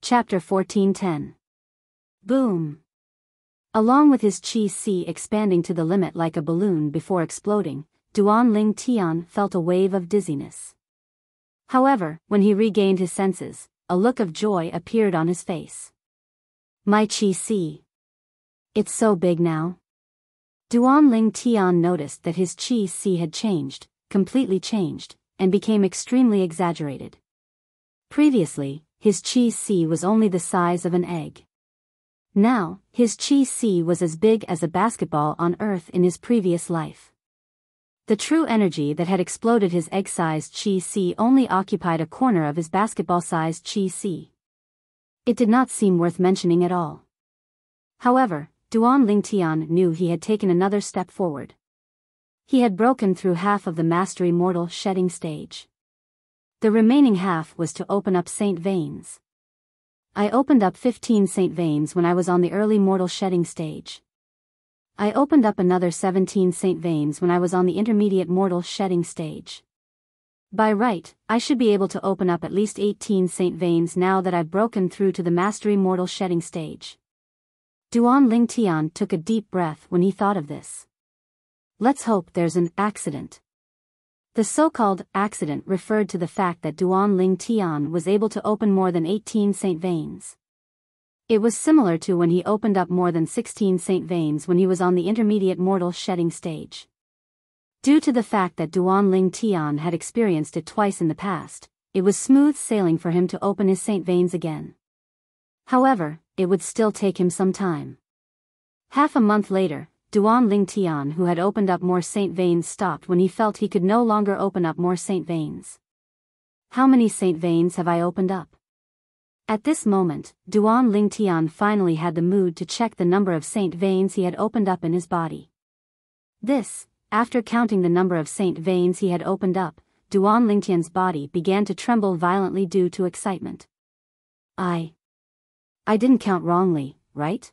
Chapter 1410. Boom. Along with his Qi Si expanding to the limit like a balloon before exploding, Duan Ling Tian felt a wave of dizziness. However, when he regained his senses, a look of joy appeared on his face. My Qi Si. It's so big now. Duan Ling Tian noticed that his Qi Si had changed, completely changed, and became extremely exaggerated. Previously, his Qi Si was only the size of an egg. Now, his Qi Si was as big as a basketball on Earth in his previous life. The true energy that had exploded his egg-sized Qi Si only occupied a corner of his basketball-sized Qi Si. It did not seem worth mentioning at all. However, Duan Ling Tian knew he had taken another step forward. He had broken through half of the mastery mortal shedding stage. The remaining half was to open up saint veins. I opened up 15 saint veins when I was on the early mortal shedding stage. I opened up another 17 saint veins when I was on the intermediate mortal shedding stage. By right, I should be able to open up at least 18 saint veins now that I've broken through to the mastery mortal shedding stage. Duan Ling Tian took a deep breath when he thought of this. Let's hope there's an accident. The so-called accident referred to the fact that Duan Ling Tian was able to open more than 18 saint veins. It was similar to when he opened up more than 16 saint veins when he was on the intermediate mortal shedding stage. Due to the fact that Duan Ling Tian had experienced it twice in the past, it was smooth sailing for him to open his saint veins again. However, it would still take him some time. Half a month later, Duan Ling Tian, who had opened up more saint veins, stopped when he felt he could no longer open up more saint veins. How many saint veins have I opened up? At this moment, Duan Ling Tian finally had the mood to check the number of saint veins he had opened up in his body. This, after counting the number of saint veins he had opened up, Duan Ling Tian's body began to tremble violently due to excitement. I didn't count wrongly, right?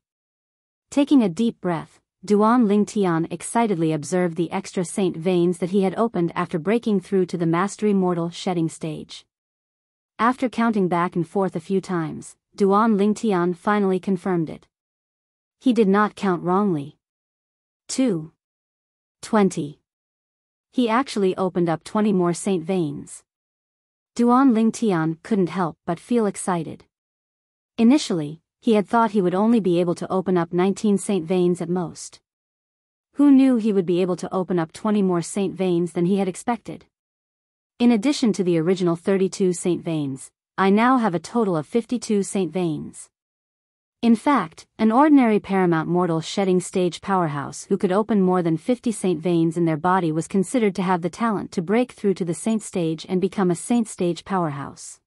Taking a deep breath, Duan Ling Tian excitedly observed the extra saint veins that he had opened after breaking through to the mastery mortal shedding stage. After counting back and forth a few times, Duan Ling Tian finally confirmed it. He did not count wrongly. 20. He actually opened up 20 more saint veins. Duan Ling Tian couldn't help but feel excited. Initially, he had thought he would only be able to open up 19 saint veins at most. Who knew he would be able to open up 20 more saint veins than he had expected? In addition to the original 32 saint veins, I now have a total of 52 saint veins. In fact, an ordinary paramount mortal shedding stage powerhouse who could open more than 50 saint veins in their body was considered to have the talent to break through to the saint stage and become a saint stage powerhouse.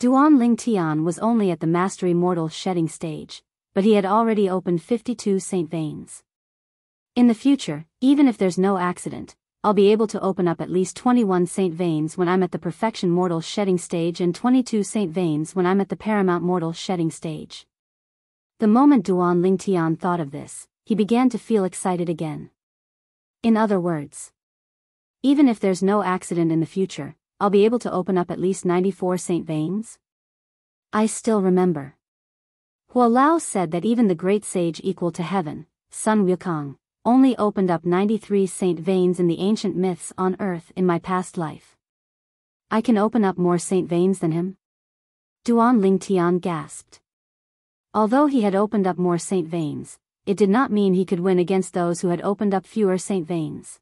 Duan Ling Tian was only at the mastery mortal shedding stage, but he had already opened 52 saint veins. In the future, even if there's no accident, I'll be able to open up at least 21 saint veins when I'm at the perfection mortal shedding stage and 22 saint veins when I'm at the paramount mortal shedding stage. The moment Duan Ling Tian thought of this, he began to feel excited again. In other words, even if there's no accident in the future, I'll be able to open up at least 94 saint veins? I still remember. Hua Lao said that even the great sage equal to heaven, Sun Wukong, only opened up 93 saint veins in the ancient myths on Earth in my past life. I can open up more saint veins than him? Duan Ling Tian gasped. Although he had opened up more saint veins, it did not mean he could win against those who had opened up fewer saint veins.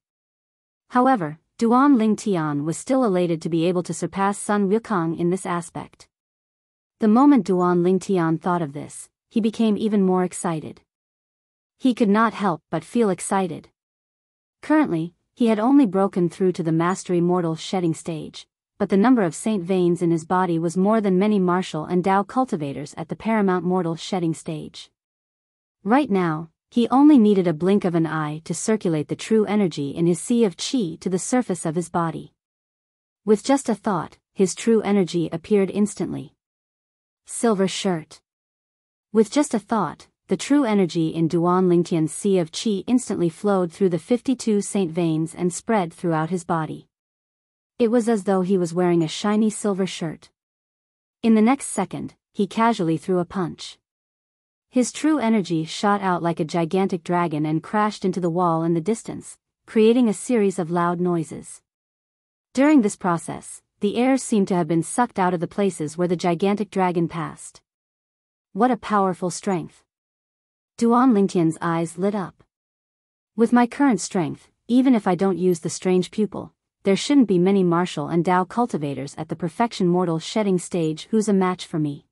However, Duan Ling Tian was still elated to be able to surpass Sun Wukong in this aspect. The moment Duan Ling Tian thought of this, he became even more excited. He could not help but feel excited. Currently, he had only broken through to the mastery mortal shedding stage, but the number of saint veins in his body was more than many martial and Dao cultivators at the paramount mortal shedding stage. Right now, he only needed a blink of an eye to circulate the true energy in his sea of qi to the surface of his body. With just a thought, his true energy appeared instantly. Silver shirt. With just a thought, the true energy in Duan Ling Tian's sea of qi instantly flowed through the 52 saint veins and spread throughout his body. It was as though he was wearing a shiny silver shirt. In the next second, he casually threw a punch. His true energy shot out like a gigantic dragon and crashed into the wall in the distance, creating a series of loud noises. During this process, the air seemed to have been sucked out of the places where the gigantic dragon passed. What a powerful strength! Duan Lingtian's eyes lit up. With my current strength, even if I don't use the strange pupil, there shouldn't be many martial and Dao cultivators at the perfection mortal shedding stage who's a match for me.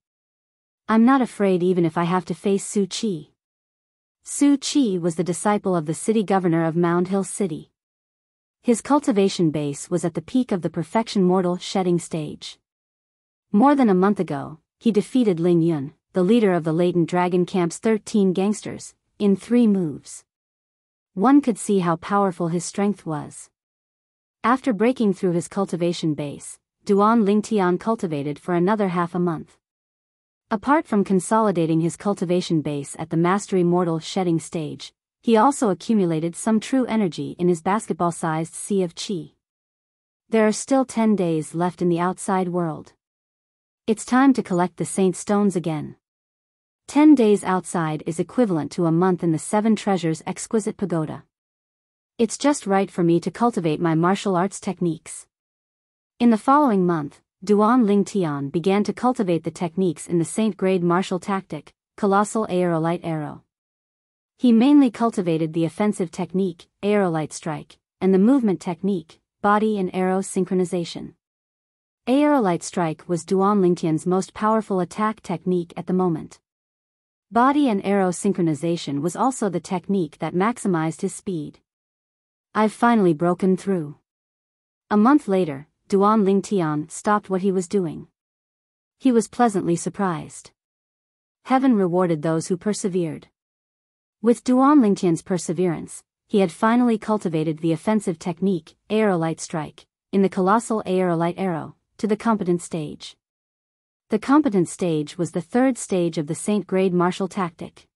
I'm not afraid even if I have to face Su Qi. Su Qi was the disciple of the city governor of Mound Hill City. His cultivation base was at the peak of the perfection mortal shedding stage. More than a month ago, he defeated Ling Yun, the leader of the latent dragon camp's 13 gangsters, in 3 moves. One could see how powerful his strength was. After breaking through his cultivation base, Duan Lingtian cultivated for another half a month. Apart from consolidating his cultivation base at the mastery mortal shedding stage, he also accumulated some true energy in his basketball-sized sea of qi. There are still 10 days left in the outside world. It's time to collect the saint stones again. 10 days outside is equivalent to a month in the 7 Treasures exquisite pagoda. It's just right for me to cultivate my martial arts techniques. In the following month, Duan Lingtian began to cultivate the techniques in the Saint grade martial tactic, Colossal Aerolite Arrow. He mainly cultivated the offensive technique, Aerolite Strike, and the movement technique, Body and Arrow Synchronization. Aerolite Strike was Duan Lingtian's most powerful attack technique at the moment. Body and Arrow Synchronization was also the technique that maximized his speed. I've finally broken through. A month later, Duan Lingtian stopped what he was doing. He was pleasantly surprised. Heaven rewarded those who persevered. With Duan Lingtian's perseverance, he had finally cultivated the offensive technique, Aerolite Strike, in the Colossal Aerolite Arrow, to the competent stage. The competent stage was the 3rd stage of the Saint grade martial tactic.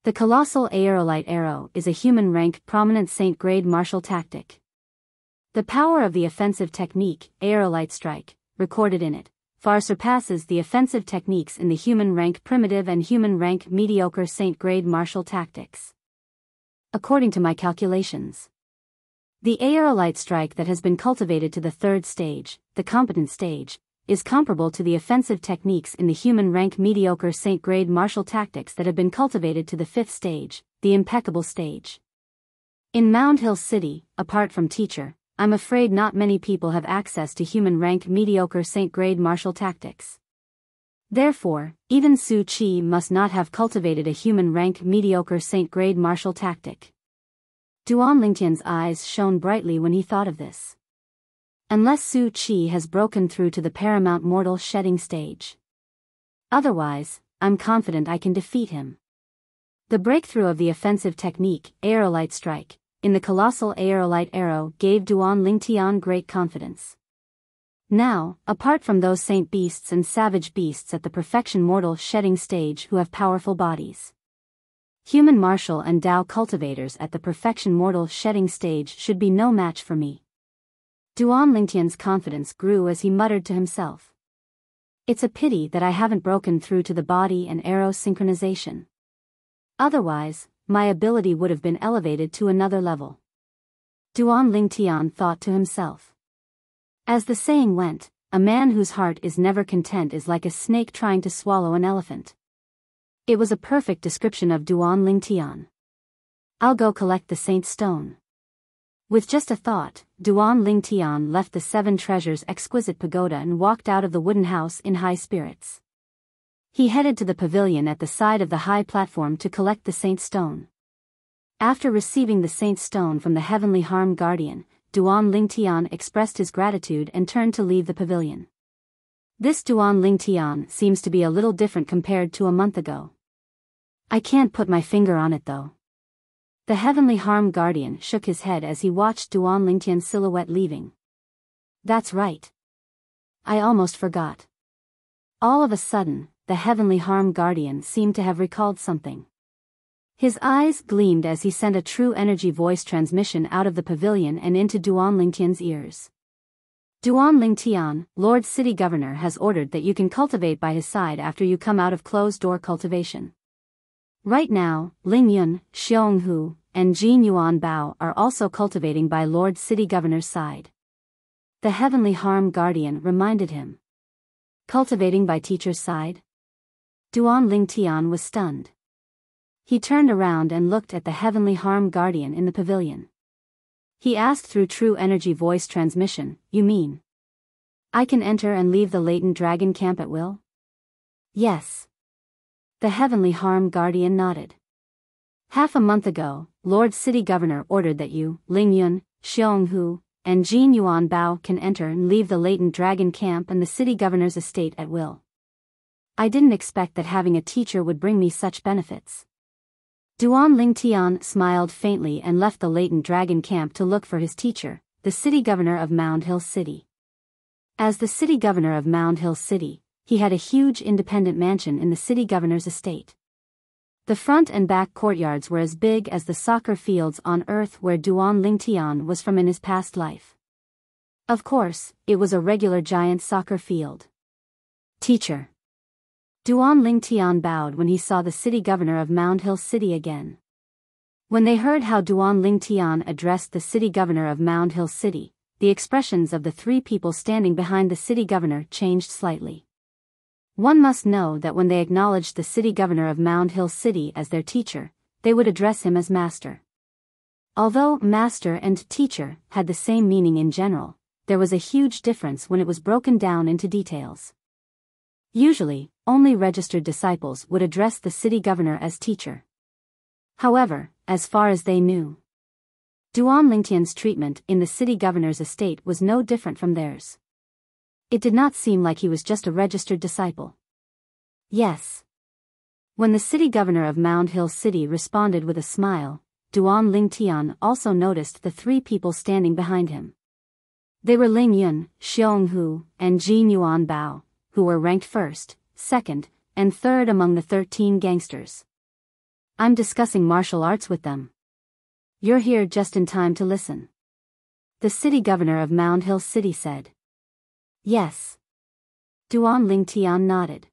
The Colossal Aerolite Arrow is a human rank prominent Saint grade martial tactic. The power of the offensive technique, Aerolite Strike, recorded in it, far surpasses the offensive techniques in the human rank primitive and human rank mediocre Saint grade martial tactics. According to my calculations, the Aerolite Strike that has been cultivated to the 3rd stage, the competent stage, is comparable to the offensive techniques in the human rank mediocre Saint grade martial tactics that have been cultivated to the 5th stage, the impeccable stage. In Mound Hill City, apart from teacher, I'm afraid not many people have access to human rank mediocre Saint grade martial tactics. Therefore, even Su Qi must not have cultivated a human rank mediocre Saint grade martial tactic. Duan Lingtian's eyes shone brightly when he thought of this. Unless Su Qi has broken through to the paramount mortal shedding stage. Otherwise, I'm confident I can defeat him. The breakthrough of the offensive technique, Aerolite Strike, in the Colossal Aerolite Arrow gave Duan Lingtian great confidence. Now, apart from those saint beasts and savage beasts at the perfection mortal shedding stage who have powerful bodies, human martial and Dao cultivators at the perfection mortal shedding stage should be no match for me. Duan Lingtian's confidence grew as he muttered to himself. It's a pity that I haven't broken through to the body and arrow synchronization. Otherwise, my ability would have been elevated to another level. Duan Lingtian thought to himself. As the saying went, a man whose heart is never content is like a snake trying to swallow an elephant. It was a perfect description of Duan Lingtian. I'll go collect the saint stone. With just a thought, Duan Lingtian left the 7 Treasures exquisite pagoda and walked out of the wooden house in high spirits. He headed to the pavilion at the side of the high platform to collect the saint stone. After receiving the saint stone from the heavenly harm guardian, Duan Lingtian expressed his gratitude and turned to leave the pavilion. This Duan Lingtian seems to be a little different compared to a month ago. I can't put my finger on it though. The heavenly harm guardian shook his head as he watched Duan Lingtian's silhouette leaving. That's right. I almost forgot. All of a sudden, the heavenly harm guardian seemed to have recalled something. His eyes gleamed as he sent a true energy voice transmission out of the pavilion and into Duan Lingtian's ears. Duan Lingtian, Lord City Governor, has ordered that you can cultivate by his side after you come out of closed-door cultivation. Right now, Ling Yun, Xiong Hu, and Jin Yuan Bao are also cultivating by Lord City Governor's side. The Heavenly Harm Guardian reminded him. Cultivating by teacher's side? Duan Lingtian was stunned. He turned around and looked at the Heavenly Harm Guardian in the pavilion. He asked through true energy voice transmission, "You mean I can enter and leave the latent dragon camp at will?" "Yes." The Heavenly Harm Guardian nodded. "Half a month ago, Lord City Governor ordered that you, Ling Yun, Xiong Hu, and Jin Yuan Bao can enter and leave the latent dragon camp and the City Governor's estate at will. I didn't expect that having a teacher would bring me such benefits." Duan Lingtian smiled faintly and left the latent dragon camp to look for his teacher, the City Governor of Mound Hill City. As the City Governor of Mound Hill City, he had a huge independent mansion in the City Governor's estate. The front and back courtyards were as big as the soccer fields on Earth where Duan Lingtian was from in his past life. Of course, it was a regular giant soccer field. "Teacher." Duan Lingtian bowed when he saw the City Governor of Mound Hill City again. When they heard how Duan Lingtian addressed the City Governor of Mound Hill City, the expressions of the three people standing behind the City Governor changed slightly. One must know that when they acknowledged the City Governor of Mound Hill City as their teacher, they would address him as Master. Although Master and Teacher had the same meaning in general, there was a huge difference when it was broken down into details. Usually, only registered disciples would address the City Governor as Teacher. However, as far as they knew, Duan Lingtian's treatment in the City Governor's estate was no different from theirs. It did not seem like he was just a registered disciple. "Yes." When the City Governor of Mound Hill City responded with a smile, Duan Lingtian also noticed the three people standing behind him. They were Ling Yun, Xiong Hu, and Jin Yuan Bao, who were ranked first, second, and third among the 13 gangsters. "I'm discussing martial arts with them. You're here just in time to listen," the City Governor of Mound Hill City said. "Yes." Duan Lingtian nodded.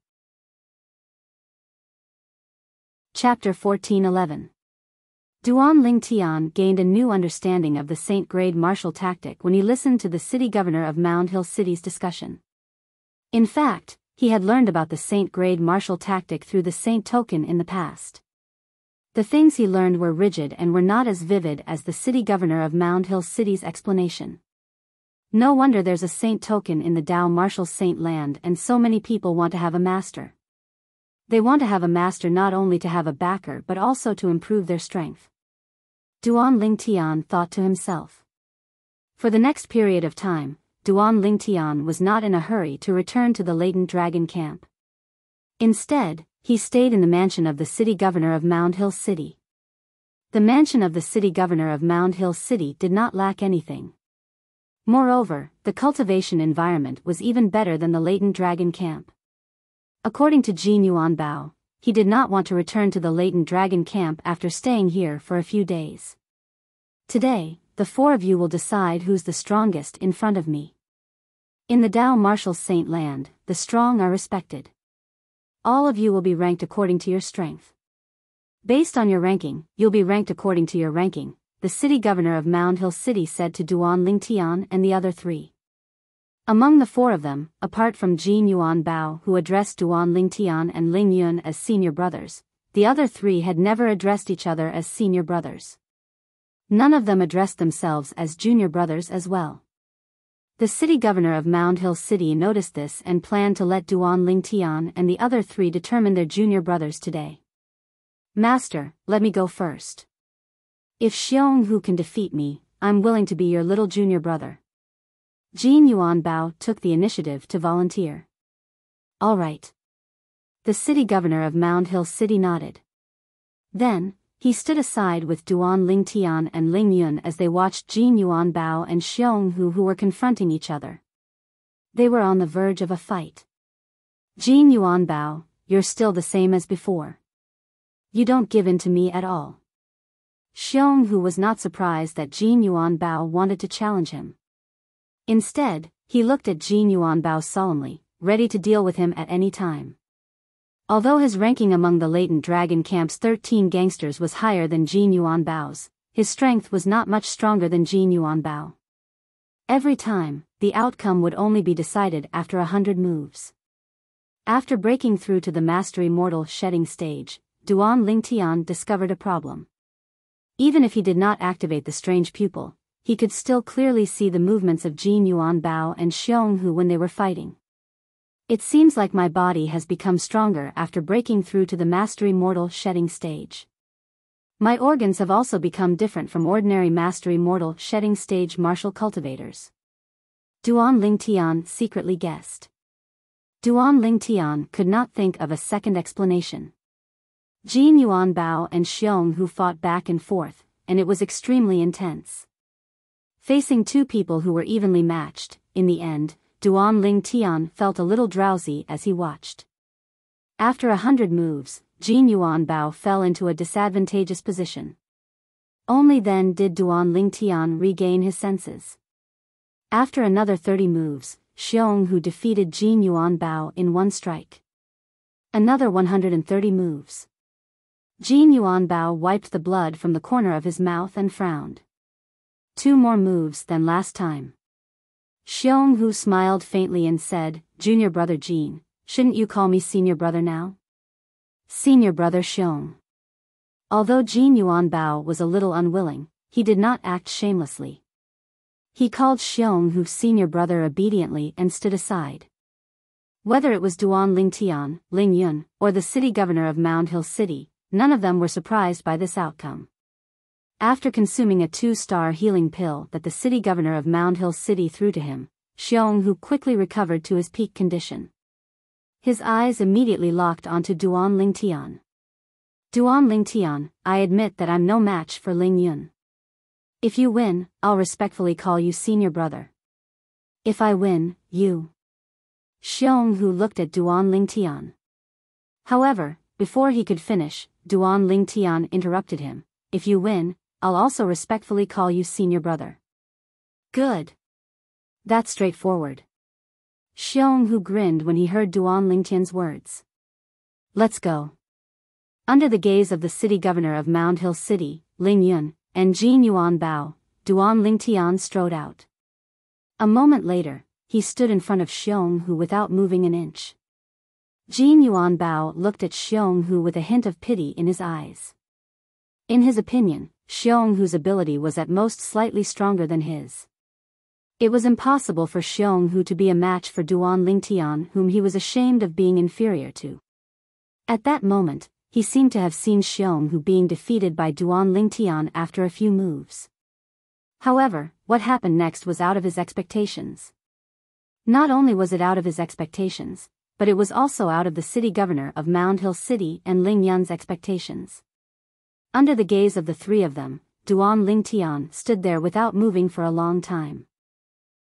Chapter 1411. Duan Lingtian gained a new understanding of the Saint-grade martial tactic when he listened to the City Governor of Mound Hill City's discussion. In fact, he had learned about the Saint-grade martial tactic through the Saint token in the past. The things he learned were rigid and were not as vivid as the City Governor of Mound Hill City's explanation. No wonder there's a Saint token in the Dao martial Saint land and so many people want to have a master. They want to have a master not only to have a backer but also to improve their strength. Duan Lingtian thought to himself. For the next period of time, Duan Lingtian was not in a hurry to return to the latent dragon camp. Instead, he stayed in the mansion of the City Governor of Mound Hill City. The mansion of the City Governor of Mound Hill City did not lack anything. Moreover, the cultivation environment was even better than the latent dragon camp. According to Jin Yuan Bao, he did not want to return to the latent dragon camp after staying here for a few days. "Today, the four of you will decide who's the strongest in front of me. In the Dao martial Saint land, the strong are respected. All of you will be ranked according to your strength. Based on your ranking, you'll be ranked according to your ranking," the City Governor of Mound Hill City said to Duan Lingtian and the other three. Among the four of them, apart from Jin Yuan Bao who addressed Duan Lingtian and Ling Yun as senior brothers, the other three had never addressed each other as senior brothers. None of them addressed themselves as junior brothers as well. The City Governor of Mound Hill City noticed this and planned to let Duan Lingtian and the other three determine their junior brothers today. "Master, let me go first. If Xiong Hu can defeat me, I'm willing to be your little junior brother." Jin Yuan Bao took the initiative to volunteer. "All right." The City Governor of Mound Hill City nodded. Then, he stood aside with Duan Lingtian and Ling Yun as they watched Jin Yuan Bao and Xiong Hu who were confronting each other. They were on the verge of a fight. "Jin Yuan Bao, you're still the same as before. You don't give in to me at all." Xiong Hu was not surprised that Jin Yuan Bao wanted to challenge him. Instead, He looked at Jin Yuanbao solemnly, ready to deal with him at any time. Although his ranking among the latent Dragon Camp's 13 gangsters was higher than Jin Yuanbao's, his strength was not much stronger than Jin Yuanbao. Every time, the outcome would only be decided after 100 moves. After breaking through to the Mastery Mortal Shedding stage, Duan Lingtian discovered a problem. Even if he did not activate the strange pupil, he could still clearly see the movements of Jin Yuanbao and Xionghu when they were fighting. It seems like my body has become stronger after breaking through to the Mastery Mortal Shedding stage. My organs have also become different from ordinary Mastery Mortal Shedding stage martial cultivators. Duan Lingtian secretly guessed. Duan Lingtian could not think of a second explanation. Jin Yuanbao and Xionghu fought back and forth, and it was extremely intense. Facing two people who were evenly matched, in the end, Duan Lingtian felt a little drowsy as he watched. After 100 moves, Jin Yuanbao fell into a disadvantageous position. Only then did Duan Lingtian regain his senses. After another 30 moves, Xionghu defeated Jin Yuanbao in one strike. Another 130 moves. Jin Yuanbao wiped the blood from the corner of his mouth and frowned. 2 more moves than last time. Xionghu smiled faintly and said, "Junior brother Jin, shouldn't you call me senior brother now?" Senior brother Xiong. Although Jin Yuanbao was a little unwilling, he did not act shamelessly. He called Xionghu senior brother obediently and stood aside. Whether it was Duan Lingtian, Ling Yun, or the city governor of Mound Hill City, none of them were surprised by this outcome. After consuming a 2-star healing pill that the city governor of Mound Hill City threw to him, Xionghu quickly recovered to his peak condition. His eyes immediately locked onto Duan Lingtian. "Duan Lingtian, I admit that I'm no match for Ling Yun. If you win, I'll respectfully call you senior brother. If I win, you..." Xionghu looked at Duan Lingtian. However, before he could finish, Duan Lingtian interrupted him. "If you win, I'll also respectfully call you senior brother." "Good. That's straightforward." Xionghu grinned when he heard Duan Lingtian's words. "Let's go." Under the gaze of the city governor of Mound Hill City, Ling Yun, and Jin Yuanbao, Duan Lingtian strode out. A moment later, he stood in front of Xionghu without moving an inch. Jin Yuanbao looked at Xionghu with a hint of pity in his eyes. In his opinion, Xionghu's ability was at most slightly stronger than his. It was impossible for Xionghu to be a match for Duan Lingtian, whom he was ashamed of being inferior to. At that moment, he seemed to have seen Xionghu being defeated by Duan Lingtian after a few moves. However, what happened next was out of his expectations. Not only was it out of his expectations, but it was also out of the city governor of Mound Hill City and Ling Yun's expectations. Under the gaze of the three of them, Duan Lingtian stood there without moving for a long time.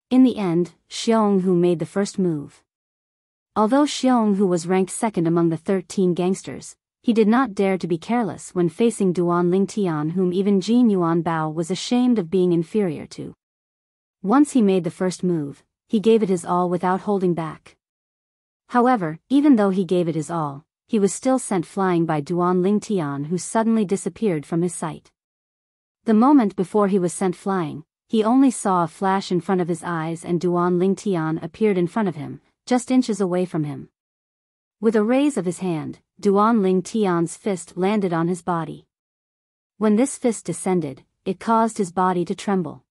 In the end, Xionghu made the first move. Although Xionghu was ranked second among the 13 gangsters, he did not dare to be careless when facing Duan Lingtian, whom even Jin Yuanbao was ashamed of being inferior to. Once he made the first move, he gave it his all without holding back. However, even though he gave it his all, he was still sent flying by Duan Lingtian, who suddenly disappeared from his sight. The moment before he was sent flying, he only saw a flash in front of his eyes and Duan Lingtian appeared in front of him, just inches away from him. With a raise of his hand, Duan Lingtian's fist landed on his body. When this fist descended, it caused his body to tremble.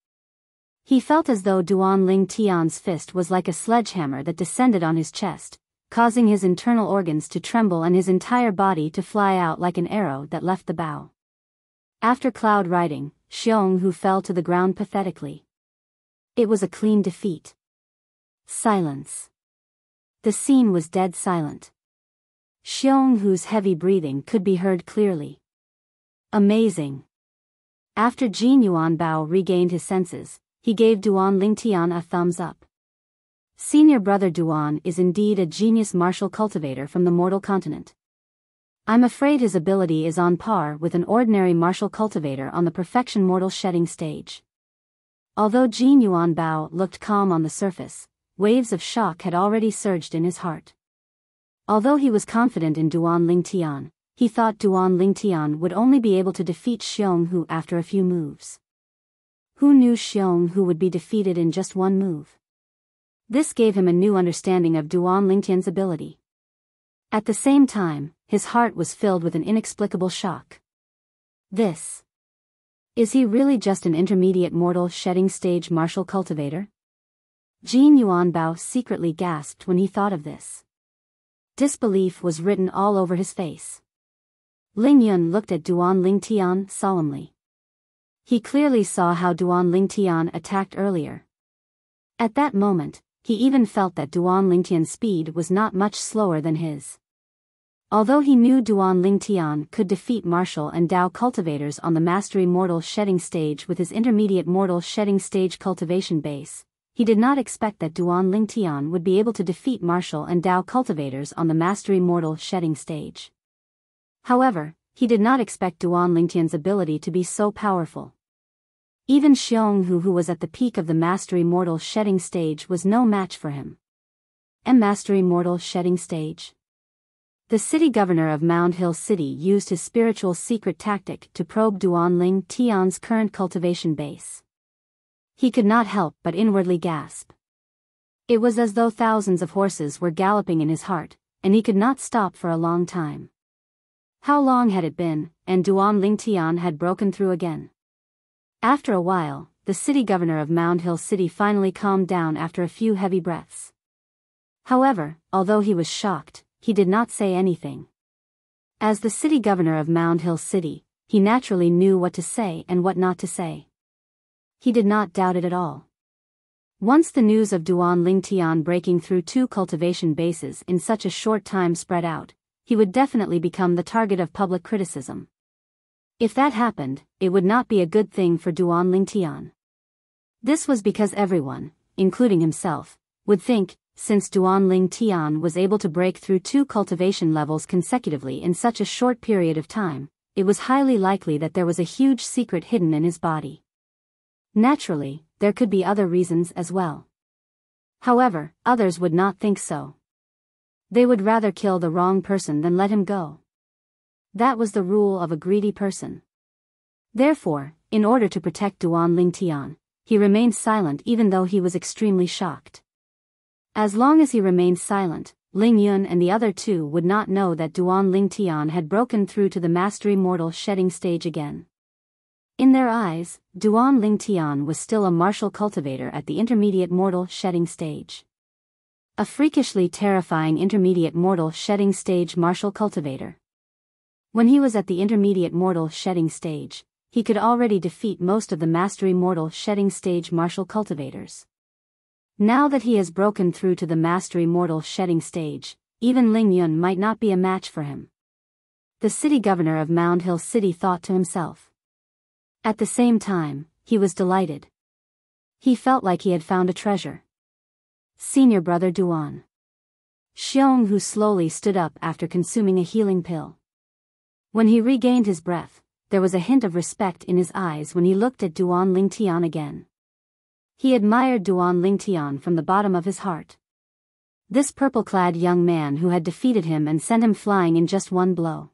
He felt as though Duan Lingtian's fist was like a sledgehammer that descended on his chest, causing his internal organs to tremble and his entire body to fly out like an arrow that left the bow. After cloud riding, Xionghu fell to the ground pathetically. It was a clean defeat. Silence. The scene was dead silent. Xionghu's heavy breathing could be heard clearly. Amazing. After Jin Yuanbao regained his senses, he gave Duan Lingtian a thumbs up. Senior brother Duan is indeed a genius martial cultivator from the mortal continent. I'm afraid his ability is on par with an ordinary martial cultivator on the perfection mortal shedding stage. Although Jin Yuanbao looked calm on the surface, waves of shock had already surged in his heart. Although he was confident in Duan Lingtian, he thought Duan Lingtian would only be able to defeat Xionghu after a few moves. Who knew Xionghu would be defeated in just one move? This gave him a new understanding of Duan Lingtian's ability. At the same time, his heart was filled with an inexplicable shock. Is he really just an intermediate mortal shedding stage martial cultivator? Jin Yuanbao secretly gasped when he thought of this. Disbelief was written all over his face. Ling Yun looked at Duan Lingtian solemnly. He clearly saw how Duan Lingtian attacked earlier. At that moment, he even felt that Duan Lingtian's speed was not much slower than his. Although he knew Duan Lingtian could defeat martial and Dao cultivators on the mastery mortal shedding stage with his intermediate mortal shedding stage cultivation base, he did not expect that Duan Lingtian would be able to defeat martial and Dao cultivators on the mastery mortal shedding stage. However, he did not expect Duan Lingtian's ability to be so powerful. Even Xionghu, who was at the peak of the mastery mortal shedding stage, was no match for him. Mastery mortal shedding stage? The city governor of Mound Hill City used his spiritual secret tactic to probe Duan Lingtian's current cultivation base. He could not help but inwardly gasp. It was as though thousands of horses were galloping in his heart, and he could not stop for a long time. How long had it been, and Duan Lingtian had broken through again? After a while, the city governor of Mound Hill City finally calmed down after a few heavy breaths. However, although he was shocked, he did not say anything. As the city governor of Mound Hill City, he naturally knew what to say and what not to say. He did not doubt it at all. Once the news of Duan Lingtian breaking through 2 cultivation bases in such a short time spread out, he would definitely become the target of public criticism. If that happened, it would not be a good thing for Duan Lingtian. This was because everyone, including himself, would think, since Duan Lingtian was able to break through 2 cultivation levels consecutively in such a short period of time, it was highly likely that there was a huge secret hidden in his body. Naturally, there could be other reasons as well. However, others would not think so. They would rather kill the wrong person than let him go. That was the rule of a greedy person. Therefore, in order to protect Duan Lingtian, he remained silent even though he was extremely shocked. As long as he remained silent, Ling Yun and the other 2 would not know that Duan Lingtian had broken through to the mastery mortal shedding stage again. In their eyes, Duan Lingtian was still a martial cultivator at the intermediate mortal shedding stage. A freakishly terrifying intermediate mortal shedding stage martial cultivator. When he was at the intermediate mortal shedding stage, he could already defeat most of the mastery mortal shedding stage martial cultivators. Now that he has broken through to the mastery mortal shedding stage, even Ling Yun might not be a match for him. The city governor of Mound Hill City thought to himself. At the same time, he was delighted. He felt like he had found a treasure. Senior brother Duan. Xionghu slowly stood up after consuming a healing pill. When he regained his breath, there was a hint of respect in his eyes when he looked at Duan Lingtian again. He admired Duan Lingtian from the bottom of his heart. This purple-clad young man who had defeated him and sent him flying in just one blow.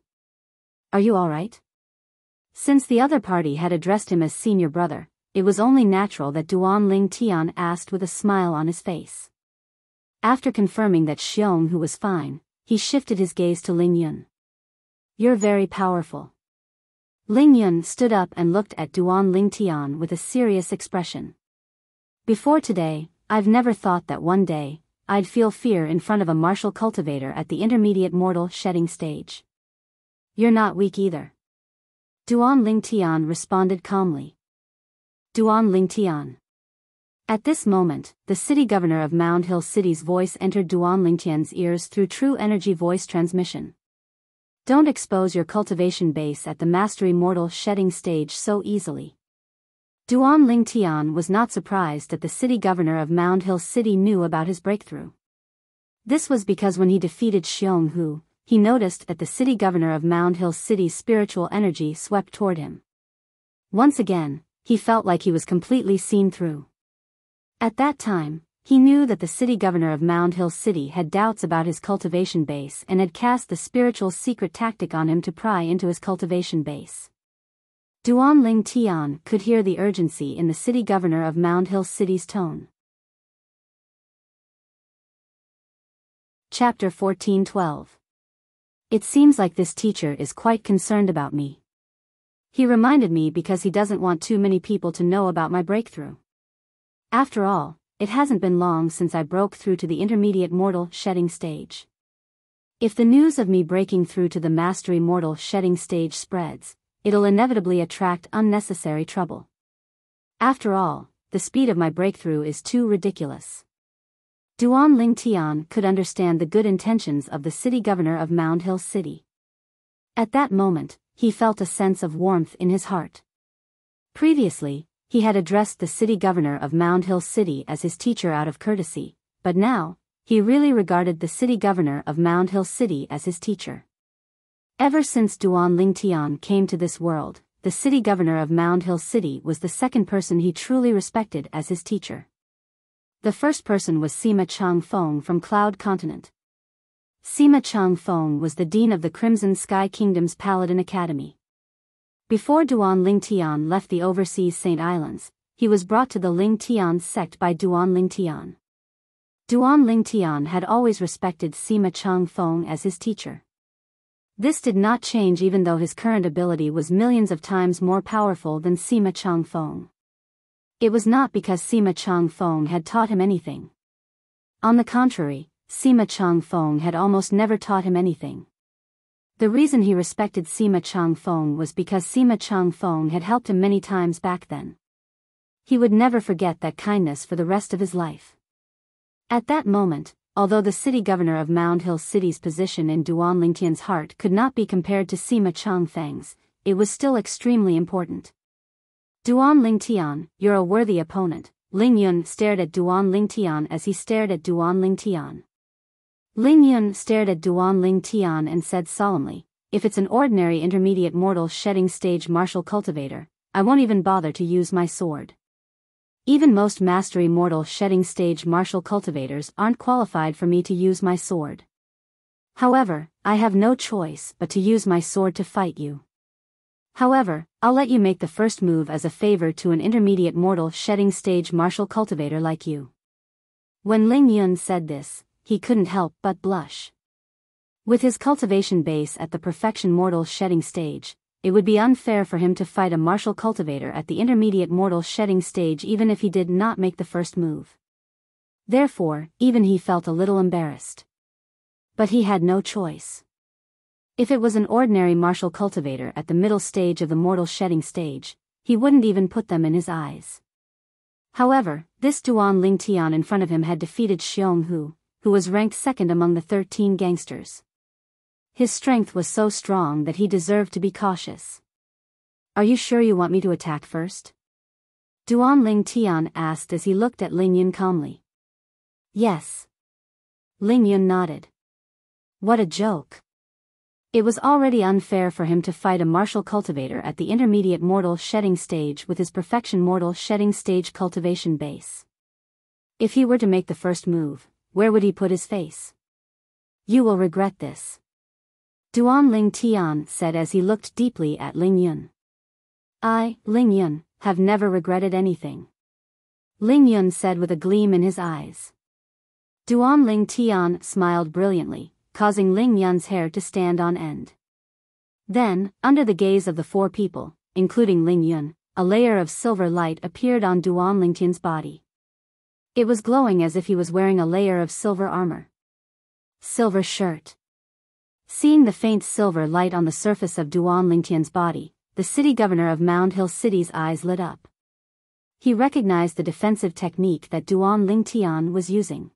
Are you all right? Since the other party had addressed him as senior brother, it was only natural that Duan Lingtian asked with a smile on his face. After confirming that Xionghu was fine, he shifted his gaze to Ling Yun. You're very powerful. Ling Yun stood up and looked at Duan Lingtian with a serious expression. Before today, I've never thought that one day, I'd feel fear in front of a martial cultivator at the intermediate mortal shedding stage. You're not weak either. Duan Lingtian responded calmly. Duan Lingtian. At this moment, the city governor of Mound Hill City's voice entered Duan Lingtian's ears through true energy voice transmission. Don't expose your cultivation base at the mastery mortal shedding stage so easily. Duan Lingtian was not surprised that the city governor of Mound Hill City knew about his breakthrough. This was because when he defeated Xionghu, he noticed that the city governor of Mound Hill City's spiritual energy swept toward him. Once again, he felt like he was completely seen through. At that time, He knew that the city governor of Mound Hill City had doubts about his cultivation base and had cast the spiritual secret tactic on him to pry into his cultivation base. Duan Ling Tian could hear the urgency in the city governor of Mound Hill City's tone. Chapter 14:12. It seems like this teacher is quite concerned about me. He reminded me because he doesn't want too many people to know about my breakthrough. After all, it hasn't been long since I broke through to the intermediate mortal shedding stage. If the news of me breaking through to the mastery mortal shedding stage spreads, it'll inevitably attract unnecessary trouble. After all, the speed of my breakthrough is too ridiculous. Duan Ling Tian could understand the good intentions of the city governor of Mound Hill City. At that moment, he felt a sense of warmth in his heart. Previously, he had addressed the city governor of Mound Hill City as his teacher out of courtesy, but now, he really regarded the city governor of Mound Hill City as his teacher. Ever since Duan Ling Tian came to this world, the city governor of Mound Hill City was the second person he truly respected as his teacher. The first person was Sima Changfeng from Cloud Continent. Sima Changfeng was the dean of the Crimson Sky Kingdom's Paladin Academy. Before Duan Ling Tian left the overseas Saint Islands, he was brought to the Ling Tian sect by Duan Ling Tian. Duan Ling Tian had always respected Sima Changfeng as his teacher. This did not change even though his current ability was millions of times more powerful than Sima Changfeng. It was not because Sima Changfeng had taught him anything. On the contrary, Sima Changfeng had almost never taught him anything. The reason he respected Sima Changfeng was because Sima Changfeng had helped him many times back then. He would never forget that kindness for the rest of his life. At that moment, although the city governor of Mound Hill City's position in Duan Ling Tian's heart could not be compared to Sima Changfeng's, it was still extremely important. Duan Ling Tian, you're a worthy opponent. Ling Yun stared at Duan Ling Tian as he stared at Duan Ling Tian. Ling Yun stared at Duan Ling Tian and said solemnly, if it's an ordinary intermediate mortal shedding stage martial cultivator, I won't even bother to use my sword. Even most mastery mortal shedding stage martial cultivators aren't qualified for me to use my sword. However, I have no choice but to use my sword to fight you. However, I'll let you make the first move as a favor to an intermediate mortal shedding stage martial cultivator like you. When Ling Yun said this, he couldn't help but blush. With his cultivation base at the perfection mortal shedding stage, it would be unfair for him to fight a martial cultivator at the intermediate mortal shedding stage even if he did not make the first move. Therefore, even he felt a little embarrassed. But he had no choice. If it was an ordinary martial cultivator at the middle stage of the mortal shedding stage, he wouldn't even put them in his eyes. However, this Duan Ling Tian in front of him had defeated Xiong Hu, who was ranked second among the 13 gangsters. His strength was so strong that he deserved to be cautious. Are you sure you want me to attack first? Duan Ling Tian asked as he looked at Ling Yun calmly. Yes. Ling Yun nodded. What a joke. It was already unfair for him to fight a martial cultivator at the intermediate mortal shedding stage with his perfection mortal shedding stage cultivation base. If he were to make the first move, where would he put his face? You will regret this. Duan Ling Tian said as he looked deeply at Ling Yun. I, Ling Yun, have never regretted anything. Ling Yun said with a gleam in his eyes. Duan Ling Tian smiled brilliantly, causing Ling Yun's hair to stand on end. Then, under the gaze of the four people, including Ling Yun, a layer of silver light appeared on Duan Ling Tian's body. It was glowing as if he was wearing a layer of silver armor. Silver shirt. Seeing the faint silver light on the surface of Duan Ling Tian's body, the city governor of Mound Hill City's eyes lit up. He recognized the defensive technique that Duan Ling Tian was using.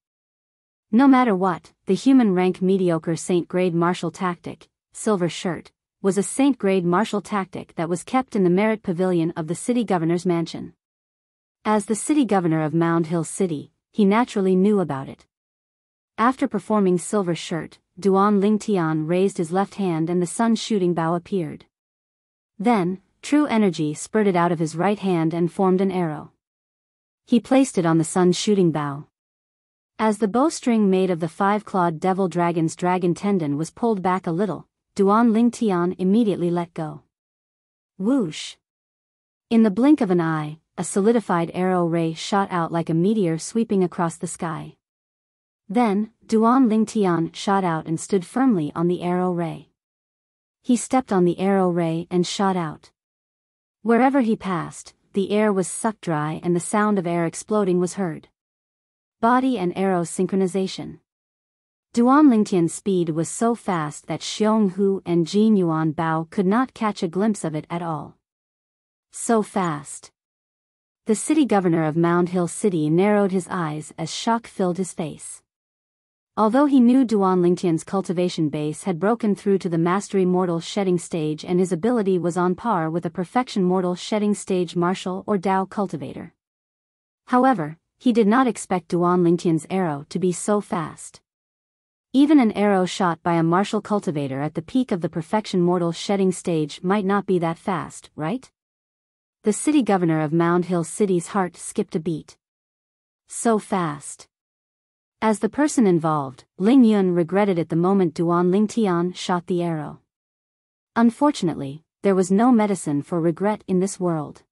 No matter what, the human rank mediocre saint-grade martial tactic, silver shirt, was a saint-grade martial tactic that was kept in the merit pavilion of the city governor's mansion. As the city governor of Mound Hill City, he naturally knew about it. After performing silver shirt, Duan Ling Tian raised his left hand and the sun shooting bow appeared. Then, true energy spurted out of his right hand and formed an arrow. He placed it on the sun shooting bow. As the bowstring made of the 5-clawed devil dragon's dragon tendon was pulled back a little, Duan Ling Tian immediately let go. Whoosh! In the blink of an eye, a solidified arrow ray shot out like a meteor sweeping across the sky. Then, Duan Ling Tian shot out and stood firmly on the arrow ray. He stepped on the arrow ray and shot out. Wherever he passed, the air was sucked dry and the sound of air exploding was heard. Body and arrow synchronization. Duan Lingtian's speed was so fast that Xiong Hu and Jin Yuan Bao could not catch a glimpse of it at all. So fast. The city governor of Mound Hill City narrowed his eyes as shock filled his face. Although he knew Duan Lingtian's cultivation base had broken through to the Mastery Mortal Shedding stage and his ability was on par with a Perfection Mortal Shedding stage martial or Dao cultivator. However, he did not expect Duan Lingtian's arrow to be so fast. Even an arrow shot by a martial cultivator at the peak of the Perfection Mortal Shedding stage might not be that fast, right? The city governor of Mound Hill City's heart skipped a beat. So fast. As the person involved, Ling Yun regretted it the moment Duan Ling Tian shot the arrow. Unfortunately, there was no medicine for regret in this world.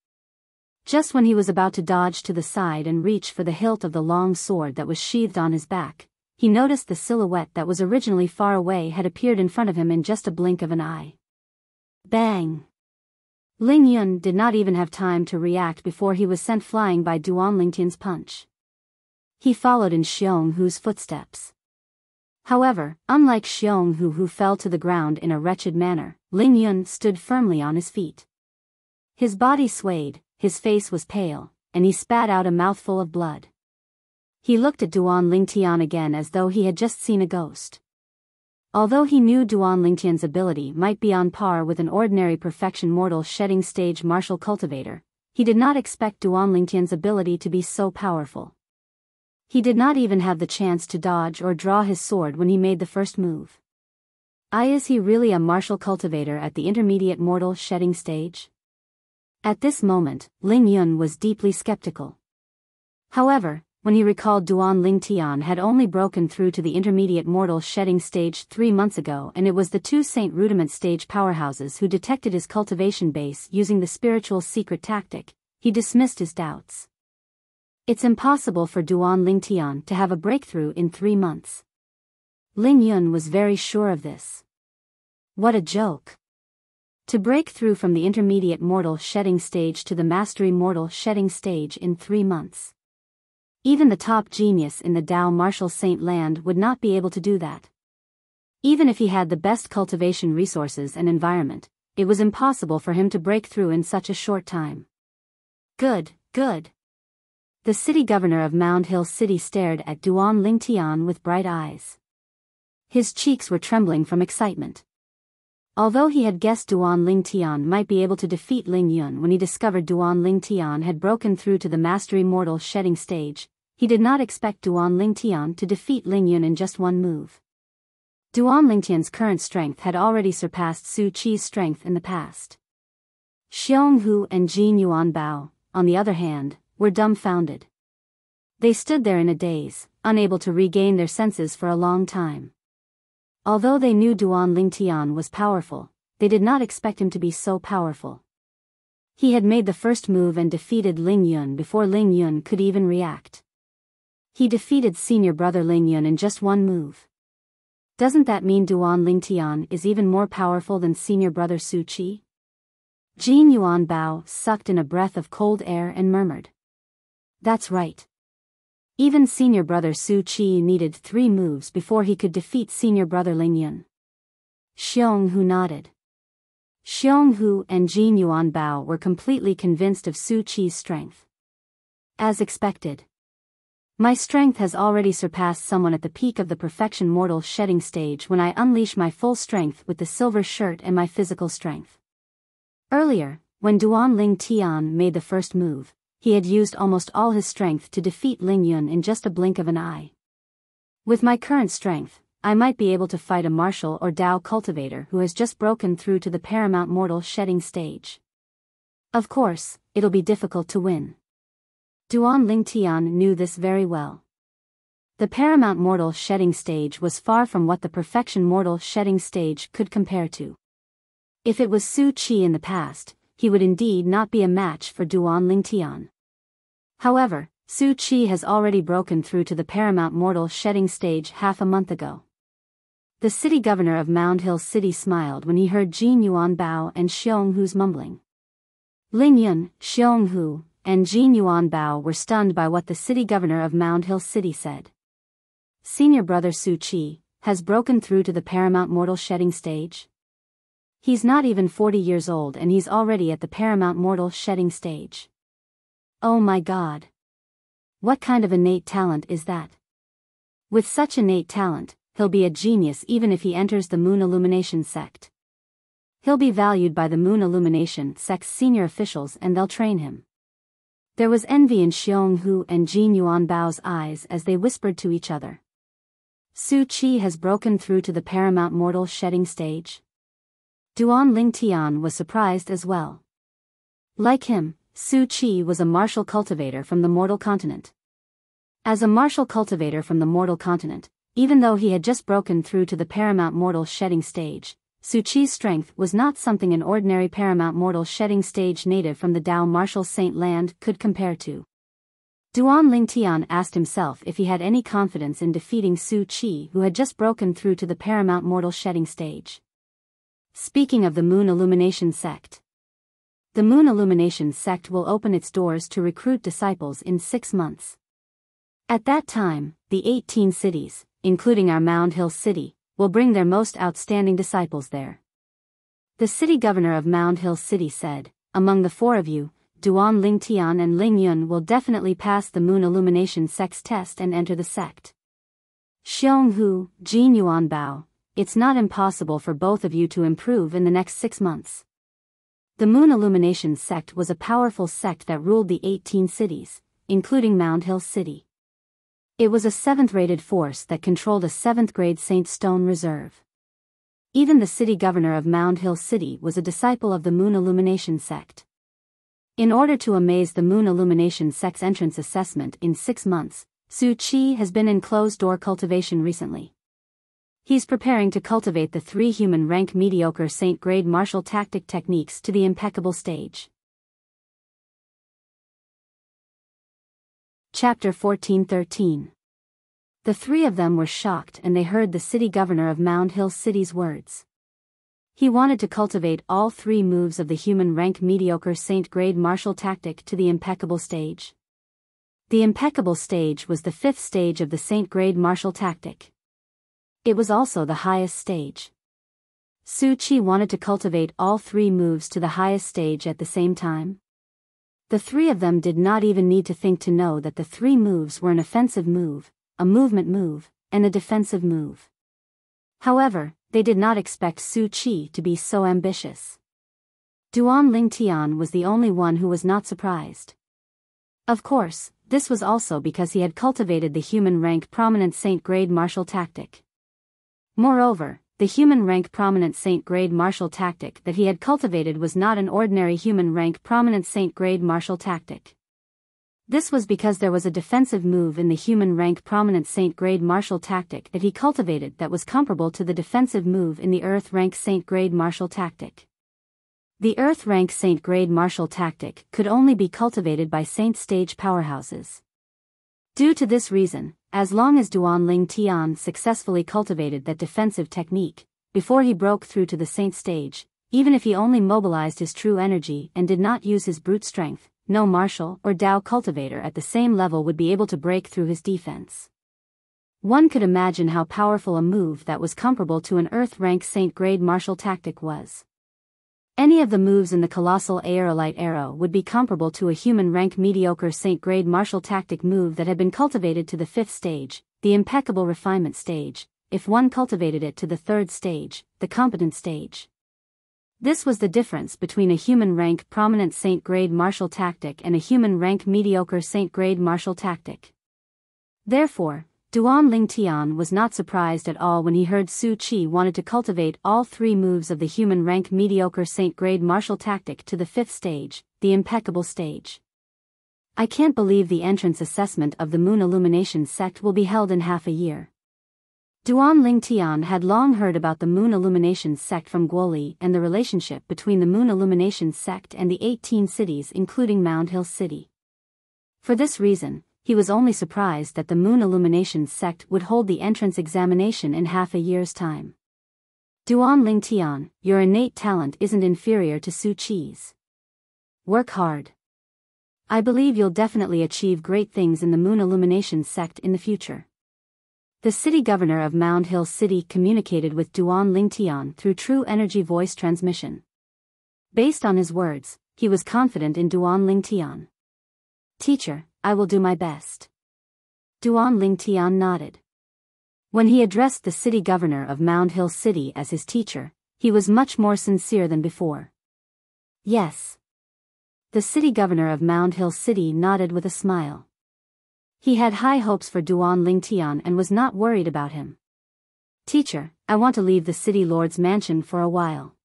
Just when he was about to dodge to the side and reach for the hilt of the long sword that was sheathed on his back, he noticed the silhouette that was originally far away had appeared in front of him in just a blink of an eye. Bang! Ling Yun did not even have time to react before he was sent flying by Duan Lingtian's punch. He followed in Xiong Hu's footsteps. However, unlike Xiong Hu who fell to the ground in a wretched manner, Ling Yun stood firmly on his feet. His body swayed, his face was pale, and he spat out a mouthful of blood. He looked at Duan Ling Tian again as though he had just seen a ghost. Although he knew Duan Lingtian's ability might be on par with an ordinary Perfection Mortal Shedding stage martial cultivator, he did not expect Duan Lingtian's ability to be so powerful. He did not even have the chance to dodge or draw his sword when he made the first move. Is he really a martial cultivator at the intermediate mortal shedding stage? At this moment, Ling Yun was deeply skeptical. However, when he recalled Duan Ling Tian had only broken through to the intermediate mortal shedding stage 3 months ago and it was the 2 Saint Rudiment stage powerhouses who detected his cultivation base using the spiritual secret tactic, he dismissed his doubts. It's impossible for Duan Ling Tian to have a breakthrough in 3 months. Ling Yun was very sure of this. What a joke. To break through from the intermediate mortal shedding stage to the mastery mortal shedding stage in 3 months. Even the top genius in the Dao martial saint land would not be able to do that. Even if he had the best cultivation resources and environment, it was impossible for him to break through in such a short time. Good, good. The city governor of Mound Hill City stared at Duan Ling Tian with bright eyes. His cheeks were trembling from excitement. Although he had guessed Duan Ling Tian might be able to defeat Ling Yun when he discovered Duan Ling Tian had broken through to the Mastery Mortal Shedding stage, he did not expect Duan Ling Tian to defeat Ling Yun in just one move. Duan Ling Tian's current strength had already surpassed Su Qi's strength in the past. Xiong Hu and Jin Yuan Bao, on the other hand, were dumbfounded. They stood there in a daze, unable to regain their senses for a long time. Although they knew Duan Ling Tian was powerful, they did not expect him to be so powerful. He had made the first move and defeated Ling Yun before Ling Yun could even react. He defeated senior brother Ling Yun in just one move. Doesn't that mean Duan Ling Tian is even more powerful than senior brother Su Qi? Jin Yuan Bao sucked in a breath of cold air and murmured. That's right. Even senior brother Su Qi needed 3 moves before he could defeat senior brother Ling Yun. Xiong Hu nodded. Xiong Hu and Jin Yuan Bao were completely convinced of Su Qi's strength. As expected. My strength has already surpassed someone at the peak of the Perfection Mortal Shedding stage when I unleash my full strength with the silver shirt and my physical strength. Earlier, when Duan Ling Tian made the first move, he had used almost all his strength to defeat Ling Yun in just a blink of an eye. With my current strength, I might be able to fight a martial or Dao cultivator who has just broken through to the paramount mortal shedding stage. Of course, it'll be difficult to win. Duan Ling Tian knew this very well. The paramount mortal shedding stage was far from what the perfection mortal shedding stage could compare to. If it was Su Qi in the past, he would indeed not be a match for Duan Ling Tian. However, Su Qi has already broken through to the paramount mortal shedding stage half a month ago. The city governor of Mound Hill City smiled when he heard Jin Yuan Bao and Xiong Hu's mumbling. Ling Yun, Xiong Hu, and Jin Yuan Bao were stunned by what the city governor of Mound Hill City said. Senior brother Su Qi has broken through to the paramount mortal shedding stage? He's not even 40 years old and he's already at the paramount mortal shedding stage. Oh my God! What kind of innate talent is that? With such innate talent, he'll be a genius even if he enters the Moon Illumination sect. He'll be valued by the Moon Illumination sect's senior officials and they'll train him. There was envy in Xiong Hu and Jin Yuan Bao's eyes as they whispered to each other. Su Qi has broken through to the paramount mortal shedding stage? Duan Ling Tian was surprised as well. Like him, Su Qi was a martial cultivator from the mortal continent. As a martial cultivator from the mortal continent, even though he had just broken through to the paramount mortal shedding stage, Su Qi's strength was not something an ordinary paramount mortal shedding stage native from the Dao martial saint land could compare to. Duan Ling Tian asked himself if he had any confidence in defeating Su Qi, who had just broken through to the paramount mortal shedding stage. Speaking of the Moon Illumination sect. The Moon Illumination sect will open its doors to recruit disciples in 6 months. At that time, the 18 cities, including our Mound Hill City, will bring their most outstanding disciples there. The city governor of Mound Hill City said, among the 4 of you, Duan Ling Tian and Ling Yun will definitely pass the Moon Illumination sect's test and enter the sect. Xiong Hu, Jin Yuan Bao, it's not impossible for both of you to improve in the next 6 months. The Moon Illumination sect was a powerful sect that ruled the 18 cities, including Mound Hill City. It was a 7th-rated force that controlled a 7th-grade Saint Stone Reserve. Even the city governor of Mound Hill City was a disciple of the Moon Illumination sect. In order to amaze the Moon Illumination sect's entrance assessment in 6 months, Su Qi has been in closed-door cultivation recently. He's preparing to cultivate the 3 human-rank mediocre Saint-grade martial tactic techniques to the impeccable stage. Chapter 14-13. The 3 of them were shocked and they heard the city governor of Mound Hill City's words. He wanted to cultivate all 3 moves of the human-rank mediocre Saint-grade martial tactic to the impeccable stage. The impeccable stage was the 5th stage of the Saint-grade martial tactic. It was also the highest stage. Su Qi wanted to cultivate all 3 moves to the highest stage at the same time. The 3 of them did not even need to think to know that the 3 moves were an offensive move, a movement move, and a defensive move. However, they did not expect Su Qi to be so ambitious. Duan Ling Tian was the only one who was not surprised. Of course, this was also because he had cultivated the human-rank prominent Saint-grade martial tactic. Moreover, the human-rank prominent Saint-grade martial tactic that he had cultivated was not an ordinary human-rank prominent Saint-grade martial tactic. This was because there was a defensive move in the human-rank prominent Saint-grade martial tactic that he cultivated that was comparable to the defensive move in the Earth-rank Saint-grade martial tactic. The Earth-rank Saint-grade martial tactic could only be cultivated by Saint-stage powerhouses. Due to this reason, as long as Duan Ling Tian successfully cultivated that defensive technique, before he broke through to the Saint stage, even if he only mobilized his true energy and did not use his brute strength, no martial or Dao cultivator at the same level would be able to break through his defense. One could imagine how powerful a move that was comparable to an Earth-rank Saint-grade martial tactic was. Any of the moves in the colossal aerolite arrow would be comparable to a human-rank mediocre Saint-grade martial tactic move that had been cultivated to the 5th stage, the impeccable refinement stage, if one cultivated it to the 3rd stage, the competent stage. This was the difference between a human-rank prominent Saint-grade martial tactic and a human-rank mediocre Saint-grade martial tactic. Therefore, Duan Ling Tian was not surprised at all when he heard Su Qi wanted to cultivate all 3 moves of the human-rank mediocre Saint-grade martial tactic to the 5th stage, the impeccable stage. I can't believe the entrance assessment of the Moon Illumination sect will be held in half a year. Duan Lingtian had long heard about the Moon Illumination sect from Guoli and the relationship between the Moon Illumination sect and the 18 cities including Mound Hill City. For this reason, he was only surprised that the Moon Illumination sect would hold the entrance examination in half a year's time. Duan Lingtian, your innate talent isn't inferior to Su Qi's. Work hard. I believe you'll definitely achieve great things in the Moon Illumination sect in the future. The city governor of Mound Hill City communicated with Duan Lingtian through true energy voice transmission. Based on his words, he was confident in Duan Lingtian. Teacher, I will do my best. Duan Lingtian nodded. When he addressed the city governor of Mound Hill City as his teacher, he was much more sincere than before. Yes. The city governor of Mound Hill City nodded with a smile. He had high hopes for Duan Lingtian and was not worried about him. Teacher, I want to leave the city lord's mansion for a while.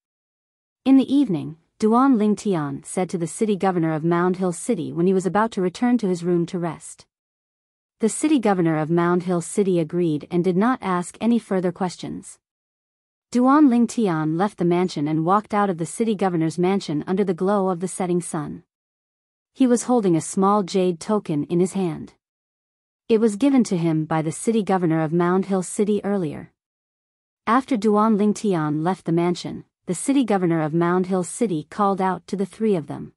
In the evening, Duan Lingtian said to the city governor of Mound Hill City when he was about to return to his room to rest. The city governor of Mound Hill City agreed and did not ask any further questions. Duan Lingtian left the mansion and walked out of the city governor's mansion under the glow of the setting sun. He was holding a small jade token in his hand. It was given to him by the city governor of Mound Hill City earlier. After Duan Lingtian left the mansion, the city governor of Mound Hill City called out to the three of them.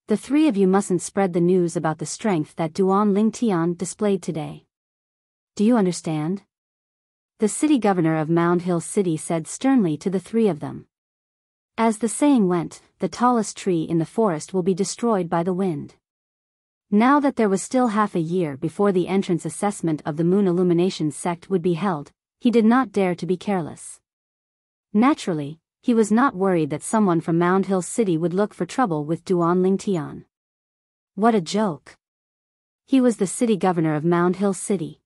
The three of you mustn't spread the news about the strength that Duan Lingtian displayed today. Do you understand? The city governor of Mound Hill City said sternly to the three of them. As the saying went, the tallest tree in the forest will be destroyed by the wind. Now that there was still half a year before the entrance assessment of the Moon Illumination sect would be held, he did not dare to be careless. Naturally, he was not worried that someone from Mound Hill City would look for trouble with Duan Lingtian. What a joke. He was the city governor of Mound Hill City.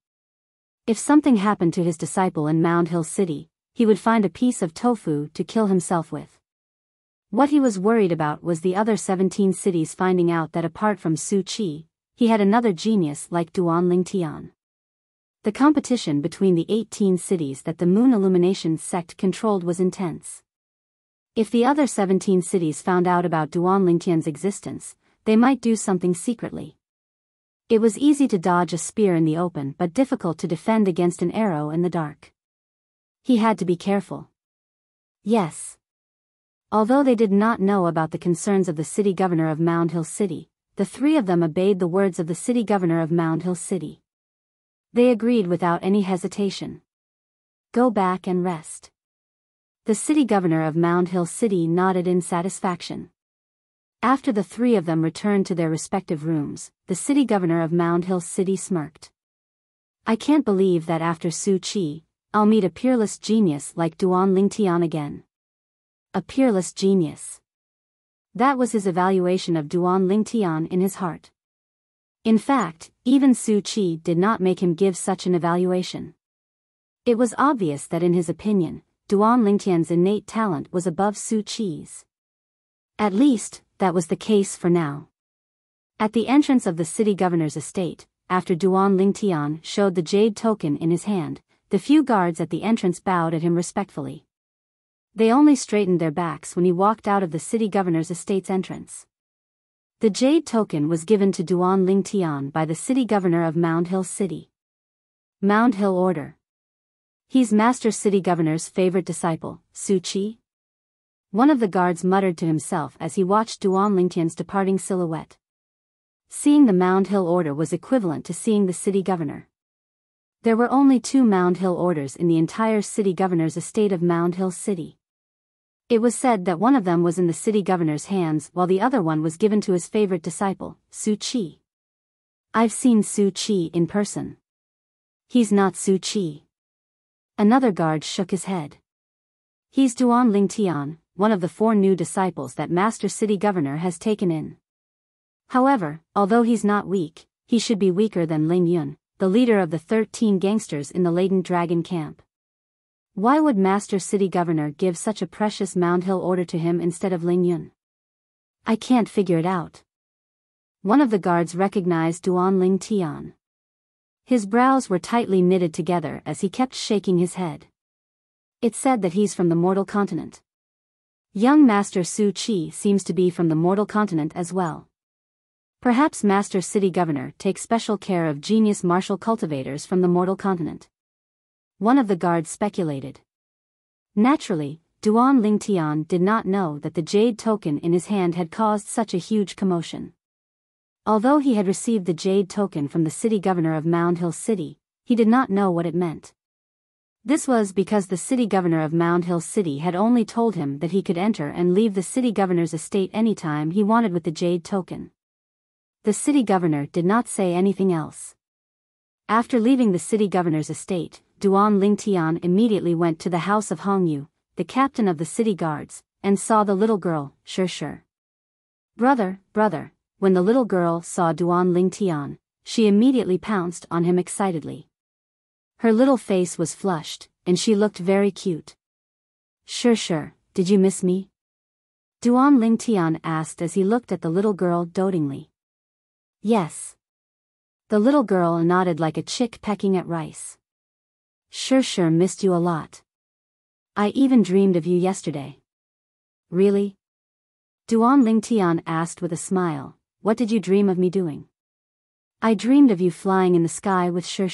If something happened to his disciple in Mound Hill City, he would find a piece of tofu to kill himself with. What he was worried about was the other 17 cities finding out that apart from Su Qi, he had another genius like Duan Lingtian. The competition between the 18 cities that the Moon Illumination sect controlled was intense. If the other 17 cities found out about Duan Lingtian's existence, they might do something secretly. It was easy to dodge a spear in the open but difficult to defend against an arrow in the dark. He had to be careful. Yes. Although they did not know about the concerns of the city governor of Mound Hill City, the three of them obeyed the words of the city governor of Mound Hill City. They agreed without any hesitation. Go back and rest. The city governor of Mound Hill City nodded in satisfaction. After the three of them returned to their respective rooms, the city governor of Mound Hill City smirked. I can't believe that after Su Qi, I'll meet a peerless genius like Duan Lingtian again. A peerless genius. That was his evaluation of Duan Lingtian in his heart. In fact, even Su Qi did not make him give such an evaluation. It was obvious that in his opinion, Duan Lingtian's innate talent was above Su Qi's. At least, that was the case for now. At the entrance of the city governor's estate, after Duan Lingtian showed the jade token in his hand, the few guards at the entrance bowed at him respectfully. They only straightened their backs when he walked out of the city governor's estate's entrance. The jade token was given to Duan Lingtian by the city governor of Mound Hill City. Mound Hill Order. He's Master City Governor's favorite disciple, Su Qi. One of the guards muttered to himself as he watched Duan Lingtian's departing silhouette. Seeing the Mound Hill Order was equivalent to seeing the city governor. There were only 2 Mound Hill Orders in the entire city governor's estate of Mound Hill City. It was said that one of them was in the city governor's hands while the other one was given to his favorite disciple, Su Qi. I've seen Su Qi in person. He's not Su Qi. Another guard shook his head. He's Duan Lingtian, one of the 4 new disciples that Master City Governor has taken in. However, although he's not weak, he should be weaker than Ling Yun, the leader of the 13 gangsters in the Laden Dragon camp. Why would Master City Governor give such a precious Mound Hill order to him instead of Ling Yun? I can't figure it out. One of the guards recognized Duanling Tian. His brows were tightly knitted together as he kept shaking his head. It's said that he's from the mortal continent. Young Master Su Qi seems to be from the mortal continent as well. Perhaps Master City Governor takes special care of genius martial cultivators from the mortal continent. One of the guards speculated. Naturally, Duanling Tian did not know that the jade token in his hand had caused such a huge commotion. Although he had received the jade token from the city governor of Mound Hill City, he did not know what it meant. This was because the city governor of Mound Hill City had only told him that he could enter and leave the city governor's estate anytime he wanted with the jade token. The city governor did not say anything else. After leaving the city governor's estate, Duanling Tian immediately went to the house of Hongyu, the captain of the city guards, and saw the little girl, Shi. Brother. When the little girl saw Duanling Tian, she immediately pounced on him excitedly. Her little face was flushed, and she looked very cute. Shi, did you miss me? Duanling Tian asked as he looked at the little girl dotingly. Yes. The little girl nodded like a chick pecking at rice. Shi missed you a lot. I even dreamed of you yesterday. Really? Duanling Tian asked with a smile. What did you dream of me doing? I dreamed of you flying in the sky with Shi.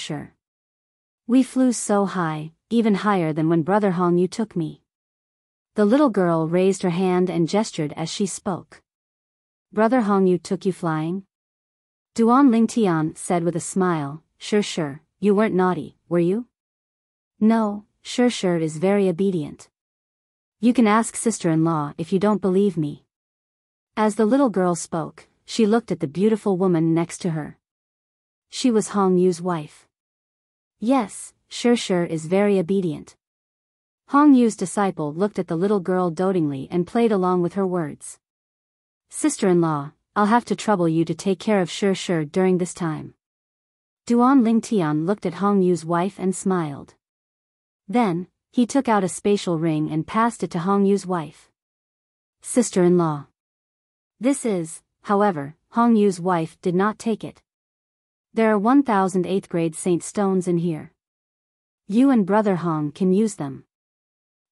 We flew so high, even higher than when Brother Hongyu took me. The little girl raised her hand and gestured as she spoke. Brother Hongyu took you flying? Duanling Tian said with a smile. Shi, you weren't naughty, were you? No, Shi is very obedient. You can ask sister-in-law if you don't believe me. As the little girl spoke, she looked at the beautiful woman next to her. She was Hongyu's wife. Yes, Shi is very obedient. Hongyu's disciple looked at the little girl dotingly and played along with her words. Sister-in-law, I'll have to trouble you to take care of Shi during this time. Duanling Tian looked at Hongyu's wife and smiled. Then, he took out a spatial ring and passed it to Hongyu's wife. Sister-in-law. This is, however, Hongyu's wife did not take it. There are 1,000 8th grade saint stones in here. You and Brother Hong can use them.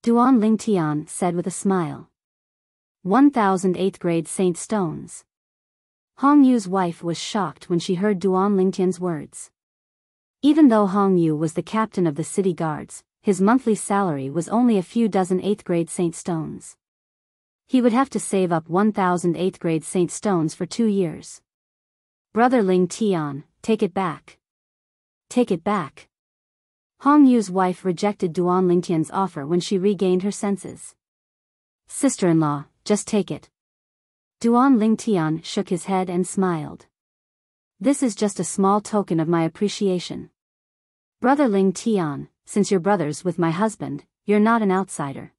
Duanling Tian said with a smile. 1,000 8th grade saint stones. Hongyu's wife was shocked when she heard Duanling Tian's words. Even though Hongyu was the captain of the city guards, his monthly salary was only a few dozen 8th grade saint stones. He would have to save up 1,000 8th grade saint stones for 2 years. Brother Ling Tian, take it back. Take it back. Hongyu's wife rejected Duanling Tian's offer when she regained her senses. Sister-in-law, just take it. Duanling Tian shook his head and smiled. This is just a small token of my appreciation. Brother Ling Tian, since you're brothers with my husband, you're not an outsider.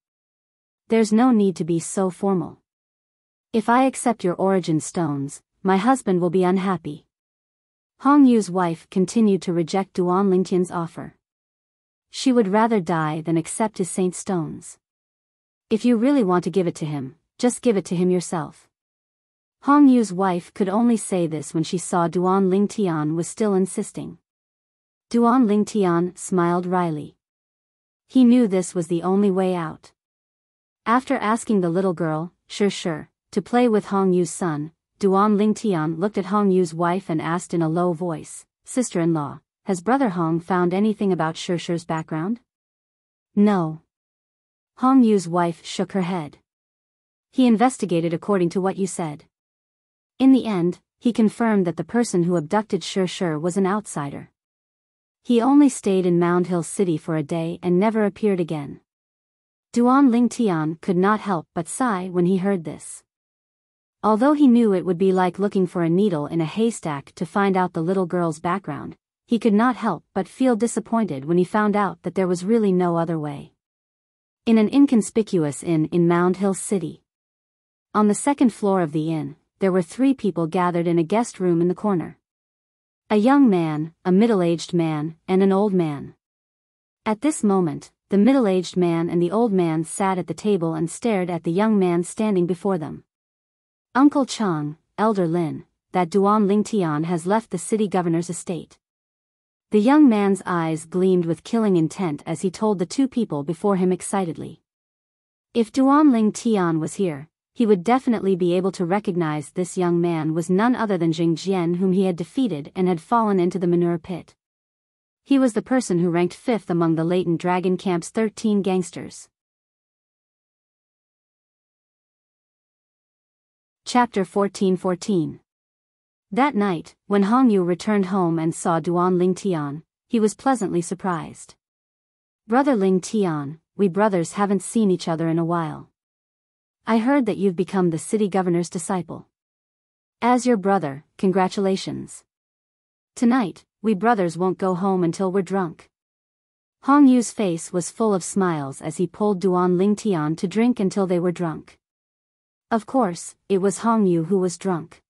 There's no need to be so formal. If I accept your origin stones, my husband will be unhappy. Hongyu's wife continued to reject Duanling Tian's offer. She would rather die than accept his saint stones. If you really want to give it to him, just give it to him yourself. Hongyu's wife could only say this when she saw Duanling Tian was still insisting. Duanling Tian smiled wryly. He knew this was the only way out. After asking the little girl, Shi, to play with Hongyu's son, Duanling Tian looked at Hongyu's wife and asked in a low voice, Sister-in-law, has Brother Hong found anything about Shi's background? No. Hongyu's wife shook her head. He investigated according to what you said. In the end, he confirmed that the person who abducted Shi was an outsider. He only stayed in Mound Hill City for a day and never appeared again. Duanling Tian could not help but sigh when he heard this. Although he knew it would be like looking for a needle in a haystack to find out the little girl's background, he could not help but feel disappointed when he found out that there was really no other way. In an inconspicuous inn in Mound Hill City. On the second floor of the inn, there were 3 people gathered in a guest room in the corner. A young man, a middle-aged man, and an old man. At this moment, the middle-aged man and the old man sat at the table and stared at the young man standing before them. Uncle Chang, Elder Lin, that Duan Lingtian has left the city governor's estate. The young man's eyes gleamed with killing intent as he told the two people before him excitedly. If Duan Lingtian was here, he would definitely be able to recognize this young man was none other than Jing Jian, whom he had defeated and had fallen into the manure pit. He was the person who ranked 5th among the latent dragon camp's 13 gangsters. Chapter 14:14. That night, when Hong Yu returned home and saw Duan Lingtian, he was pleasantly surprised. "Brother Lingtian, we brothers haven't seen each other in a while. I heard that you've become the city governor's disciple. As your brother, congratulations. Tonight, we brothers won't go home until we're drunk." Hong Yu's face was full of smiles as he pulled Duan Lingtian to drink until they were drunk. Of course, it was Hong Yu who was drunk.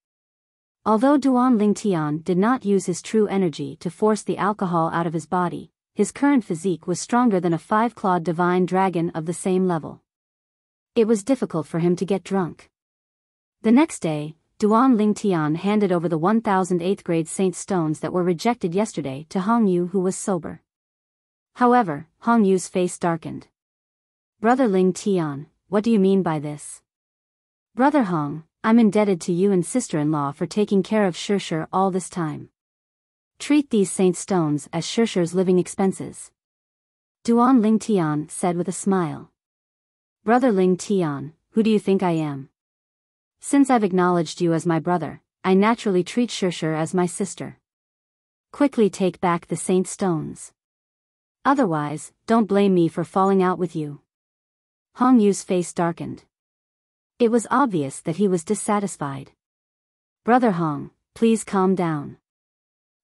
Although Duan Lingtian did not use his true energy to force the alcohol out of his body, his current physique was stronger than a 5-clawed divine dragon of the same level. It was difficult for him to get drunk. The next day, Duan Lingtian handed over the 1008th grade saint stones that were rejected yesterday to Hong Yu, who was sober. However, Hong Yu's face darkened. "Brother Lingtian, what do you mean by this?" "Brother Hong, I'm indebted to you and sister-in-law for taking care of Shirshir all this time. Treat these saint stones as Shirshir's living expenses," Duan Lingtian said with a smile. "Brother Lingtian, who do you think I am? Since I've acknowledged you as my brother, I naturally treat Shirshir as my sister. Quickly take back the saint stones. Otherwise, don't blame me for falling out with you." Hong Yu's face darkened. It was obvious that he was dissatisfied. "Brother Hong, please calm down.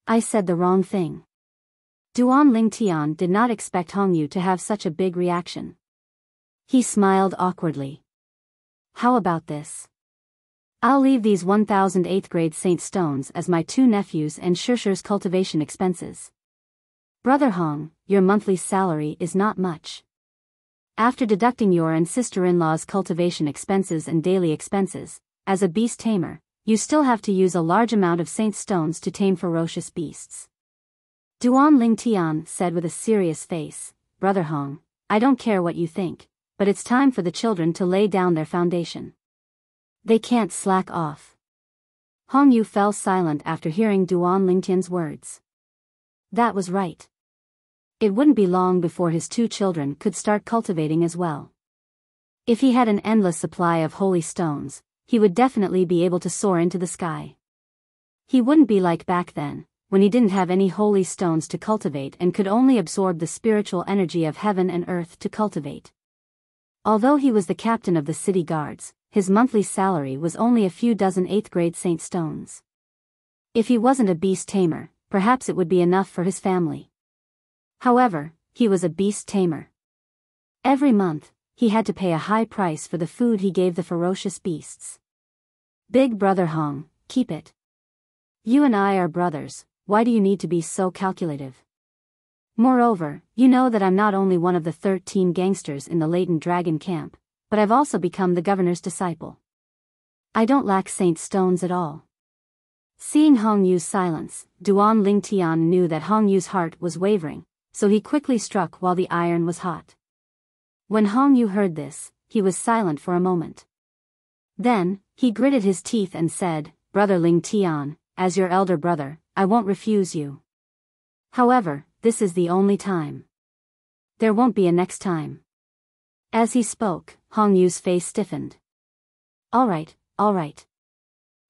I said the wrong thing." Duan Lingtian did not expect Hong Yu to have such a big reaction. He smiled awkwardly. "How about this? I'll leave these 1008th grade saint stones as my 2 nephews and Shirshir's cultivation expenses. Brother Hong, your monthly salary is not much. After deducting your and sister-in-law's cultivation expenses and daily expenses, as a beast tamer, you still have to use a large amount of saint stones to tame ferocious beasts." Duan Lingtian said with a serious face, "Brother Hong, I don't care what you think, but it's time for the children to lay down their foundation. They can't slack off." Hong Yu fell silent after hearing Duan Lingtian's words. That was right. It wouldn't be long before his 2 children could start cultivating as well. If he had an endless supply of holy stones, he would definitely be able to soar into the sky. He wouldn't be like back then, when he didn't have any holy stones to cultivate and could only absorb the spiritual energy of heaven and earth to cultivate. Although he was the captain of the city guards, his monthly salary was only a few dozen 8th grade saint stones. If he wasn't a beast tamer, perhaps it would be enough for his family. However, he was a beast tamer. Every month, he had to pay a high price for the food he gave the ferocious beasts. "Big brother Hong, keep it. You and I are brothers, why do you need to be so calculative? Moreover, you know that I'm not only one of the 13 gangsters in the latent dragon camp, but I've also become the governor's disciple. I don't lack saint stones at all." Seeing Hong Yu's silence, Duan Lingtian knew that Hong Yu's heart was wavering, so he quickly struck while the iron was hot. When Hong Yu heard this, he was silent for a moment. Then, he gritted his teeth and said, "Brother Lingtian, as your elder brother, I won't refuse you. However, this is the only time. There won't be a next time." As he spoke, Hong Yu's face stiffened. All right.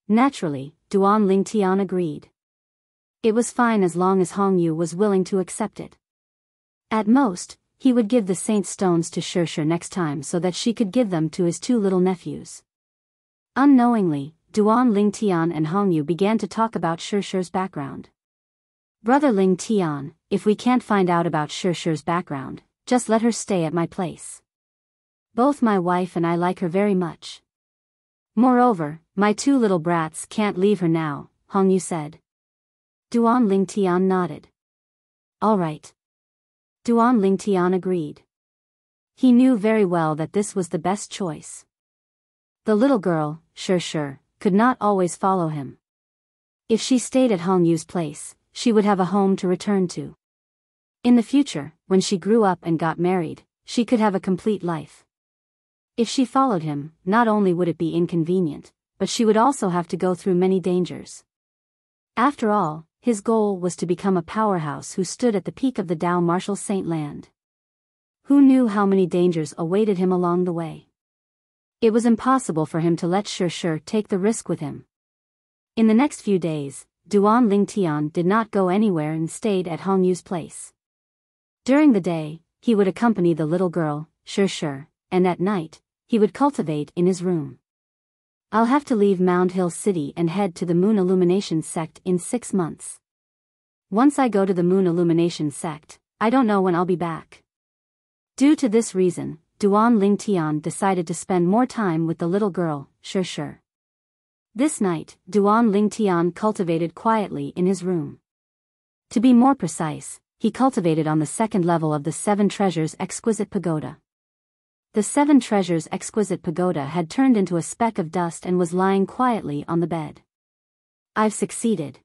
Naturally, Duan Lingtian agreed. It was fine as long as Hong Yu was willing to accept it. At most, he would give the saint stones to Shirshir next time so that she could give them to his 2 little nephews. Unknowingly, Duan Lingtian and Hong Yu began to talk about Shirshir's background. "Brother Lingtian, if we can't find out about Shirshir's background, just let her stay at my place. Both my wife and I like her very much. Moreover, my 2 little brats can't leave her now," Hong Yu said. Duan Lingtian nodded. "All right." Duan Lingtian agreed. He knew very well that this was the best choice. The little girl, Shirshir, could not always follow him. If she stayed at Hong Yu's place, she would have a home to return to. In the future, when she grew up and got married, she could have a complete life. If she followed him, not only would it be inconvenient, but she would also have to go through many dangers. After all, his goal was to become a powerhouse who stood at the peak of the Tao Martial Saint land. Who knew how many dangers awaited him along the way? It was impossible for him to let Shi take the risk with him. In the next few days, Duan Lingtian did not go anywhere and stayed at Hong Yu's place. During the day, he would accompany the little girl, Shi, and at night, he would cultivate in his room. I'll have to leave Mound Hill City and head to the Moon Illumination Sect in 6 months. Once I go to the Moon Illumination Sect, I don't know when I'll be back. Due to this reason, Duan Lingtian decided to spend more time with the little girl, Shi. This night, Duan Lingtian cultivated quietly in his room. To be more precise, he cultivated on the second level of the Seven Treasures Exquisite Pagoda. The Seven Treasures Exquisite Pagoda had turned into a speck of dust and was lying quietly on the bed. I've succeeded.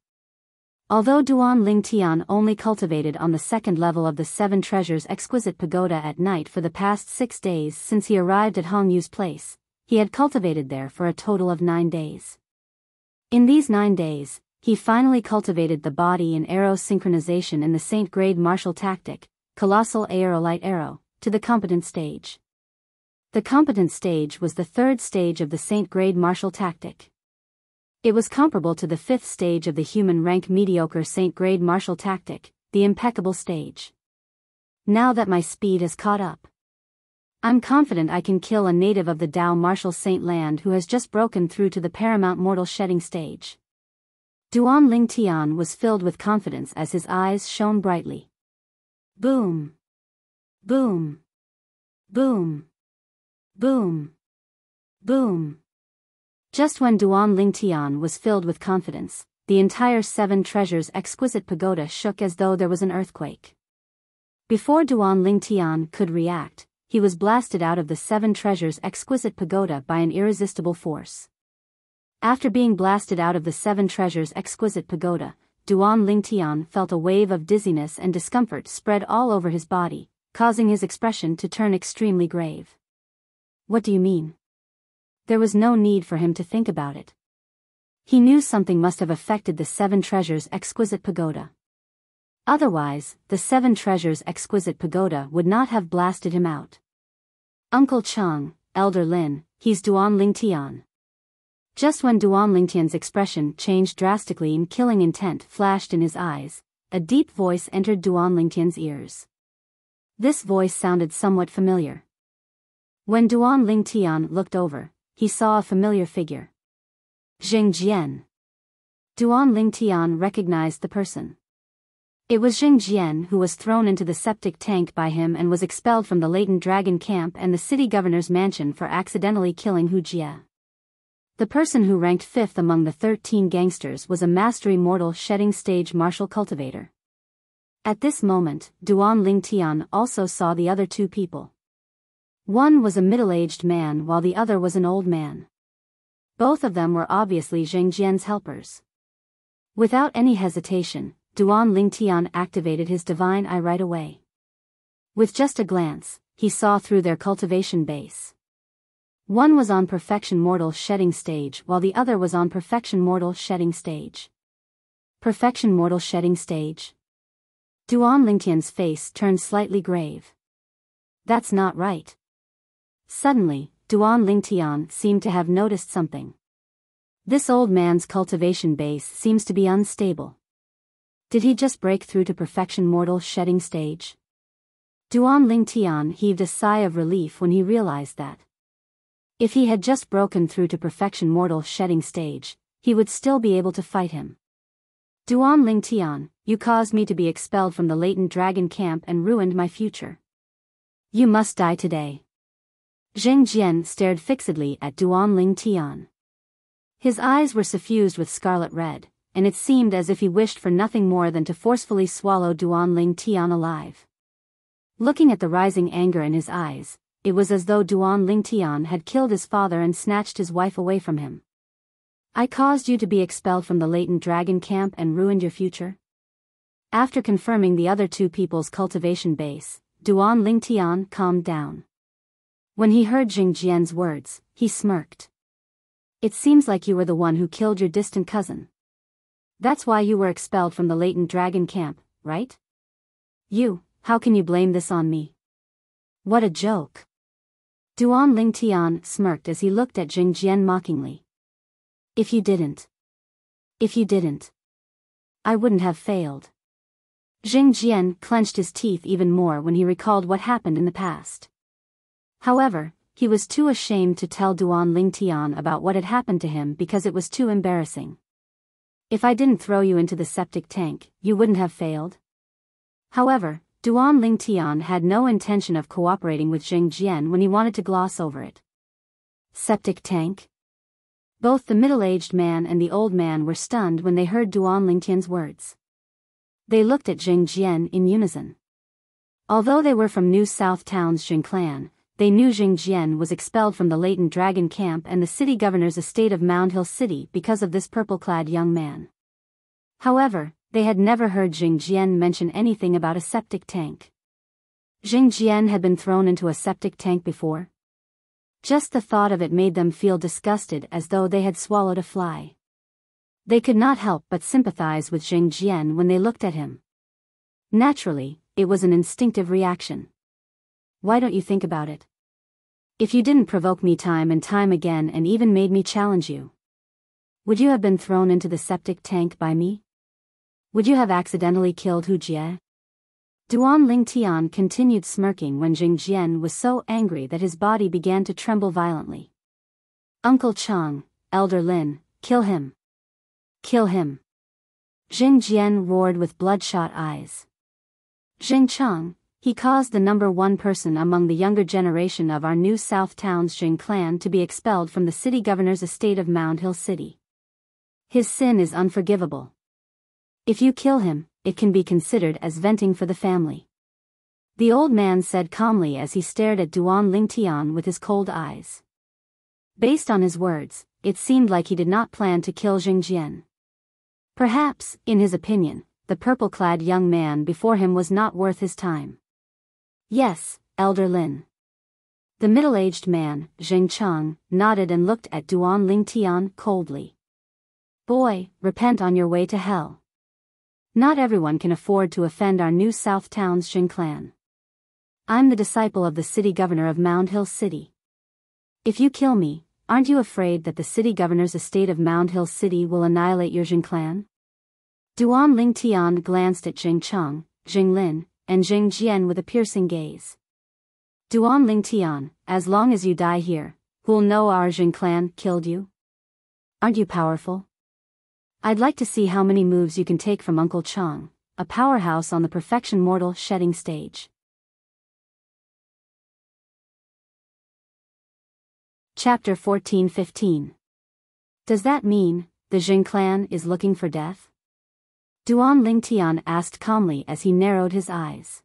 Although Duan Lingtian only cultivated on the second level of the Seven Treasures Exquisite Pagoda at night for the past 6 days since he arrived at Hong Yu's place, he had cultivated there for a total of 9 days. In these 9 days, he finally cultivated the body and arrow synchronization in the Saint Grade Martial Tactic, Colossal Aerolite Arrow, to the competent stage. The competent stage was the 3rd stage of the Saint Grade Martial Tactic. It was comparable to the 5th stage of the human rank mediocre Saint Grade Martial Tactic, the impeccable stage. Now that my speed has caught up, I'm confident I can kill a native of the Tao Martial Saint land who has just broken through to the paramount mortal shedding stage. Duan Lingtian was filled with confidence as his eyes shone brightly. Boom! Boom! Boom! Boom! Boom! Just when Duan Lingtian was filled with confidence, the entire Seven Treasures Exquisite Pagoda shook as though there was an earthquake. Before Duan Lingtian could react, he was blasted out of the Seven Treasures Exquisite Pagoda by an irresistible force. After being blasted out of the Seven Treasures Exquisite Pagoda, Duan Lingtian felt a wave of dizziness and discomfort spread all over his body, causing his expression to turn extremely grave. What do you mean? There was no need for him to think about it. He knew something must have affected the Seven Treasures Exquisite Pagoda. Otherwise, the Seven Treasures Exquisite Pagoda would not have blasted him out. Uncle Cheng, Elder Lin, he's Duan Lingtian. Just when Duan Lingtian's expression changed drastically and killing intent flashed in his eyes, a deep voice entered Duan Lingtian's ears. This voice sounded somewhat familiar. When Duan Lingtian looked over, he saw a familiar figure. Zheng Jian. Duan Lingtian recognized the person. It was Zheng Jian who was thrown into the septic tank by him and was expelled from the latent dragon camp and the city governor's mansion for accidentally killing Hu Jie. The person who ranked 5th among the 13 gangsters was a mastery mortal shedding stage martial cultivator. At this moment, Duan Lingtian also saw the other 2 people. One was a middle-aged man while the other was an old man. Both of them were obviously Zheng Jian's helpers. Without any hesitation, Duan Lingtian activated his divine eye right away. With just a glance, he saw through their cultivation base. One was on perfection mortal shedding stage while the other was on perfection mortal shedding stage. Perfection mortal shedding stage? Duan Lingtian's face turned slightly grave. That's not right. Suddenly, Duan Lingtian seemed to have noticed something. This old man's cultivation base seems to be unstable. Did he just break through to perfection mortal shedding stage? Duan Lingtian heaved a sigh of relief when he realized that. If he had just broken through to perfection mortal shedding stage, he would still be able to fight him. Duan Lingtian, you caused me to be expelled from the latent dragon camp and ruined my future. You must die today. Zheng Jian stared fixedly at Duan Lingtian. His eyes were suffused with scarlet red, and it seemed as if he wished for nothing more than to forcefully swallow Duan Lingtian alive. Looking at the rising anger in his eyes, it was as though Duan Lingtian had killed his father and snatched his wife away from him. I caused you to be expelled from the latent dragon camp and ruined your future? After confirming the other two people's cultivation base, Duan Lingtian calmed down. When he heard Jing Jian's words, he smirked. It seems like you were the one who killed your distant cousin. That's why you were expelled from the latent dragon camp, right? How can you blame this on me? What a joke. Duan Lingtian smirked as he looked at Jing Jian mockingly. If you didn't, I wouldn't have failed. Jing Jian clenched his teeth even more when he recalled what happened in the past. However, he was too ashamed to tell Duan Lingtian about what had happened to him because it was too embarrassing. If I didn't throw you into the septic tank, you wouldn't have failed? However, Duan Lingtian had no intention of cooperating with Jing Jian when he wanted to gloss over it. Septic tank? Both the middle-aged man and the old man were stunned when they heard Duan Lingtian's words. They looked at Jing Jian in unison. Although they were from New South Town's Jing clan, they knew Jing Jian was expelled from the latent dragon camp and the city governor's estate of Mound Hill City because of this purple-clad young man. However, they had never heard Jing Jian mention anything about a septic tank. Jing Jian had been thrown into a septic tank before. Just the thought of it made them feel disgusted as though they had swallowed a fly. They could not help but sympathize with Jing Jian when they looked at him. Naturally, it was an instinctive reaction. Why don't you think about it? If you didn't provoke me time and time again and even made me challenge you, would you have been thrown into the septic tank by me? Would you have accidentally killed Hu Jie? Duan Lingtian continued smirking when Jing Jian was so angry that his body began to tremble violently. Uncle Chang, Elder Lin, kill him. Kill him. Jing Jian roared with bloodshot eyes. Jing Chang, he caused the number one person among the younger generation of our New South Town's Jing clan to be expelled from the city governor's estate of Mound Hill City. His sin is unforgivable. If you kill him, it can be considered as venting for the family. The old man said calmly as he stared at Duan Lingtian with his cold eyes. Based on his words, it seemed like he did not plan to kill Jing Jian. Perhaps, in his opinion, the purple-clad young man before him was not worth his time. Yes, Elder Lin. The middle-aged man, Jing Chang, nodded and looked at Duan Lingtian coldly. Boy, repent on your way to hell. Not everyone can afford to offend our New South Town's Jing clan. I'm the disciple of the city governor of Mound Hill City. If you kill me, aren't you afraid that the city governor's estate of Mound Hill City will annihilate your Jing clan? Duan Lingtian glanced at Jing Chang, Jing Lin, and Jing Jian with a piercing gaze. Duan Lingtian, as long as you die here, who'll know our Jing clan killed you? Aren't you powerful? I'd like to see how many moves you can take from Uncle Chang, a powerhouse on the perfection mortal shedding stage. Chapter 14-15. Does that mean the Jing clan is looking for death? Duan Lingtian asked calmly as he narrowed his eyes.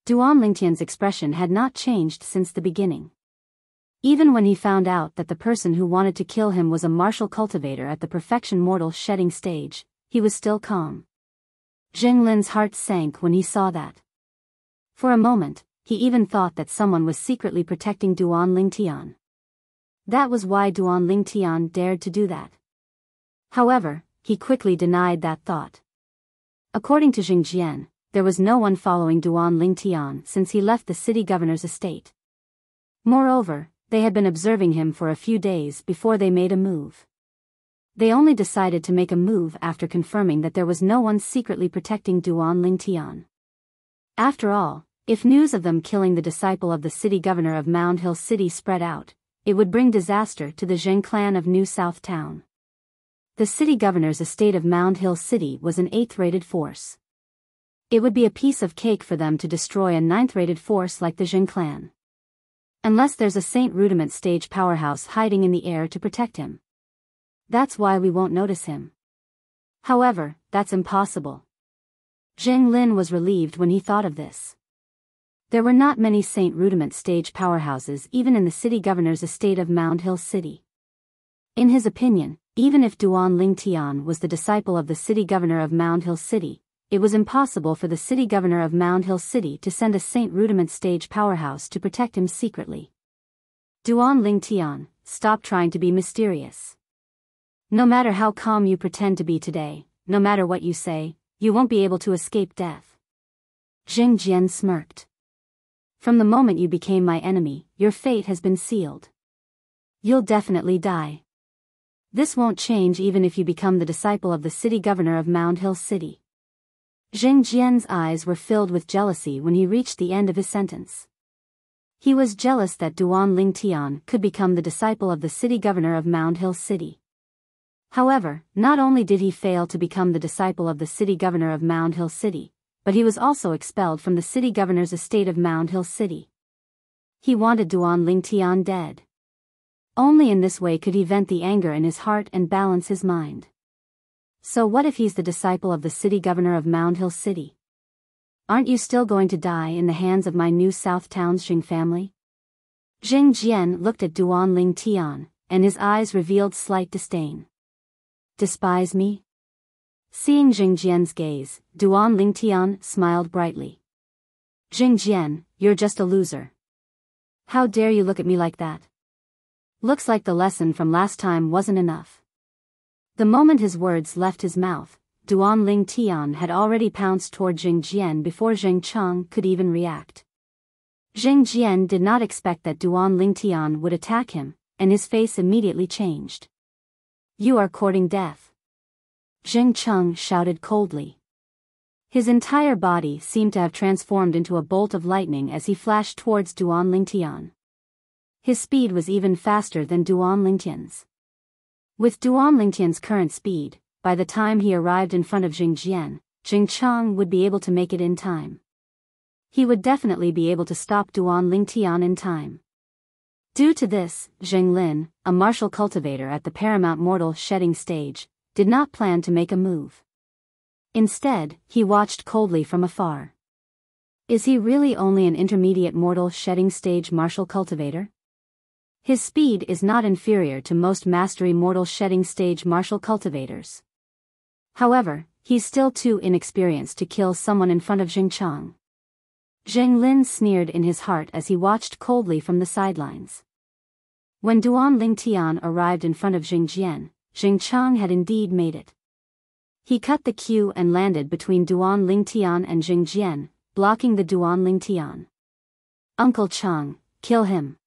Duan Lingtian's expression had not changed since the beginning. Even when he found out that the person who wanted to kill him was a martial cultivator at the perfection mortal shedding stage, he was still calm. Jing Lin's heart sank when he saw that. For a moment, he even thought that someone was secretly protecting Duan Lingtian. That was why Duan Lingtian dared to do that. However, he quickly denied that thought. According to Jing Jian, there was no one following Duan Lingtian since he left the city governor's estate. Moreover, they had been observing him for a few days before they made a move. They only decided to make a move after confirming that there was no one secretly protecting Duan Lingtian. After all, if news of them killing the disciple of the city governor of Mound Hill City spread out, it would bring disaster to the Jing clan of New South Town. The city governor's estate of Mound Hill City was an 8th-rated force. It would be a piece of cake for them to destroy a 9th-rated force like the Jing clan. Unless there's a Saint Rudiment stage powerhouse hiding in the air to protect him. That's why we won't notice him. However, that's impossible. Jing Lin was relieved when he thought of this. There were not many Saint Rudiment stage powerhouses even in the city governor's estate of Mound Hill City. In his opinion, Even if Duan Lingtian was the disciple of the city governor of Mound Hill City, it was impossible for the city governor of Mound Hill City to send a Saint Rudiment stage powerhouse to protect him secretly. Duan Lingtian, stop trying to be mysterious. No matter how calm you pretend to be today, no matter what you say, you won't be able to escape death. Jing Jian smirked. From the moment you became my enemy, your fate has been sealed. You'll definitely die. This won't change even if you become the disciple of the city governor of Mound Hill City. Jing Jian's eyes were filled with jealousy when he reached the end of his sentence. He was jealous that Duan Lingtian could become the disciple of the city governor of Mound Hill City. However, not only did he fail to become the disciple of the city governor of Mound Hill City, but he was also expelled from the city governor's estate of Mound Hill City. He wanted Duan Lingtian dead. Only in this way could he vent the anger in his heart and balance his mind. So what if he's the disciple of the city governor of Mound Hill City? Aren't you still going to die in the hands of my new South Town's Jing family? Jing Jian looked at Duan Lingtian, and his eyes revealed slight disdain. Despise me? Seeing Jing Jian's gaze, Duan Lingtian smiled brightly. Jing Jian, you're just a loser. How dare you look at me like that? Looks like the lesson from last time wasn't enough. The moment his words left his mouth, Duan Lingtian had already pounced toward Jing Jian before Jing Cheng could even react. Jing Jian did not expect that Duan Lingtian would attack him, and his face immediately changed. You are courting death. Jing Cheng shouted coldly. His entire body seemed to have transformed into a bolt of lightning as he flashed towards Duan Lingtian. His speed was even faster than Duan Lingtian's. With Duan Lingtian's current speed, by the time he arrived in front of Jing Jian, Jing Cheng would be able to make it in time. He would definitely be able to stop Duan Lingtian in time. Due to this, Zheng Lin, a martial cultivator at the Paramount Mortal Shedding stage, did not plan to make a move. Instead, he watched coldly from afar. Is he really only an intermediate Mortal Shedding stage martial cultivator? His speed is not inferior to most mastery Mortal Shedding stage martial cultivators. However, he's still too inexperienced to kill someone in front of Jing Cheng. Zheng Lin sneered in his heart as he watched coldly from the sidelines. When Duan Lingtian arrived in front of Jing Jian, Jing Cheng had indeed made it. He cut the queue and landed between Duan Lingtian and Jing Jian, blocking the Duan Lingtian. Uncle Cheng, kill him.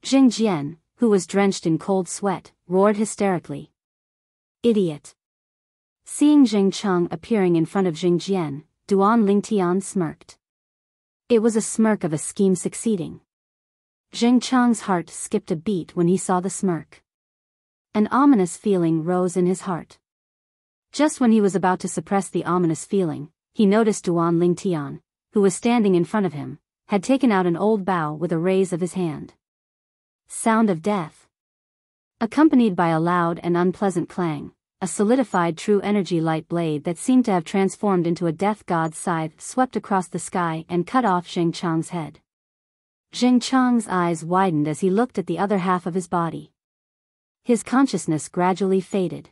Jing Jian, who was drenched in cold sweat, roared hysterically. Idiot. Seeing Jing Cheng appearing in front of Jing Jian, Duan Lingtian smirked. It was a smirk of a scheme succeeding. Jing Cheng's heart skipped a beat when he saw the smirk. An ominous feeling rose in his heart. Just when he was about to suppress the ominous feeling, he noticed Duan Lingtian, who was standing in front of him, had taken out an old bow with a raise of his hand. Sound of death. Accompanied by a loud and unpleasant clang, a solidified true energy light blade that seemed to have transformed into a death god's scythe swept across the sky and cut off Jing Cheng's head. Jing Cheng's eyes widened as he looked at the other half of his body. His consciousness gradually faded.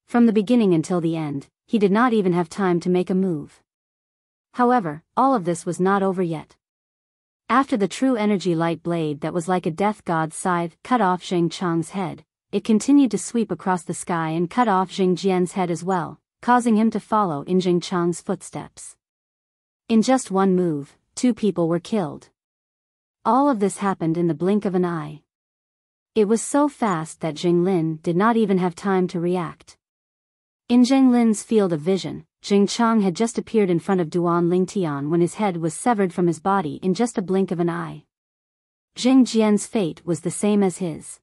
From the beginning until the end, he did not even have time to make a move. However, all of this was not over yet. After the true energy light blade that was like a death god's scythe cut off Jing Cheng's head, it continued to sweep across the sky and cut off Jing Jian's head as well, causing him to follow in Jing Cheng's footsteps. In just one move, 2 people were killed. All of this happened in the blink of an eye. It was so fast that Jing Lin did not even have time to react. In Jing Lin's field of vision, Jing Cheng had just appeared in front of Duan Lingtian when his head was severed from his body in just a blink of an eye. Jing Jian's fate was the same as his.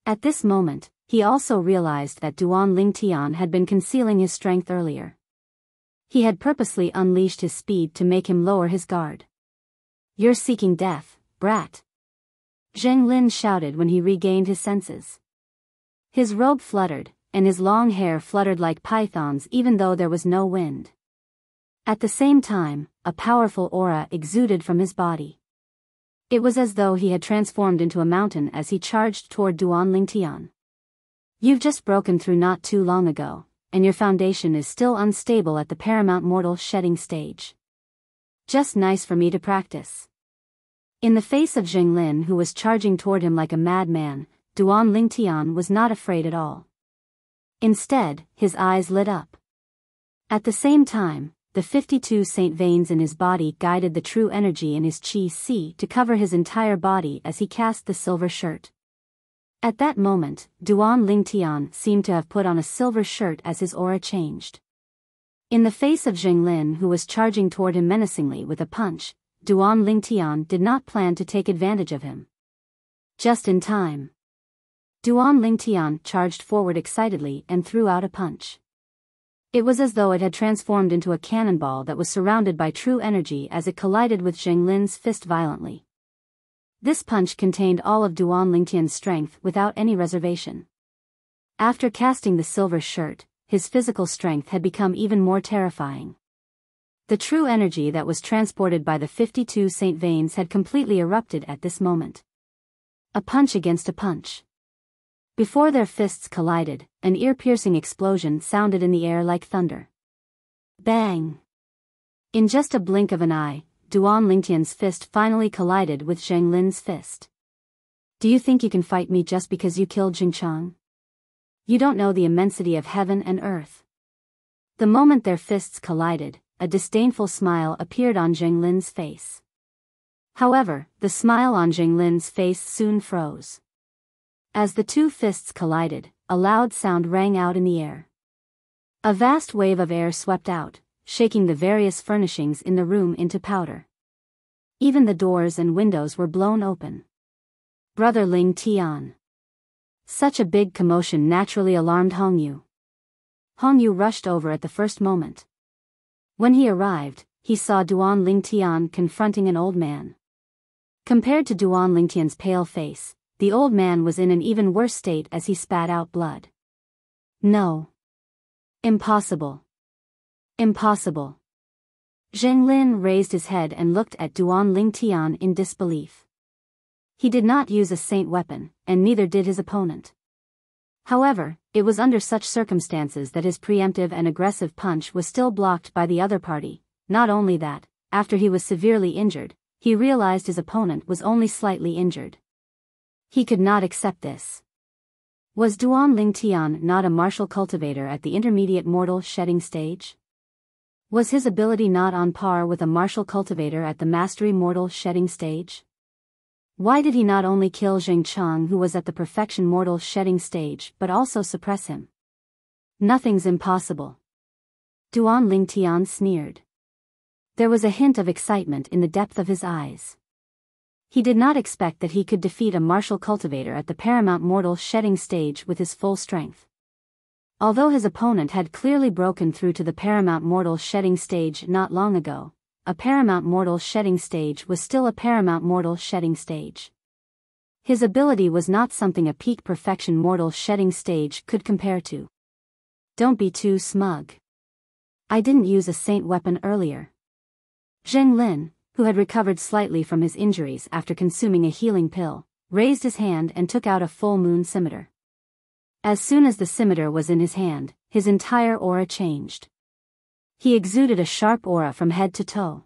At this moment, he also realized that Duan Lingtian had been concealing his strength earlier. He had purposely unleashed his speed to make him lower his guard. You're seeking death, brat. Zheng Lin shouted when he regained his senses. His robe fluttered, and his long hair fluttered like pythons even though there was no wind. At the same time, a powerful aura exuded from his body. It was as though he had transformed into a mountain as he charged toward Duan Lingtian. You've just broken through not too long ago, and your foundation is still unstable at the paramount mortal shedding stage. Just nice for me to practice. In the face of Jinglin, who was charging toward him like a madman, Duan Lingtian was not afraid at all. Instead, his eyes lit up. At the same time, the 52 saint veins in his body guided the true energy in his Qi to cover his entire body as he cast the silver shirt. At that moment, Duan Lingtian seemed to have put on a silver shirt as his aura changed. In the face of Jinglin, who was charging toward him menacingly with a punch, Duan Lingtian did not plan to take advantage of him. Just in time. Duan Lingtian charged forward excitedly and threw out a punch. It was as though it had transformed into a cannonball that was surrounded by true energy as it collided with Jinglin's fist violently. This punch contained all of Duan Lingtian's strength without any reservation. After casting the silver shirt, his physical strength had become even more terrifying. The true energy that was transported by the 52 saint veins had completely erupted at this moment. A punch against a punch. Before their fists collided, an ear-piercing explosion sounded in the air like thunder. Bang! In just a blink of an eye, Duan Lingtian's fist finally collided with Zheng Lin's fist. Do you think you can fight me just because you killed Jingchang? You don't know the immensity of heaven and earth. The moment their fists collided, a disdainful smile appeared on Zheng Lin's face. However, the smile on Zheng Lin's face soon froze. As the two fists collided, a loud sound rang out in the air. A vast wave of air swept out, shaking the various furnishings in the room into powder. Even the doors and windows were blown open. Brother Ling Tian. Such a big commotion naturally alarmed Hongyu. Hongyu rushed over at the first moment. When he arrived, he saw Duan Lingtian confronting an old man. Compared to Duan Lingtian's pale face, the old man was in an even worse state as he spat out blood. No. Impossible. Impossible. Zheng Lin raised his head and looked at Duan Lingtian in disbelief. He did not use a saint weapon, and neither did his opponent. However, it was under such circumstances that his preemptive and aggressive punch was still blocked by the other party. Not only that, after he was severely injured, he realized his opponent was only slightly injured. He could not accept this. Was Duan Lingtian not a martial cultivator at the intermediate mortal shedding stage? Was his ability not on par with a martial cultivator at the mastery mortal shedding stage? Why did he not only kill Zheng Chang, who was at the perfection mortal shedding stage, but also suppress him? Nothing's impossible. Duan Lingtian sneered. There was a hint of excitement in the depth of his eyes. He did not expect that he could defeat a martial cultivator at the paramount mortal shedding stage with his full strength. Although his opponent had clearly broken through to the paramount mortal shedding stage not long ago, a paramount mortal shedding stage was still a paramount mortal shedding stage. His ability was not something a peak perfection mortal shedding stage could compare to. Don't be too smug. I didn't use a saint weapon earlier. Zheng Lin, who had recovered slightly from his injuries after consuming a healing pill, raised his hand and took out a full moon scimitar. As soon as the scimitar was in his hand, his entire aura changed. He exuded a sharp aura from head to toe.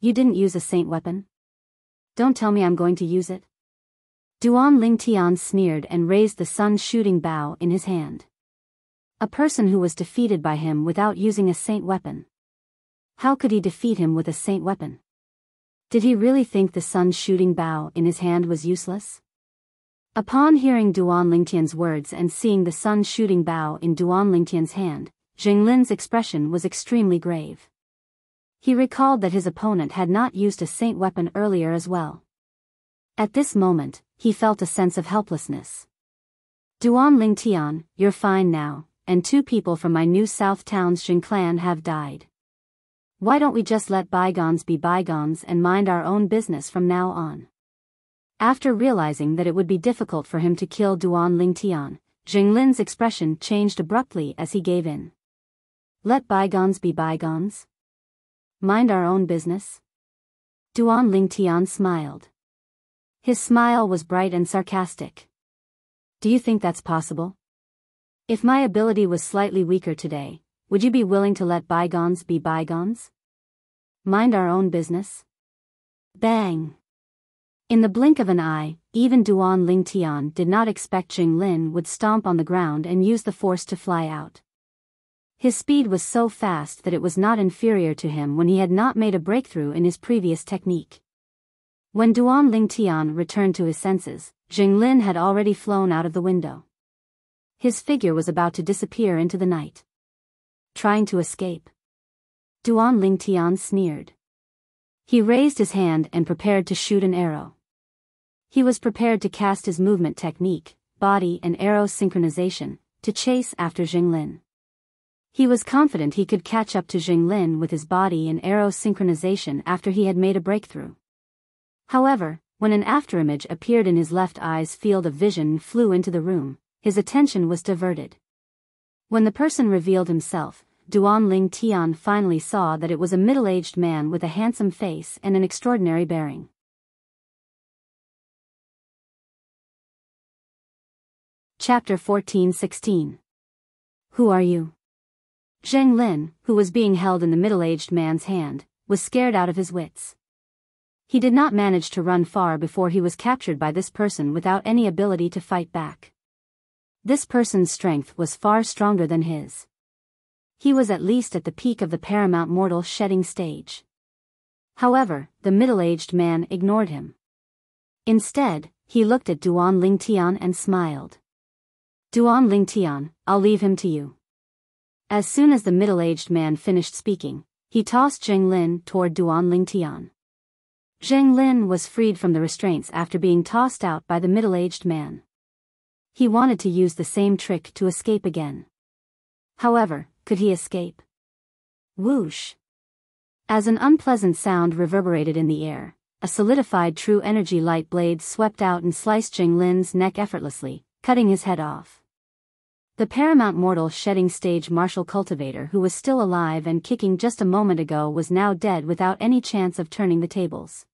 You didn't use a saint weapon? Don't tell me I'm going to use it. Duan Lingtian sneered and raised the sun-shooting bow in his hand. A person who was defeated by him without using a saint weapon. How could he defeat him with a saint weapon? Did he really think the sun-shooting bow in his hand was useless? Upon hearing Duan Lingtian's words and seeing the sun-shooting bow in Duan Lingtian's hand, Zheng Lin's expression was extremely grave. He recalled that his opponent had not used a saint weapon earlier as well. At this moment, he felt a sense of helplessness. Duan Lingtian, you're fine now, and 2 people from my new South Town's Jin clan have died. Why don't we just let bygones be bygones and mind our own business from now on? After realizing that it would be difficult for him to kill Duan Lingtian, Zheng Lin's expression changed abruptly as he gave in. Let bygones be bygones? Mind our own business? Duan Lingtian smiled. His smile was bright and sarcastic. Do you think that's possible? If my ability was slightly weaker today, would you be willing to let bygones be bygones? Mind our own business? Bang! In the blink of an eye, even Duan Lingtian did not expect Jing Lin would stomp on the ground and use the force to fly out. His speed was so fast that it was not inferior to him when he had not made a breakthrough in his previous technique. When Duan Lingtian returned to his senses, Jing Lin had already flown out of the window. His figure was about to disappear into the night. Trying to escape? Duan Lingtian sneered. He raised his hand and prepared to shoot an arrow. He was prepared to cast his movement technique, body and arrow synchronization, to chase after Jing Lin. He was confident he could catch up to Jing Lin with his body and arrow synchronization after he had made a breakthrough. However, when an afterimage appeared in his left eye's field of vision and flew into the room, his attention was diverted. When the person revealed himself, Duan Lingtian finally saw that it was a middle-aged man with a handsome face and an extraordinary bearing. Chapter 14-16. Who are you? Zheng Lin, who was being held in the middle-aged man's hand, was scared out of his wits. He did not manage to run far before he was captured by this person without any ability to fight back. This person's strength was far stronger than his. He was at least at the peak of the paramount mortal shedding stage. However, the middle-aged man ignored him. Instead, he looked at Duan Lingtian and smiled. Duan Lingtian, I'll leave him to you. As soon as the middle-aged man finished speaking, he tossed Zheng Lin toward Duan Lingtian. Zheng Lin was freed from the restraints after being tossed out by the middle-aged man. He wanted to use the same trick to escape again. However, could he escape? Whoosh! As an unpleasant sound reverberated in the air, a solidified true energy light blade swept out and sliced Jing Lin's neck effortlessly, cutting his head off. The paramount mortal shedding stage martial cultivator who was still alive and kicking just a moment ago was now dead without any chance of turning the tables.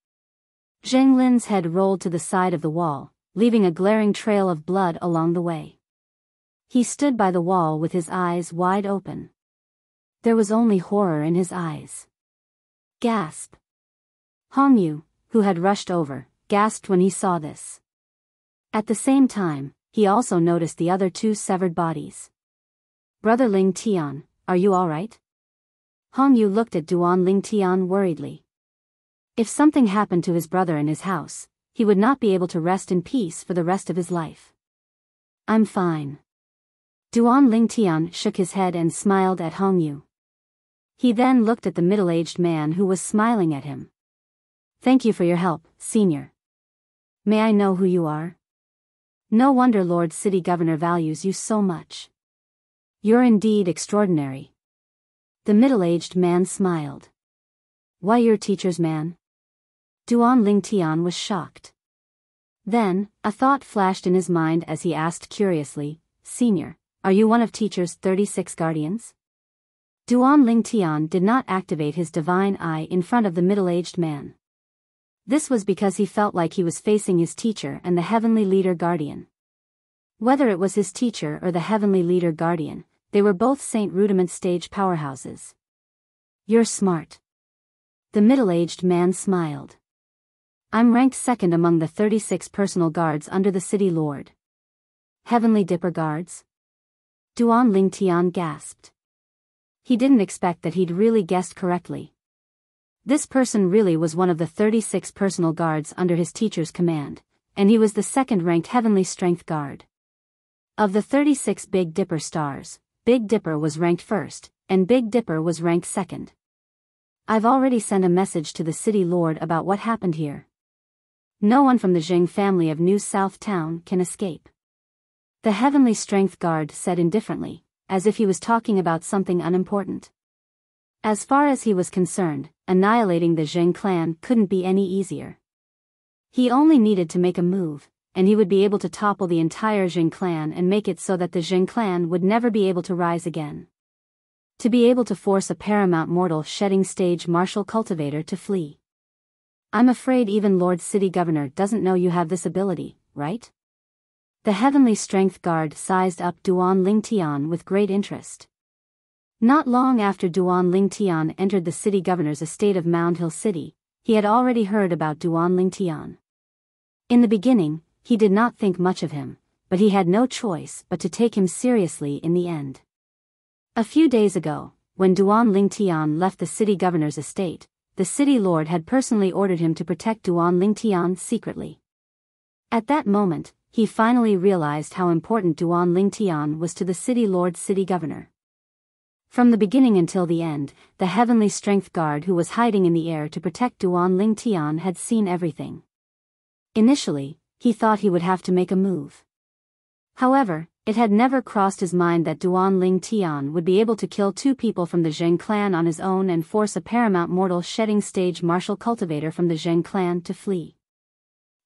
Zheng Lin's head rolled to the side of the wall, leaving a glaring trail of blood along the way. He stood by the wall with his eyes wide open. There was only horror in his eyes. Gasp! Hong Yu, who had rushed over, gasped when he saw this. At the same time, he also noticed the other two severed bodies. Brother Ling Tian, are you all right? Hong Yu looked at Duan Ling Tian worriedly. If something happened to his brother in his house, he would not be able to rest in peace for the rest of his life. I'm fine. Duan Lingtian shook his head and smiled at Hong Yu. He then looked at the middle-aged man who was smiling at him. Thank you for your help, Senior. May I know who you are? No wonder Lord City Governor values you so much. You're indeed extraordinary. The middle-aged man smiled. Why, your teacher's man? Duan Lingtian was shocked. Then, a thought flashed in his mind as he asked curiously, Senior, are you one of Teacher's 36 guardians? Duan Lingtian did not activate his divine eye in front of the middle-aged man. This was because he felt like he was facing his teacher and the heavenly leader guardian. Whether it was his teacher or the heavenly leader guardian, they were both Saint Rudiment stage powerhouses. You're smart. The middle-aged man smiled. I'm ranked second among the 36 personal guards under the city lord. Heavenly Dipper guards? Duan Lingtian gasped. He didn't expect that he'd really guessed correctly. This person really was one of the 36 personal guards under his teacher's command, and he was the second-ranked Heavenly Strength Guard. Of the 36 Big Dipper stars, Big Dipper was ranked first, and Big Dipper was ranked second. I've already sent a message to the city lord about what happened here. No one from the Jing family of New South Town can escape. The Heavenly Strength Guard said indifferently, as if he was talking about something unimportant. As far as he was concerned, annihilating the Jing clan couldn't be any easier. He only needed to make a move, and he would be able to topple the entire Jing clan and make it so that the Jing clan would never be able to rise again. To be able to force a paramount mortal shedding stage martial cultivator to flee. I'm afraid even Lord City Governor doesn't know you have this ability, right? The Heavenly Strength Guard sized up Duan Lingtian with great interest. Not long after Duan Lingtian entered the city governor's estate of Mound Hill City, he had already heard about Duan Lingtian. In the beginning, he did not think much of him, but he had no choice but to take him seriously in the end. A few days ago, when Duan Lingtian left the city governor's estate, the city lord had personally ordered him to protect Duan Lingtian secretly. At that moment, he finally realized how important Duan Lingtian was to the city lord's city governor. From the beginning until the end, the Heavenly Strength Guard who was hiding in the air to protect Duan Lingtian had seen everything. Initially, he thought he would have to make a move. However, it had never crossed his mind that Duan Lingtian would be able to kill 2 people from the Zheng clan on his own and force a paramount mortal shedding stage martial cultivator from the Zheng clan to flee.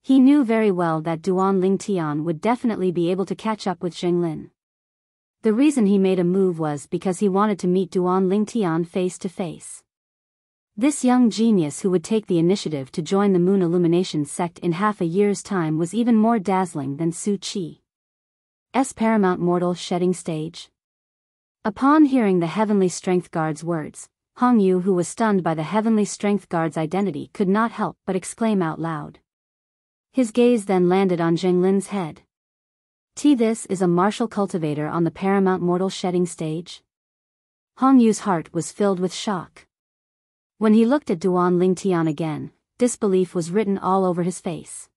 He knew very well that Duan Lingtian would definitely be able to catch up with Zheng Lin. The reason he made a move was because he wanted to meet Duan Lingtian face to face. This young genius who would take the initiative to join the Moon Illumination sect in half a year's time was even more dazzling than Su Qi's paramount mortal shedding stage. Upon hearing the Heavenly Strength Guard's words, Hong Yu, who was stunned by the Heavenly Strength Guard's identity, could not help but exclaim out loud. His gaze then landed on Zheng Lin's head. This is a martial cultivator on the paramount mortal shedding stage? Hong Yu's heart was filled with shock. When he looked at Duan Lingtian again, disbelief was written all over his face.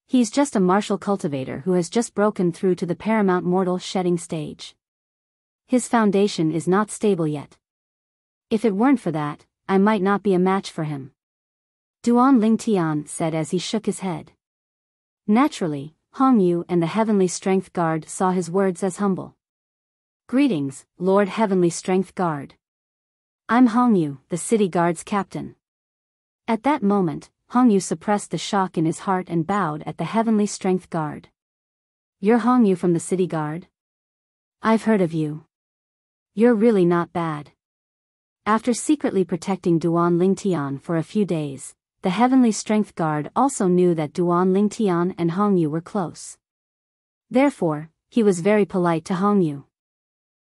He's just a martial cultivator who has just broken through to the paramount mortal shedding stage. His foundation is not stable yet. If it weren't for that, I might not be a match for him. Duan Lingtian said as he shook his head. Naturally, Hong Yu and the Heavenly Strength Guard saw his words as humble. Greetings, Lord Heavenly Strength Guard. I'm Hong Yu, the city guard's captain. At that moment, Hong Yu suppressed the shock in his heart and bowed at the Heavenly Strength Guard. You're Hong Yu from the city guard? I've heard of you. You're really not bad. After secretly protecting Duan Lingtian for a few days, the Heavenly Strength Guard also knew that Duan Lingtian and Hong Yu were close. Therefore, he was very polite to Hong Yu.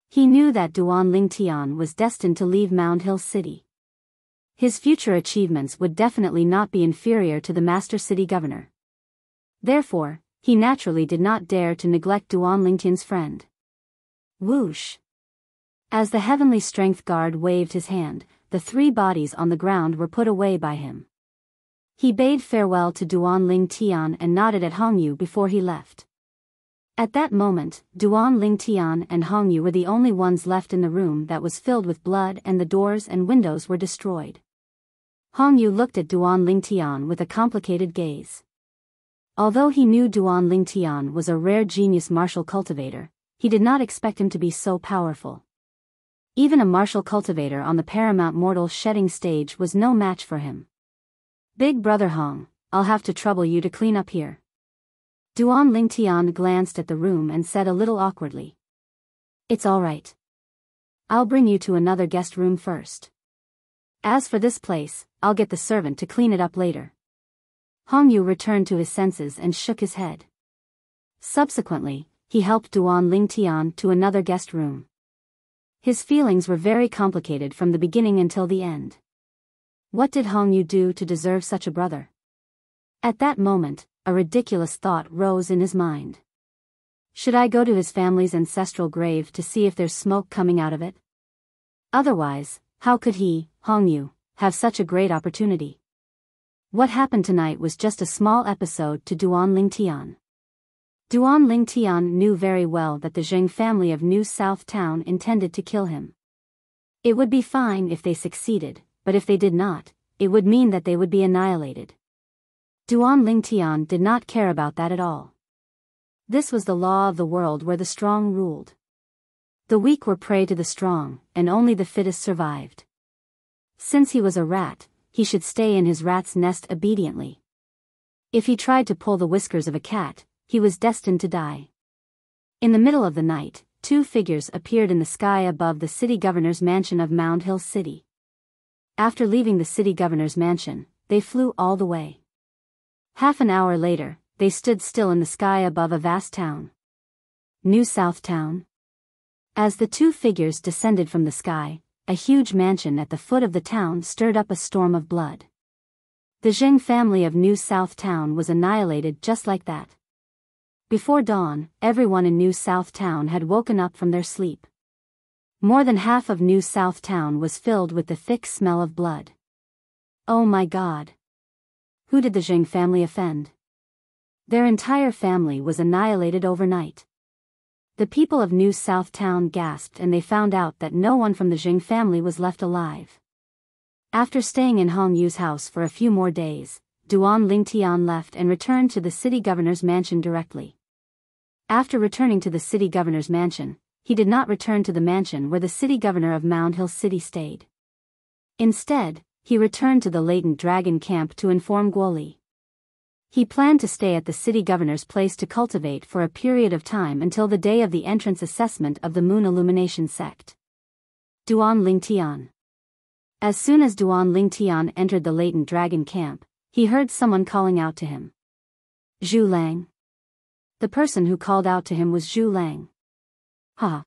He knew that Duan Lingtian was destined to leave Mound Hill City. His future achievements would definitely not be inferior to the Master City Governor. Therefore, he naturally did not dare to neglect Duan Lingtian's friend. Whoosh! As the Heavenly Strength Guard waved his hand, the 3 bodies on the ground were put away by him. He bade farewell to Duan Lingtian and nodded at Hong Yu before he left. At that moment, Duan Lingtian and Hong Yu were the only ones left in the room that was filled with blood, and the doors and windows were destroyed. Hong Yu looked at Duan Lingtian with a complicated gaze. Although he knew Duan Lingtian was a rare genius martial cultivator, he did not expect him to be so powerful. Even a martial cultivator on the paramount mortal shedding stage was no match for him. Big brother Hong, I'll have to trouble you to clean up here. Duan Lingtian glanced at the room and said a little awkwardly. It's all right. I'll bring you to another guest room first. As for this place, I'll get the servant to clean it up later. Hong Yu returned to his senses and shook his head. Subsequently, he helped Duan Lingtian to another guest room. His feelings were very complicated from the beginning until the end. What did Hong Yu do to deserve such a brother? At that moment, a ridiculous thought rose in his mind. Should I go to his family's ancestral grave to see if there's smoke coming out of it? Otherwise, how could he, Hong Yu, have such a great opportunity? What happened tonight was just a small episode to Duan Lingtian. Duan Lingtian knew very well that the Zheng family of New South Town intended to kill him. It would be fine if they succeeded, but if they did not, it would mean that they would be annihilated. Duan Lingtian did not care about that at all. This was the law of the world where the strong ruled. The weak were prey to the strong, and only the fittest survived. Since he was a rat, he should stay in his rat's nest obediently. If he tried to pull the whiskers of a cat, he was destined to die. In the middle of the night, 2 figures appeared in the sky above the city governor's mansion of Mound Hill City. After leaving the city governor's mansion, they flew all the way. Half an hour later, they stood still in the sky above a vast town. New South Town. As the two figures descended from the sky, a huge mansion at the foot of the town stirred up a storm of blood. The Jing family of New South Town was annihilated just like that. Before dawn, everyone in New South Town had woken up from their sleep. More than half of New South Town was filled with the thick smell of blood. Oh my God! Who did the Jing family offend? Their entire family was annihilated overnight. The people of New South Town gasped and they found out that no one from the Jing family was left alive. After staying in Hong Yu's house for a few more days, Duan Lingtian left and returned to the city governor's mansion directly. After returning to the city governor's mansion, he did not return to the mansion where the city governor of Mound Hill City stayed. Instead, he returned to the latent dragon camp to inform Guoli. He planned to stay at the city governor's place to cultivate for a period of time until the day of the entrance assessment of the Moon Illumination sect. Duan Lingtian. As soon as Duan Lingtian entered the latent dragon camp, he heard someone calling out to him. Zhu Lang. The person who called out to him was Zhu Lang. Ha!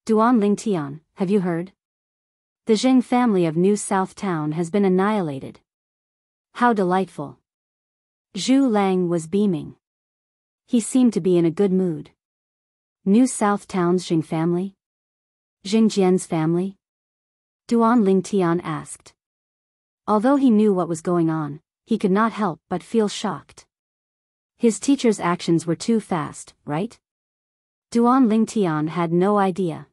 Duan Lingtian, have you heard? The Jing family of New South Town has been annihilated. How delightful! Zhu Lang was beaming. He seemed to be in a good mood. New South Town's Jing family? Jing Jian's family? Duan Lingtian asked. Although he knew what was going on, he could not help but feel shocked. His teacher's actions were too fast, right? Duan Lingtian had no idea.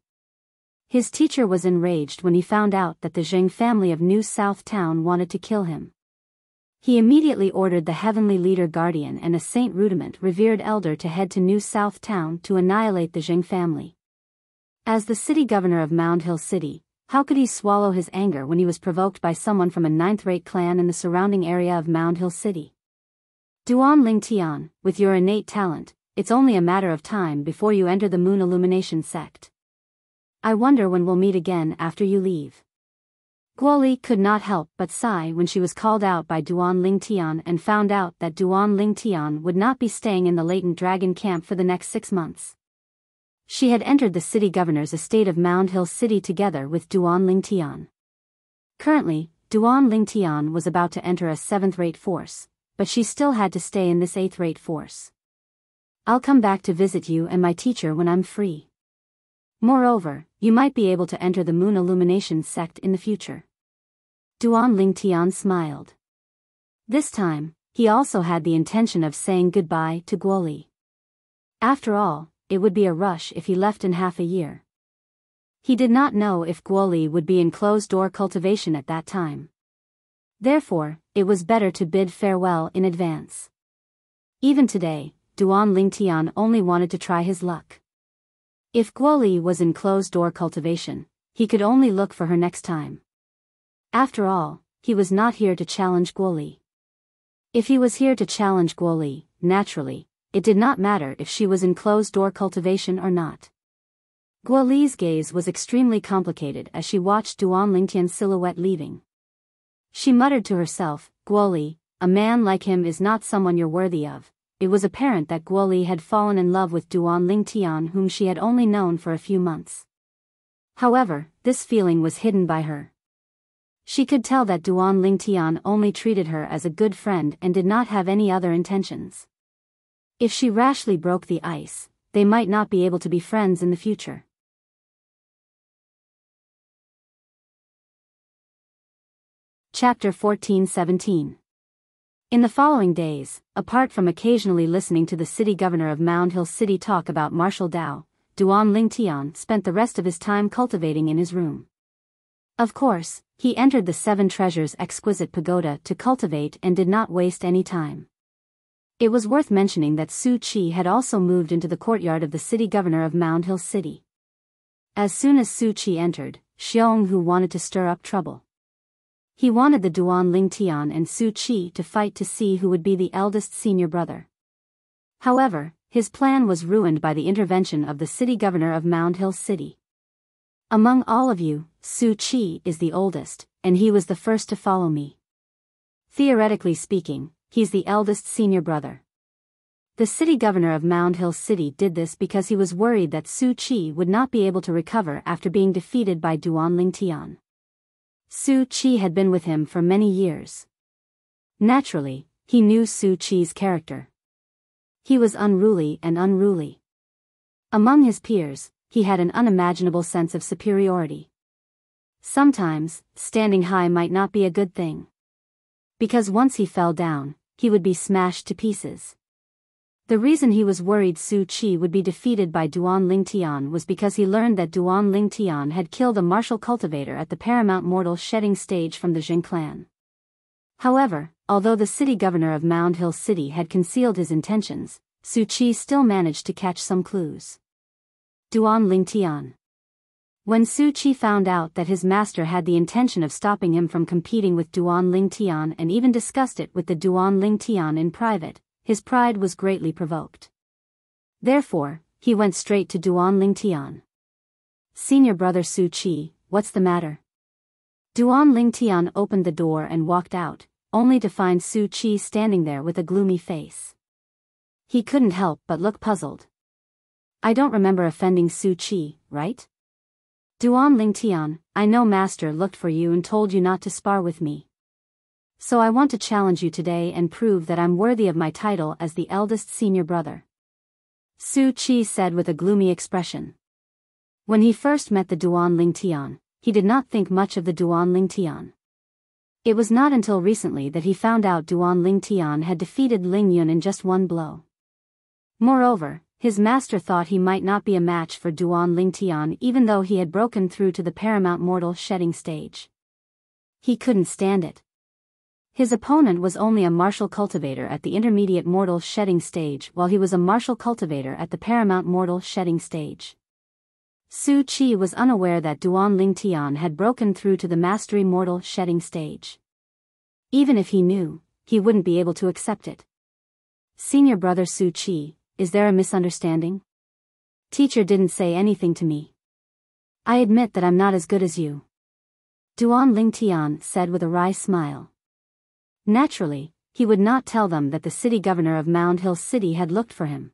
His teacher was enraged when he found out that the Jing family of New South Town wanted to kill him. He immediately ordered the Heavenly Leader Guardian and a Saint Rudiment revered elder to head to New South Town to annihilate the Jing family. As the city governor of Mound Hill City, how could he swallow his anger when he was provoked by someone from a ninth-rate clan in the surrounding area of Mound Hill City? Duan Lingtian, with your innate talent, it's only a matter of time before you enter the Moon Illumination sect. I wonder when we'll meet again after you leave. Guoli could not help but sigh when she was called out by Duan Lingtian and found out that Duan Lingtian would not be staying in the latent dragon camp for the next 6 months. She had entered the city governor's estate of Mound Hill City together with Duan Lingtian. Currently, Duan Lingtian was about to enter a 7th-rate force, but she still had to stay in this 8th-rate force. I'll come back to visit you and my teacher when I'm free. Moreover, you might be able to enter the Moon Illumination sect in the future. Duan Lingtian smiled. This time, he also had the intention of saying goodbye to Guoli. After all, it would be a rush if he left in half a year. He did not know if Guoli would be in closed-door cultivation at that time. Therefore, it was better to bid farewell in advance. Even today, Duan Lingtian only wanted to try his luck. If Guoli was in closed-door cultivation, he could only look for her next time. After all, he was not here to challenge Guoli. If he was here to challenge Guoli, naturally, it did not matter if she was in closed-door cultivation or not. Guoli's gaze was extremely complicated as she watched Duan Lingtian's silhouette leaving. She muttered to herself, Guoli, a man like him is not someone you're worthy of. It was apparent that Guoli had fallen in love with Duan Lingtian, whom she had only known for a few months. However, this feeling was hidden by her. She could tell that Duan Lingtian only treated her as a good friend and did not have any other intentions. If she rashly broke the ice, they might not be able to be friends in the future. Chapter 14-17. In the following days, apart from occasionally listening to the city governor of Mound Hill City talk about martial Dao, Duan Lingtian spent the rest of his time cultivating in his room. Of course, he entered the 7 Treasures exquisite pagoda to cultivate and did not waste any time. It was worth mentioning that Su Qi had also moved into the courtyard of the city governor of Mound Hill City. As soon as Su Qi entered, Xiong Hu wanted to stir up trouble. He wanted the Duan Lingtian and Su Qi to fight to see who would be the eldest senior brother. However, his plan was ruined by the intervention of the city governor of Mound Hill City. Among all of you, Su Qi is the oldest, and he was the first to follow me. Theoretically speaking, he's the eldest senior brother. The city governor of Mound Hill City did this because he was worried that Su Qi would not be able to recover after being defeated by Duanling Tian. Su Qi had been with him for many years. Naturally, he knew Su Qi's character. He was unruly and unruly. Among his peers, he had an unimaginable sense of superiority. Sometimes, standing high might not be a good thing. Because once he fell down, he would be smashed to pieces. The reason he was worried Su Qi would be defeated by Duanling Tian was because he learned that Duanling Tian had killed a martial cultivator at the paramount mortal shedding stage from the Jing clan. However, although the city governor of Mound Hill City had concealed his intentions, Su Qi still managed to catch some clues. Duanling Tian. When Su Qi found out that his master had the intention of stopping him from competing with Duanling Tian and even discussed it with the Duanling Tian in private, his pride was greatly provoked. Therefore, he went straight to Duanling Tian. "Senior brother Su Qi, what's the matter?" Duanling Tian opened the door and walked out, only to find Su Qi standing there with a gloomy face. He couldn't help but look puzzled. "I don't remember offending Su Qi, right?" "Duanling Tian, I know master looked for you and told you not to spar with me. So I want to challenge you today and prove that I'm worthy of my title as the eldest senior brother," Su Qi said with a gloomy expression. When he first met the Duanling Tian, he did not think much of the Duanling Tian. It was not until recently that he found out Duanling Tian had defeated Ling Yun in just one blow. Moreover, his master thought he might not be a match for Duanling Tian even though he had broken through to the paramount mortal shedding stage. He couldn't stand it. His opponent was only a martial cultivator at the intermediate mortal shedding stage while he was a martial cultivator at the paramount mortal shedding stage. Su Qi was unaware that Duanling Tian had broken through to the mastery mortal shedding stage. Even if he knew, he wouldn't be able to accept it. "Senior brother Su Qi, is there a misunderstanding? Teacher didn't say anything to me. I admit that I'm not as good as you," Duanling Tian said with a wry smile. Naturally, he would not tell them that the city governor of Mound Hill City had looked for him.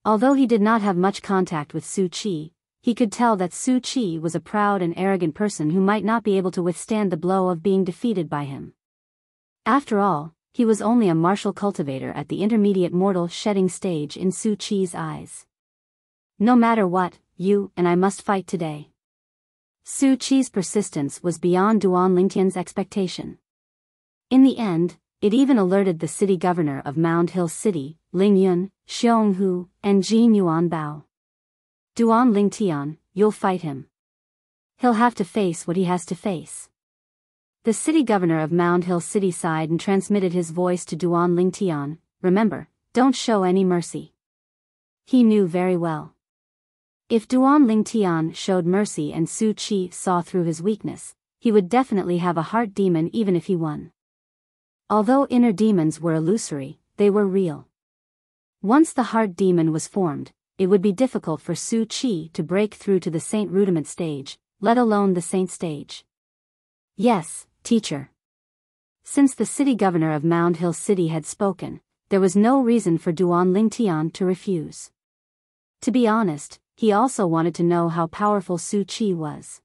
Although he did not have much contact with Su Qi, he could tell that Su Qi was a proud and arrogant person who might not be able to withstand the blow of being defeated by him. After all, he was only a martial cultivator at the intermediate mortal shedding stage in Su Qi's eyes. "No matter what, you and I must fight today." Su Qi's persistence was beyond Duanling Tian's expectation. In the end, it even alerted the city governor of Mound Hill City, Ling Yun, Xiong Hu, and Jin Yuan Bao. "Duanling Tian, you'll fight him. He'll have to face what he has to face." The city governor of Mound Hill City sighed and transmitted his voice to Duanling Tian, "Remember, don't show any mercy." He knew very well. If Duanling Tian showed mercy and Su Qi saw through his weakness, he would definitely have a heart demon even if he won. Although inner demons were illusory, they were real. Once the heart demon was formed, it would be difficult for Su Qi to break through to the saint rudiment stage, let alone the saint stage. "Yes, teacher." Since the city governor of Mound Hill City had spoken, there was no reason for Duanling Tian to refuse. To be honest, he also wanted to know how powerful Su Qi was.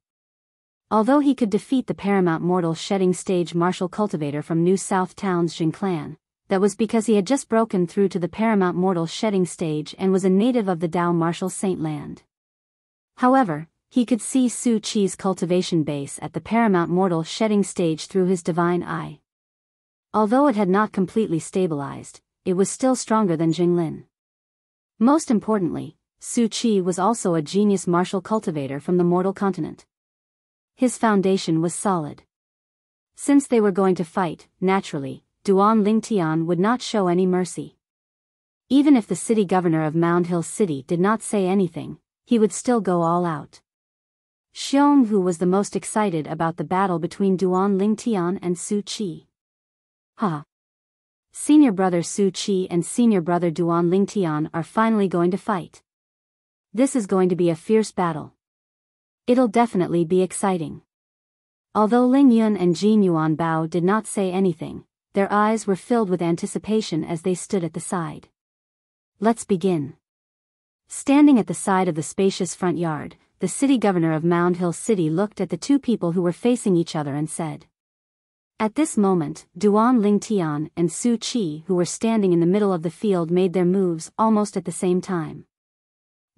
Although he could defeat the paramount mortal shedding stage martial cultivator from New South Town's Jing clan, that was because he had just broken through to the paramount mortal shedding stage and was a native of the Dao martial saint land. However, he could see Su Qi's cultivation base at the paramount mortal shedding stage through his divine eye. Although it had not completely stabilized, it was still stronger than Jinglin. Most importantly, Su Qi was also a genius martial cultivator from the mortal continent. His foundation was solid. Since they were going to fight, naturally, Duanling Tian would not show any mercy. Even if the city governor of Mound Hill City did not say anything, he would still go all out. Xiong Hu was the most excited about the battle between Duanling Tian and Su Qi. "Ha! Senior brother Su Qi and senior brother Duanling Tian are finally going to fight. This is going to be a fierce battle. It'll definitely be exciting." Although Ling Yun and Jin Yuan Bao did not say anything, their eyes were filled with anticipation as they stood at the side. Let's begin. Standing at the side of the spacious front yard, the city governor of Mound Hill City looked at the two people who were facing each other and said. At this moment, Duan Ling Tian and Su Qi, who were standing in the middle of the field, made their moves almost at the same time.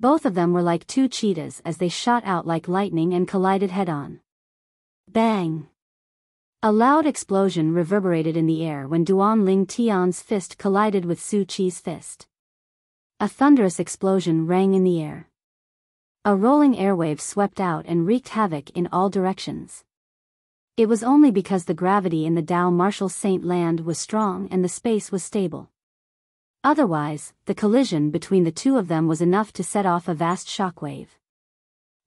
Both of them were like two cheetahs as they shot out like lightning and collided head-on. Bang! A loud explosion reverberated in the air when Duan Ling Tian's fist collided with Su Qi's fist. A thunderous explosion rang in the air. A rolling airwave swept out and wreaked havoc in all directions. It was only because the gravity in the Dao Marshall Saint land was strong and the space was stable. Otherwise, the collision between the two of them was enough to set off a vast shockwave.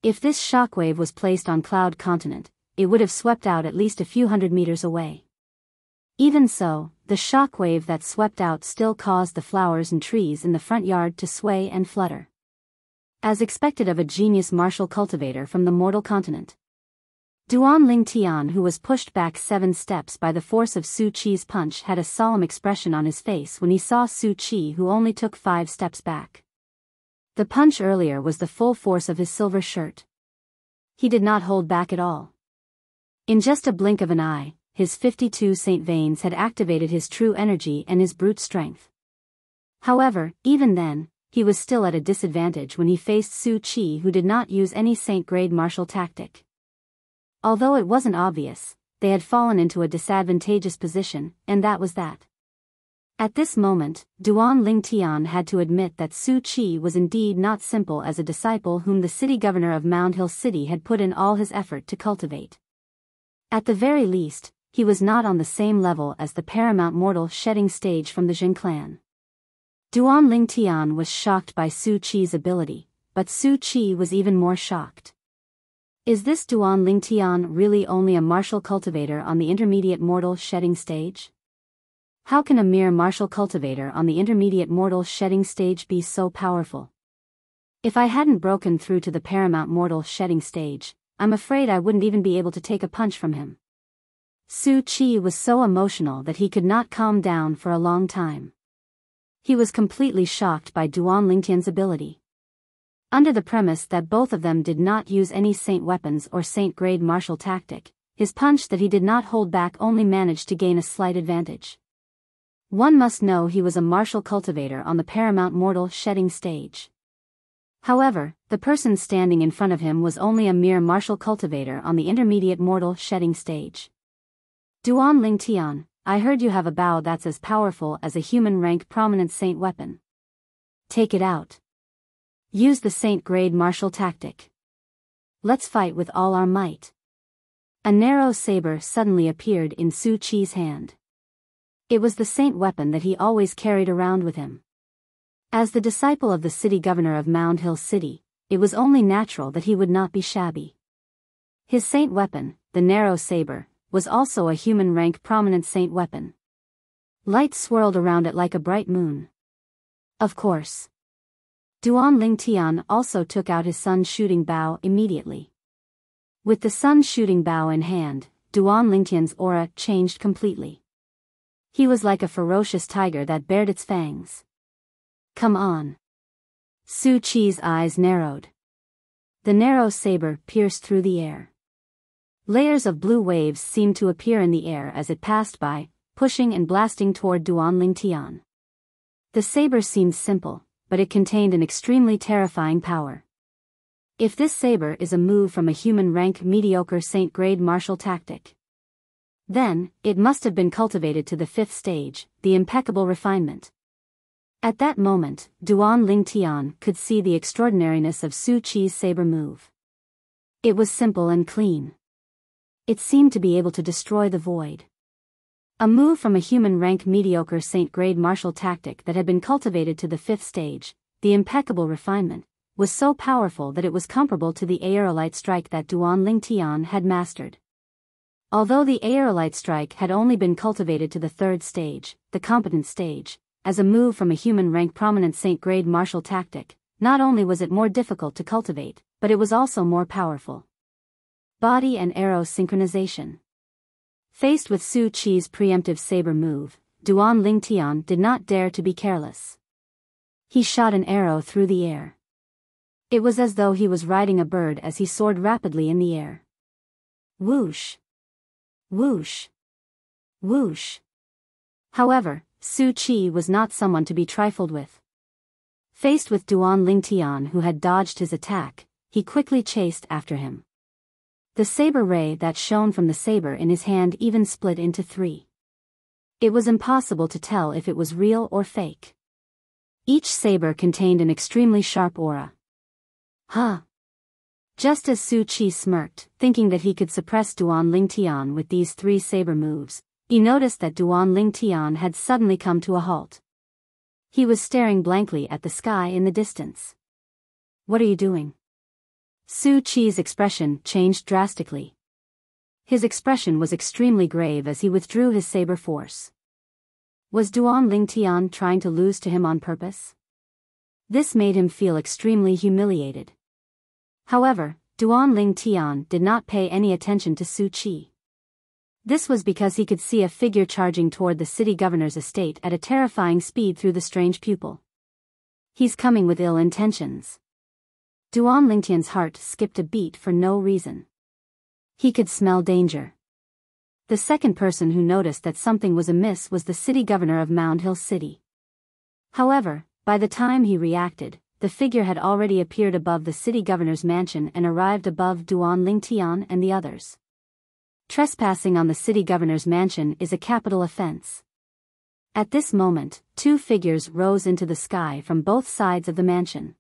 If this shockwave was placed on Cloud Continent, it would have swept out at least a few hundred meters away. Even so, the shockwave that swept out still caused the flowers and trees in the front yard to sway and flutter. As expected of a genius martial cultivator from the mortal continent. Duan Ling Tian, who was pushed back 7 steps by the force of Su Qi's punch, had a solemn expression on his face when he saw Su Qi, who only took 5 steps back. The punch earlier was the full force of his silver shirt. He did not hold back at all. In just a blink of an eye, his 52 saint veins had activated his true energy and his brute strength. However, even then, he was still at a disadvantage when he faced Su Qi, who did not use any saint-grade martial tactic. Although it wasn't obvious, they had fallen into a disadvantageous position, and that was that. At this moment, Duan Ling Tian had to admit that Su Qi was indeed not simple as a disciple whom the city governor of Mound Hill City had put in all his effort to cultivate. At the very least, he was not on the same level as the paramount mortal shedding stage from the Jin clan. Duan Ling Tian was shocked by Su Qi's ability, but Su Qi was even more shocked. Is this Duan Ling Tian really only a martial cultivator on the intermediate mortal shedding stage? How can a mere martial cultivator on the intermediate mortal shedding stage be so powerful? If I hadn't broken through to the paramount mortal shedding stage, I'm afraid I wouldn't even be able to take a punch from him. Su Qi was so emotional that he could not calm down for a long time. He was completely shocked by Duan Ling Tian's ability. Under the premise that both of them did not use any saint weapons or saint-grade martial tactic, his punch that he did not hold back only managed to gain a slight advantage. One must know he was a martial cultivator on the paramount mortal shedding stage. However, the person standing in front of him was only a mere martial cultivator on the intermediate mortal shedding stage. Duan Ling Tian, I heard you have a bow that's as powerful as a human rank prominent saint weapon. Take it out. Use the saint-grade martial tactic. Let's fight with all our might. A narrow saber suddenly appeared in Su Qi's hand. It was the saint weapon that he always carried around with him. As the disciple of the city governor of Mound Hill City, it was only natural that he would not be shabby. His saint weapon, the narrow saber, was also a human rank prominent saint weapon. Light swirled around it like a bright moon. Of course. Duan Ling Tian also took out his sun shooting bow immediately. With the sun shooting bow in hand, Duan Ling Tian's aura changed completely. He was like a ferocious tiger that bared its fangs. Come on. Su Qi's eyes narrowed. The narrow saber pierced through the air. Layers of blue waves seemed to appear in the air as it passed by, pushing and blasting toward Duan Ling Tian. The saber seemed simple, but it contained an extremely terrifying power. If this saber is a move from a human rank mediocre saint-grade martial tactic, then, it must have been cultivated to the 5th stage, the impeccable refinement. At that moment, Duan Ling Tian could see the extraordinariness of Su Qi's saber move. It was simple and clean. It seemed to be able to destroy the void. A move from a human rank mediocre saint-grade martial tactic that had been cultivated to the 5th stage, the impeccable refinement, was so powerful that it was comparable to the aerolite strike that Duan Ling Tian had mastered. Although the aerolite strike had only been cultivated to the 3rd stage, the competent stage, as a move from a human rank prominent saint-grade martial tactic, not only was it more difficult to cultivate, but it was also more powerful. Body and arrow synchronization. Faced with Su Qi's preemptive saber move, Duan Ling Tian did not dare to be careless. He shot an arrow through the air. It was as though he was riding a bird as he soared rapidly in the air. Whoosh! Whoosh! Whoosh! However, Su Qi was not someone to be trifled with. Faced with Duan Lingtian who had dodged his attack, he quickly chased after him. The saber ray that shone from the saber in his hand even split into three. It was impossible to tell if it was real or fake. Each saber contained an extremely sharp aura. Huh! Just as Su Qi smirked, thinking that he could suppress Duan Lingtian with these three saber moves, he noticed that Duan Lingtian had suddenly come to a halt. He was staring blankly at the sky in the distance. What are you doing? Su Qi's expression changed drastically. His expression was extremely grave as he withdrew his saber force. Was Duan Lingtian trying to lose to him on purpose? This made him feel extremely humiliated. However, Duan Lingtian did not pay any attention to Su Qi. This was because he could see a figure charging toward the city governor's estate at a terrifying speed through the strange pupil. He's coming with ill intentions. Duan Lingtian's heart skipped a beat for no reason. He could smell danger. The second person who noticed that something was amiss was the city governor of Mound Hill City. However, by the time he reacted, the figure had already appeared above the city governor's mansion and arrived above Duan Lingtian and the others. Trespassing on the city governor's mansion is a capital offense. At this moment, two figures rose into the sky from both sides of the mansion.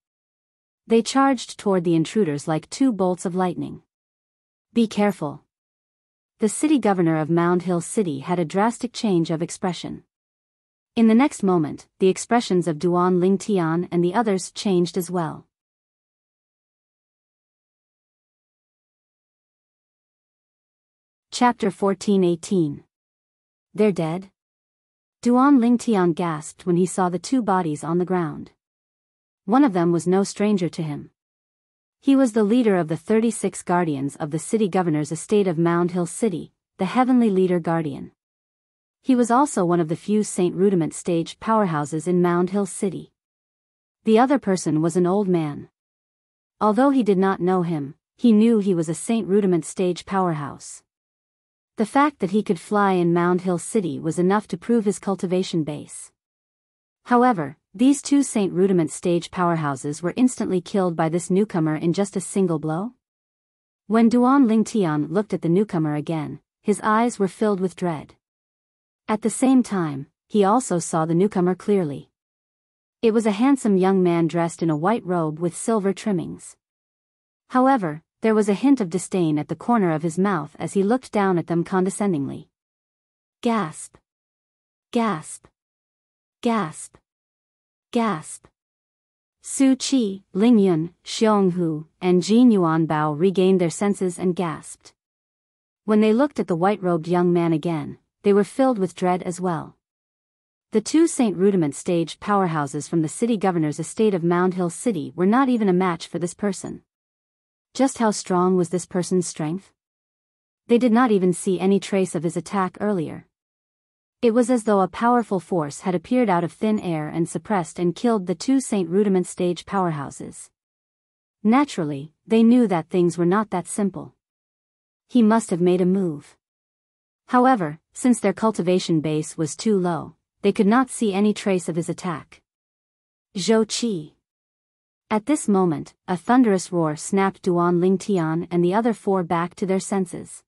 They charged toward the intruders like two bolts of lightning. Be careful. The city governor of Mound Hill City had a drastic change of expression. In the next moment, the expressions of Duan Lingtian and the others changed as well. Chapter 14-18. They're dead? Duan Lingtian gasped when he saw the two bodies on the ground. One of them was no stranger to him. He was the leader of the 36 guardians of the city governor's estate of Mound Hill City, the heavenly leader guardian. He was also one of the few Saint Rudiment staged powerhouses in Mound Hill City. The other person was an old man. Although he did not know him, he knew he was a Saint Rudiment stage powerhouse. The fact that he could fly in Mound Hill City was enough to prove his cultivation base. However, these two Saint Rudiment stage powerhouses were instantly killed by this newcomer in just a single blow. When Duan Lingtian looked at the newcomer again, his eyes were filled with dread. At the same time, he also saw the newcomer clearly. It was a handsome young man dressed in a white robe with silver trimmings. However, there was a hint of disdain at the corner of his mouth as he looked down at them condescendingly. Gasp! Gasp! Gasp! Gasp! Su Qi, Ling Yun, Xiong Hu, and Jin Yuan Bao regained their senses and gasped. When they looked at the white-robed young man again, they were filled with dread as well. The two Saint Rudiment staged powerhouses from the city governor's estate of Mound Hill City were not even a match for this person. Just how strong was this person's strength? They did not even see any trace of his attack earlier. It was as though a powerful force had appeared out of thin air and suppressed and killed the two Saint Rudiment stage powerhouses. Naturally, they knew that things were not that simple. He must have made a move. However, since their cultivation base was too low, they could not see any trace of his attack. Zhou Qi. At this moment, a thunderous roar snapped Duan Lingtian and the other four back to their senses.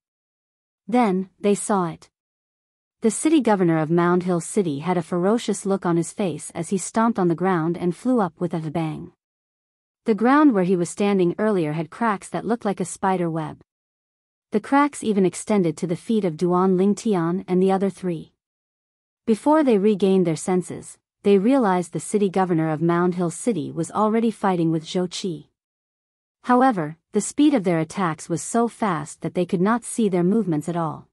Then, they saw it. The city governor of Mound Hill City had a ferocious look on his face as he stomped on the ground and flew up with a bang. The ground where he was standing earlier had cracks that looked like a spider web. The cracks even extended to the feet of Duan Lingtian and the other three. Before they regained their senses, they realized the city governor of Mound Hill City was already fighting with Zhou Qi. However, the speed of their attacks was so fast that they could not see their movements at all.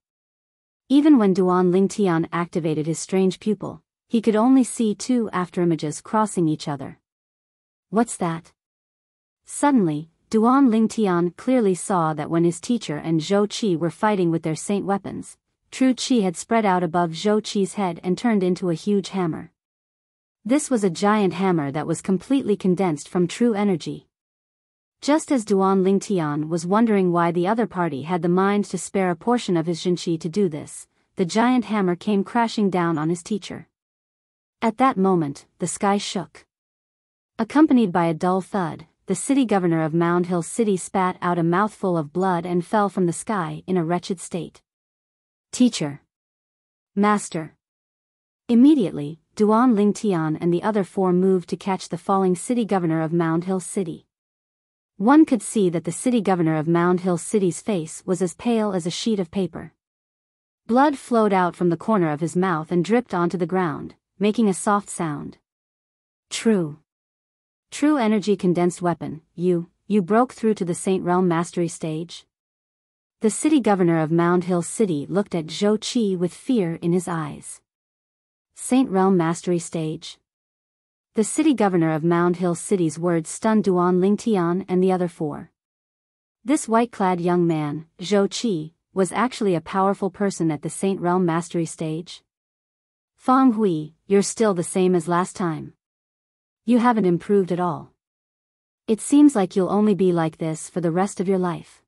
Even when Duan Lingtian activated his strange pupil, he could only see two afterimages crossing each other. What's that? Suddenly, Duan Lingtian clearly saw that when his teacher and Zhou Qi were fighting with their saint weapons, True Qi had spread out above Zhou Qi's head and turned into a huge hammer. This was a giant hammer that was completely condensed from true energy. Just as Duan Lingtian was wondering why the other party had the mind to spare a portion of his Jinqi to do this, the giant hammer came crashing down on his teacher. At that moment, the sky shook. Accompanied by a dull thud, the city governor of Mound Hill City spat out a mouthful of blood and fell from the sky in a wretched state. Teacher. Master. Immediately, Duan Lingtian and the other four moved to catch the falling city governor of Mound Hill City. One could see that the city governor of Mound Hill City's face was as pale as a sheet of paper. Blood flowed out from the corner of his mouth and dripped onto the ground, making a soft sound. True energy condensed weapon, you broke through to the Saint Realm Mastery stage? The city governor of Mound Hill City looked at Zhou Qi with fear in his eyes. Saint Realm Mastery stage? The city governor of Mound Hill City's words stunned Duan Lingtian and the other four. This white-clad young man, Zhou Qi, was actually a powerful person at the Saint Realm Mastery stage? Feng Hui, you're still the same as last time. You haven't improved at all. It seems like you'll only be like this for the rest of your life.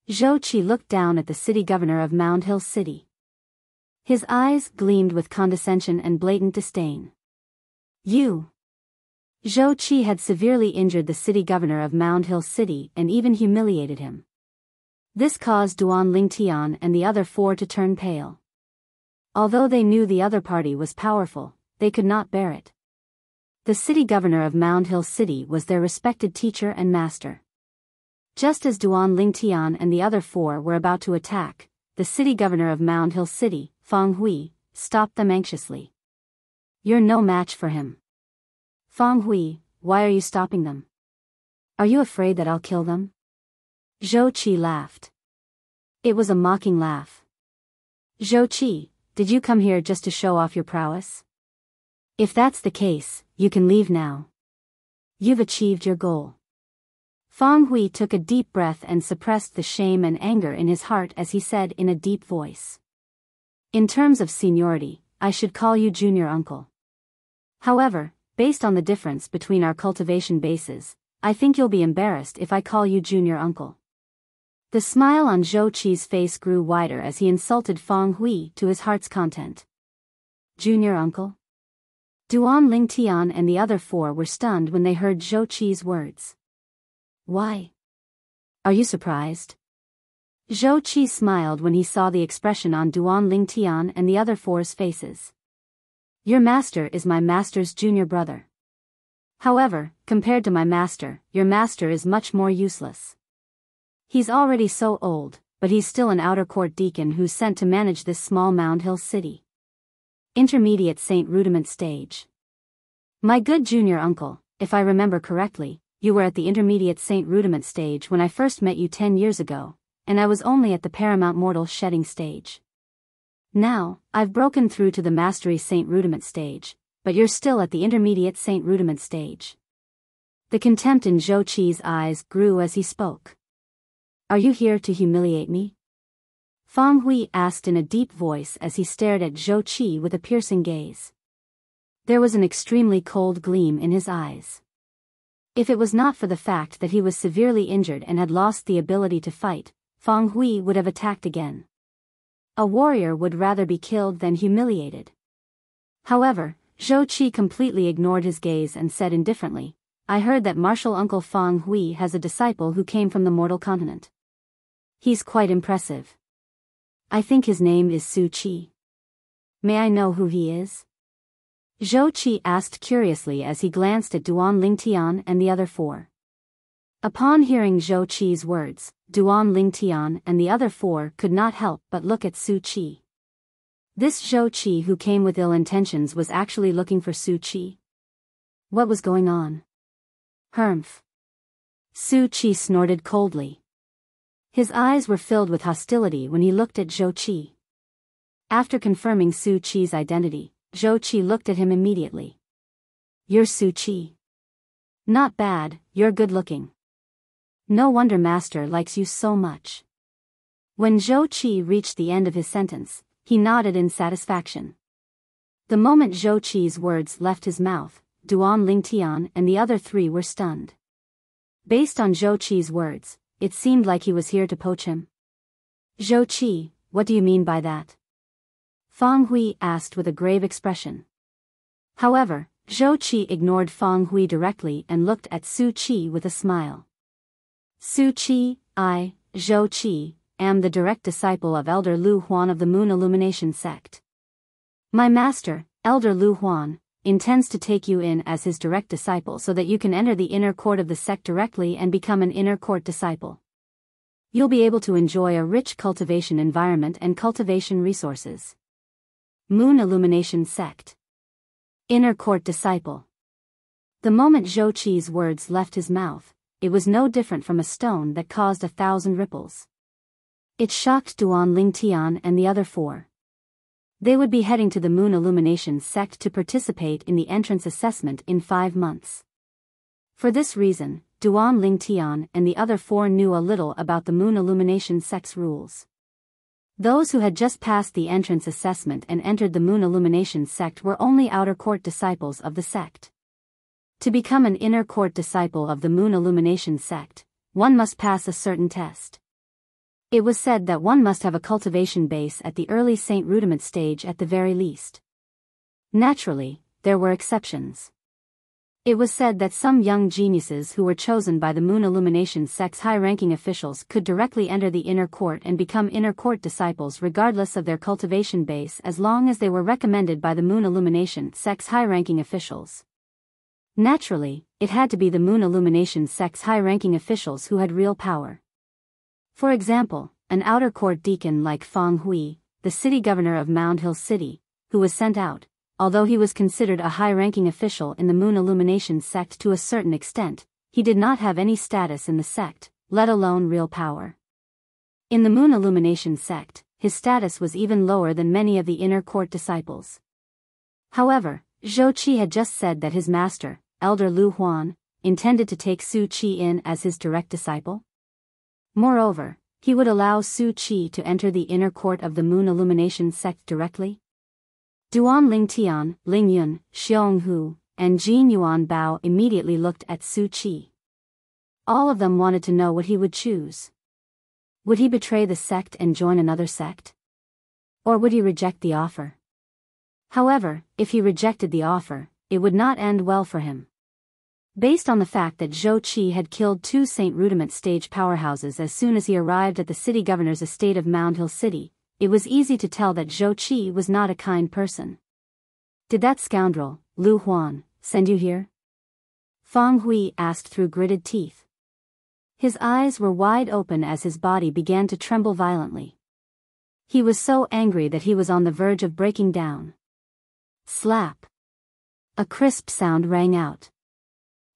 Zhou Qi looked down at the city governor of Mound Hill City. His eyes gleamed with condescension and blatant disdain. You. Zhou Qi had severely injured the city governor of Mound Hill City and even humiliated him. This caused Duan Lingtian and the other four to turn pale. Although they knew the other party was powerful, they could not bear it. The city governor of Mound Hill City was their respected teacher and master. Just as Duan Lingtian and the other four were about to attack, the city governor of Mound Hill City, Feng Hui, stopped them anxiously. You're no match for him. Feng Hui, why are you stopping them? Are you afraid that I'll kill them? Zhou Qi laughed. It was a mocking laugh. Zhou Qi, did you come here just to show off your prowess? If that's the case, you can leave now. You've achieved your goal. Feng Hui took a deep breath and suppressed the shame and anger in his heart as he said in a deep voice. In terms of seniority, I should call you junior uncle. However, based on the difference between our cultivation bases, I think you'll be embarrassed if I call you junior uncle. The smile on Zhou Qi's face grew wider as he insulted Feng Hui to his heart's content. Junior uncle? Duan Lingtian and the other four were stunned when they heard Zhou Qi's words. Why? Are you surprised? Zhou Qi smiled when he saw the expression on Duan Lingtian and the other four's faces. Your master is my master's junior brother. However, compared to my master, your master is much more useless. He's already so old, but he's still an outer court deacon who's sent to manage this small Mound Hill city. Intermediate Saint Rudiment stage. My good junior uncle, if I remember correctly, you were at the intermediate Saint Rudiment stage when I first met you 10 years ago, and I was only at the paramount mortal shedding stage. Now, I've broken through to the mastery Saint Rudiment stage, but you're still at the intermediate Saint Rudiment stage. The contempt in Zhou Qi's eyes grew as he spoke. Are you here to humiliate me? Feng Hui asked in a deep voice as he stared at Zhou Qi with a piercing gaze. There was an extremely cold gleam in his eyes. If it was not for the fact that he was severely injured and had lost the ability to fight, Feng Hui would have attacked again. A warrior would rather be killed than humiliated. However, Zhou Qi completely ignored his gaze and said indifferently, I heard that martial uncle Feng Hui has a disciple who came from the mortal continent. He's quite impressive. I think his name is Su Qi. May I know who he is? Zhou Qi asked curiously as he glanced at Duan Lingtian and the other four. Upon hearing Zhou Qi's words, Duan Lingtian and the other four could not help but look at Su Qi. This Zhou Qi who came with ill intentions was actually looking for Su Qi. What was going on? Humph. Su Qi snorted coldly. His eyes were filled with hostility when he looked at Zhou Qi. After confirming Su Qi's identity, Zhou Qi looked at him immediately. You're Su Qi. Not bad, you're good looking. No wonder master likes you so much. When Zhou Qi reached the end of his sentence, he nodded in satisfaction. The moment Zhou Qi's words left his mouth, Duan Lingtian and the other three were stunned. Based on Zhou Qi's words, it seemed like he was here to poach him. Zhou Qi, what do you mean by that? Fang Hui asked with a grave expression. However, Zhou Qi ignored Fang Hui directly and looked at Su Qi with a smile. Su Qi, I, Zhou Qi, am the direct disciple of Elder Lu Huan of the Moon Illumination sect. My master, Elder Lu Huan, intends to take you in as his direct disciple so that you can enter the inner court of the sect directly and become an inner court disciple. You'll be able to enjoy a rich cultivation environment and cultivation resources. Moon Illumination sect. Inner court disciple. The moment Zhou Qi's words left his mouth, it was no different from a stone that caused 1,000 ripples. It shocked Duan Lingtian and the other four. They would be heading to the Moon Illumination sect to participate in the entrance assessment in 5 months. For this reason, Duan Lingtian and the other four knew a little about the Moon Illumination sect's rules. Those who had just passed the entrance assessment and entered the Moon Illumination sect were only outer court disciples of the sect. To become an inner court disciple of the Moon Illumination sect, one must pass a certain test. It was said that one must have a cultivation base at the early Saint Rudiment stage at the very least. Naturally, there were exceptions. It was said that some young geniuses who were chosen by the Moon Illumination sect's high-ranking officials could directly enter the inner court and become inner court disciples regardless of their cultivation base as long as they were recommended by the Moon Illumination sect's high-ranking officials. Naturally, it had to be the Moon Illumination sect's high-ranking officials who had real power. For example, an outer court deacon like Fang Hui, the city governor of Mound Hill City, who was sent out, although he was considered a high-ranking official in the Moon Illumination sect to a certain extent, he did not have any status in the sect, let alone real power. In the Moon Illumination sect, his status was even lower than many of the inner court disciples. However, Zhou Qi had just said that his master, Elder Lu Huan, intended to take Su Qi in as his direct disciple. Moreover, he would allow Su Qi to enter the inner court of the Moon Illumination sect directly. Duan Lingtian, Ling Yun, Xiong Hu, and Jin Yuan Bao immediately looked at Su Qi. All of them wanted to know what he would choose. Would he betray the sect and join another sect? Or would he reject the offer? However, if he rejected the offer, it would not end well for him. Based on the fact that Zhou Qi had killed 2 Saint Rudiment stage powerhouses as soon as he arrived at the city governor's estate of Mound Hill City, it was easy to tell that Zhou Qi was not a kind person. Did that scoundrel, Lu Huan, send you here? Fang Hui asked through gritted teeth. His eyes were wide open as his body began to tremble violently. He was so angry that he was on the verge of breaking down. Slap! A crisp sound rang out.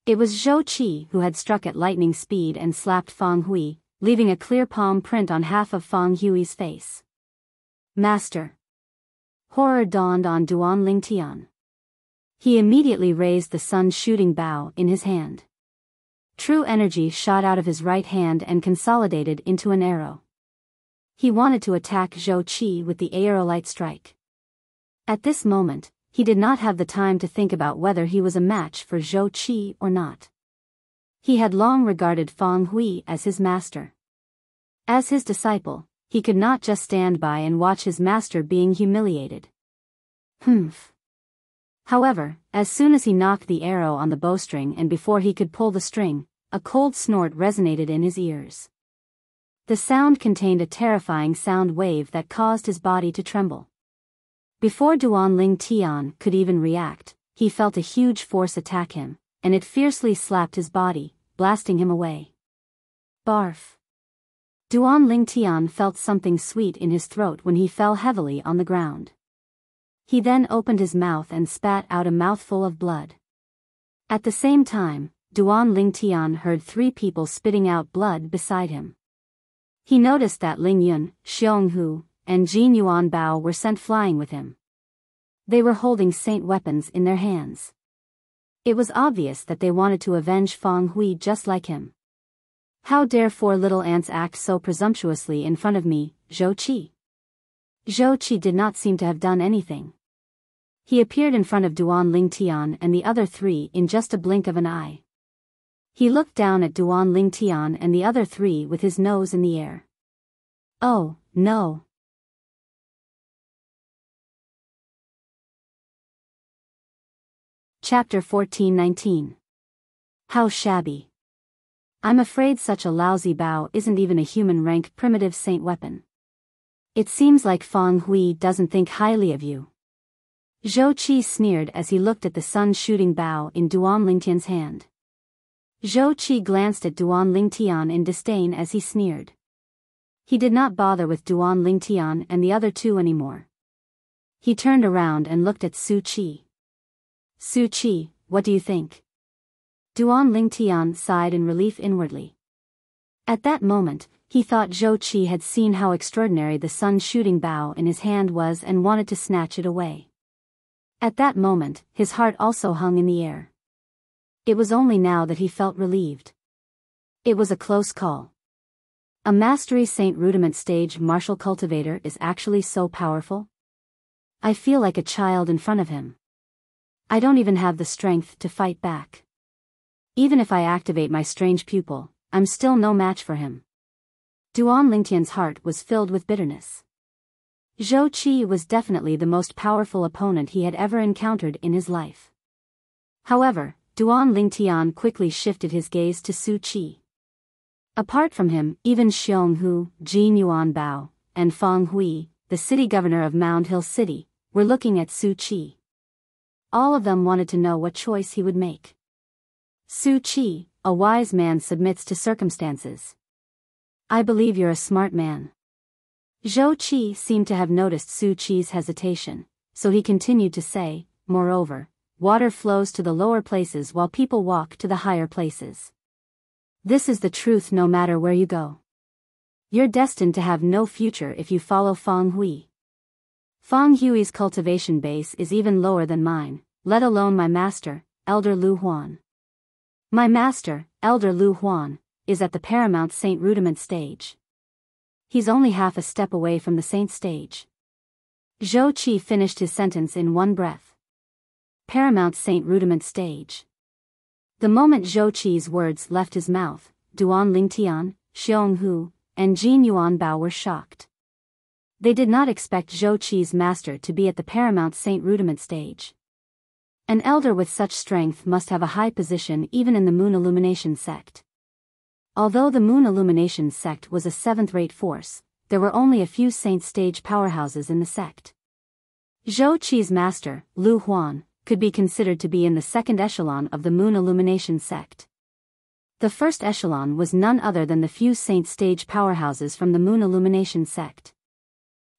It was Zhou Qi who had struck at lightning speed and slapped Fang Hui, leaving a clear palm print on half of Fang Hui's face. Master! Horror dawned on Duan Lingtian. He immediately raised the sun-shooting bow in his hand. True energy shot out of his right hand and consolidated into an arrow. He wanted to attack Zhou Qi with the aerolite strike. At this moment, he did not have the time to think about whether he was a match for Zhou Qi or not. He had long regarded Fang Hui as his master. As his disciple, he could not just stand by and watch his master being humiliated. Humph. However, as soon as he knocked the arrow on the bowstring and before he could pull the string, a cold snort resonated in his ears. The sound contained a terrifying sound wave that caused his body to tremble. Before Duan Lingtian could even react, he felt a huge force attack him, and it fiercely slapped his body, blasting him away. Barf! Duan Lingtian felt something sweet in his throat when he fell heavily on the ground. He then opened his mouth and spat out a mouthful of blood. At the same time, Duan Lingtian heard 3 people spitting out blood beside him. He noticed that Ling Yun, Xiong Hu, and Jin Yuan Bao were sent flying with him. They were holding saint weapons in their hands. It was obvious that they wanted to avenge Fang Hui just like him. How dare 4 little ants act so presumptuously in front of me, Zhou Qi? Zhou Qi did not seem to have done anything. He appeared in front of Duan Ling Tian and the other three in just a blink of an eye. He looked down at Duan Ling Tian and the other three with his nose in the air. Oh, no. Chapter 14-19. How shabby. I'm afraid such a lousy bow isn't even a human-rank primitive saint weapon. It seems like Feng Hui doesn't think highly of you. Zhou Qi sneered as he looked at the sun-shooting bow in Duan Lingtian's hand. Zhou Qi glanced at Duan Lingtian in disdain as he sneered. He did not bother with Duan Lingtian and the other two anymore. He turned around and looked at Su Qi. Su Qi, what do you think? Duan Lingtian sighed in relief inwardly. At that moment, he thought Zhou Qi had seen how extraordinary the sun-shooting bow in his hand was and wanted to snatch it away. At that moment, his heart also hung in the air. It was only now that he felt relieved. It was a close call. A Mastery Saint Rudiment Stage Martial Cultivator is actually so powerful? I feel like a child in front of him. I don't even have the strength to fight back. Even if I activate my strange pupil, I'm still no match for him. Duan Lingtian's heart was filled with bitterness. Zhou Qi was definitely the most powerful opponent he had ever encountered in his life. However, Duan Lingtian quickly shifted his gaze to Su Qi. Apart from him, even Xionghu, Jin Yuan Bao, and Feng Hui, the city governor of Mound Hill City, were looking at Su Qi. All of them wanted to know what choice he would make. Su Qi, a wise man, submits to circumstances. I believe you're a smart man. Zhou Qi seemed to have noticed Su Qi's hesitation, so he continued to say, moreover, water flows to the lower places while people walk to the higher places. This is the truth no matter where you go. You're destined to have no future if you follow Feng Hui. Feng Hui's cultivation base is even lower than mine, let alone my master, Elder Lu Huan. My master, Elder Lu Huan, is at the Paramount Saint Rudiment stage. He's only half a step away from the Saint stage. Zhou Qi finished his sentence in one breath. Paramount Saint Rudiment stage. The moment Zhou Qi's words left his mouth, Duan Lingtian, Xionghu, and Jin Yuan Bao were shocked. They did not expect Zhou Qi's master to be at the Paramount Saint Rudiment stage. An elder with such strength must have a high position even in the Moon Illumination sect. Although the Moon Illumination sect was a seventh-rate force, there were only a few Saint stage powerhouses in the sect. Zhou Qi's master, Lu Huan, could be considered to be in the second echelon of the Moon Illumination sect. The first echelon was none other than the few Saint stage powerhouses from the Moon Illumination sect.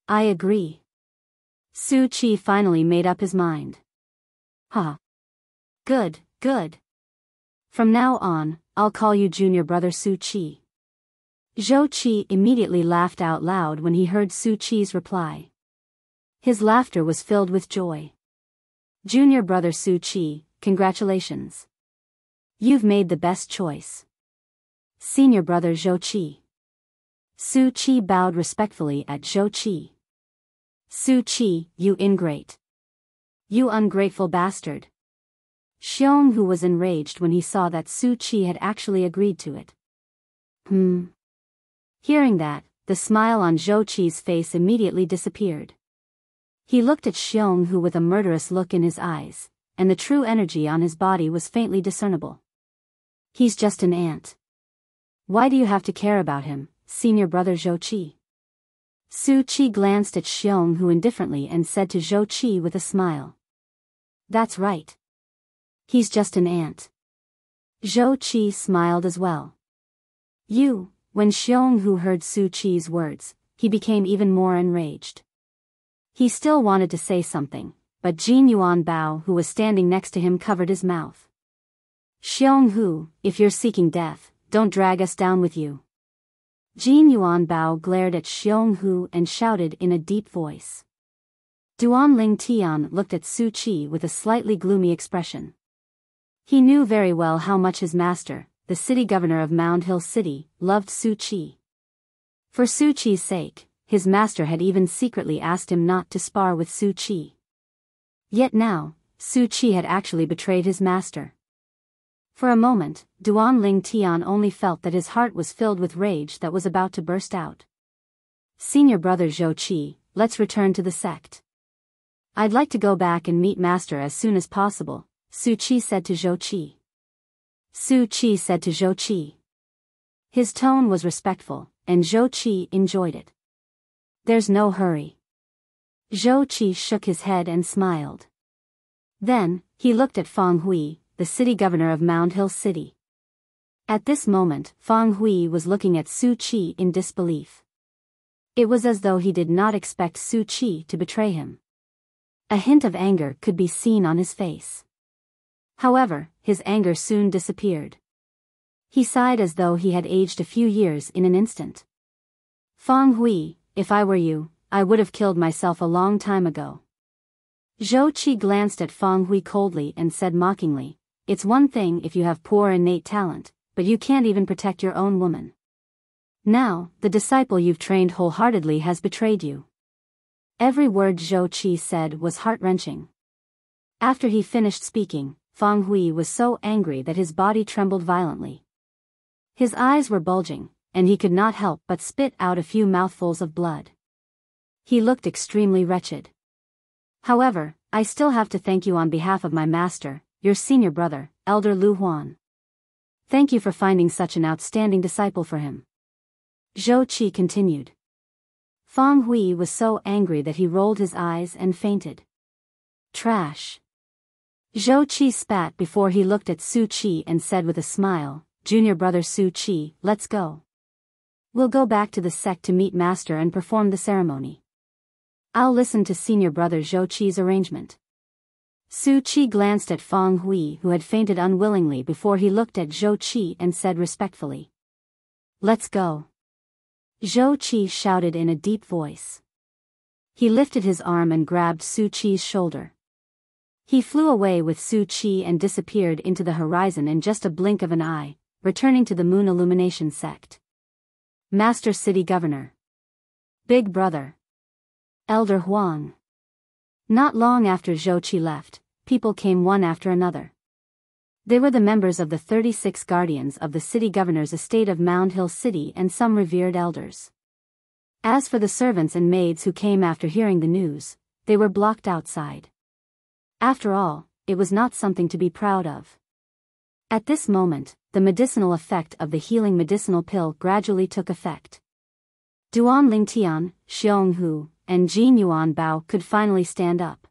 I agree. Su Qi finally made up his mind. Huh. Good, good. From now on, I'll call you Junior Brother Su Qi. Zhou Qi immediately laughed out loud when he heard Su Qi's reply. His laughter was filled with joy. Junior Brother Su Qi, congratulations. You've made the best choice. Senior Brother Zhou Qi. Su Qi bowed respectfully at Zhou Qi. Su Qi, you ingrate. You ungrateful bastard. Xionghu was enraged when he saw that Su Qi had actually agreed to it. Hearing that, the smile on Zhou Qi's face immediately disappeared. He looked at Xionghu with a murderous look in his eyes, and the true energy on his body was faintly discernible. He's just an ant. Why do you have to care about him, Senior Brother Zhou Qi? Su Qi glanced at Xionghu indifferently and said to Zhou Qi with a smile. That's right. He's just an ant. Zhou Qi smiled as well. When Xionghu heard Su Qi's words, he became even more enraged. He still wanted to say something, but Jin Yuan Bao, who was standing next to him, covered his mouth. Xionghu, if you're seeking death, don't drag us down with you. Jin Yuan Bao glared at Xionghu and shouted in a deep voice. Duan Lingtian looked at Su Qi with a slightly gloomy expression. He knew very well how much his master, the city governor of Mound Hill City, loved Su Qi. For Su Qi's sake, his master had even secretly asked him not to spar with Su Qi. Yet now, Su Qi had actually betrayed his master. For a moment, Duan Ling Tian only felt that his heart was filled with rage that was about to burst out. Senior brother Zhou Qi, let's return to the sect. I'd like to go back and meet master as soon as possible, Su Qi said to Zhou Qi. Su Qi said to Zhou Qi. His tone was respectful, and Zhou Qi enjoyed it. There's no hurry. Zhou Qi shook his head and smiled. Then, he looked at Fang Hui, the city governor of Mound Hill City. At this moment, Fang Hui was looking at Su Qi in disbelief. It was as though he did not expect Su Qi to betray him. A hint of anger could be seen on his face. However, his anger soon disappeared. He sighed as though he had aged a few years in an instant. Fang Hui, if I were you, I would have killed myself a long time ago. Zhou Qi glanced at Fang Hui coldly and said mockingly, it's one thing if you have poor innate talent, but you can't even protect your own woman. Now, the disciple you've trained wholeheartedly has betrayed you. Every word Zhou Qi said was heart-wrenching. After he finished speaking, Fang Hui was so angry that his body trembled violently. His eyes were bulging, and he could not help but spit out a few mouthfuls of blood. He looked extremely wretched. However, I still have to thank you on behalf of my master, your senior brother, Elder Lu Huan. Thank you for finding such an outstanding disciple for him. Zhou Qi continued. Fang Hui was so angry that he rolled his eyes and fainted. Trash. Zhou Qi spat before he looked at Su Qi and said with a smile, Junior brother Su Qi, let's go. We'll go back to the sect to meet master and perform the ceremony. I'll listen to senior brother Zhou Qi's arrangement. Su Qi glanced at Fang Hui, who had fainted unwillingly, before he looked at Zhou Qi and said respectfully. Let's go. Zhou Qi shouted in a deep voice. He lifted his arm and grabbed Su Qi's shoulder. He flew away with Su Qi and disappeared into the horizon in just a blink of an eye, returning to the Moon Illumination sect. Master City Governor. Big Brother. Elder Huang. Not long after Zhou Qi left, people came one after another. They were the members of the 36 guardians of the city governor's estate of Mound Hill City and some revered elders. As for the servants and maids who came after hearing the news, they were blocked outside. After all, it was not something to be proud of. At this moment, the medicinal effect of the healing medicinal pill gradually took effect. Duan Lingtian, Xiong Hu, and Jin Yuan Bao could finally stand up.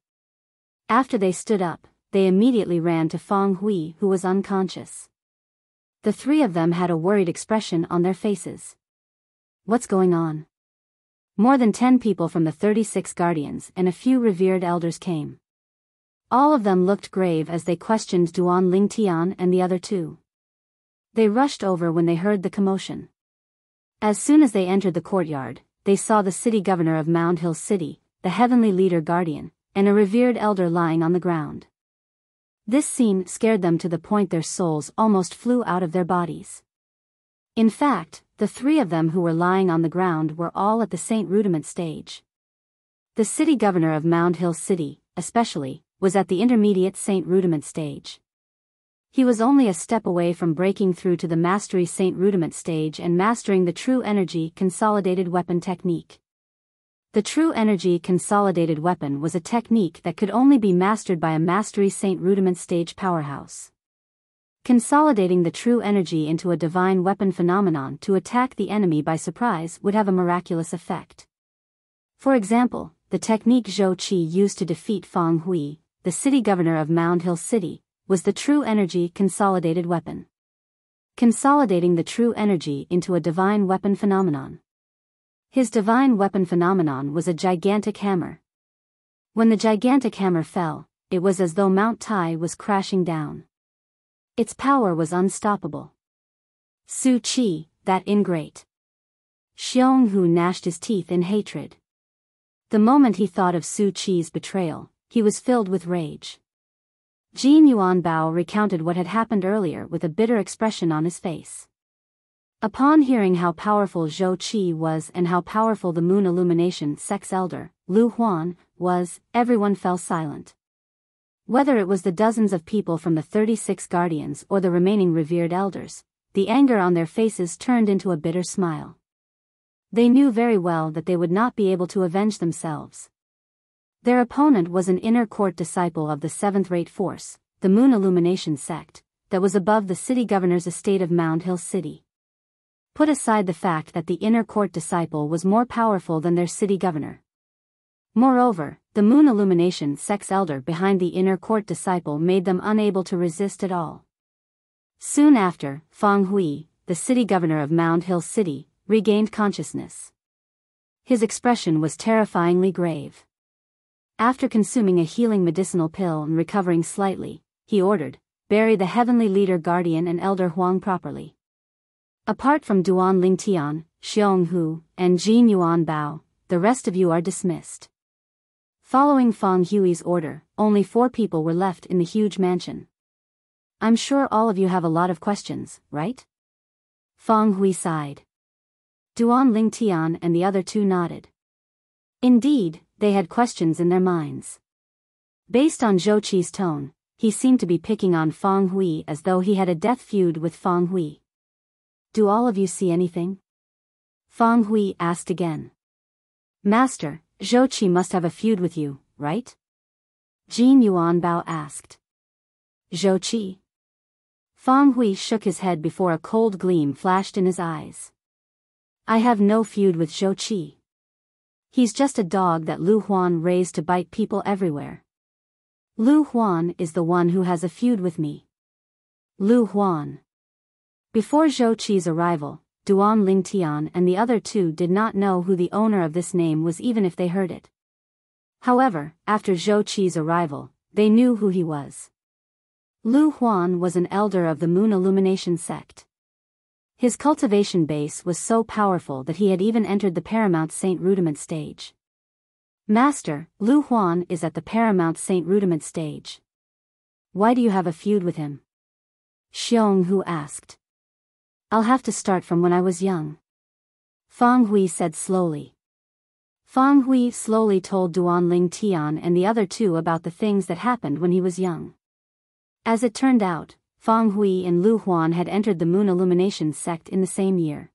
After they stood up, they immediately ran to Fang Hui, who was unconscious. The three of them had a worried expression on their faces. What's going on? More than 10 people from the 36 guardians and a few revered elders came. All of them looked grave as they questioned Duan Lingtian and the other two. They rushed over when they heard the commotion. As soon as they entered the courtyard, they saw the city governor of Mound Hill City, the heavenly leader guardian, and a revered elder lying on the ground. This scene scared them to the point their souls almost flew out of their bodies. In fact, the three of them who were lying on the ground were all at the Saint Rudiment stage. The city governor of Mound Hill City, especially, was at the intermediate Saint Rudiment stage. He was only a step away from breaking through to the Mastery Saint Rudiment stage and mastering the True Energy Consolidated Weapon technique. The True Energy Consolidated Weapon was a technique that could only be mastered by a Mastery Saint Rudiment stage powerhouse. Consolidating the true energy into a divine weapon phenomenon to attack the enemy by surprise would have a miraculous effect. For example, the technique Zhou Qi used to defeat Fang Hui, the city governor of Mound Hill City, was the True Energy Consolidated Weapon. Consolidating the true energy into a divine weapon phenomenon. His divine weapon phenomenon was a gigantic hammer. When the gigantic hammer fell, it was as though Mount Tai was crashing down. Its power was unstoppable. Su Qi, that ingrate. Xiong Hu gnashed his teeth in hatred. The moment he thought of Su Qi's betrayal, he was filled with rage. Jin Yuan Bao recounted what had happened earlier with a bitter expression on his face. Upon hearing how powerful Zhou Qi was and how powerful the Moon Illumination sect's elder, Lu Huan, was, everyone fell silent. Whether it was the dozens of people from the 36 guardians or the remaining revered elders, the anger on their faces turned into a bitter smile. They knew very well that they would not be able to avenge themselves. Their opponent was an inner court disciple of the seventh-rate force, the Moon Illumination sect, that was above the city governor's estate of Mound Hill City. Put aside the fact that the inner court disciple was more powerful than their city governor. Moreover, the Moon Illumination sect's elder behind the inner court disciple made them unable to resist at all. Soon after, Feng Hui, the city governor of Mound Hill City, regained consciousness. His expression was terrifyingly grave. After consuming a healing medicinal pill and recovering slightly, he ordered, "Bury the heavenly leader guardian and elder Huang properly." Apart from Duan Lingtian, Xiong Hu, and Jin Yuan Bao, the rest of you are dismissed. Following Feng Hui's order, only 4 people were left in the huge mansion. I'm sure all of you have a lot of questions, right? Feng Hui sighed. Duan Lingtian and the other 2 nodded. Indeed, they had questions in their minds. Based on Zhou Qi's tone, he seemed to be picking on Feng Hui as though he had a death feud with Feng Hui. Do all of you see anything? Feng Hui asked again. Master, Zhou Qi must have a feud with you, right? Jin Yuan Bao asked. Zhou Qi? Feng Hui shook his head before a cold gleam flashed in his eyes. I have no feud with Zhou Qi. He's just a dog that Lu Huan raised to bite people everywhere. Lu Huan is the one who has a feud with me. Lu Huan. Before Zhou Qi's arrival, Duan Lingtian and the other 2 did not know who the owner of this name was even if they heard it. However, after Zhou Qi's arrival, they knew who he was. Lu Huan was an elder of the Moon Illumination sect. His cultivation base was so powerful that he had even entered the Paramount Saint Rudiment stage. Master, Lu Huan is at the Paramount Saint Rudiment stage. Why do you have a feud with him? Xiong Hu asked. I'll have to start from when I was young. Feng Hui said slowly. Feng Hui slowly told Duan Lingtian and the other 2 about the things that happened when he was young. As it turned out, Feng Hui and Lu Huan had entered the Moon Illumination sect in the same year.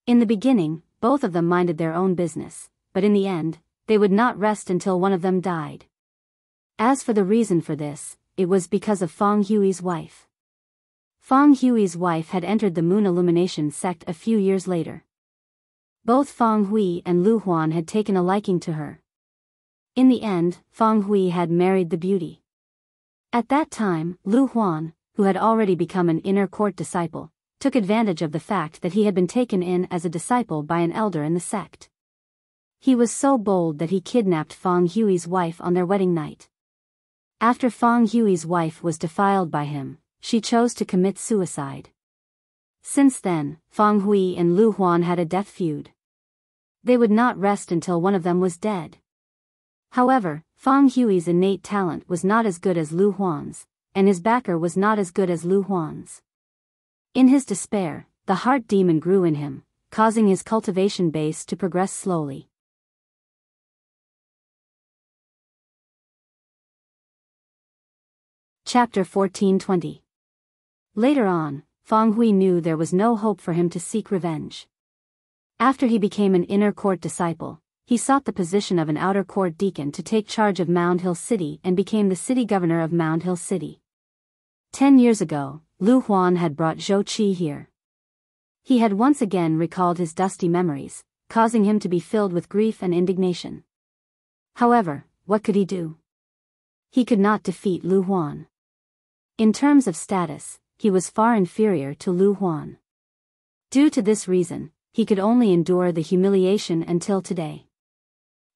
In the beginning, both of them minded their own business, but in the end, they would not rest until one of them died. As for the reason for this, it was because of Feng Hui's wife. Feng Hui's wife had entered the Moon Illumination sect a few years later. Both Feng Hui and Lu Huan had taken a liking to her. In the end, Feng Hui had married the beauty. At that time, Lu Huan, who had already become an inner court disciple, took advantage of the fact that he had been taken in as a disciple by an elder in the sect. He was so bold that he kidnapped Feng Hui's wife on their wedding night. After Feng Hui's wife was defiled by him, she chose to commit suicide. Since then, Feng Hui and Lu Huan had a death feud. They would not rest until one of them was dead. However, Feng Hui's innate talent was not as good as Lu Huan's, and his backer was not as good as Lu Huan's. In his despair, the heart demon grew in him, causing his cultivation base to progress slowly. Chapter 14:20. Later on, Feng Hui knew there was no hope for him to seek revenge. After he became an inner court disciple, he sought the position of an outer court deacon to take charge of Mound Hill City and became the city governor of Mound Hill City. 10 years ago, Lu Huan had brought Zhou Qi here. He had once again recalled his dusty memories, causing him to be filled with grief and indignation. However, what could he do? He could not defeat Lu Huan. In terms of status, he was far inferior to Lu Huan. Due to this reason, he could only endure the humiliation until today.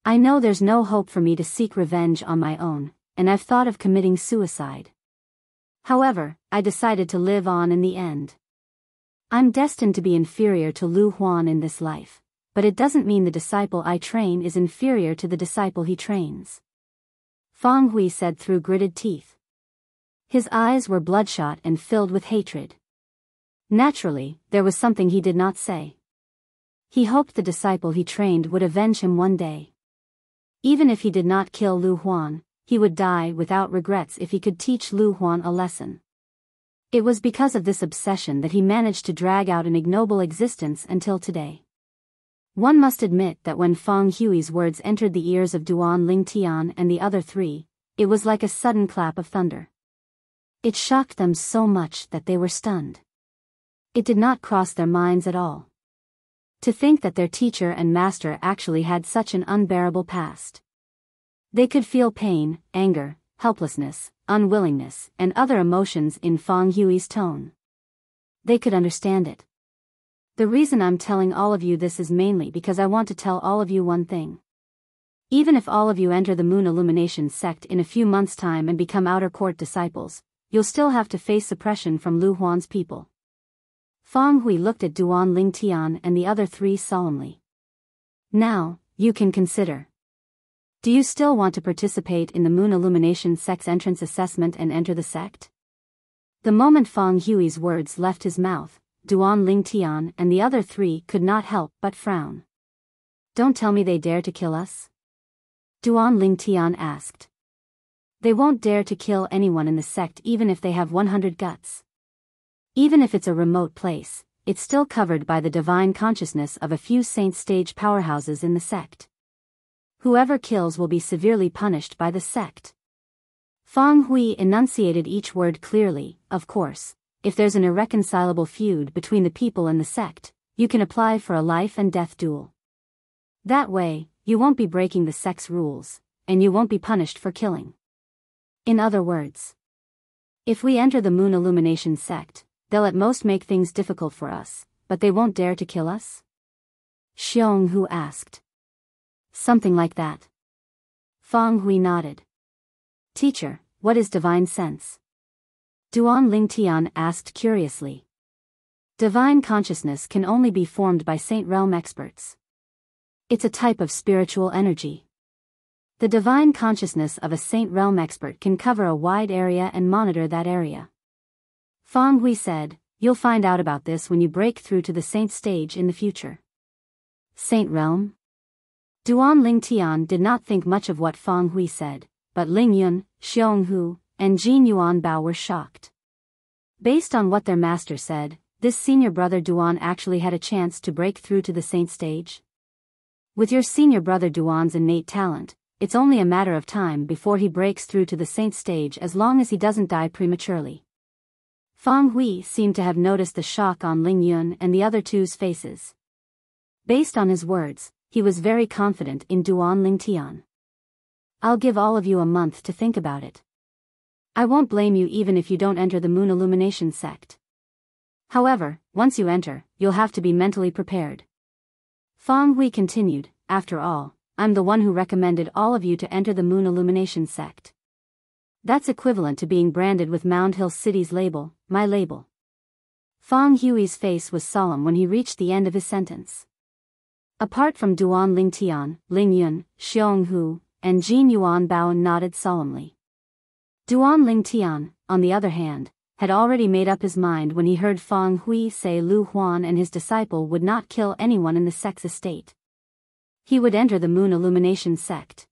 I know there's no hope for me to seek revenge on my own, and I've thought of committing suicide. However, I decided to live on in the end. I'm destined to be inferior to Lu Huan in this life, but it doesn't mean the disciple I train is inferior to the disciple he trains. Feng Hui said through gritted teeth. His eyes were bloodshot and filled with hatred. Naturally, there was something he did not say. He hoped the disciple he trained would avenge him one day. Even if he did not kill Lu Huan, he would die without regrets if he could teach Lu Huan a lesson. It was because of this obsession that he managed to drag out an ignoble existence until today. One must admit that when Feng Hui's words entered the ears of Duan Lingtian and the other three, it was like a sudden clap of thunder. It shocked them so much that they were stunned. It did not cross their minds at all. To think that their teacher and master actually had such an unbearable past. They could feel pain, anger, helplessness, unwillingness, and other emotions in Feng Hui's tone. They could understand it. The reason I'm telling all of you this is mainly because I want to tell all of you one thing. Even if all of you enter the Moon Illumination sect in a few months' time and become outer court disciples, you'll still have to face suppression from Lu Huan's people. Feng Hui looked at Duan Lingtian and the other three solemnly. Now, you can consider. Do you still want to participate in the Moon Illumination sect's entrance assessment and enter the sect? The moment Feng Hui's words left his mouth, Duan Lingtian and the other three could not help but frown. Don't tell me they dare to kill us? Duan Lingtian asked. They won't dare to kill anyone in the sect even if they have 100 guts. Even if it's a remote place, it's still covered by the divine consciousness of a few saint stage powerhouses in the sect. Whoever kills will be severely punished by the sect. Feng Hui enunciated each word clearly. Of course, if there's an irreconcilable feud between the people and the sect, you can apply for a life and death duel. That way, you won't be breaking the sect's rules, and you won't be punished for killing. In other words, if we enter the Moon Illumination sect, they'll at most make things difficult for us, but they won't dare to kill us? Xiong Hu asked. Something like that. Feng Hui nodded. Teacher, what is divine sense? Duan Lingtian asked curiously. Divine consciousness can only be formed by Saint Realm experts. It's a type of spiritual energy. The divine consciousness of a Saint Realm expert can cover a wide area and monitor that area. Feng Hui said, you'll find out about this when you break through to the Saint stage in the future. Saint Realm? Duan Lingtian did not think much of what Feng Hui said, but Ling Yun, Xiong Hu, and Jin Yuan Bao were shocked. Based on what their master said, this senior brother Duan actually had a chance to break through to the Saint stage. With your senior brother Duan's innate talent, it's only a matter of time before he breaks through to the Saint stage as long as he doesn't die prematurely. Feng Hui seemed to have noticed the shock on Ling Yun and the other two's faces. Based on his words, he was very confident in Duan Lingtian. I'll give all of you a month to think about it. I won't blame you even if you don't enter the Moon Illumination sect. However, once you enter, you'll have to be mentally prepared. Feng Hui continued, after all, I'm the one who recommended all of you to enter the Moon Illumination sect. That's equivalent to being branded with Mound Hill City's label, my label. Feng Hui's face was solemn when he reached the end of his sentence. Apart from Duan Lingtian, Ling Yun, Xiong Hu, and Jin Yuan Bao nodded solemnly. Duan Lingtian, on the other hand, had already made up his mind when he heard Feng Hui say Lu Huan and his disciple would not kill anyone in the sect's estate. He would enter the Moon Illumination sect.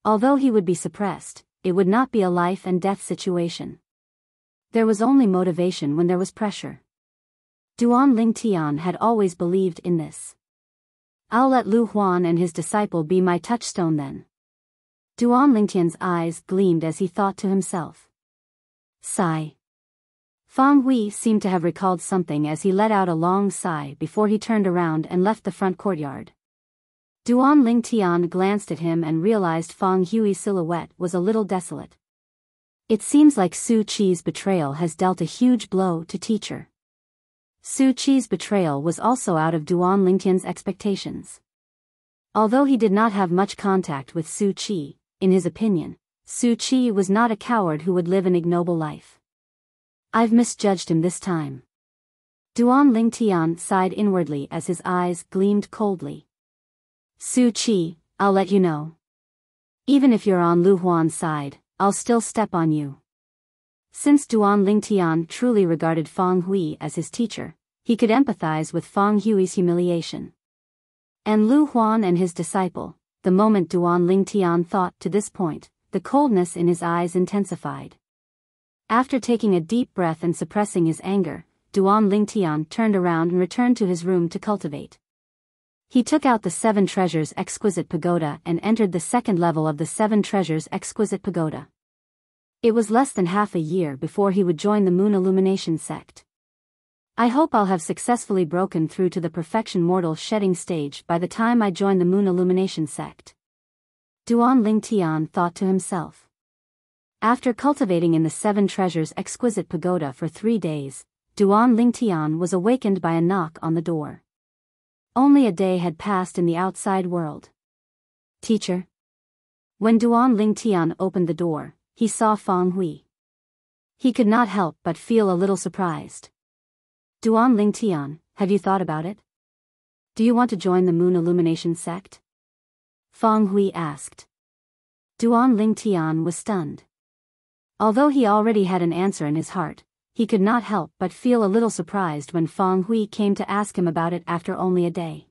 Although he would be suppressed, it would not be a life and death situation. There was only motivation when there was pressure. Duan Lingtian had always believed in this. I'll let Lu Huan and his disciple be my touchstone then. Duan Lingtian's eyes gleamed as he thought to himself. Sigh. Feng Hui seemed to have recalled something as he let out a long sigh before he turned around and left the front courtyard. Duan Lingtian glanced at him and realized Feng Hui's silhouette was a little desolate. It seems like Su Qi's betrayal has dealt a huge blow to teacher. Su Qi's betrayal was also out of Duan Lingtian's expectations. Although he did not have much contact with Su Qi, in his opinion, Su Qi was not a coward who would live an ignoble life. I've misjudged him this time. Duan Lingtian sighed inwardly as his eyes gleamed coldly. Su Qi, I'll let you know. Even if you're on Lu Huan's side, I'll still step on you. Since Duan Lingtian truly regarded Feng Hui as his teacher, he could empathize with Feng Hui's humiliation. And Lu Huan and his disciple, the moment Duan Lingtian thought to this point, the coldness in his eyes intensified. After taking a deep breath and suppressing his anger, Duan Lingtian turned around and returned to his room to cultivate. He took out the 7 treasures exquisite pagoda and entered the second level of the 7 treasures exquisite pagoda. It was less than half a year before he would join the Moon Illumination sect. I hope I'll have successfully broken through to the perfection mortal shedding stage by the time I join the Moon Illumination sect. Duan Lingtian thought to himself. After cultivating in the 7 treasures exquisite pagoda for 3 days, Duan Lingtian was awakened by a knock on the door. Only a day had passed in the outside world. Teacher? When Duan Lingtian opened the door, he saw Feng Hui. He could not help but feel a little surprised. Duan Lingtian, have you thought about it? Do you want to join the Moon Illumination sect? Feng Hui asked. Duan Lingtian was stunned. Although he already had an answer in his heart, he could not help but feel a little surprised when Feng Hui came to ask him about it after only a day.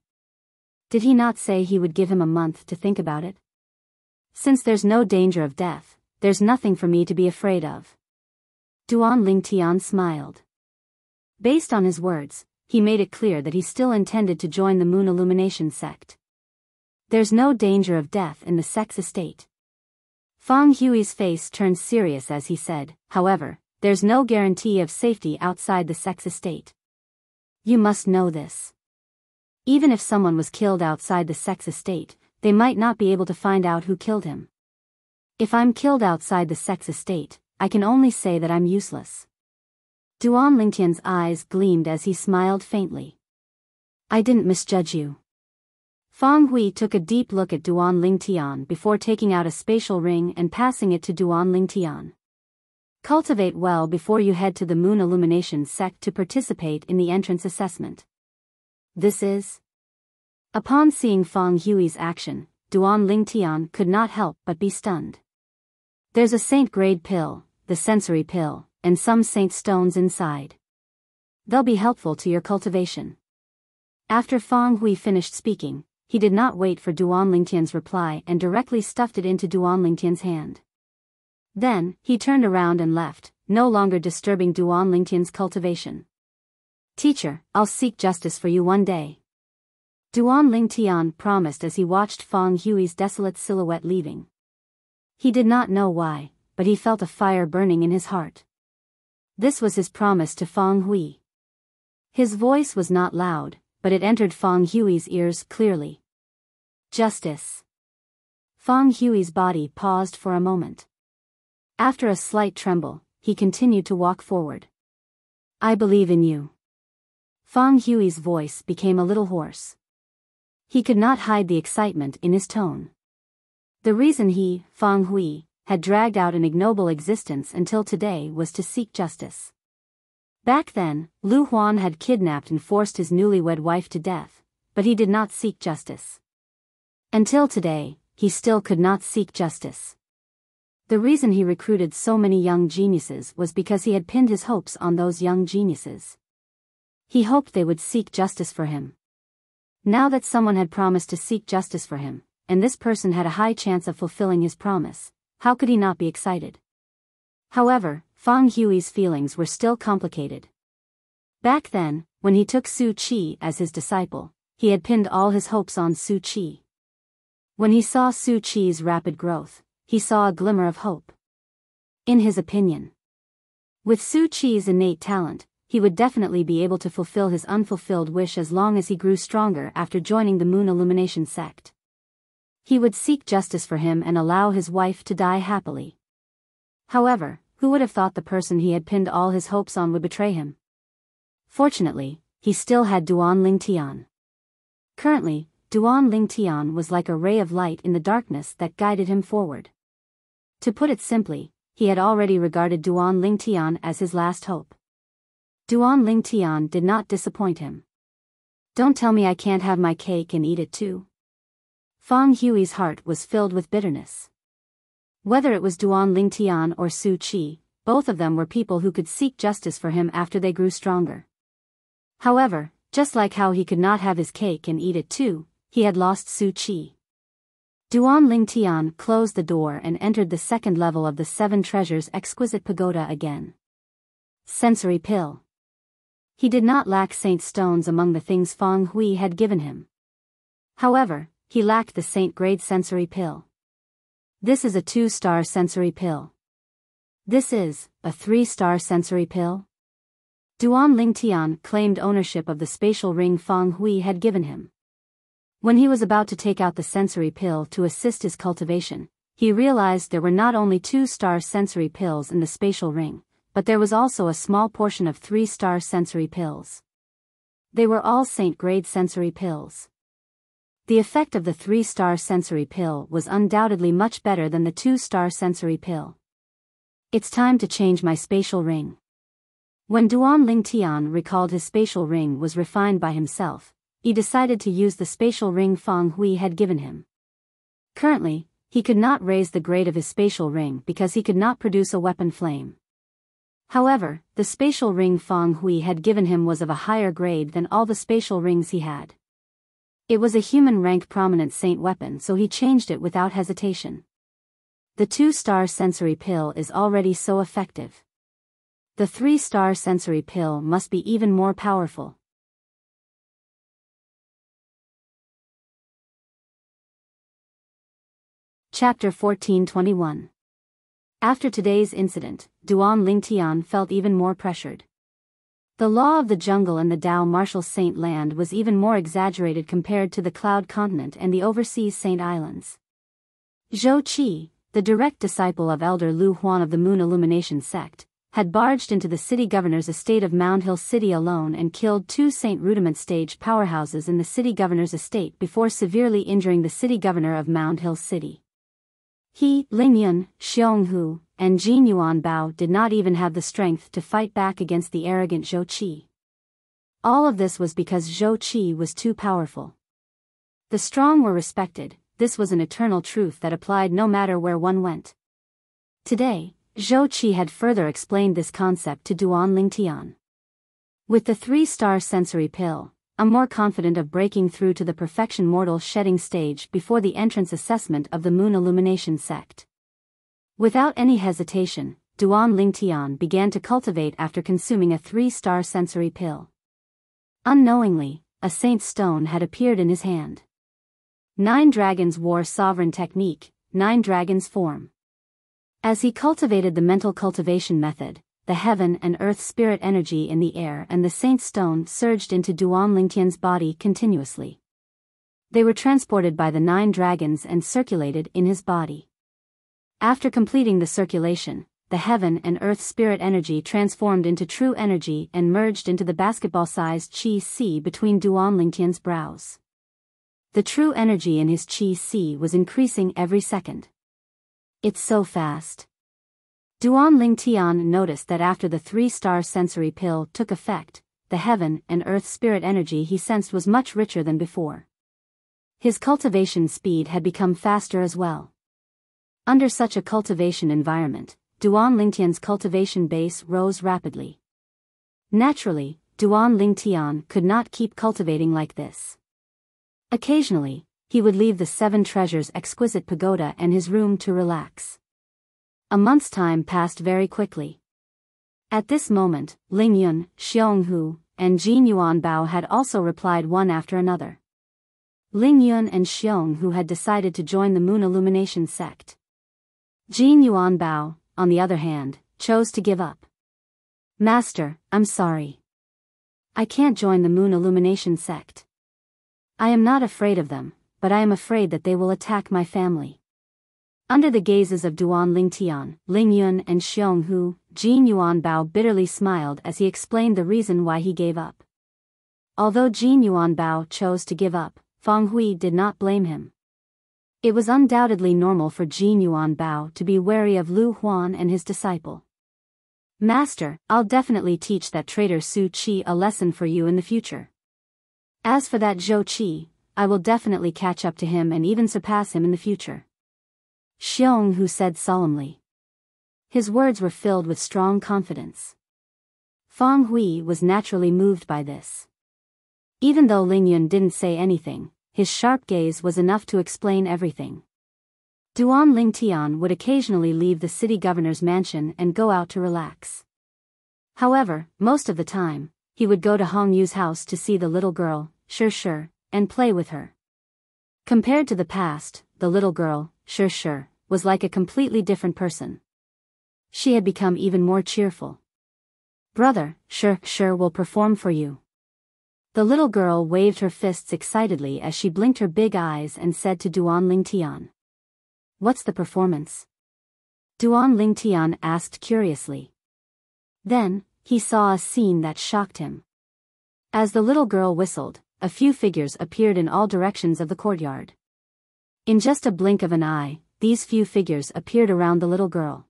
Did he not say he would give him a month to think about it? Since there's no danger of death, there's nothing for me to be afraid of. Duan Lingtian smiled. Based on his words, he made it clear that he still intended to join the Moon Illumination sect. There's no danger of death in the sect's estate. Feng Hui's face turned serious as he said, however, there's no guarantee of safety outside the sect's estate. You must know this. Even if someone was killed outside the sect's estate, they might not be able to find out who killed him. If I'm killed outside the sect's estate, I can only say that I'm useless. Duan Lingtian's eyes gleamed as he smiled faintly. I didn't misjudge you. Feng Hui took a deep look at Duan Lingtian before taking out a spatial ring and passing it to Duan Lingtian. Cultivate well before you head to the Moon Illumination sect to participate in the entrance assessment. This is... Upon seeing Feng Hui's action, Duan Lingtian could not help but be stunned. There's a saint-grade pill, the sensory pill, and some saint stones inside. They'll be helpful to your cultivation. After Feng Hui finished speaking, he did not wait for Duan Lingtian's reply and directly stuffed it into Duan Lingtian's hand. Then, he turned around and left, no longer disturbing Duan Lingtian's cultivation. Teacher, I'll seek justice for you one day. Duan Lingtian promised as he watched Feng Hui's desolate silhouette leaving. He did not know why, but he felt a fire burning in his heart. This was his promise to Feng Hui. His voice was not loud, but it entered Feng Hui's ears clearly. Justice. Feng Hui's body paused for a moment. After a slight tremble, he continued to walk forward. I believe in you. Feng Hui's voice became a little hoarse. He could not hide the excitement in his tone. The reason he, Feng Hui, had dragged out an ignoble existence until today was to seek justice. Back then, Lu Huan had kidnapped and forced his newlywed wife to death, but he did not seek justice. Until today, he still could not seek justice. The reason he recruited so many young geniuses was because he had pinned his hopes on those young geniuses. He hoped they would seek justice for him. Now that someone had promised to seek justice for him, and this person had a high chance of fulfilling his promise, how could he not be excited? However, Feng Hui's feelings were still complicated. Back then, when he took Su Qi as his disciple, he had pinned all his hopes on Su Qi. When he saw Su Qi's rapid growth, he saw a glimmer of hope. In his opinion, with Su Qi's innate talent, he would definitely be able to fulfill his unfulfilled wish as long as he grew stronger after joining the Moon Illumination sect. He would seek justice for him and allow his wife to die happily. However, who would have thought the person he had pinned all his hopes on would betray him? Fortunately, he still had Duan Lingtian. Currently, Duan Lingtian was like a ray of light in the darkness that guided him forward. To put it simply, he had already regarded Duan Lingtian as his last hope. Duan Lingtian did not disappoint him. Don't tell me I can't have my cake and eat it too. Feng Hui's heart was filled with bitterness. Whether it was Duan Lingtian or Su Qi, both of them were people who could seek justice for him after they grew stronger. However, just like how he could not have his cake and eat it too, he had lost Su Qi. Duan Lingtian closed the door and entered the second level of the Seven Treasures Exquisite Pagoda again. Sensory Pill. He did not lack saint stones among the things Feng Hui had given him. However, he lacked the saint-grade sensory pill. This is a 2-star sensory pill. This is a 3-star sensory pill. Duan Lingtian claimed ownership of the spatial ring Feng Hui had given him. When he was about to take out the sensory pill to assist his cultivation, he realized there were not only 2-star sensory pills in the spatial ring, but there was also a small portion of 3-star sensory pills. They were all saint-grade sensory pills. The effect of the 3-star sensory pill was undoubtedly much better than the 2-star sensory pill. It's time to change my spatial ring. When Duan Lingtian recalled his spatial ring was refined by himself, he decided to use the spatial ring Feng Hui had given him. Currently, he could not raise the grade of his spatial ring because he could not produce a weapon flame. However, the spatial ring Feng Hui had given him was of a higher grade than all the spatial rings he had. It was a human rank prominent saint weapon, so he changed it without hesitation. The 2-star sensory pill is already so effective. The 3-star sensory pill must be even more powerful. Chapter 1421. After today's incident, Duan Lingtian felt even more pressured. The law of the jungle and the Tao martial saint land was even more exaggerated compared to the Cloud Continent and the overseas Saint Islands. Zhou Qi, the direct disciple of Elder Lu Huan of the Moon Illumination sect, had barged into the city governor's estate of Mound Hill City alone and killed 2 Saint Rudiment stage powerhouses in the city governor's estate before severely injuring the city governor of Mound Hill City. He, Lingyun, Xionghu, and Jin Yuanbao did not even have the strength to fight back against the arrogant Zhou Qi. All of this was because Zhou Qi was too powerful. The strong were respected. This was an eternal truth that applied no matter where one went. Today, Zhou Qi had further explained this concept to Duan Lingtian. With the 3-star sensory pill, I'm more confident of breaking through to the perfection mortal shedding stage before the entrance assessment of the Moon Illumination sect. Without any hesitation, Duan Lingtian began to cultivate after consuming a 3-star sensory pill. Unknowingly, a saint's stone had appeared in his hand. 9 dragons wore sovereign technique, 9 dragons form. As he cultivated the mental cultivation method, the heaven and earth spirit energy in the air and the saint stone surged into Duan Lingtian's body continuously. They were transported by the 9 dragons and circulated in his body. After completing the circulation, the heaven and earth spirit energy transformed into true energy and merged into the basketball-sized Qi between Duan Lingtian's brows. The true energy in his Qi was increasing every second. It's so fast. Duan Lingtian noticed that after the 3-star sensory pill took effect, the heaven and earth spirit energy he sensed was much richer than before. His cultivation speed had become faster as well. Under such a cultivation environment, Duan Lingtian's cultivation base rose rapidly. Naturally, Duan Lingtian could not keep cultivating like this. Occasionally, he would leave the 7 Treasures Exquisite Pagoda and his room to relax. A month's time passed very quickly. At this moment, Lingyun, Xionghu, and Jin Yuanbao had also replied one after another. Lingyun and Xionghu had decided to join the Moon Illumination sect. Jin Yuanbao, on the other hand, chose to give up. Master, I'm sorry. I can't join the Moon Illumination sect. I am not afraid of them, but I am afraid that they will attack my family. Under the gazes of Duan Lingtian, Lingyun and Xionghu, Jin Yuanbao bitterly smiled as he explained the reason why he gave up. Although Jin Yuanbao chose to give up, Feng Hui did not blame him. It was undoubtedly normal for Jin Yuanbao to be wary of Lu Huan and his disciple. Master, I'll definitely teach that traitor Su Qi a lesson for you in the future. As for that Zhou Qi, I will definitely catch up to him and even surpass him in the future. Xionghu said solemnly. His words were filled with strong confidence. Feng Hui was naturally moved by this. Even though Lingyun didn't say anything, his sharp gaze was enough to explain everything. Duan Lingtian would occasionally leave the city governor's mansion and go out to relax. However, most of the time, he would go to Hong Yu's house to see the little girl, Shi, and play with her. Compared to the past, the little girl, Shi, was like a completely different person. She had become even more cheerful. "Brother, Shi will perform for you." The little girl waved her fists excitedly as she blinked her big eyes and said to Duan Lingtian. "What's the performance?" Duan Lingtian asked curiously. Then, he saw a scene that shocked him. As the little girl whistled, a few figures appeared in all directions of the courtyard. In just a blink of an eye, these few figures appeared around the little girl.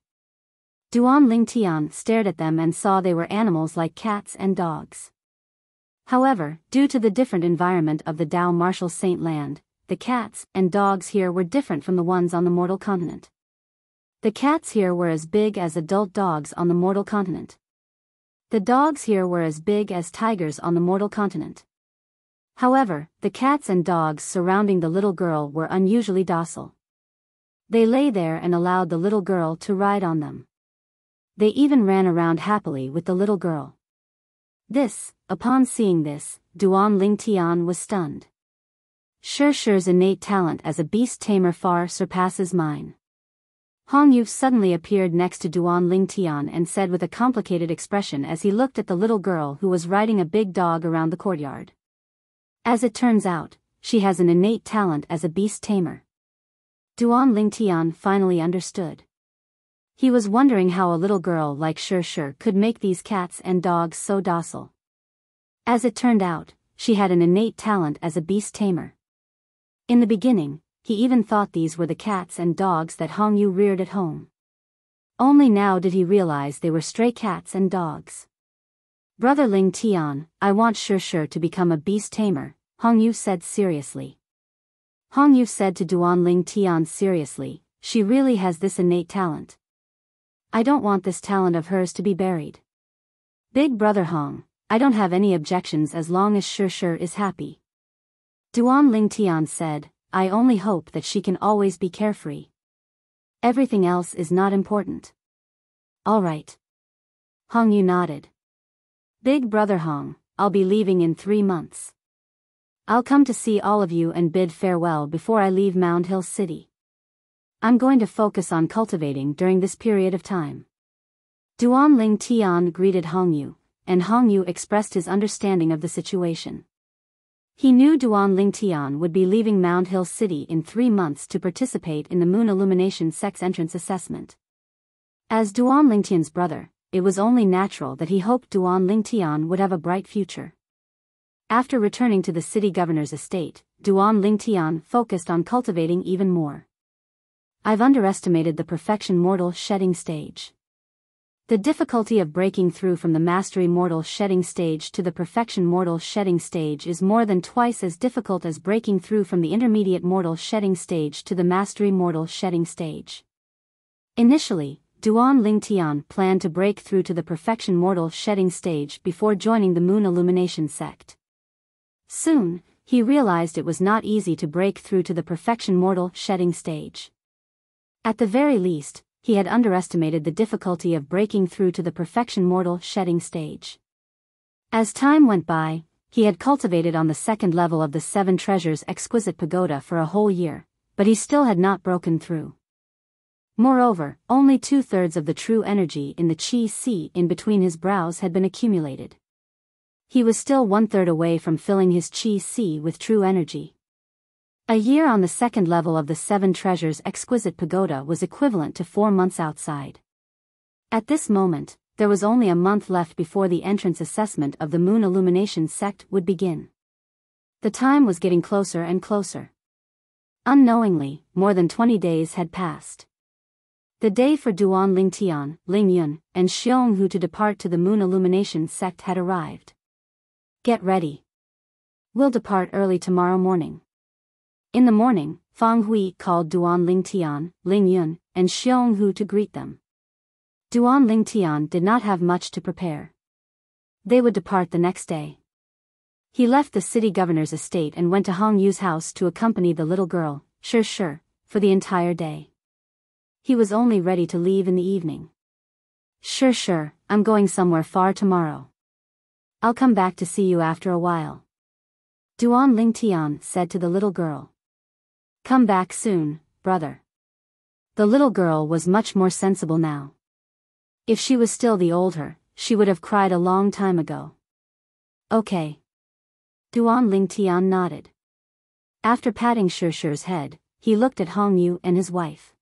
Duan Lingtian stared at them and saw they were animals like cats and dogs. However, due to the different environment of the Dao Martial Saint land, the cats and dogs here were different from the ones on the mortal continent. The cats here were as big as adult dogs on the mortal continent. The dogs here were as big as tigers on the mortal continent. However, the cats and dogs surrounding the little girl were unusually docile. They lay there and allowed the little girl to ride on them. They even ran around happily with the little girl. Upon seeing this, Duan Lingtian was stunned. Shi's innate talent as a beast tamer far surpasses mine. Hong Yu suddenly appeared next to Duan Lingtian and said with a complicated expression as he looked at the little girl who was riding a big dog around the courtyard. "As it turns out, she has an innate talent as a beast tamer." Duan Lingtian finally understood. He was wondering how a little girl like Shi could make these cats and dogs so docile. As it turned out, she had an innate talent as a beast tamer. In the beginning, he even thought these were the cats and dogs that Hong Yu reared at home. Only now did he realize they were stray cats and dogs. "Brother Lingtian, I want Shi to become a beast tamer," Hong Yu said seriously. Hong Yu said to Duan Lingtian seriously, "She really has this innate talent. I don't want this talent of hers to be buried. Big brother Hong, I don't have any objections as long as Shi is happy." Duan Lingtian said, "I only hope that she can always be carefree. Everything else is not important." "All right." Hong Yu nodded. "Big brother Hong, I'll be leaving in 3 months. I'll come to see all of you and bid farewell before I leave Mound Hill City. I'm going to focus on cultivating during this period of time." Duan Lingtian greeted Hong Yu, and Hong Yu expressed his understanding of the situation. He knew Duan Lingtian would be leaving Mound Hill City in 3 months to participate in the Moon Illumination Sect's entrance assessment. As Duan Lingtian's brother, it was only natural that he hoped Duan Lingtian would have a bright future. After returning to the city governor's estate, Duan Lingtian focused on cultivating even more. "I've underestimated the perfection mortal shedding stage. The difficulty of breaking through from the mastery mortal shedding stage to the perfection mortal shedding stage is more than twice as difficult as breaking through from the intermediate mortal shedding stage to the mastery mortal shedding stage." Initially, Duan Lingtian planned to break through to the perfection mortal shedding stage before joining the Moon Illumination sect. Soon, he realized it was not easy to break through to the perfection mortal shedding stage. At the very least, he had underestimated the difficulty of breaking through to the perfection mortal shedding stage. As time went by, he had cultivated on the second level of the Seven Treasures Exquisite Pagoda for a whole year, but he still had not broken through. Moreover, only 2/3 of the true energy in the Qi Si in between his brows had been accumulated. He was still 1/3 away from filling his Qi Si with true energy. A year on the second level of the Seven Treasures Exquisite Pagoda was equivalent to 4 months outside. At this moment, there was only a month left before the entrance assessment of the Moon Illumination sect would begin. The time was getting closer and closer. Unknowingly, more than 20 days had passed. The day for Duan Lingtian, Lingyun, and Xionghu to depart to the Moon Illumination sect had arrived. "Get ready. We'll depart early tomorrow morning." In the morning, Fang Hui called Duan Lingtian, Lingyun, and Xionghu to greet them. Duan Lingtian did not have much to prepare. They would depart the next day. He left the city governor's estate and went to Hong Yu's house to accompany the little girl, Shi, for the entire day. He was only ready to leave in the evening. Sure, I'm going somewhere far tomorrow. I'll come back to see you after a while. Duan Lingtian said to the little girl. Come back soon, brother. The little girl was much more sensible now. If she was still the older, she would have cried a long time ago. Okay. Duan Lingtian nodded. After patting Shishi's head, he looked at Hong Yu and his wife.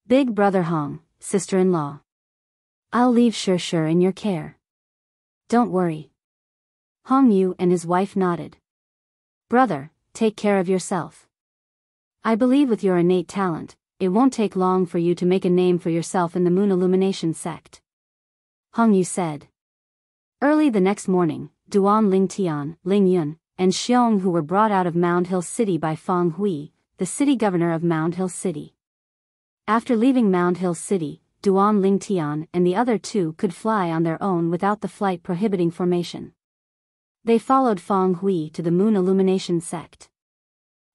Big brother Hong, sister-in-law. I'll leave Shishi in your care. Don't worry. Hong Yu and his wife nodded. Brother, take care of yourself. I believe with your innate talent, it won't take long for you to make a name for yourself in the Moon Illumination sect. Hong Yu said. Early the next morning, Duan Lingtian, Ling Yun, and Xiong, who were brought out of Mound Hill City by Feng Hui, the city governor of Mound Hill City. After leaving Mound Hill City, Duan Lingtian and the other two could fly on their own without the flight prohibiting formation. They followed Feng Hui to the Moon Illumination sect.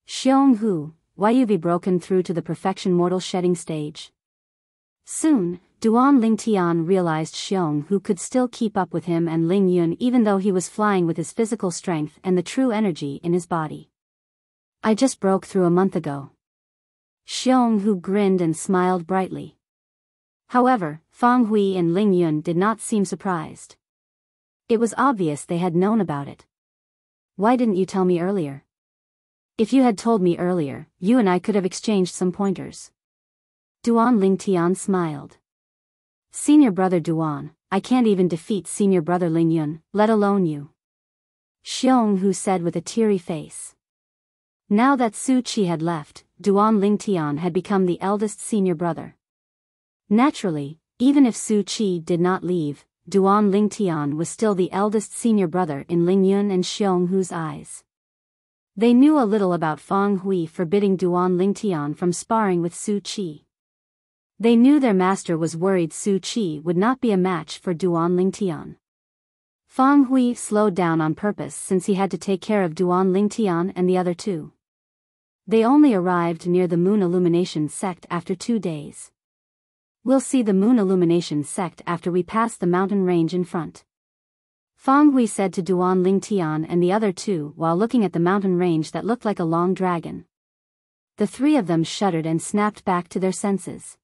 Xiong Hu, why you be broken through to the perfection mortal shedding stage? Soon, Duan Lingtian realized Xiong Hu could still keep up with him and Ling Yun even though he was flying with his physical strength and the true energy in his body. I just broke through a month ago. Xiong Hu grinned and smiled brightly. However, Feng Hui and Ling Yun did not seem surprised. It was obvious they had known about it. Why didn't you tell me earlier? If you had told me earlier, you and I could have exchanged some pointers. Duan Lingtian smiled. Senior brother Duan, I can't even defeat senior brother Ling Yun, let alone you. Xiong Hu said with a teary face. Now that Su Qi had left, Duan Lingtian had become the eldest senior brother. Naturally, even if Su Qi did not leave, Duan Lingtian was still the eldest senior brother in Ling Yun and Xiong Hu's eyes. They knew a little about Feng Hui forbidding Duan Lingtian from sparring with Su Qi. They knew their master was worried Su Qi would not be a match for Duan Lingtian. Feng Hui slowed down on purpose since he had to take care of Duan Lingtian and the other two. They only arrived near the Moon Illumination sect after 2 days. We'll see the Moon Illumination sect after we pass the mountain range in front. Feng Hui said to Duan Lingtian and the other two while looking at the mountain range that looked like a long dragon. The three of them shuddered and snapped back to their senses.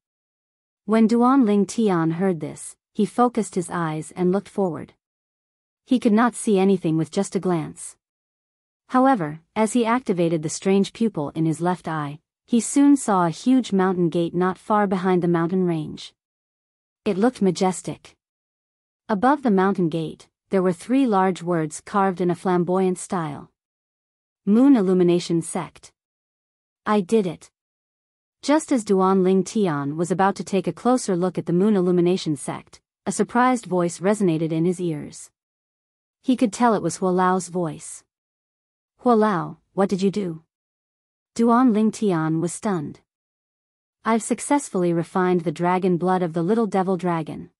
When Duan Lingtian heard this, he focused his eyes and looked forward. He could not see anything with just a glance. However, as he activated the strange pupil in his left eye, he soon saw a huge mountain gate not far behind the mountain range. It looked majestic. Above the mountain gate, there were 3 large words carved in a flamboyant style. Moon Illumination Sect. I did it. Just as Duan Lingtian was about to take a closer look at the Moon Illumination Sect, a surprised voice resonated in his ears. He could tell it was Hualao's voice. Hualao, what did you do? Duan Lingtian was stunned. I've successfully refined the dragon blood of the little devil dragon.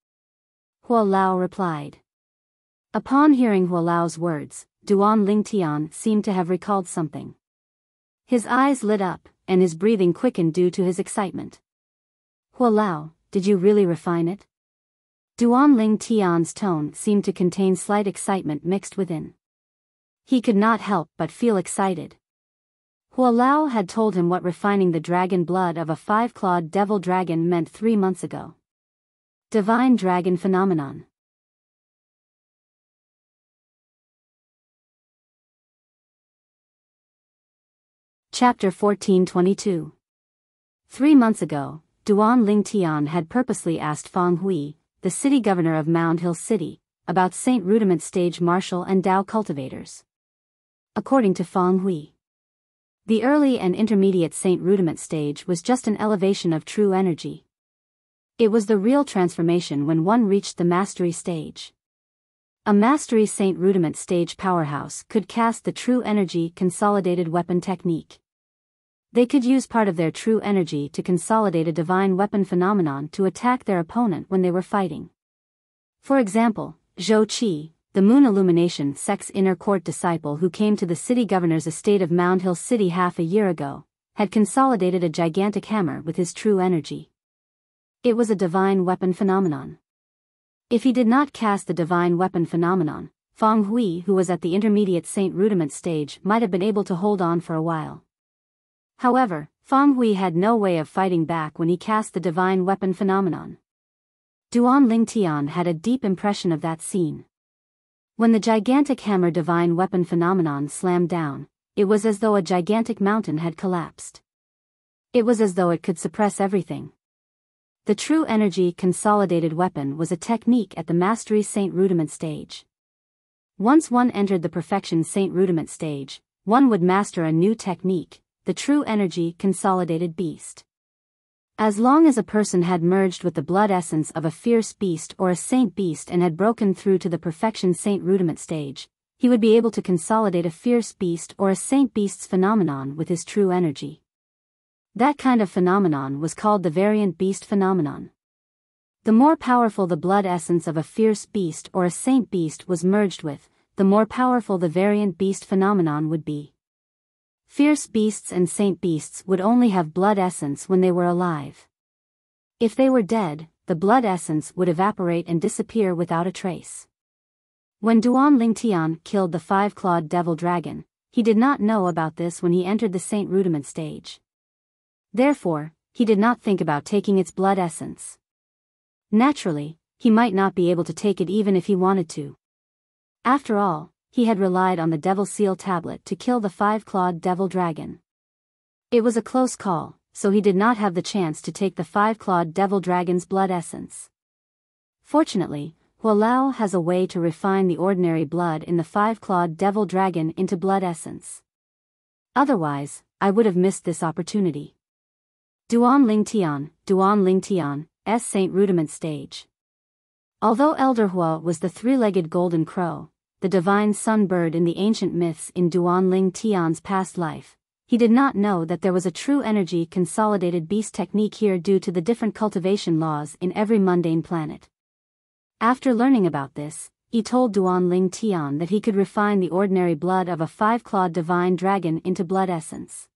Hualao replied. Upon hearing Hualao's words, Duan Lingtian seemed to have recalled something. His eyes lit up, and his breathing quickened due to his excitement. Hualao, did you really refine it? Duan Lingtian's tone seemed to contain slight excitement mixed within. He could not help but feel excited. Hualao had told him what refining the dragon blood of a 5-clawed devil dragon meant 3 months ago. Divine Dragon Phenomenon. Chapter 1422. 3 months ago, Duan Lingtian had purposely asked Feng Hui, the city governor of Mound Hill City, about Saint Rudiment Stage Martial and Dao cultivators. According to Feng Hui, the early and intermediate Saint Rudiment stage was just an elevation of true energy. It was the real transformation when one reached the mastery stage. A mastery Saint Rudiment stage powerhouse could cast the true energy consolidated weapon technique. They could use part of their true energy to consolidate a divine weapon phenomenon to attack their opponent when they were fighting. For example, Zhou Qi, the Moon Illumination sect's inner court disciple who came to the city governor's estate of Mound Hill City half a year ago, had consolidated a gigantic hammer with his true energy. It was a divine weapon phenomenon. If he did not cast the divine weapon phenomenon, Feng Hui, who was at the intermediate Saint Rudiment stage, might have been able to hold on for a while. However, Feng Hui had no way of fighting back when he cast the divine weapon phenomenon. Duan Ling Tian had a deep impression of that scene. When the gigantic hammer divine weapon phenomenon slammed down, it was as though a gigantic mountain had collapsed. It was as though it could suppress everything. The true energy consolidated weapon was a technique at the Mastery Saint Rudiment stage. Once one entered the Perfection Saint Rudiment stage, one would master a new technique, the true energy consolidated beast. As long as a person had merged with the blood essence of a fierce beast or a saint beast and had broken through to the Perfection Saint Rudiment stage, he would be able to consolidate a fierce beast or a saint beast's phenomenon with his true energy. That kind of phenomenon was called the variant beast phenomenon. The more powerful the blood essence of a fierce beast or a saint beast was merged with, the more powerful the variant beast phenomenon would be. Fierce beasts and saint beasts would only have blood essence when they were alive. If they were dead, the blood essence would evaporate and disappear without a trace. When Duan Ling Tian killed the five-clawed devil dragon, he did not know about this when he entered the Saint Rudiment stage. Therefore, he did not think about taking its blood essence. Naturally, he might not be able to take it even if he wanted to. After all, he had relied on the Devil Seal tablet to kill the five-clawed devil dragon. It was a close call, so he did not have the chance to take the five-clawed devil dragon's blood essence. Fortunately, Hualao has a way to refine the ordinary blood in the five-clawed devil dragon into blood essence. Otherwise, I would have missed this opportunity. Duan Ling Tian, S. Saint Rudiment stage. Although Elder Hua was the three-legged golden crow, the divine sun bird in the ancient myths in Duan Ling Tian's past life, he did not know that there was a true energy consolidated beast technique here due to the different cultivation laws in every mundane planet. After learning about this, he told Duan Ling Tian that he could refine the ordinary blood of a five-clawed divine dragon into blood essence.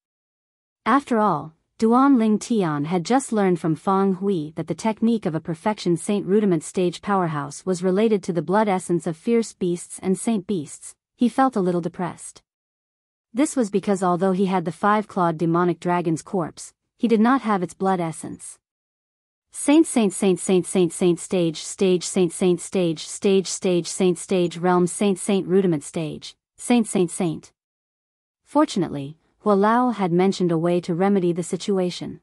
After all, Duan Ling Tian had just learned from Feng Hui that the technique of a Perfection Saint Rudiment stage powerhouse was related to the blood essence of fierce beasts and saint beasts. He felt a little depressed. This was because although he had the five-clawed demonic dragon's corpse, he did not have its blood essence. Saint stage realm saint rudiment stage, saint. Fortunately, Hualao had mentioned a way to remedy the situation.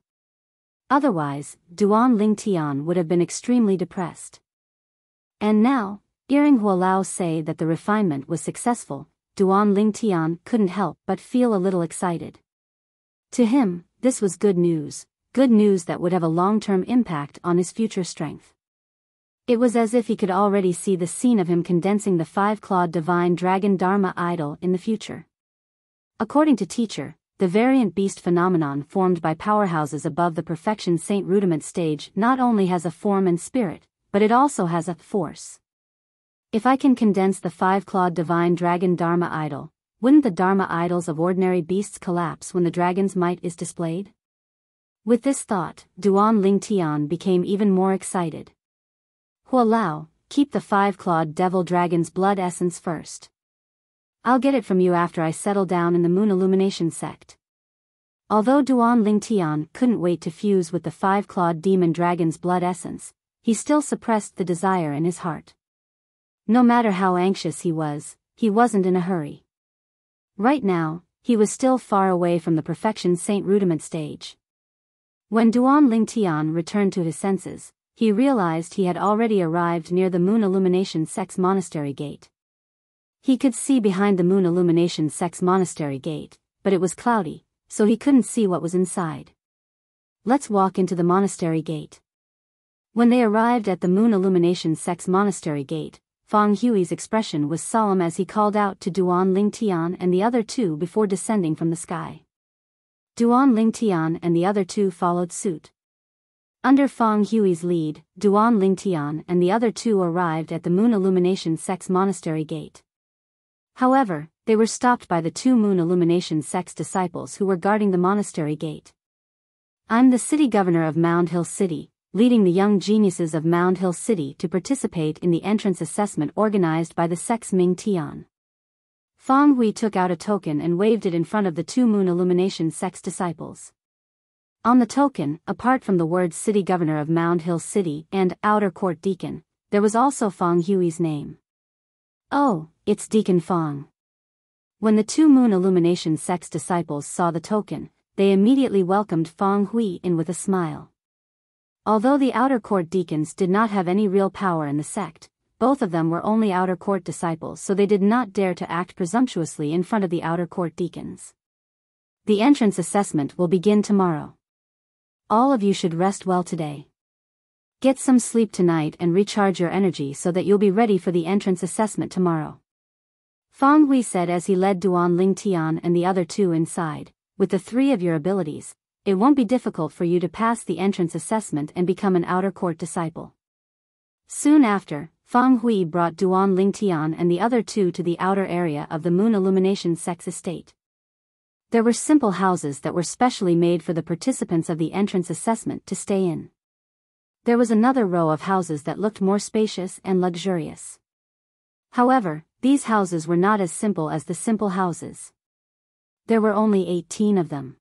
Otherwise, Duan Ling Tian would have been extremely depressed. And now, hearing Hualao say that the refinement was successful, Duan Ling Tian couldn't help but feel a little excited. To him, this was good news that would have a long-term impact on his future strength. It was as if he could already see the scene of him condensing the five-clawed divine dragon Dharma idol in the future. According to Teacher, the variant beast phenomenon formed by powerhouses above the Perfection Saint Rudiment stage not only has a form and spirit, but it also has a force. If I can condense the five-clawed divine dragon Dharma idol, wouldn't the Dharma idols of ordinary beasts collapse when the dragon's might is displayed? With this thought, Duan Ling Tian became even more excited. Hualao, keep the five-clawed devil dragon's blood essence first. I'll get it from you after I settle down in the Moon Illumination sect. Although Duan Ling Tian couldn't wait to fuse with the five-clawed demon dragon's blood essence, he still suppressed the desire in his heart. No matter how anxious he wasn't in a hurry. Right now, he was still far away from the Perfection Saint Rudiment stage. When Duan Ling Tian returned to his senses, he realized he had already arrived near the Moon Illumination sect's monastery gate. He could see behind the Moon Illumination sect's monastery gate, but it was cloudy, so he couldn't see what was inside. Let's walk into the monastery gate. When they arrived at the Moon Illumination sect's monastery gate, Feng Hui's expression was solemn as he called out to Duan Ling Tian and the other two before descending from the sky. Duan Ling Tian and the other two followed suit. Under Feng Hui's lead, Duan Ling Tian and the other two arrived at the Moon Illumination sect's monastery gate. However, they were stopped by the two Moon Illumination sect's disciples who were guarding the monastery gate. I'm the city governor of Mound Hill City, leading the young geniuses of Mound Hill City to participate in the entrance assessment organized by the Sex Ming Tian. Fang Hui took out a token and waved it in front of the 2 Moon Illumination Sect's disciples. On the token, apart from the words City Governor of Mound Hill City and Outer Court Deacon, there was also Fang Hui's name. Oh, it's Deacon Fang. When the 2 Moon Illumination Sect's disciples saw the token, they immediately welcomed Fang Hui in with a smile. Although the Outer Court Deacons did not have any real power in the sect, both of them were only Outer Court disciples, so they did not dare to act presumptuously in front of the Outer Court Deacons. The entrance assessment will begin tomorrow. All of you should rest well today. Get some sleep tonight and recharge your energy so that you'll be ready for the entrance assessment tomorrow. Fang Hui said as he led Duan Ling Tian and the other 2 inside. With the 3 of your abilities, it won't be difficult for you to pass the entrance assessment and become an Outer Court disciple. Soon after, Fang Hui brought Duan Ling Tian and the other 2 to the outer area of the Moon Illumination Sect's estate. There were simple houses that were specially made for the participants of the entrance assessment to stay in. There was another row of houses that looked more spacious and luxurious. However, these houses were not as simple as the simple houses. There were only 18 of them.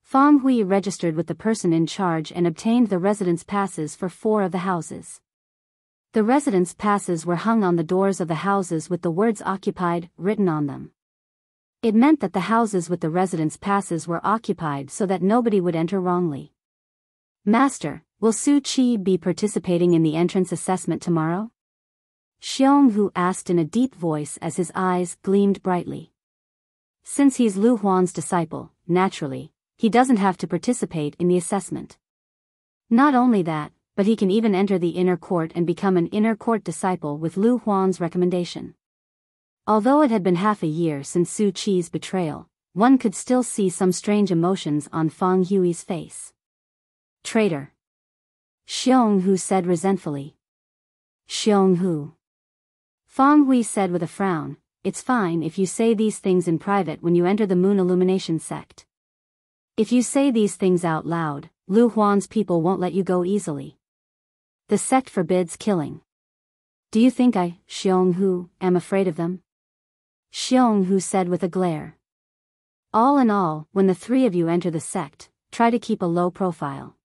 Fang Hui registered with the person in charge and obtained the residence passes for 4 of the houses. The residence passes were hung on the doors of the houses with the words occupied written on them. It meant that the houses with the residence passes were occupied so that nobody would enter wrongly. Master, will Su Qi be participating in the entrance assessment tomorrow? Xiong Hu asked in a deep voice as his eyes gleamed brightly. Since he's Lu Huan's disciple, naturally, he doesn't have to participate in the assessment. Not only that, but he can even enter the inner court and become an inner court disciple with Lu Huan's recommendation. Although it had been half a year since Su Qi's betrayal, one could still see some strange emotions on Fang Hui's face. Traitor! Xiong Hu said resentfully. Xiong Hu. Fang Hui said with a frown, it's fine if you say these things in private when you enter the Moon Illumination Sect. If you say these things out loud, Lu Huan's people won't let you go easily. The sect forbids killing. Do you think I, Xiong Hu, am afraid of them? Xiong Hu said with a glare. All in all, when the 3 of you enter the sect, try to keep a low profile.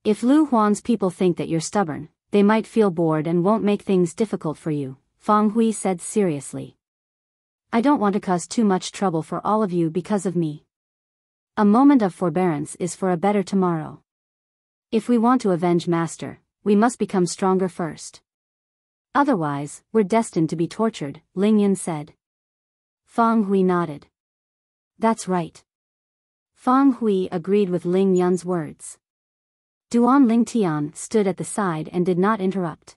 If Lu Huan's people think that you're stubborn, they might feel bored and won't make things difficult for you, Fang Hui said seriously. I don't want to cause too much trouble for all of you because of me. A moment of forbearance is for a better tomorrow. If we want to avenge Master, we must become stronger first. Otherwise, we're destined to be tortured, Ling Yun said. Fang Hui nodded. That's right. Fang Hui agreed with Ling Yun's words. Duan Ling Tian stood at the side and did not interrupt.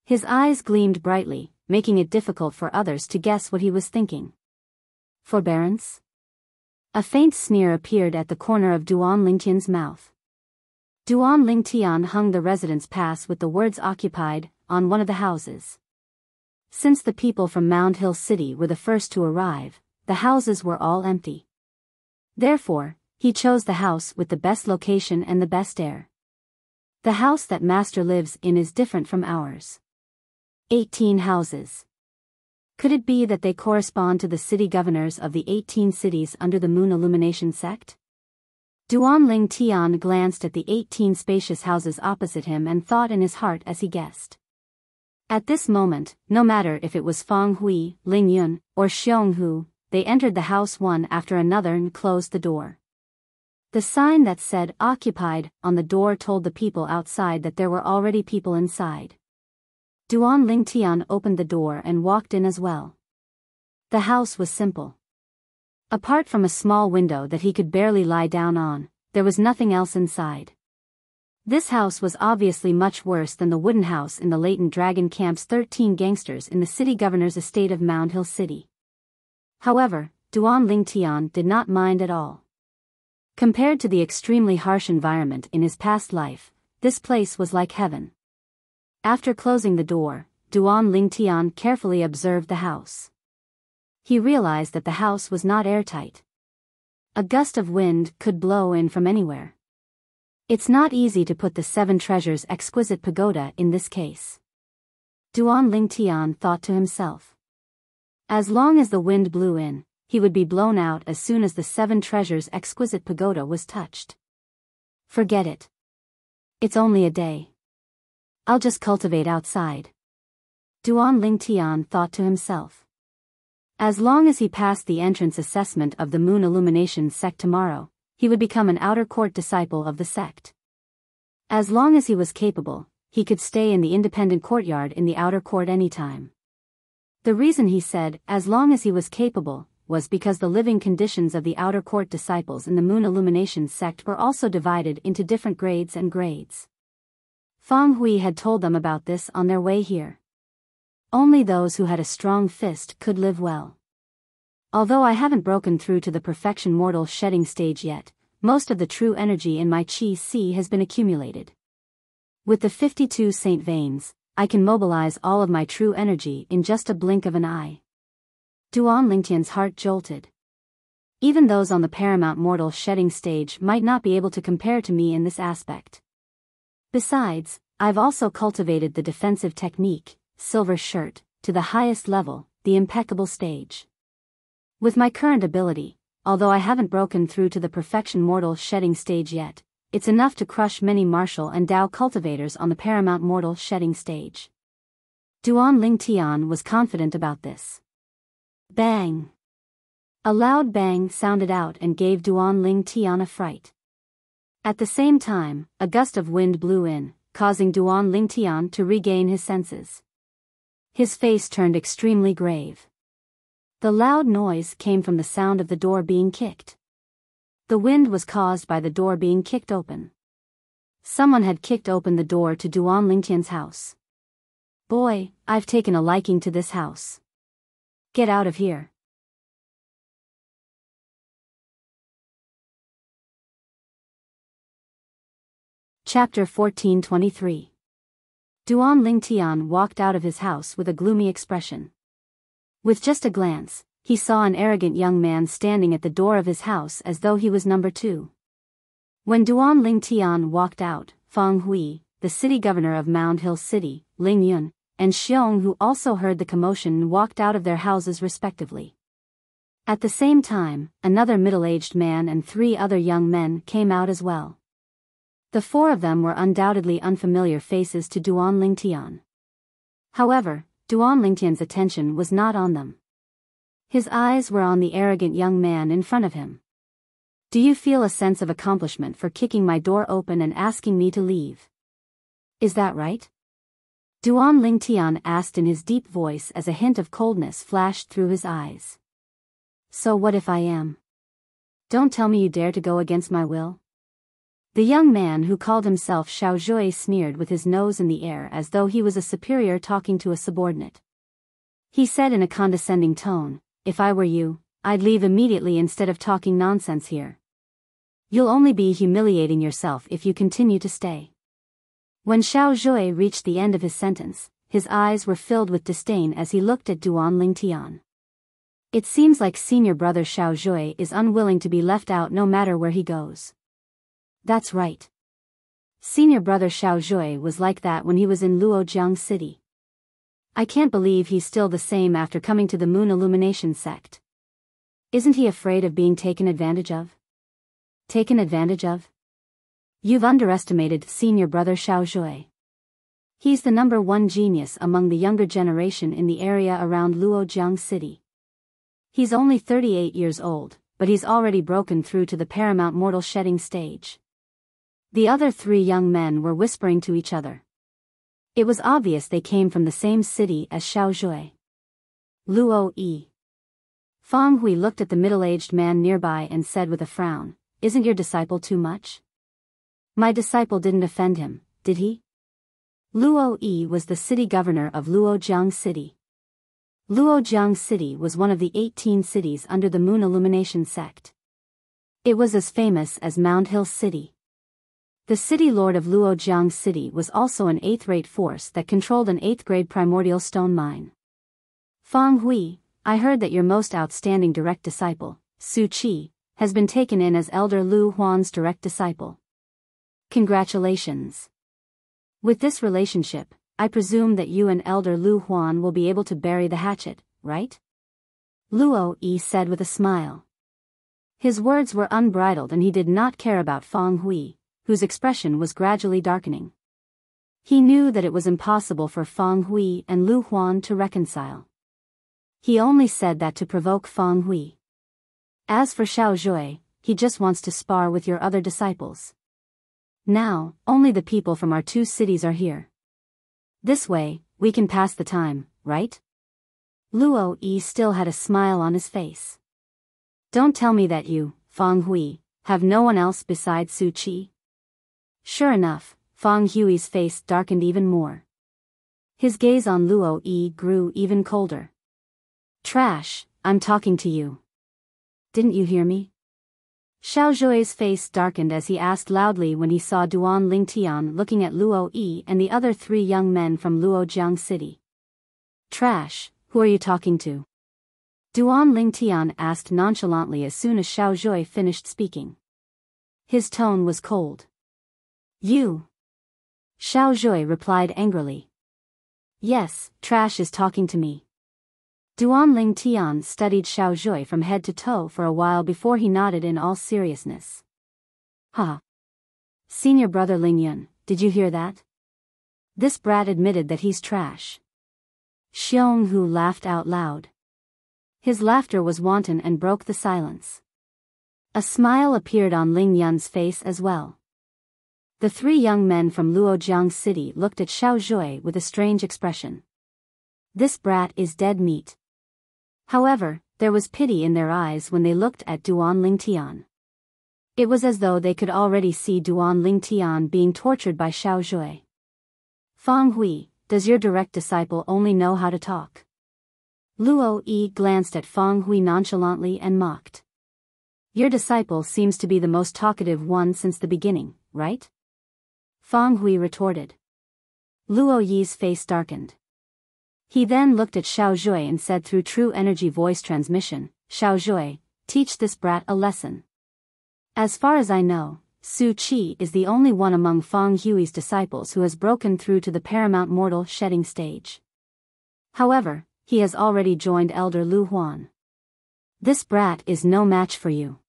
His eyes gleamed brightly, making it difficult for others to guess what he was thinking. Forbearance? A faint sneer appeared at the corner of Duan Ling Tian's mouth. Duan Ling Tian hung the residence pass with the words occupied on one of the houses. Since the people from Mound Hill City were the first to arrive, the houses were all empty. Therefore, he chose the house with the best location and the best air. The house that Master lives in is different from ours. 18 houses. Could it be that they correspond to the city governors of the 18 cities under the Moon Illumination Sect? Duan Ling Tian glanced at the 18 spacious houses opposite him and thought in his heart as he guessed. At this moment, no matter if it was Fang Hui, Ling Yun, or Xiong Hu, they entered the house one after another and closed the door. The sign that said "Occupied" on the door told the people outside that there were already people inside. Duan Ling Tian opened the door and walked in as well. The house was simple. Apart from a small window that he could barely lie down on, there was nothing else inside. This house was obviously much worse than the wooden house in the Latent Dragon Camp's 13 gangsters in the city governor's estate of Mound Hill City. However, Duan Ling Tian did not mind at all. Compared to the extremely harsh environment in his past life, this place was like heaven. After closing the door, Duan Ling Tian carefully observed the house. He realized that the house was not airtight. A gust of wind could blow in from anywhere. It's not easy to put the 7 treasures exquisite pagoda in this case. Duan Lingtian thought to himself. As long as the wind blew in, he would be blown out as soon as the 7 treasures exquisite pagoda was touched. Forget it. It's only a day. I'll just cultivate outside. Duan Lingtian thought to himself. As long as he passed the entrance assessment of the Moon Illumination sect tomorrow, he would become an outer court disciple of the sect. As long as he was capable, he could stay in the independent courtyard in the outer court anytime. The reason he said, as long as he was capable, was because the living conditions of the outer court disciples in the Moon Illumination sect were also divided into different grades and grades. Feng Hui had told them about this on their way here. Only those who had a strong fist could live well. Although I haven't broken through to the perfection mortal shedding stage yet, most of the true energy in my Qi Si has been accumulated. With the 52 saint veins, I can mobilize all of my true energy in just a blink of an eye. Duan Lingtian's heart jolted. Even those on the paramount mortal shedding stage might not be able to compare to me in this aspect. Besides, I've also cultivated the defensive technique, silver shirt, to the highest level, the impeccable stage. With my current ability, although I haven't broken through to the perfection mortal shedding stage yet, it's enough to crush many martial and Dao cultivators on the paramount mortal shedding stage. Duan Lingtian was confident about this. Bang! A loud bang sounded out and gave Duan Lingtian a fright. At the same time, a gust of wind blew in, causing Duan Lingtian to regain his senses. His face turned extremely grave. The loud noise came from the sound of the door being kicked. The wind was caused by the door being kicked open. Someone had kicked open the door to Duan Lingtian's house. Boy, I've taken a liking to this house. Get out of here. Chapter 1423. Duan Lingtian walked out of his house with a gloomy expression. With just a glance, he saw an arrogant young man standing at the door of his house as though he was number 2. When Duan Lingtian walked out, Feng Hui, the city governor of Mound Hill City, Ling Yun, and Xiong, who also heard the commotion, walked out of their houses respectively. At the same time, another middle-aged man and 3 other young men came out as well. The 4 of them were undoubtedly unfamiliar faces to Duan Lingtian. However, Duan Lingtian's attention was not on them. His eyes were on the arrogant young man in front of him. Do you feel a sense of accomplishment for kicking my door open and asking me to leave? Is that right? Duan Lingtian asked in his deep voice as a hint of coldness flashed through his eyes. So what if I am? Don't tell me you dare to go against my will? The young man who called himself Xiao Zhui sneered with his nose in the air as though he was a superior talking to a subordinate. He said in a condescending tone, if I were you, I'd leave immediately instead of talking nonsense here. You'll only be humiliating yourself if you continue to stay. When Xiao Zhui reached the end of his sentence, his eyes were filled with disdain as he looked at Duan Lingtian. It seems like senior brother Xiao Zhui is unwilling to be left out no matter where he goes. That's right. Senior brother Xiao Zhui was like that when he was in Luojiang City. I can't believe he's still the same after coming to the Moon Illumination sect. Isn't he afraid of being taken advantage of? Taken advantage of? You've underestimated senior brother Xiao Zhui. He's the number 1 genius among the younger generation in the area around Luojiang City. He's only 38 years old, but he's already broken through to the paramount mortal shedding stage. The other 3 young men were whispering to each other. It was obvious they came from the same city as Xiao Zhui. Luo Yi. Feng Hui looked at the middle-aged man nearby and said with a frown, isn't your disciple too much? My disciple didn't offend him, did he? Luo Yi was the city governor of Luojiang City. Luojiang City was one of the 18 cities under the Moon Illumination sect. It was as famous as Mound Hill City. The city lord of Luojiang City was also an 8th-rate force that controlled an 8th-grade primordial stone mine. Feng Hui, I heard that your most outstanding direct disciple, Su Qi, has been taken in as Elder Lu Huan's direct disciple. Congratulations. With this relationship, I presume that you and Elder Lu Huan will be able to bury the hatchet, right? Luo Yi said with a smile. His words were unbridled and he did not care about Feng Hui, whose expression was gradually darkening. He knew that it was impossible for Feng Hui and Lu Huan to reconcile. He only said that to provoke Feng Hui. As for Xiao Zhui, he just wants to spar with your other disciples. Now, only the people from our two cities are here. This way, we can pass the time, right? Luo Yi still had a smile on his face. Don't tell me that you, Feng Hui, have no one else besides Su Qi. Sure enough, Feng Hui's face darkened even more. His gaze on Luo Yi grew even colder. Trash, I'm talking to you. Didn't you hear me? Xiao Zhui's face darkened as he asked loudly when he saw Duan Lingtian looking at Luo Yi and the other three young men from Luojiang City. Trash, who are you talking to? Duan Lingtian asked nonchalantly as soon as Xiao Zhui finished speaking. His tone was cold. You. Xiao Zhui replied angrily. Yes, Trash is talking to me. Duan Lingtian studied Xiao Zhui from head to toe for a while before he nodded in all seriousness. Huh. Senior brother Lingyun, did you hear that? This brat admitted that he's trash. Xiong Hu laughed out loud. His laughter was wanton and broke the silence. A smile appeared on Ling Yun's face as well. The three young men from Luojiang City looked at Xiao Zhui with a strange expression. This brat is dead meat. However, there was pity in their eyes when they looked at Duan Lingtian. It was as though they could already see Duan Lingtian being tortured by Xiao Zhui. Feng Hui, does your direct disciple only know how to talk? Luo Yi glanced at Feng Hui nonchalantly and mocked. Your disciple seems to be the most talkative one since the beginning, right? Feng Hui retorted. Luo Yi's face darkened. He then looked at Xiao Zhui and said through true energy voice transmission, Xiao Zhui, teach this brat a lesson. As far as I know, Su Qi is the only one among Feng Hui's disciples who has broken through to the paramount mortal shedding stage. However, he has already joined Elder Lu Huan. This brat is no match for you.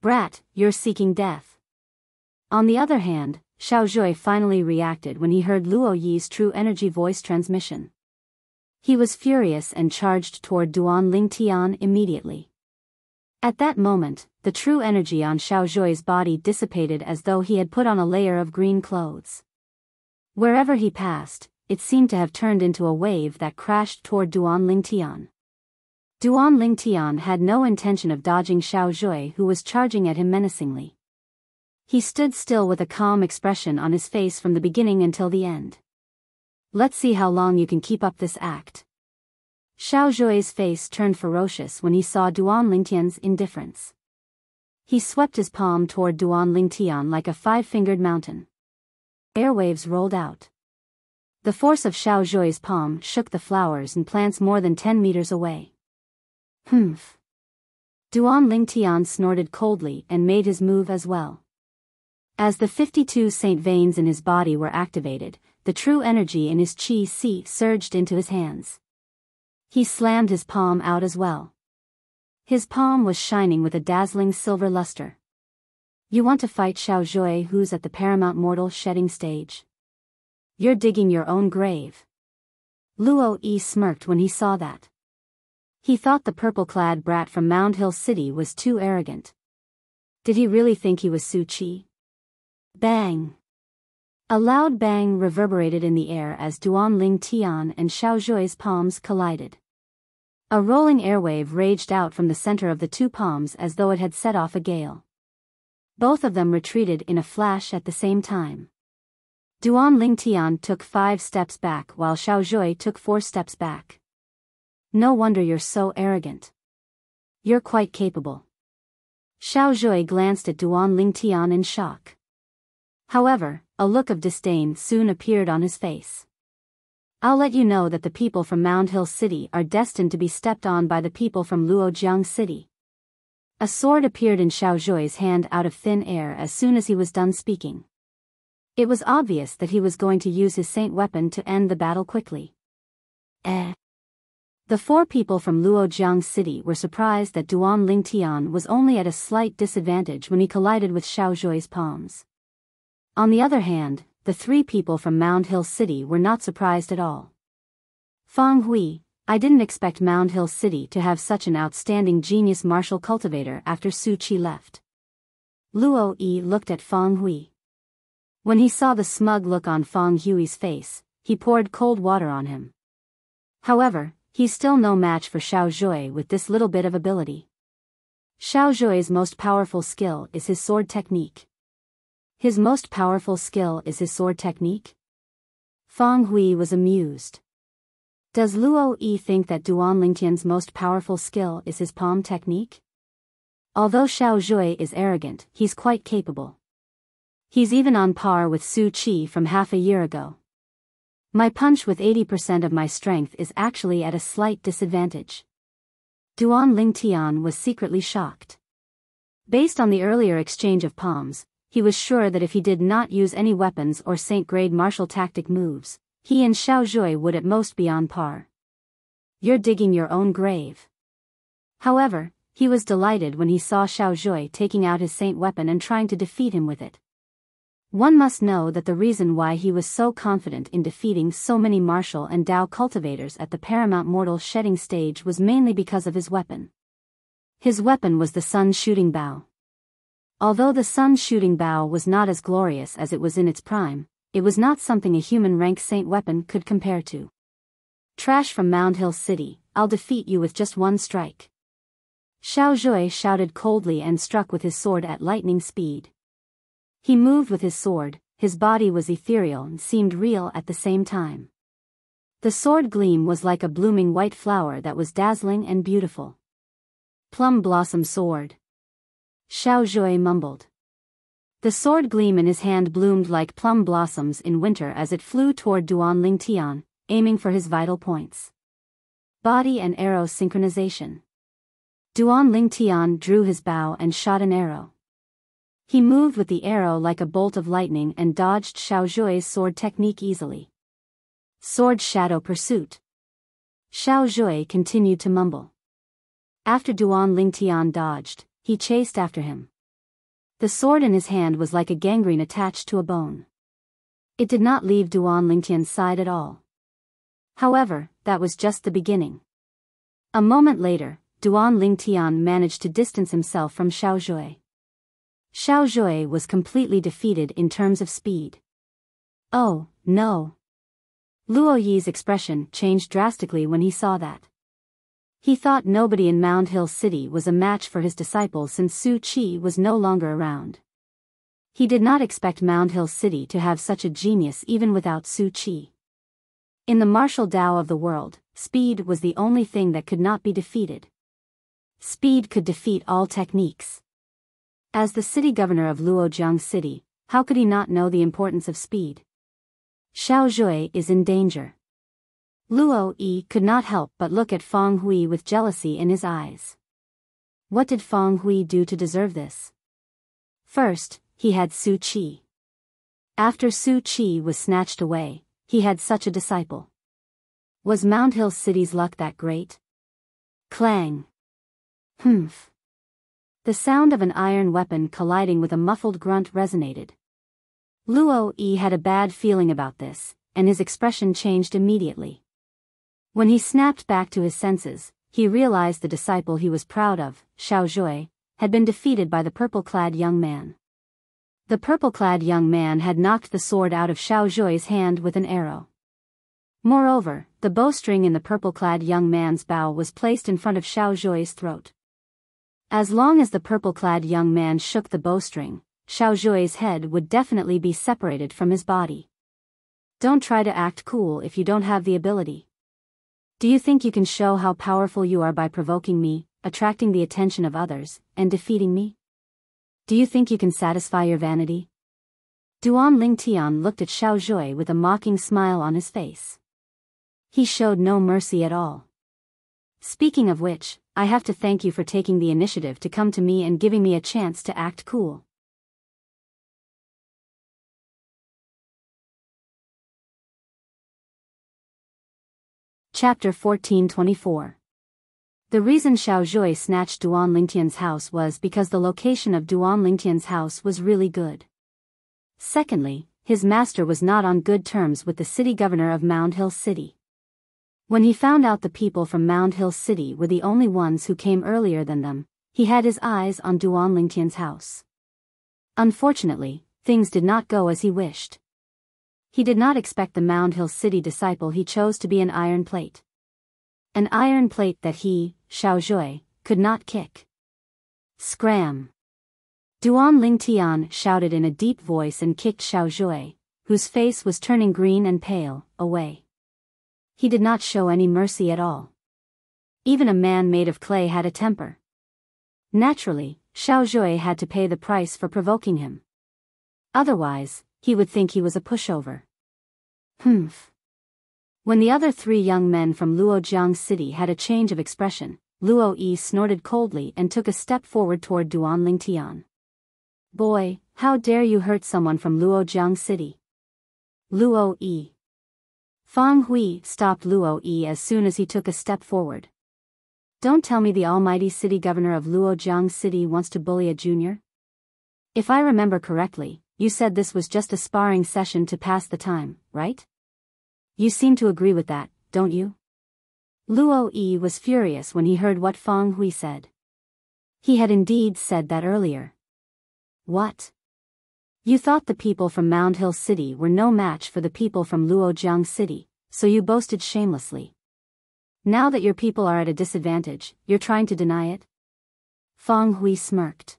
Brat, you're seeking death. On the other hand, Xiao Zhui finally reacted when he heard Luo Yi's true energy voice transmission. He was furious and charged toward Duan Lingtian immediately. At that moment, the true energy on Xiao Zhui's body dissipated as though he had put on a layer of green clothes. Wherever he passed, it seemed to have turned into a wave that crashed toward Duan Lingtian. Duan Lingtian had no intention of dodging Xiao Zhui, who was charging at him menacingly. He stood still with a calm expression on his face from the beginning until the end. Let's see how long you can keep up this act. Xiao Zhui's face turned ferocious when he saw Duan Lingtian's indifference. He swept his palm toward Duan Lingtian like a five-fingered mountain. Airwaves rolled out. The force of Xiao Zhui's palm shook the flowers and plants more than 10 meters away. Humph. Duan Lingtian snorted coldly and made his move as well. As the 52 saint veins in his body were activated, the true energy in his qi si surged into his hands. He slammed his palm out as well. His palm was shining with a dazzling silver luster. You want to fight Xiao Zhui, who's at the paramount mortal shedding stage? You're digging your own grave. Luo Yi smirked when he saw that. He thought the purple-clad brat from Mound Hill City was too arrogant. Did he really think he was Su Qi? Bang! A loud bang reverberated in the air as Duan Lingtian and Xiao Zhui's palms collided. A rolling airwave raged out from the center of the two palms as though it had set off a gale. Both of them retreated in a flash at the same time. Duan Lingtian took 5 steps back while Xiao Zhui took 4 steps back. No wonder you're so arrogant. You're quite capable. Xiao Zhui glanced at Duan Lingtian in shock. However, a look of disdain soon appeared on his face. I'll let you know that the people from Mound Hill City are destined to be stepped on by the people from Luojiang City. A sword appeared in Xiao Zhui's hand out of thin air as soon as he was done speaking. It was obvious that he was going to use his saint weapon to end the battle quickly. The four people from Luojiang City were surprised that Duan Lingtian was only at a slight disadvantage when he collided with Xiaozhui's palms. On the other hand, the three people from Mound Hill City were not surprised at all. Fang Hui, I didn't expect Mound Hill City to have such an outstanding genius martial cultivator after Su Qi left. Luo Yi looked at Fang Hui. When he saw the smug look on Fang Hui's face, he poured cold water on him. However, he's still no match for Xiaozhui with this little bit of ability. Xiaozhui's most powerful skill is his sword technique. His most powerful skill is his sword technique? Fang Hui was amused. Does Luo Yi think that Duan Lingtian's most powerful skill is his palm technique? Although Xiaozhui is arrogant, he's quite capable. He's even on par with Su Qi from half a year ago. My punch with 80% of my strength is actually at a slight disadvantage. Duan Lingtian was secretly shocked. Based on the earlier exchange of palms, he was sure that if he did not use any weapons or saint-grade martial tactic moves, he and Xiaozhui would at most be on par. You're digging your own grave. However, he was delighted when he saw Xiaozhui taking out his saint weapon and trying to defeat him with it. One must know that the reason why he was so confident in defeating so many martial and Dao cultivators at the paramount mortal shedding stage was mainly because of his weapon. His weapon was the sun shooting bow. Although the sun shooting bow was not as glorious as it was in its prime, it was not something a human rank saint weapon could compare to. Trash from Mound Hill City, I'll defeat you with just one strike. Xiaozhui shouted coldly and struck with his sword at lightning speed. He moved with his sword, his body was ethereal and seemed real at the same time. The sword gleam was like a blooming white flower that was dazzling and beautiful. Plum blossom sword. Xiaozhui mumbled. The sword gleam in his hand bloomed like plum blossoms in winter as it flew toward Duan Lingtian, aiming for his vital points. Body and arrow synchronization. Duan Lingtian drew his bow and shot an arrow. He moved with the arrow like a bolt of lightning and dodged Xiaozhui's sword technique easily. Sword shadow pursuit. Xiaozhui continued to mumble. After Duan Lingtian dodged, he chased after him. The sword in his hand was like a gangrene attached to a bone. It did not leave Duan Lingtian's side at all. However, that was just the beginning. A moment later, Duan Lingtian managed to distance himself from Xiaozhui. Xiaozhui was completely defeated in terms of speed. Oh, no. Luo Yi's expression changed drastically when he saw that. He thought nobody in Mound Hill City was a match for his disciple since Su Qi was no longer around. He did not expect Mound Hill City to have such a genius even without Su Qi. In the martial Tao of the world, speed was the only thing that could not be defeated. Speed could defeat all techniques. As the city governor of Luojiang City, how could he not know the importance of speed? Xiaozhui is in danger. Luo Yi could not help but look at Fang Hui with jealousy in his eyes. What did Fang Hui do to deserve this? First, he had Su Qi. After Su Qi was snatched away, he had such a disciple. Was Mound Hill City's luck that great? Clang. Humph. The sound of an iron weapon colliding with a muffled grunt resonated. Luo Yi had a bad feeling about this, and his expression changed immediately. When he snapped back to his senses, he realized the disciple he was proud of, Xiaozhui, had been defeated by the purple-clad young man. The purple-clad young man had knocked the sword out of Xiaozhui's hand with an arrow. Moreover, the bowstring in the purple-clad young man's bow was placed in front of Xiaozhui's throat. As long as the purple-clad young man shook the bowstring, Xiaozhui's head would definitely be separated from his body. Don't try to act cool if you don't have the ability. Do you think you can show how powerful you are by provoking me, attracting the attention of others, and defeating me? Do you think you can satisfy your vanity? Duan Lingtian looked at Xiaozhui with a mocking smile on his face. He showed no mercy at all. Speaking of which, I have to thank you for taking the initiative to come to me and giving me a chance to act cool. Chapter 1424. The reason Xiao Zhui snatched Duan Lingtian's house was because the location of Duan Lingtian's house was really good. Secondly, his master was not on good terms with the city governor of Mound Hill City. When he found out the people from Mound Hill City were the only ones who came earlier than them, he had his eyes on Duan Lingtian's house. Unfortunately, things did not go as he wished. He did not expect the Mound Hill City disciple he chose to be an iron plate. An iron plate that he, Xiao Zhui, could not kick. Scram! Duan Lingtian shouted in a deep voice and kicked Xiao Zhui, whose face was turning green and pale, away. He did not show any mercy at all. Even a man made of clay had a temper. Naturally, Xiao Zhui had to pay the price for provoking him. Otherwise, he would think he was a pushover. Humph. When the other three young men from Luojiang City had a change of expression, Luo Yi snorted coldly and took a step forward toward Duan Lingtian. Boy, how dare you hurt someone from Luojiang City? Luo Yi. Fang Hui stopped Luo Yi as soon as he took a step forward. Don't tell me the almighty city governor of Luojiang City wants to bully a junior? If I remember correctly, you said this was just a sparring session to pass the time, right? You seem to agree with that, don't you? Luo Yi was furious when he heard what Fang Hui said. He had indeed said that earlier. What? You thought the people from Mound Hill City were no match for the people from Luojiang City, so you boasted shamelessly. Now that your people are at a disadvantage, you're trying to deny it? Fang Hui smirked.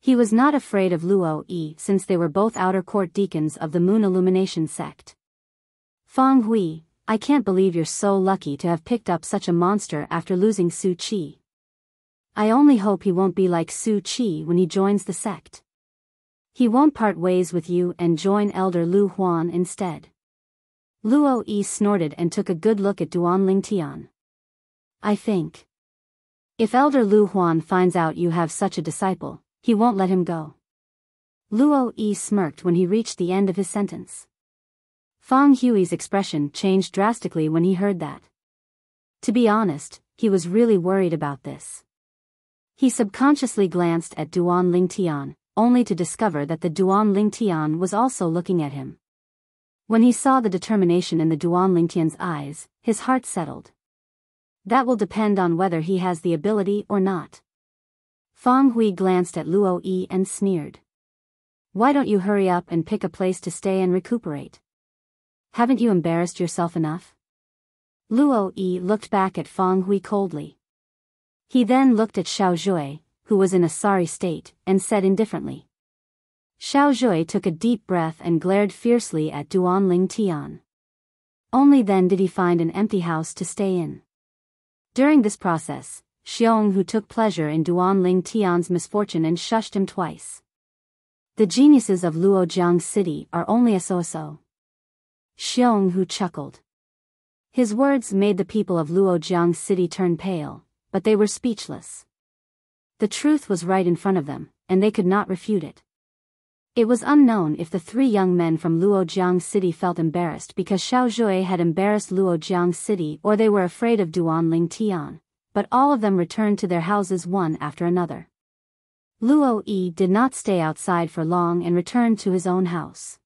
He was not afraid of Luo Yi since they were both outer court deacons of the Moon Illumination sect. Fang Hui, I can't believe you're so lucky to have picked up such a monster after losing Su Qi. I only hope he won't be like Su Qi when he joins the sect. He won't part ways with you and join Elder Lu Huan instead. Luo Yi snorted and took a good look at Duan Lingtian. I think. If Elder Lu Huan finds out you have such a disciple, he won't let him go. Luo Yi smirked when he reached the end of his sentence. Fang Hui's expression changed drastically when he heard that. To be honest, he was really worried about this. He subconsciously glanced at Duan Lingtian, only to discover that the Duan Lingtian was also looking at him. When he saw the determination in the Duan Lingtian's eyes, his heart settled. That will depend on whether he has the ability or not. Fang Hui glanced at Luo Yi and sneered. Why don't you hurry up and pick a place to stay and recuperate? Haven't you embarrassed yourself enough? Luo Yi looked back at Fang Hui coldly. He then looked at Xiao Zhui, who was in a sorry state, and said indifferently. Xiao Zhui took a deep breath and glared fiercely at Duan Lingtian. Only then did he find an empty house to stay in. During this process, Xiong Hu took pleasure in Duan Lingtian's misfortune and shushed him twice. The geniuses of Luojiang City are only a so-so. Xiong Hu chuckled. His words made the people of Luojiang City turn pale, but they were speechless. The truth was right in front of them, and they could not refute it. It was unknown if the three young men from Luojiang City felt embarrassed because Xiao Zhui had embarrassed Luojiang City or they were afraid of Duan Lingtian, but all of them returned to their houses one after another. Luo Yi did not stay outside for long and returned to his own house.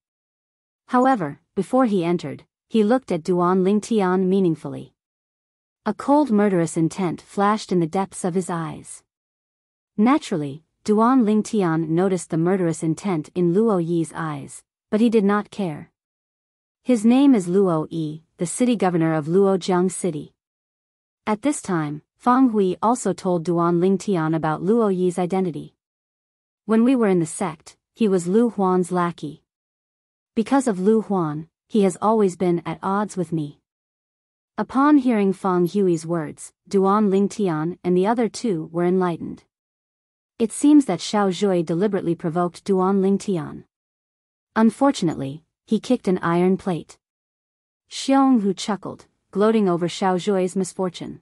However, before he entered, he looked at Duan Lingtian meaningfully. A cold murderous intent flashed in the depths of his eyes. Naturally, Duan Lingtian noticed the murderous intent in Luo Yi's eyes, but he did not care. His name is Luo Yi, the city governor of Luojiang City. At this time, Fang Hui also told Duan Lingtian about Luo Yi's identity. When we were in the sect, he was Lu Huan's lackey. Because of Lu Huan, he has always been at odds with me. Upon hearing Fang Hui's words, Duan Lingtian and the other two were enlightened. It seems that Xiao Zhui deliberately provoked Duan Lingtian. Unfortunately, he kicked an iron plate. Xiong Hu chuckled, gloating over Xiao Zhui's misfortune.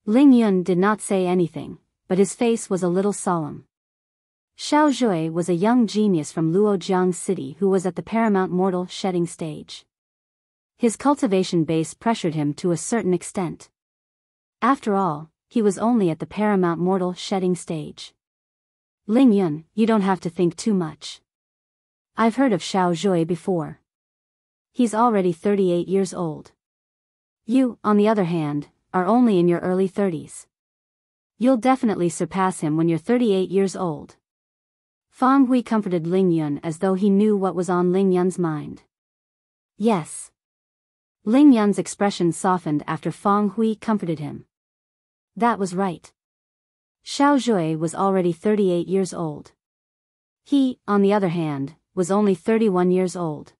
Ling Yun did not say anything, but his face was a little solemn. Xiao Zhui was a young genius from Luojiang City who was at the paramount mortal shedding stage. His cultivation base pressured him to a certain extent. After all, he was only at the paramount mortal shedding stage. Ling Yun, you don't have to think too much. I've heard of Xiao Zhui before. He's already 38 years old. You, on the other hand, are only in your early 30s. You'll definitely surpass him when you're 38 years old. Fang Hui comforted Ling Yun as though he knew what was on Ling Yun's mind. Yes. Ling Yun's expression softened after Fang Hui comforted him. That was right. Xiao Zhui was already 38 years old. He, on the other hand, was only 31 years old.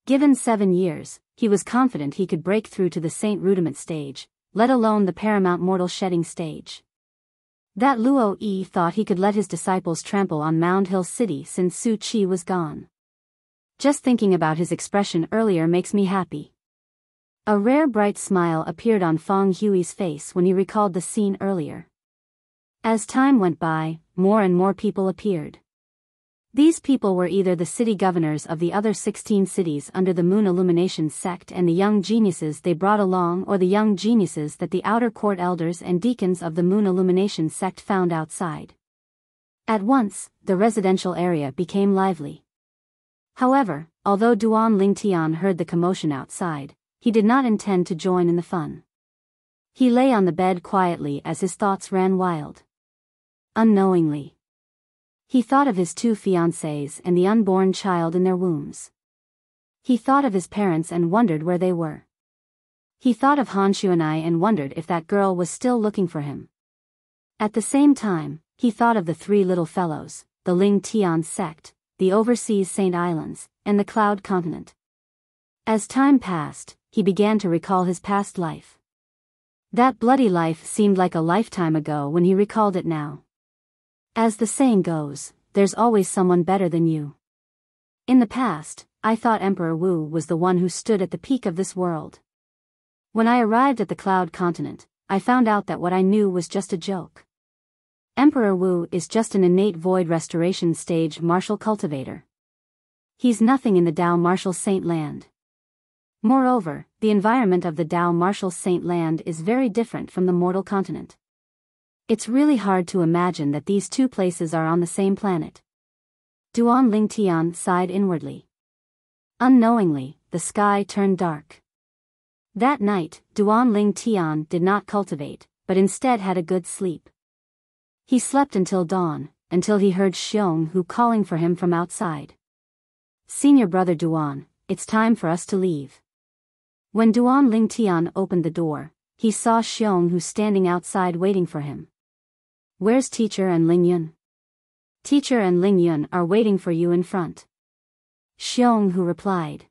Given 7 years, he was confident he could break through to the Saint Rudiment stage, let alone the paramount mortal shedding stage. That Luo Yi thought he could let his disciples trample on Mound Hill City since Su Qi was gone. Just thinking about his expression earlier makes me happy. A rare bright smile appeared on Fang Hui's face when he recalled the scene earlier. As time went by, more and more people appeared. These people were either the city governors of the other 16 cities under the Moon Illumination sect and the young geniuses they brought along, or the young geniuses that the outer court elders and deacons of the Moon Illumination sect found outside. At once, the residential area became lively. However, although Duan Lingtian heard the commotion outside, he did not intend to join in the fun. He lay on the bed quietly as his thoughts ran wild. Unknowingly, he thought of his 2 fiancées and the unborn child in their wombs. He thought of his parents and wondered where they were. He thought of Han Xuanai and wondered if that girl was still looking for him. At the same time, he thought of the 3 little fellows, the Ling Tian sect, the overseas Saint Islands, and the Cloud Continent. As time passed, he began to recall his past life. That bloody life seemed like a lifetime ago when he recalled it now. As the saying goes, there's always someone better than you. In the past, I thought Emperor Wu was the one who stood at the peak of this world. When I arrived at the Cloud Continent, I found out that what I knew was just a joke. Emperor Wu is just an innate void restoration stage martial cultivator. He's nothing in the Dao martial saint land. Moreover, the environment of the Dao martial saint land is very different from the mortal continent. It's really hard to imagine that these 2 places are on the same planet. Duan Lingtian sighed inwardly. Unknowingly, the sky turned dark. That night, Duan Lingtian did not cultivate, but instead had a good sleep. He slept until dawn, until he heard Xiong Hu calling for him from outside. Senior brother Duan, it's time for us to leave. When Duan Lingtian opened the door, he saw Xiong Hu standing outside waiting for him. Where's Teacher and Ling Yun? Teacher and Ling Yun are waiting for you in front. Xiong Hu replied.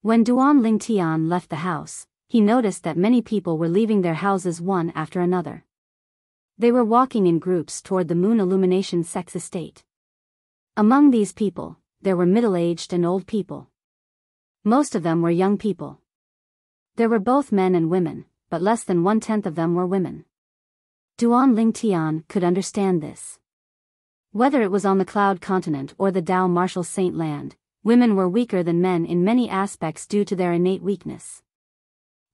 When Duan Lingtian left the house, he noticed that many people were leaving their houses one after another. They were walking in groups toward the Moon Illumination Sex Estate. Among these people, there were middle-aged and old people. Most of them were young people. There were both men and women, but less than 1/10 of them were women. Duan Lingtian could understand this. Whether it was on the Cloud Continent or the Dao martial saint land, women were weaker than men in many aspects due to their innate weakness.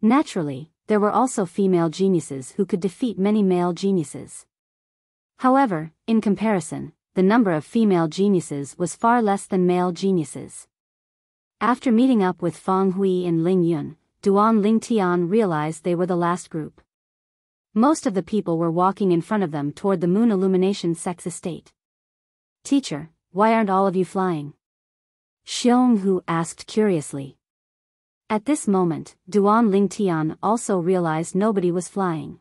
Naturally, there were also female geniuses who could defeat many male geniuses. However, in comparison, the number of female geniuses was far less than male geniuses. After meeting up with Fang Hui and Ling Yun, Duan Lingtian realized they were the last group. Most of the people were walking in front of them toward the Moon Illumination Sex Estate. Teacher, why aren't all of you flying? Xiong Hu asked curiously. At this moment, Duan Lingtian also realized nobody was flying.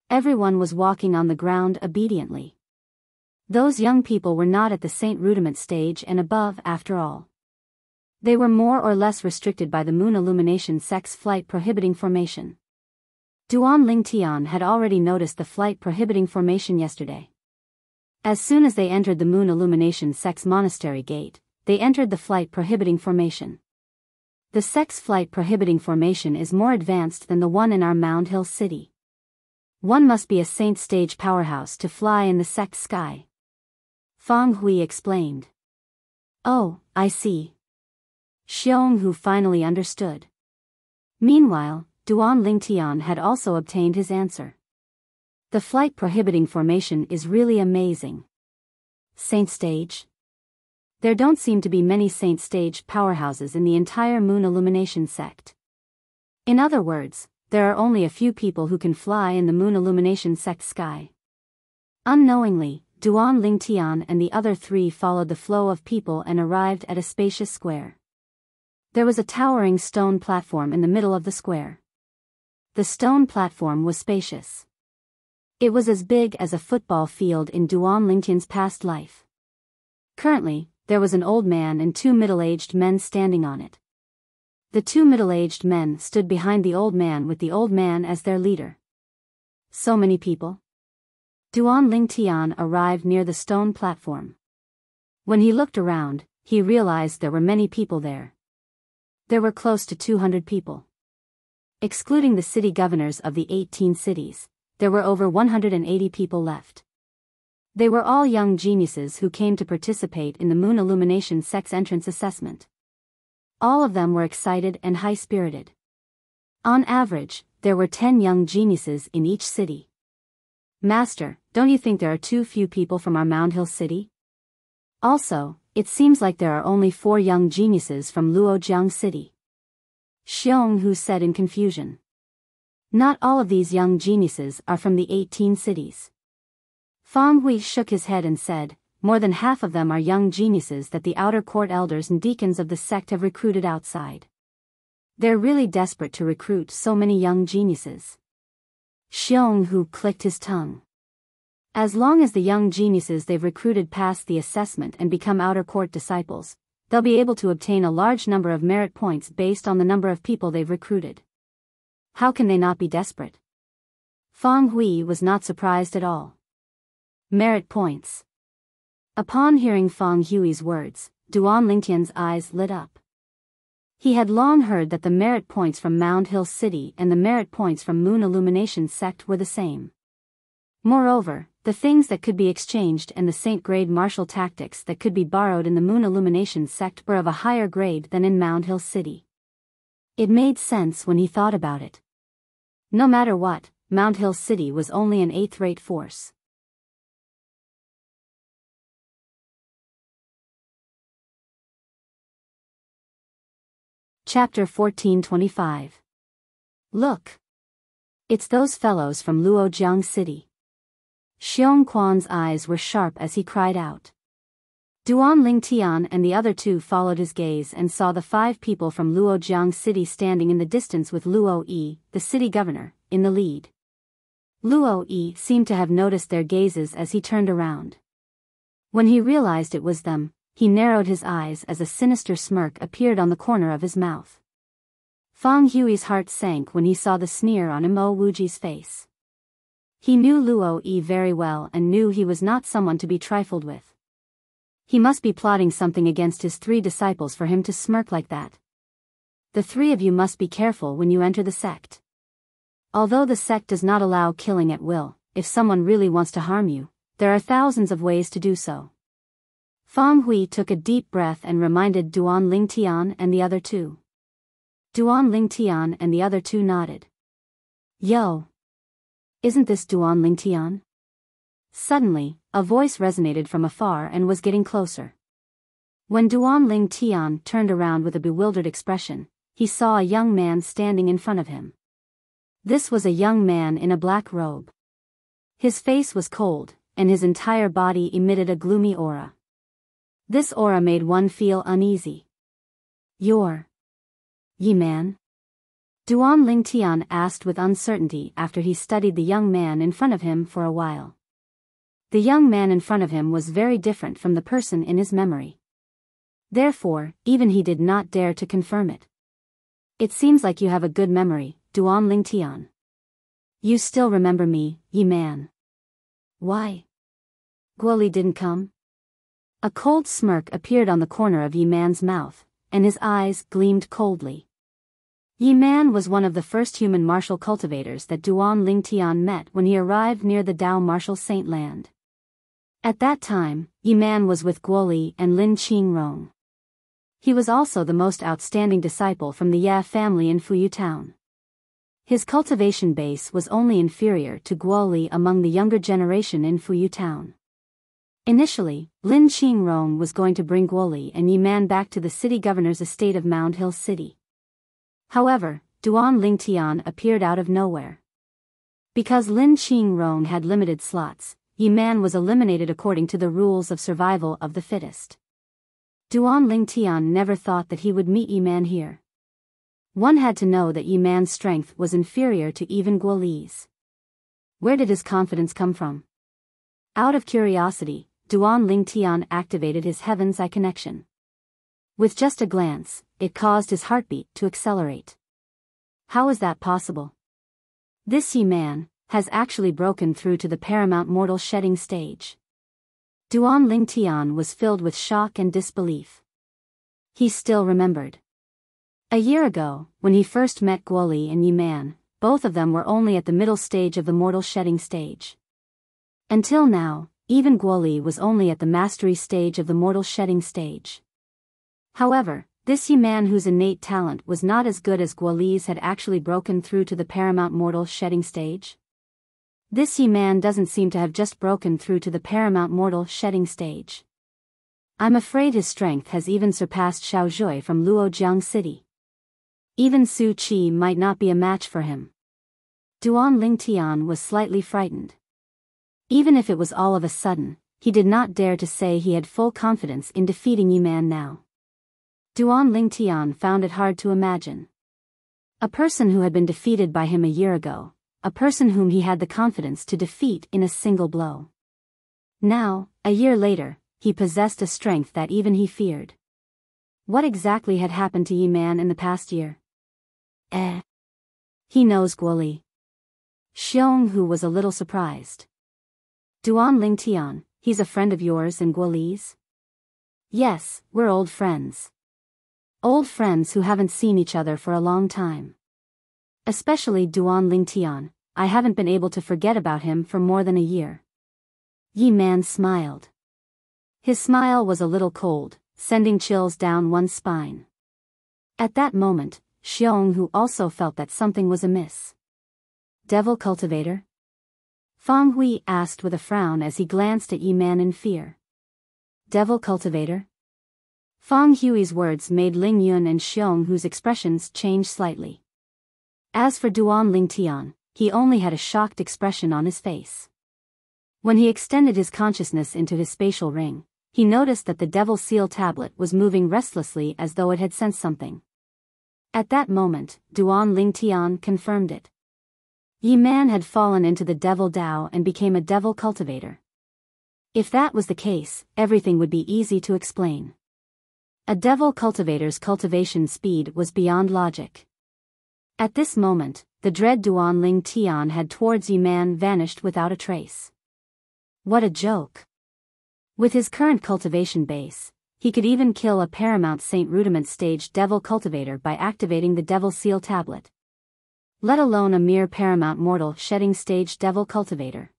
Everyone was walking on the ground obediently. Those young people were not at the Saint Rudiment stage and above after all. They were more or less restricted by the Moon Illumination Sex Flight Prohibiting Formation. Duan Lingtian had already noticed the flight prohibiting formation yesterday. As soon as they entered the Moon Illumination Sex Monastery gate, they entered the flight prohibiting formation. The sex flight prohibiting formation is more advanced than the one in our Mound Hill City. One must be a saint stage powerhouse to fly in the sex sky. Fang Hui explained. Oh, I see. Xiong Hu finally understood. Meanwhile, Duan Lingtian had also obtained his answer. The flight prohibiting formation is really amazing. Saint Stage? There don't seem to be many Saint Stage powerhouses in the entire Moon Illumination sect. In other words, there are only a few people who can fly in the Moon Illumination sect sky. Unknowingly, Duan Lingtian and the other three followed the flow of people and arrived at a spacious square. There was a towering stone platform in the middle of the square. The stone platform was spacious. It was as big as a football field in Duan Lingtian's past life. Currently, there was an old man and two middle-aged men standing on it. The two middle-aged men stood behind the old man with the old man as their leader. So many people. Duan Lingtian arrived near the stone platform. When he looked around, he realized there were many people there. There were close to 200 people. Excluding the city governors of the 18 cities, there were over 180 people left. They were all young geniuses who came to participate in the Moon Illumination sect's entrance assessment. All of them were excited and high-spirited. On average, there were 10 young geniuses in each city. Master, don't you think there are too few people from our Mound Hill city? Also, it seems like there are only 4 young geniuses from Luojiang City. Xiong Hu said in confusion. Not all of these young geniuses are from the 18 cities. Fang Hui shook his head and said, more than half of them are young geniuses that the outer court elders and deacons of the sect have recruited outside. They're really desperate to recruit so many young geniuses. Xiong Hu clicked his tongue. As long as the young geniuses they've recruited pass the assessment and become outer court disciples, they'll be able to obtain a large number of merit points based on the number of people they've recruited. How can they not be desperate? Fang Hui was not surprised at all. Merit points. Upon hearing Fang Hui's words, Duan Lingtian's eyes lit up. He had long heard that the merit points from Mound Hill City and the merit points from Moon Illumination sect were the same. Moreover, the things that could be exchanged and the saint-grade martial tactics that could be borrowed in the Moon Illumination sect were of a higher grade than in Mound Hill City. It made sense when he thought about it. No matter what, Mound Hill City was only an 8th-rate force. Chapter 1425. Look! It's those fellows from Luojiang City. Xiong Quan's eyes were sharp as he cried out. Duan Lingtian and the other two followed his gaze and saw the 5 people from Luojiang City standing in the distance with Luo Yi, the city governor, in the lead. Luo Yi seemed to have noticed their gazes as he turned around. When he realized it was them, he narrowed his eyes as a sinister smirk appeared on the corner of his mouth. Fang Hui's heart sank when he saw the sneer on Mo Wuji's face. He knew Luo Yi very well and knew he was not someone to be trifled with. He must be plotting something against his 3 disciples for him to smirk like that. The 3 of you must be careful when you enter the sect. Although the sect does not allow killing at will, if someone really wants to harm you, there are thousands of ways to do so. Fang Hui took a deep breath and reminded Duan Lingtian and the other 2. Duan Lingtian and the other 2 nodded. Yo! Isn't this Duan Lingtian? Suddenly, a voice resonated from afar and was getting closer. When Duan Lingtian turned around with a bewildered expression, he saw a young man standing in front of him. This was a young man in a black robe. His face was cold, and his entire body emitted a gloomy aura. This aura made one feel uneasy. You're Yi Man? Duan Lingtian asked with uncertainty after he studied the young man in front of him for a while. The young man in front of him was very different from the person in his memory. Therefore, even he did not dare to confirm it. It seems like you have a good memory, Duan Lingtian. You still remember me, Yi Man. Why? Guoli didn't come? A cold smirk appeared on the corner of Yi Man's mouth, and his eyes gleamed coldly. Yi Man was one of the first human martial cultivators that Duan Lingtian met when he arrived near the Dao martial saint land. At that time, Yi Man was with Guoli and Lin Qingrong. He was also the most outstanding disciple from the Ye family in Fuyu town. His cultivation base was only inferior to Guoli among the younger generation in Fuyu town. Initially, Lin Qingrong was going to bring Guoli and Yi Man back to the city governor's estate of Mound Hill City. However, Duan Lingtian appeared out of nowhere. Because Lin Qingrong had limited slots, Yi Man was eliminated according to the rules of survival of the fittest. Duan Lingtian never thought that he would meet Yi Man here. One had to know that Yi Man's strength was inferior to even Guoli's. Where did his confidence come from? Out of curiosity, Duan Lingtian activated his Heaven's Eye connection. With just a glance, it caused his heartbeat to accelerate. How is that possible? This Yi Man has actually broken through to the paramount mortal shedding stage. Duan Lingtian was filled with shock and disbelief. He still remembered. A year ago, when he first met Guoli and Yi Man, both of them were only at the middle stage of the mortal shedding stage. Until now, even Guoli was only at the mastery stage of the mortal shedding stage. However, this Yi Man whose innate talent was not as good as Guoli's had actually broken through to the paramount mortal shedding stage. This Yi Man doesn't seem to have just broken through to the paramount mortal shedding stage. I'm afraid his strength has even surpassed Xiao Zhui from Luojiang City. Even Su Qi might not be a match for him. Duan Lingtian was slightly frightened. Even if it was all of a sudden, he did not dare to say he had full confidence in defeating Yi Man now. Duan Lingtian found it hard to imagine. A person who had been defeated by him a year ago, a person whom he had the confidence to defeat in a single blow. Now, a year later, he possessed a strength that even he feared. What exactly had happened to Yi Man in the past year? He knows Guoli. Xiong Hu was a little surprised. Duan Lingtian, he's a friend of yours and Guoli's? Yes, we're old friends. Old friends who haven't seen each other for a long time. Especially Duan Lingtian, I haven't been able to forget about him for more than a year. Yi Man smiled. His smile was a little cold, sending chills down one's spine. At that moment, Xiong Hu also felt that something was amiss. Devil cultivator? Fang Hui asked with a frown as he glanced at Yi Man in fear. Devil cultivator? Fang Hui's words made Ling Yun and Xiong Hu's expressions change slightly. As for Duan Lingtian, he only had a shocked expression on his face. When he extended his consciousness into his spatial ring, he noticed that the Devil Seal tablet was moving restlessly as though it had sensed something. At that moment, Duan Lingtian confirmed it. Yi Man had fallen into the Devil Dao and became a Devil cultivator. If that was the case, everything would be easy to explain. A Devil cultivator's cultivation speed was beyond logic. At this moment, the dread Duan Lingtian had towards Yi Man vanished without a trace. What a joke! With his current cultivation base, he could even kill a Paramount Saint Rudiment stage Devil cultivator by activating the Devil Seal tablet. Let alone a mere Paramount Mortal shedding stage Devil cultivator.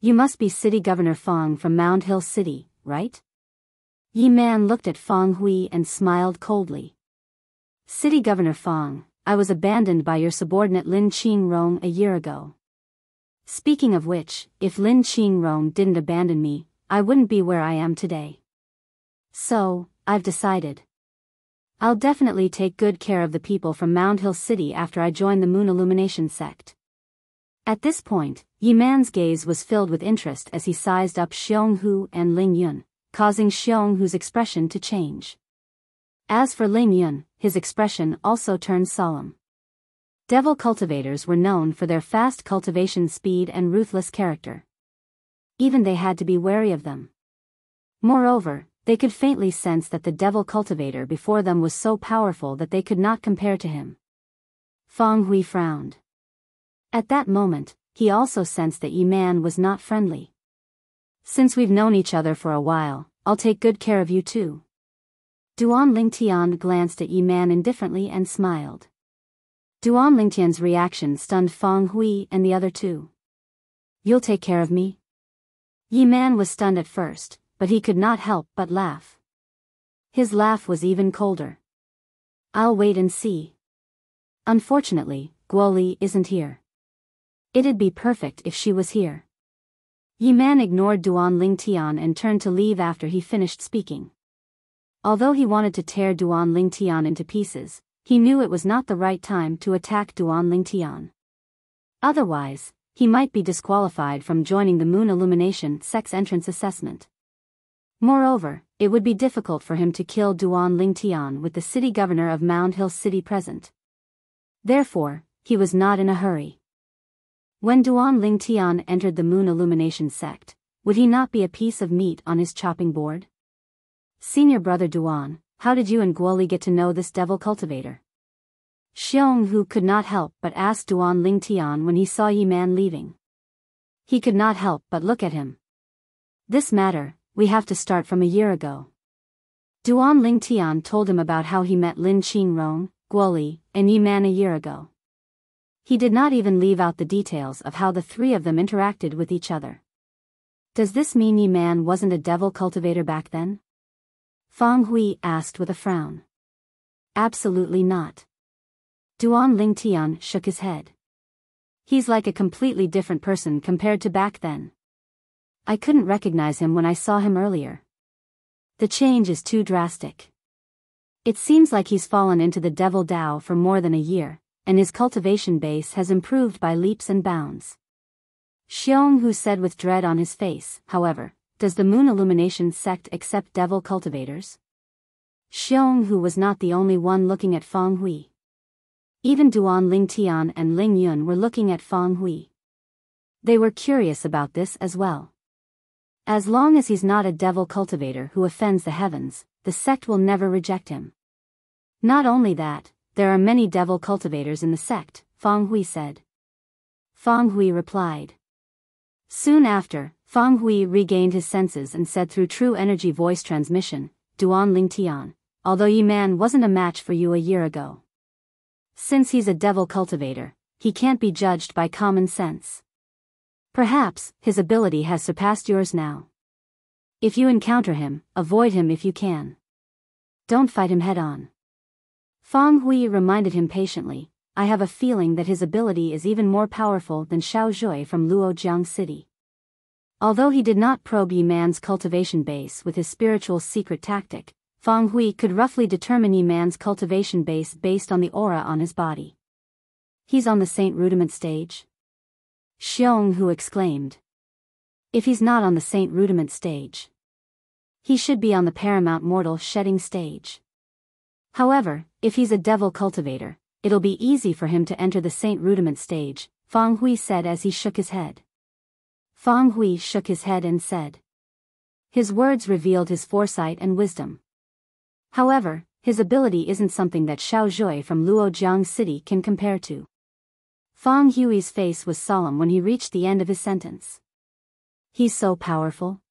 You must be City Governor Fang from Mound Hill City, right? Yi Man looked at Fang Hui and smiled coldly. City Governor Fang, I was abandoned by your subordinate Lin Qingrong a year ago. Speaking of which, if Lin Qingrong didn't abandon me, I wouldn't be where I am today. So, I've decided. I'll definitely take good care of the people from Mound Hill City after I join the Moon Illumination sect. At this point, Yi Man's gaze was filled with interest as he sized up Xiong Hu and Ling Yun, causing Xiong Hu's expression to change. As for Ling Yun, his expression also turned solemn. Devil cultivators were known for their fast cultivation speed and ruthless character. Even they had to be wary of them. Moreover, they could faintly sense that the devil cultivator before them was so powerful that they could not compare to him. Fang Hui frowned. At that moment, he also sensed that Yi Man was not friendly. Since we've known each other for a while, I'll take good care of you too. Duan Lingtian glanced at Yi Man indifferently and smiled. Duan Lingtian's reaction stunned Fang Hui and the other two. You'll take care of me? Yi Man was stunned at first, but he could not help but laugh. His laugh was even colder. I'll wait and see. Unfortunately, Guoli isn't here. It'd be perfect if she was here. Yi Man ignored Duan Lingtian and turned to leave after he finished speaking. Although he wanted to tear Duan Lingtian into pieces, he knew it was not the right time to attack Duan Lingtian. Otherwise, he might be disqualified from joining the Moon Illumination Sex Entrance Assessment. Moreover, it would be difficult for him to kill Duan Lingtian with the city governor of Mound Hill City present. Therefore, he was not in a hurry. When Duan Lingtian entered the Moon Illumination sect, would he not be a piece of meat on his chopping board? Senior brother Duan, how did you and Guoli get to know this devil cultivator? Xionghu could not help but ask Duan Lingtian when he saw Yi Man leaving. He could not help but look at him. This matter, we have to start from a year ago. Duan Lingtian told him about how he met Lin Qingrong, Guoli, and Yi Man a year ago. He did not even leave out the details of how the three of them interacted with each other. Does this mean Yi Man wasn't a devil cultivator back then? Fang Hui asked with a frown. Absolutely not. Duan Lingtian shook his head. He's like a completely different person compared to back then. I couldn't recognize him when I saw him earlier. The change is too drastic. It seems like he's fallen into the devil Dao for more than a year, and his cultivation base has improved by leaps and bounds. Xionghu said with dread on his face. However, does the Moon Illumination sect accept devil cultivators? Xionghu was not the only one looking at Fang Hui. Even Duan Lingtian and Ling Yun were looking at Fang Hui. They were curious about this as well. As long as he's not a devil cultivator who offends the heavens, the sect will never reject him. Not only that, there are many devil cultivators in the sect, Fang Hui said. Fang Hui replied. Soon after, Fang Hui regained his senses and said through true energy voice transmission, Duan Lingtian, although Yi Man wasn't a match for you a year ago. Since he's a devil cultivator, he can't be judged by common sense. Perhaps, his ability has surpassed yours now. If you encounter him, avoid him if you can. Don't fight him head-on. Fang Hui reminded him patiently, I have a feeling that his ability is even more powerful than Xiao Zhui from Luojiang City. Although he did not probe Yi Man's cultivation base with his spiritual secret tactic, Fang Hui could roughly determine Yi Man's cultivation base based on the aura on his body. He's on the Saint Rudiment stage? Xionghu exclaimed. If he's not on the Saint Rudiment stage, he should be on the Paramount Mortal Shedding stage. However, if he's a devil cultivator, it'll be easy for him to enter the Saint Rudiment stage, Fang Hui said as he shook his head. Fang Hui shook his head and said. His words revealed his foresight and wisdom. However, his ability isn't something that Xiao Zhui from Luojiang City can compare to. Fang Hui's face was solemn when he reached the end of his sentence. He's so powerful?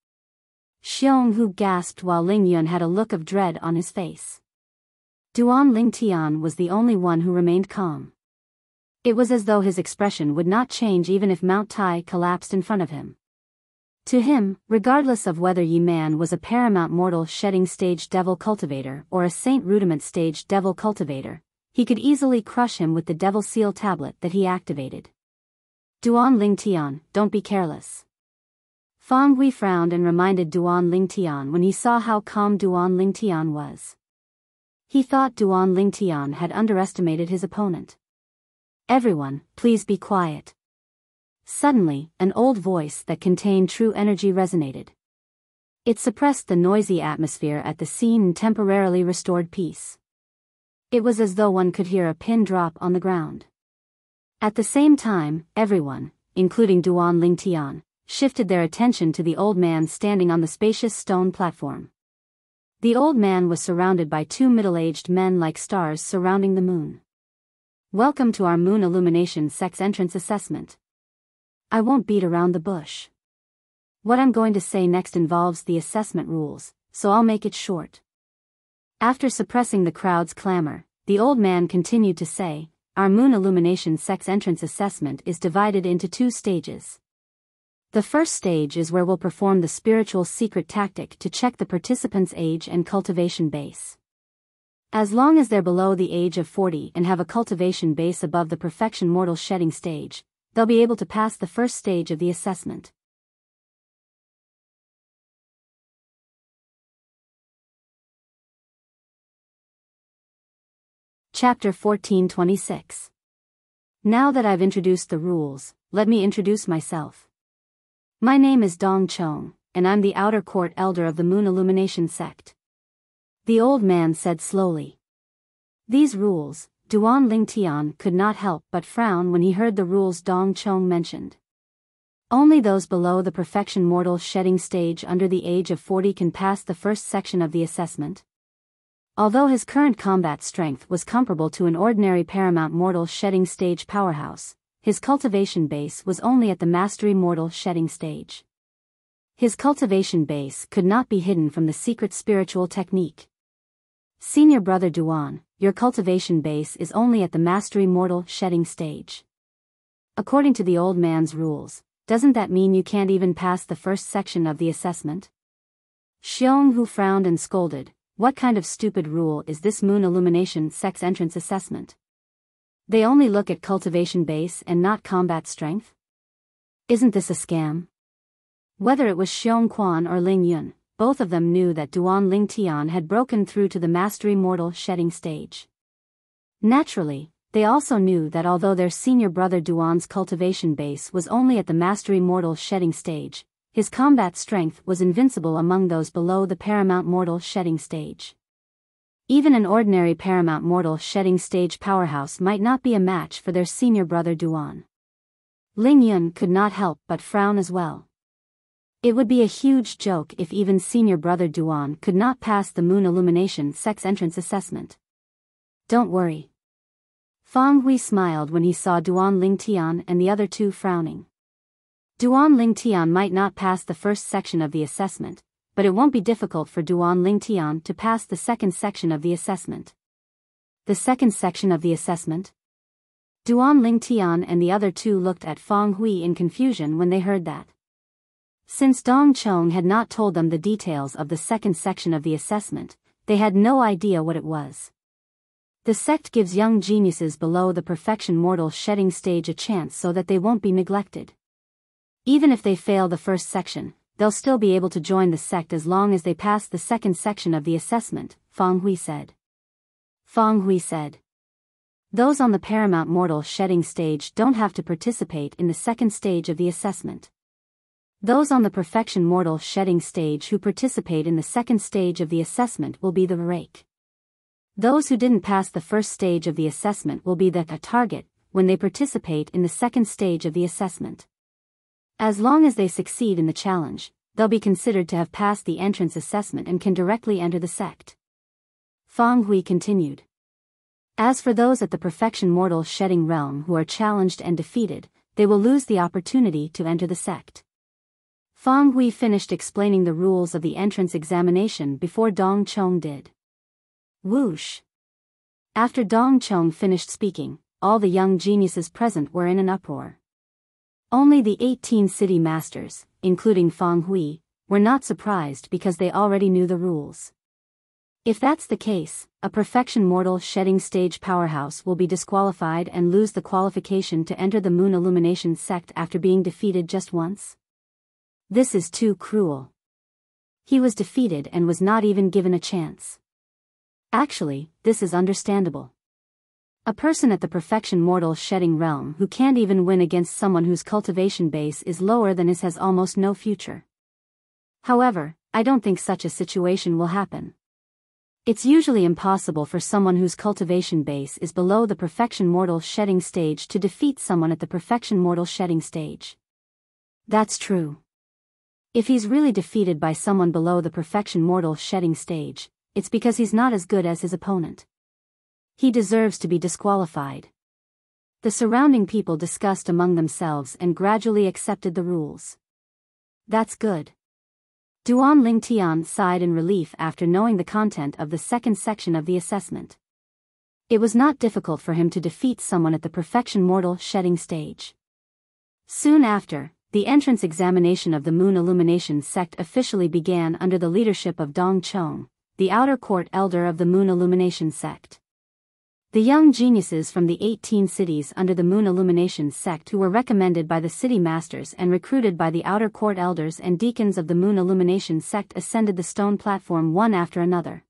Xionghu gasped while Ling Yun had a look of dread on his face. Duan Lingtian was the only one who remained calm. It was as though his expression would not change even if Mount Tai collapsed in front of him. To him, regardless of whether Yi Man was a Paramount Mortal Shedding Stage Devil Cultivator or a Saint Rudiment Stage Devil Cultivator, he could easily crush him with the Devil Seal tablet that he activated. Duan Lingtian, don't be careless. Fang Hui frowned and reminded Duan Lingtian when he saw how calm Duan Lingtian was. He thought Duan Lingtian had underestimated his opponent. Everyone, please be quiet. Suddenly, an old voice that contained true energy resonated. It suppressed the noisy atmosphere at the scene and temporarily restored peace. It was as though one could hear a pin drop on the ground. At the same time, everyone, including Duan Lingtian, shifted their attention to the old man standing on the spacious stone platform. The old man was surrounded by two middle-aged men like stars surrounding the moon. Welcome to our Moon Illumination Sex Entrance Assessment. I won't beat around the bush. What I'm going to say next involves the assessment rules, so I'll make it short. After suppressing the crowd's clamor, the old man continued to say, our Moon Illumination Sex Entrance Assessment is divided into two stages. The first stage is where we'll perform the spiritual secret tactic to check the participant's age and cultivation base. As long as they're below the age of 40 and have a cultivation base above the perfection mortal shedding stage, they'll be able to pass the first stage of the assessment. Chapter 1426. Now that I've introduced the rules, let me introduce myself. My name is Dong Chong, and I'm the outer court elder of the Moon Illumination sect. The old man said slowly. These rules, Duan Ling Tian could not help but frown when he heard the rules Dong Chong mentioned. Only those below the perfection mortal shedding stage under the age of 40 can pass the first section of the assessment. Although his current combat strength was comparable to an ordinary paramount mortal shedding stage powerhouse, his cultivation base was only at the mastery mortal shedding stage. His cultivation base could not be hidden from the secret spiritual technique. Senior brother Duan, your cultivation base is only at the mastery mortal shedding stage. According to the old man's rules, doesn't that mean you can't even pass the first section of the assessment? Xiong Hu frowned and scolded. What kind of stupid rule is this Moon Illumination sect's entrance assessment? They only look at cultivation base and not combat strength? Isn't this a scam? Whether it was Xiong Quan or Ling Yun, both of them knew that Duan Ling Tian had broken through to the mastery mortal shedding stage. Naturally, they also knew that although their senior brother Duan's cultivation base was only at the mastery mortal shedding stage, his combat strength was invincible among those below the paramount mortal shedding stage. Even an ordinary paramount mortal shedding stage powerhouse might not be a match for their senior brother Duan. Ling Yun could not help but frown as well. It would be a huge joke if even senior brother Duan could not pass the Moon Illumination sect's entrance assessment. Don't worry. Fang Hui smiled when he saw Duan Ling Tian and the other two frowning. Duan Ling Tian might not pass the first section of the assessment, but it won't be difficult for Duan Ling Tian to pass the second section of the assessment. The second section of the assessment? Duan Ling Tian and the other two looked at Fang Hui in confusion when they heard that. Since Dong Chong had not told them the details of the second section of the assessment, they had no idea what it was. The sect gives young geniuses below the perfection mortal shedding stage a chance so that they won't be neglected. Even if they fail the first section, they'll still be able to join the sect as long as they pass the second section of the assessment, Fang Hui said. Fang Hui said. Those on the paramount mortal shedding stage don't have to participate in the second stage of the assessment. Those on the perfection mortal shedding stage who participate in the second stage of the assessment will be the rake. Those who didn't pass the first stage of the assessment will be the target when they participate in the second stage of the assessment. As long as they succeed in the challenge, they'll be considered to have passed the entrance assessment and can directly enter the sect. Fang Hui continued. As for those at the perfection mortal shedding realm who are challenged and defeated, they will lose the opportunity to enter the sect. Fang Hui finished explaining the rules of the entrance examination before Dong Chong did. Whoosh! After Dong Chong finished speaking, all the young geniuses present were in an uproar. Only the 18 city masters, including Fang Hui, were not surprised because they already knew the rules. If that's the case, a perfection mortal shedding stage powerhouse will be disqualified and lose the qualification to enter the Moon Illumination sect after being defeated just once. This is too cruel. He was defeated and was not even given a chance. Actually, this is understandable. A person at the perfection mortal shedding realm who can't even win against someone whose cultivation base is lower than his has almost no future. However, I don't think such a situation will happen. It's usually impossible for someone whose cultivation base is below the perfection mortal shedding stage to defeat someone at the perfection mortal shedding stage. That's true. If he's really defeated by someone below the perfection mortal shedding stage, it's because he's not as good as his opponent. He deserves to be disqualified. The surrounding people discussed among themselves and gradually accepted the rules. That's good. Duan Ling Tian sighed in relief after knowing the content of the second section of the assessment. It was not difficult for him to defeat someone at the perfection mortal shedding stage. Soon after, the entrance examination of the Moon Illumination sect officially began under the leadership of Dong Chong, the outer court elder of the Moon Illumination sect. The young geniuses from the 18 cities under the Moon Illumination sect who were recommended by the city masters and recruited by the outer court elders and deacons of the Moon Illumination sect ascended the stone platform one after another.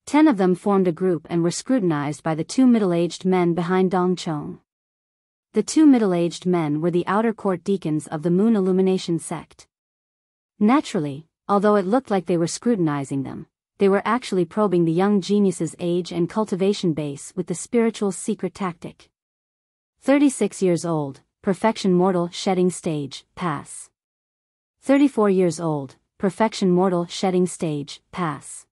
10 of them formed a group and were scrutinized by the 2 middle-aged men behind Dong Chong. The 2 middle-aged men were the outer court deacons of the Moon Illumination sect. Naturally, although it looked like they were scrutinizing them, they were actually probing the young genius's age and cultivation base with the spiritual secret tactic. 36 years old, perfection mortal shedding stage, pass. 34 years old, perfection mortal shedding stage, pass.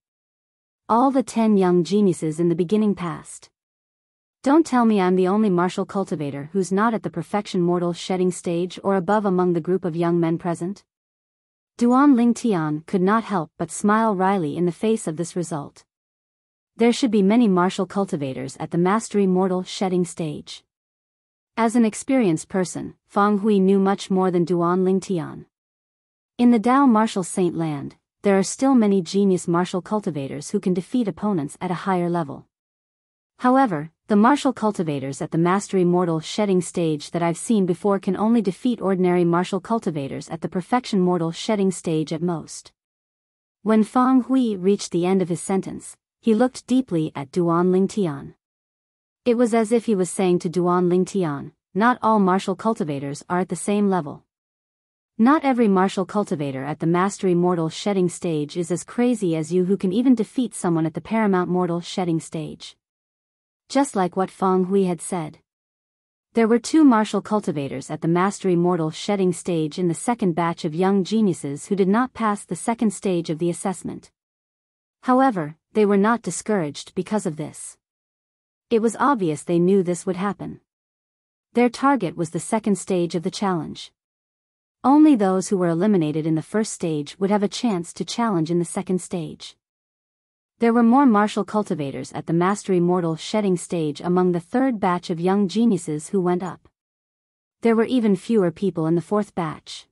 All the 10 young geniuses in the beginning passed. Don't tell me I'm the only martial cultivator who's not at the perfection mortal shedding stage or above among the group of young men present. Duan Lingtian could not help but smile wryly in the face of this result. There should be many martial cultivators at the mastery mortal shedding stage. As an experienced person, Fang Hui knew much more than Duan Lingtian. In the Dao martial saint land, there are still many genius martial cultivators who can defeat opponents at a higher level. However, the martial cultivators at the mastery mortal shedding stage that I've seen before can only defeat ordinary martial cultivators at the perfection mortal shedding stage at most. When Fang Hui reached the end of his sentence, he looked deeply at Duan Lingtian. It was as if he was saying to Duan Lingtian, not all martial cultivators are at the same level. Not every martial cultivator at the mastery mortal shedding stage is as crazy as you who can even defeat someone at the paramount mortal shedding stage. Just like what Fang Hui had said. There were 2 martial cultivators at the mastery mortal shedding stage in the second batch of young geniuses who did not pass the second stage of the assessment. However, they were not discouraged because of this. It was obvious they knew this would happen. Their target was the second stage of the challenge. Only those who were eliminated in the first stage would have a chance to challenge in the second stage. There were more martial cultivators at the mastery mortal shedding stage among the third batch of young geniuses who went up. There were even fewer people in the fourth batch.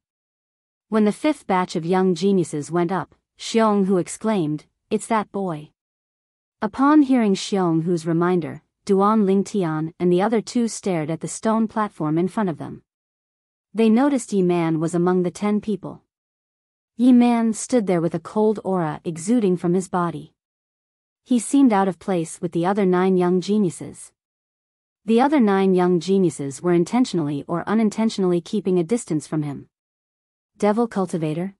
When the fifth batch of young geniuses went up, Xiong Hu exclaimed, "It's that boy." Upon hearing Xiong Hu's reminder, Duan Lingtian and the other 2 stared at the stone platform in front of them. They noticed Yi Man was among the 10 people. Yi Man stood there with a cold aura exuding from his body. He seemed out of place with the other 9 young geniuses. The other 9 young geniuses were intentionally or unintentionally keeping a distance from him. Devil cultivator?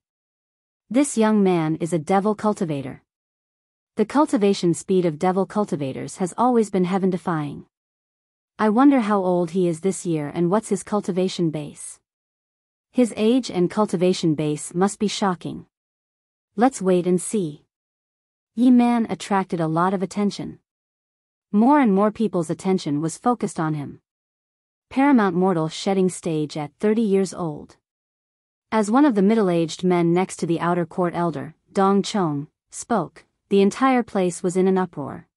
This young man is a devil cultivator. The cultivation speed of devil cultivators has always been heaven-defying. I wonder how old he is this year and what's his cultivation base. His age and cultivation base must be shocking. Let's wait and see. Yi Man attracted a lot of attention. More and more people's attention was focused on him. Paramount mortal shedding stage at 30 years old. As one of the middle-aged men next to the outer court elder, Dong Chong, spoke, the entire place was in an uproar.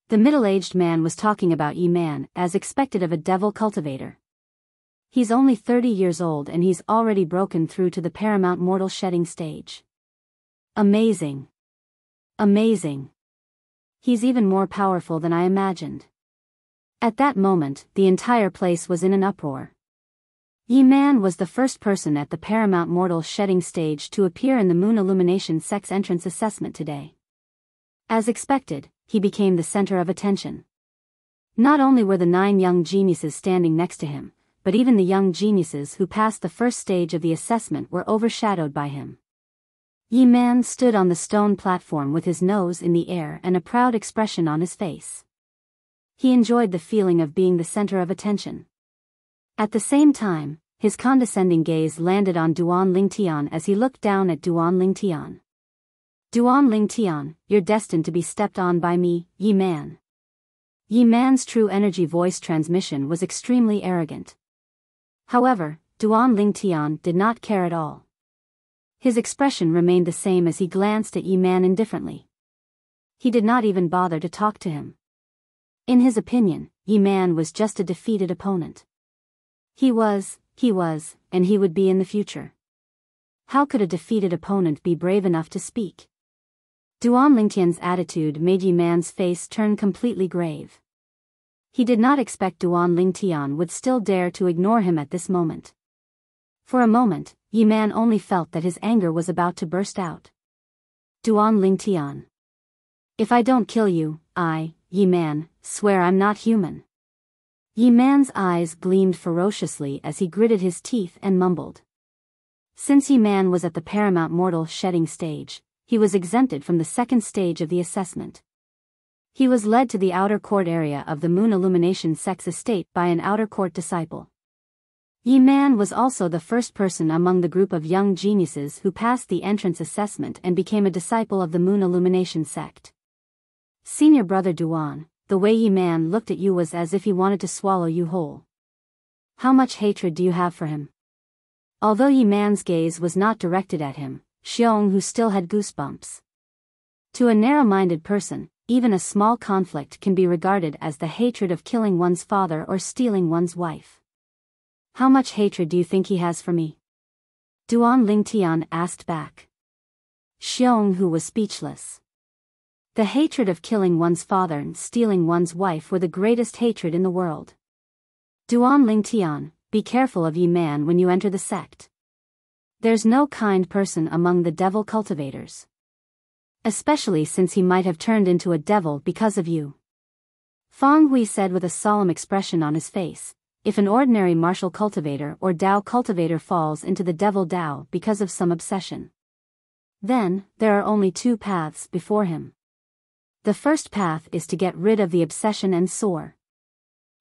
The middle-aged man was talking about Yi Man as expected of a devil cultivator. He's only 30 years old and he's already broken through to the paramount mortal shedding stage. Amazing. Amazing. He's even more powerful than I imagined. At that moment, the entire place was in an uproar. Yi Man was the first person at the paramount mortal shedding stage to appear in the Moon Illumination sect's entrance assessment today. As expected, he became the center of attention. Not only were the 9 young geniuses standing next to him, but even the young geniuses who passed the first stage of the assessment were overshadowed by him. Yi Man stood on the stone platform with his nose in the air and a proud expression on his face. He enjoyed the feeling of being the center of attention. At the same time, his condescending gaze landed on Duan Lingtian as he looked down at Duan Lingtian. Duan Lingtian, you're destined to be stepped on by me, Yi Man. Yi Man's true energy voice transmission was extremely arrogant. However, Duan Lingtian did not care at all. His expression remained the same as he glanced at Yi Man indifferently. He did not even bother to talk to him. In his opinion, Yi Man was just a defeated opponent. He was, he was, and he would be in the future. How could a defeated opponent be brave enough to speak? Duan Lingtian's attitude made Yi Man's face turn completely grave. He did not expect Duan Lingtian would still dare to ignore him at this moment. For a moment, Yi Man only felt that his anger was about to burst out. Duan Lingtian. If I don't kill you, I, Yi Man, swear I'm not human. Yi Man's eyes gleamed ferociously as he gritted his teeth and mumbled. Since Yi Man was at the paramount mortal shedding stage, he was exempted from the second stage of the assessment. He was led to the outer court area of the Moon Illumination Sect's estate by an outer court disciple. Yi Man was also the first person among the group of young geniuses who passed the entrance assessment and became a disciple of the Moon Illumination Sect. Senior brother Duan, the way Yi Man looked at you was as if he wanted to swallow you whole. How much hatred do you have for him? Although Yi Man's gaze was not directed at him, Xiong who still had goosebumps. To a narrow-minded person, even a small conflict can be regarded as the hatred of killing one's father or stealing one's wife. How much hatred do you think he has for me? Duan Lingtian asked back. Xiong who was speechless. The hatred of killing one's father and stealing one's wife were the greatest hatred in the world. Duan Lingtian, be careful of Yi Man when you enter the sect. There's no kind person among the devil cultivators. Especially since he might have turned into a devil because of you. Fang Hui said with a solemn expression on his face, if an ordinary martial cultivator or Dao cultivator falls into the devil Dao because of some obsession, then, there are only two paths before him. The first path is to get rid of the obsession and soar.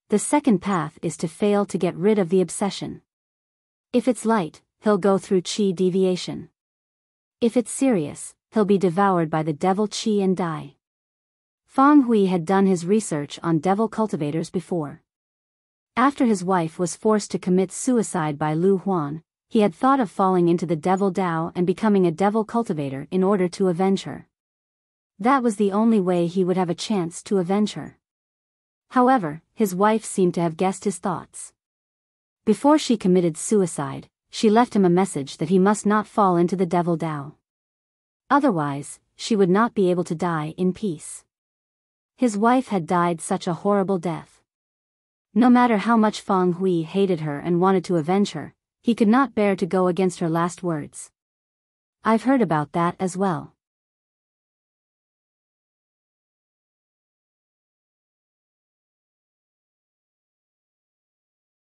The second path is to fail to get rid of the obsession. If it's light, he'll go through qi deviation. If it's serious, he'll be devoured by the devil qi and die. Fang Hui had done his research on devil cultivators before. After his wife was forced to commit suicide by Lu Huan, he had thought of falling into the devil Dao and becoming a devil cultivator in order to avenge her. That was the only way he would have a chance to avenge her. However, his wife seemed to have guessed his thoughts. Before she committed suicide, she left him a message that he must not fall into the devil Dao. Otherwise, she would not be able to die in peace. His wife had died such a horrible death. No matter how much Fang Hui hated her and wanted to avenge her, he could not bear to go against her last words. I've heard about that as well.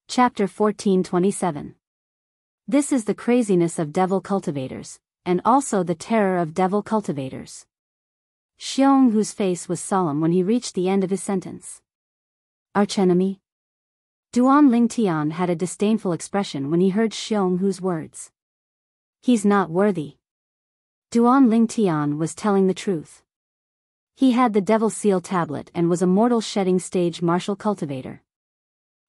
Chapter 1427. This is the craziness of devil cultivators, and also the terror of devil cultivators. Xiong whose face was solemn when he reached the end of his sentence. Archenemy? Duan Lingtian had a disdainful expression when he heard Xiong whose words. He's not worthy. Duan Lingtian was telling the truth. He had the Devil Seal tablet and was a mortal shedding stage martial cultivator.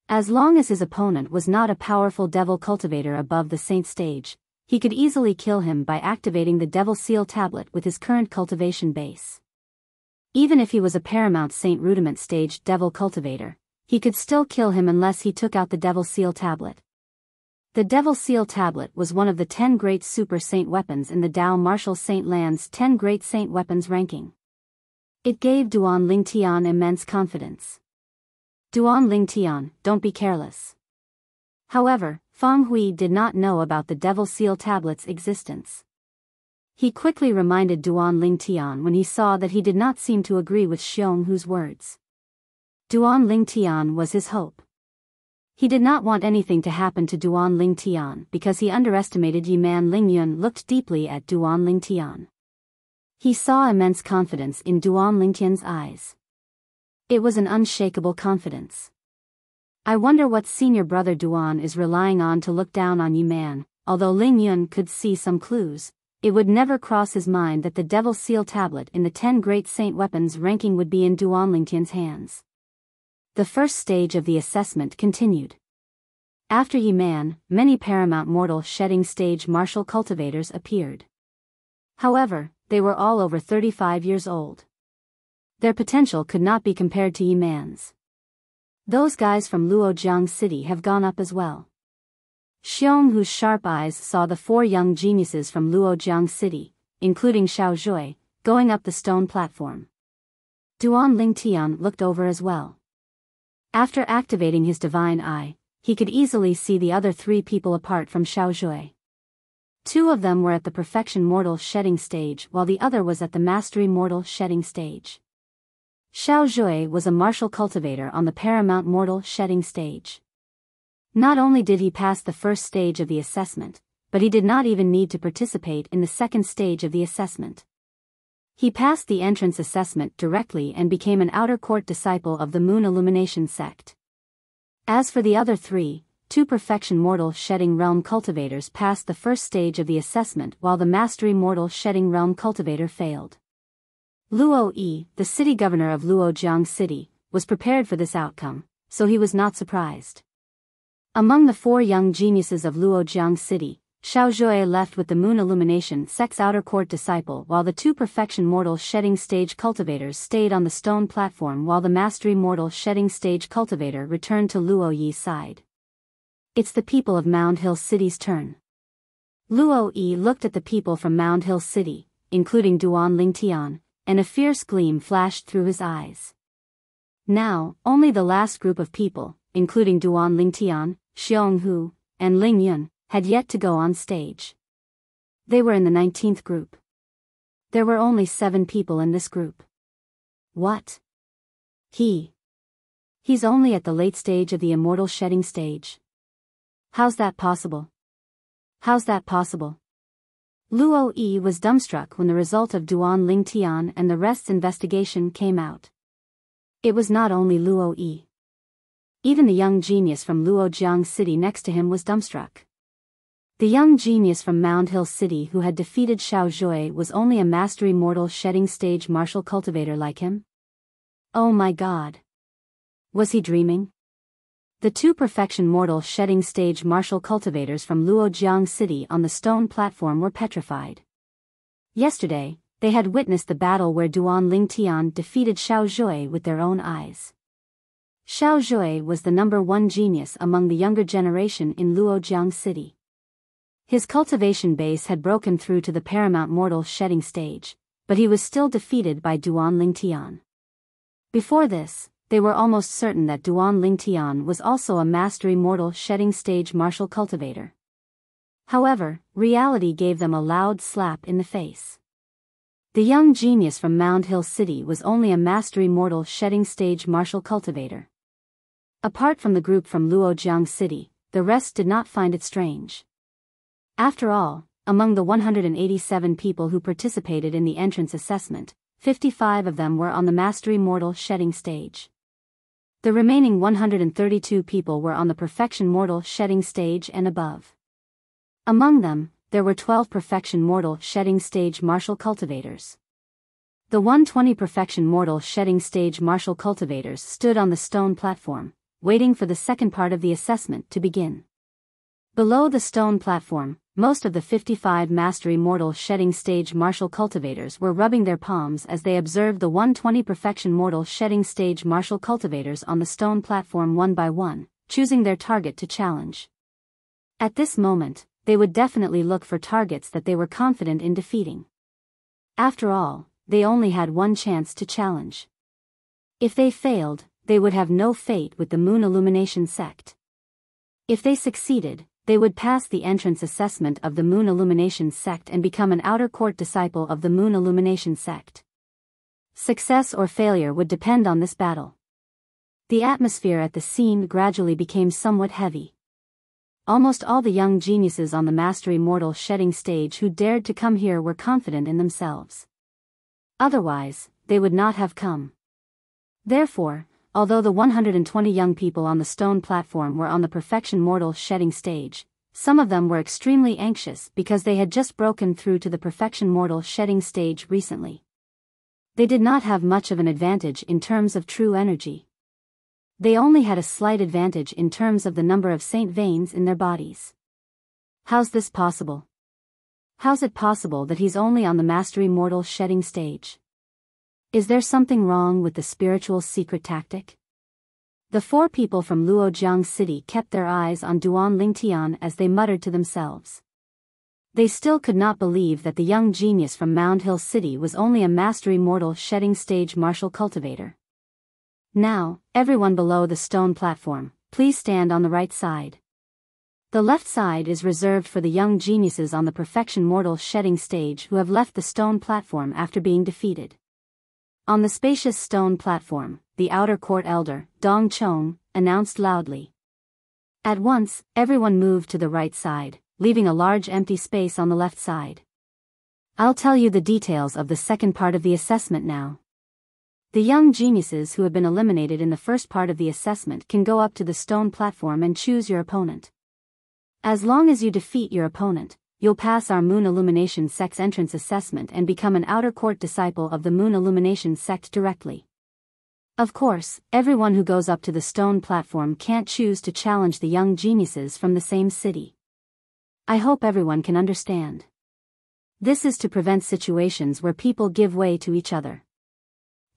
As long as his opponent was not a powerful devil cultivator above the saint stage, he could easily kill him by activating the Devil Seal tablet with his current cultivation base. Even if he was a paramount saint rudiment stage devil cultivator, he could still kill him unless he took out the Devil Seal tablet. The Devil Seal tablet was one of the 10 great super saint weapons in the Dao Martial Saint Land's 10 great saint weapons ranking. It gave Duan Lingtian immense confidence. Duan Lingtian, don't be careless. However, Fang Hui did not know about the Devil Seal tablet's existence. He quickly reminded Duan Lingtian when he saw that he did not seem to agree with Xiong whose words. Duan Lingtian was his hope. He did not want anything to happen to Duan Lingtian because he underestimated Yi Man Lingyun looked deeply at Duan Lingtian. He saw immense confidence in Duan Lingtian's eyes. It was an unshakable confidence. I wonder what senior brother Duan is relying on to look down on Yi Man. Although Lingyun could see some clues, it would never cross his mind that the Devil Seal tablet in the 10 great saint weapons ranking would be in Duan Lingtian's hands. The first stage of the assessment continued. After Yi Man, many paramount mortal shedding stage martial cultivators appeared. However, they were all over 35 years old. Their potential could not be compared to Yi Man's. Those guys from Luojiang City have gone up as well. Xiong, whose sharp eyes saw the 4 young geniuses from Luojiang City, including Xiao Zhui, going up the stone platform. Duan Lingtian looked over as well. After activating his divine eye, he could easily see the other 3 people apart from Xiao Zhui. 2 of them were at the perfection mortal shedding stage while the other was at the mastery mortal shedding stage. Xiao Zhui was a martial cultivator on the paramount mortal shedding stage. Not only did he pass the first stage of the assessment, but he did not even need to participate in the second stage of the assessment. He passed the entrance assessment directly and became an outer court disciple of the Moon Illumination sect. As for the other 3, 2 perfection mortal shedding realm cultivators passed the first stage of the assessment while the mastery mortal shedding realm cultivator failed. Luo Yi, the city governor of Luojiang City, was prepared for this outcome, so he was not surprised. Among the 4 young geniuses of Luojiang City, Xiao Zhui left with the Moon Illumination sect's outer court disciple while the 2 perfection mortal shedding stage cultivators stayed on the stone platform while the mastery mortal shedding stage cultivator returned to Luo Yi's side. It's the people of Mound Hill City's turn. Luo Yi looked at the people from Mound Hill City, including Duan Lingtian, and a fierce gleam flashed through his eyes. Now, only the last group of people, including Duan Lingtian, Xiong Hu, and Ling Yun, had yet to go on stage. They were in the 19th group. There were only 7 people in this group. What? He's only at the late stage of the immortal shedding stage. How's that possible? How's that possible? Luo Yi was dumbstruck when the result of Duan Lingtian and the rest's investigation came out. It was not only Luo Yi. Even the young genius from Luojiang City next to him was dumbstruck. The young genius from Mound Hill City who had defeated Xiao Zhui was only a mastery mortal shedding stage martial cultivator like him? Oh my god. Was he dreaming? The 2 perfection mortal shedding stage martial cultivators from Luojiang City on the stone platform were petrified. Yesterday, they had witnessed the battle where Duan Lingtian defeated Xiao Zhui with their own eyes. Xiao Zhui was the number 1 genius among the younger generation in Luojiang City. His cultivation base had broken through to the paramount mortal shedding stage, but he was still defeated by Duan Lingtian. Before this, they were almost certain that Duan Lingtian was also a mastery mortal shedding stage martial cultivator. However, reality gave them a loud slap in the face. The young genius from Mound Hill City was only a mastery mortal shedding stage martial cultivator. Apart from the group from Luojiang City, the rest did not find it strange. After all, among the 187 people who participated in the entrance assessment, 55 of them were on the mastery mortal shedding stage. The remaining 132 people were on the perfection mortal shedding stage and above. Among them, there were 12 perfection mortal shedding stage martial cultivators. The 120 perfection mortal shedding stage martial cultivators stood on the stone platform, waiting for the second part of the assessment to begin. Below the stone platform, most of the 55 mastery mortal shedding stage martial cultivators were rubbing their palms as they observed the 120 perfection mortal shedding stage martial cultivators on the stone platform one by one, choosing their target to challenge. At this moment, they would definitely look for targets that they were confident in defeating. After all, they only had one chance to challenge. If they failed, they would have no fate with the Moon Illumination sect. If they succeeded, they would pass the entrance assessment of the Moon Illumination sect and become an outer court disciple of the Moon Illumination sect. Success or failure would depend on this battle. The atmosphere at the scene gradually became somewhat heavy. Almost all the young geniuses on the mastery mortal shedding stage who dared to come here were confident in themselves. Otherwise, they would not have come. Therefore, although the 120 young people on the stone platform were on the perfection mortal shedding stage, some of them were extremely anxious because they had just broken through to the perfection mortal shedding stage recently. They did not have much of an advantage in terms of true energy. They only had a slight advantage in terms of the number of saint veins in their bodies. How's this possible? How's it possible that he's only on the mastery mortal shedding stage? Is there something wrong with the spiritual secret tactic? The four people from Luojiang City kept their eyes on Duan Lingtian as they muttered to themselves. They still could not believe that the young genius from Mound Hill City was only a mastery mortal shedding stage martial cultivator. Now, everyone below the stone platform, please stand on the right side. The left side is reserved for the young geniuses on the perfection mortal shedding stage who have left the stone platform after being defeated. On the spacious stone platform, the outer court elder, Dong Chong, announced loudly. At once, everyone moved to the right side, leaving a large empty space on the left side. I'll tell you the details of the second part of the assessment now. The young geniuses who have been eliminated in the first part of the assessment can go up to the stone platform and choose your opponent. As long as you defeat your opponent, you'll pass our Moon Illumination Sect's entrance assessment and become an outer court disciple of the Moon Illumination Sect directly. Of course, everyone who goes up to the stone platform can't choose to challenge the young geniuses from the same city. I hope everyone can understand. This is to prevent situations where people give way to each other.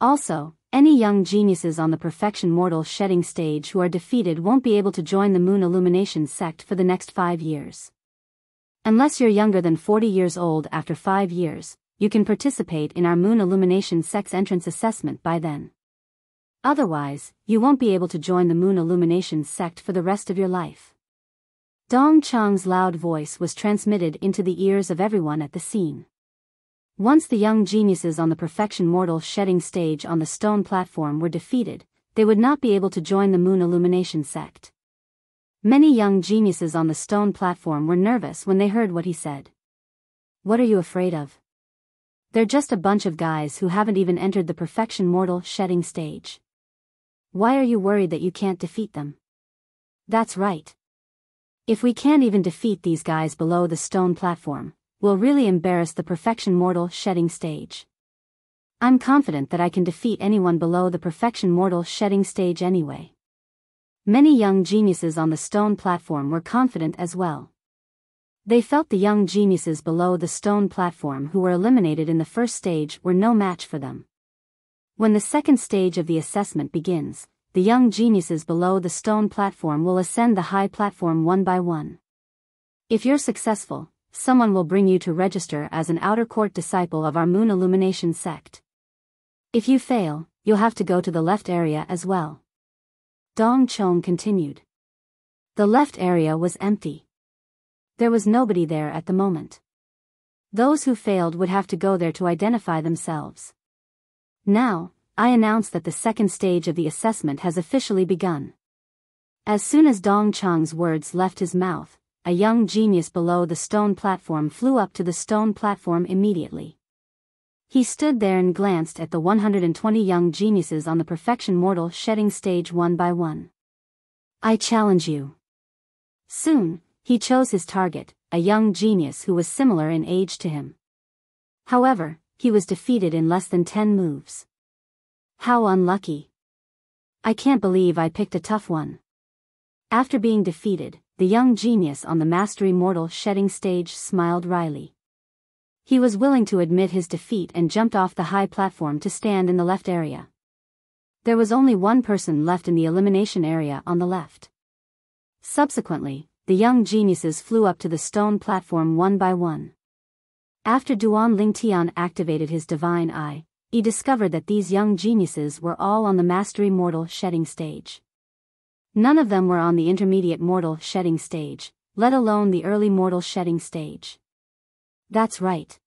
Also, any young geniuses on the perfection mortal shedding stage who are defeated won't be able to join the Moon Illumination Sect for the next 5 years. Unless you're younger than 40 years old after 5 years, you can participate in our Moon Illumination Sect's entrance assessment by then. Otherwise, you won't be able to join the Moon Illumination Sect for the rest of your life. Dong Chang's loud voice was transmitted into the ears of everyone at the scene. Once the young geniuses on the perfection mortal shedding stage on the stone platform were defeated, they would not be able to join the Moon Illumination Sect. Many young geniuses on the stone platform were nervous when they heard what he said. What are you afraid of? They're just a bunch of guys who haven't even entered the perfection mortal shedding stage. Why are you worried that you can't defeat them? That's right. If we can't even defeat these guys below the stone platform, we'll really embarrass the perfection mortal shedding stage. I'm confident that I can defeat anyone below the perfection mortal shedding stage anyway. Many young geniuses on the stone platform were confident as well. They felt the young geniuses below the stone platform who were eliminated in the first stage were no match for them. When the second stage of the assessment begins, the young geniuses below the stone platform will ascend the high platform one by one. If you're successful, someone will bring you to register as an outer court disciple of our Moon Illumination Sect. If you fail, you'll have to go to the left area as well. Dong Chong continued. The left area was empty. There was nobody there at the moment. Those who failed would have to go there to identify themselves. Now, I announce that the second stage of the assessment has officially begun. As soon as Dong Chang's words left his mouth, a young genius below the stone platform flew up to the stone platform immediately. He stood there and glanced at the 120 young geniuses on the perfection mortal shedding stage one by one. I challenge you. Soon, he chose his target, a young genius who was similar in age to him. However, he was defeated in less than 10 moves. How unlucky. I can't believe I picked a tough one. After being defeated, the young genius on the mastery mortal shedding stage smiled wryly. He was willing to admit his defeat and jumped off the high platform to stand in the left area. There was only one person left in the elimination area on the left. Subsequently, the young geniuses flew up to the stone platform one by one. After Duan Lingtian activated his divine eye, he discovered that these young geniuses were all on the mastery mortal shedding stage. None of them were on the intermediate mortal shedding stage, let alone the early mortal shedding stage. That's right.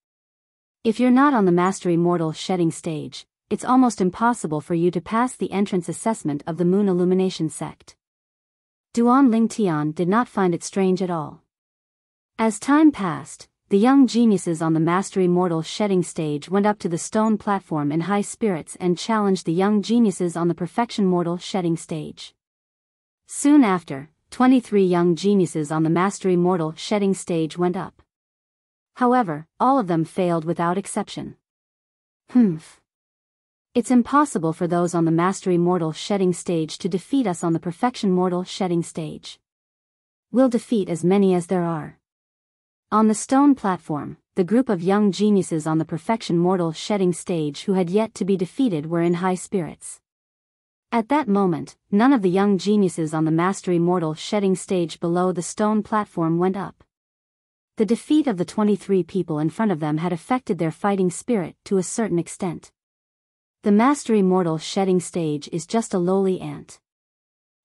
If you're not on the mastery mortal shedding stage, it's almost impossible for you to pass the entrance assessment of the Moon Illumination Sect. Duan Lingtian did not find it strange at all. As time passed, the young geniuses on the mastery mortal shedding stage went up to the stone platform in high spirits and challenged the young geniuses on the perfection mortal shedding stage. Soon after, 23 young geniuses on the mastery mortal shedding stage went up. However, all of them failed without exception. It's impossible for those on the mastery mortal shedding stage to defeat us on the perfection mortal shedding stage. We'll defeat as many as there are. On the stone platform, the group of young geniuses on the perfection mortal shedding stage who had yet to be defeated were in high spirits. At that moment, none of the young geniuses on the mastery mortal shedding stage below the stone platform went up. The defeat of the 23 people in front of them had affected their fighting spirit to a certain extent. The mastery mortal shedding stage is just a lowly ant.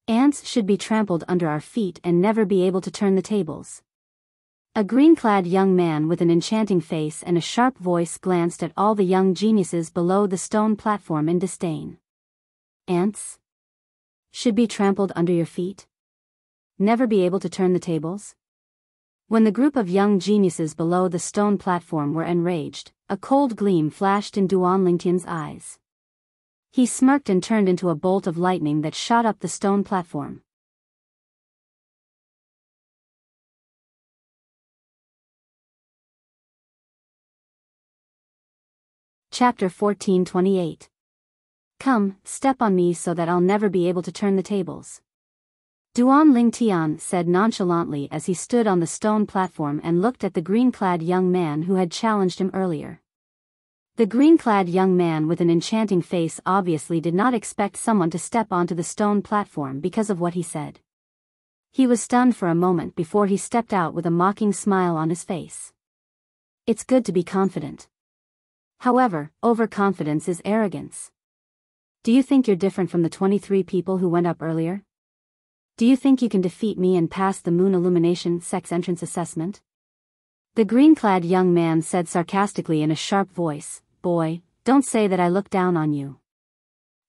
Ants should be trampled under our feet and never be able to turn the tables. A green-clad young man with an enchanting face and a sharp voice glanced at all the young geniuses below the stone platform in disdain. Ants? Should be trampled under your feet? Never be able to turn the tables? When the group of young geniuses below the stone platform were enraged, a cold gleam flashed in Duan Lingtian's eyes. He smirked and turned into a bolt of lightning that shot up the stone platform. Chapter 14:28. Come, step on me so that I'll never be able to turn the tables. Duan Lingtian said nonchalantly as he stood on the stone platform and looked at the green-clad young man who had challenged him earlier. The green-clad young man with an enchanting face obviously did not expect someone to step onto the stone platform because of what he said. He was stunned for a moment before he stepped out with a mocking smile on his face. It's good to be confident. However, overconfidence is arrogance. Do you think you're different from the 23 people who went up earlier? Do you think you can defeat me and pass the Moon Illumination Sex Entrance Assessment? The green-clad young man said sarcastically in a sharp voice, Boy, don't say that I look down on you.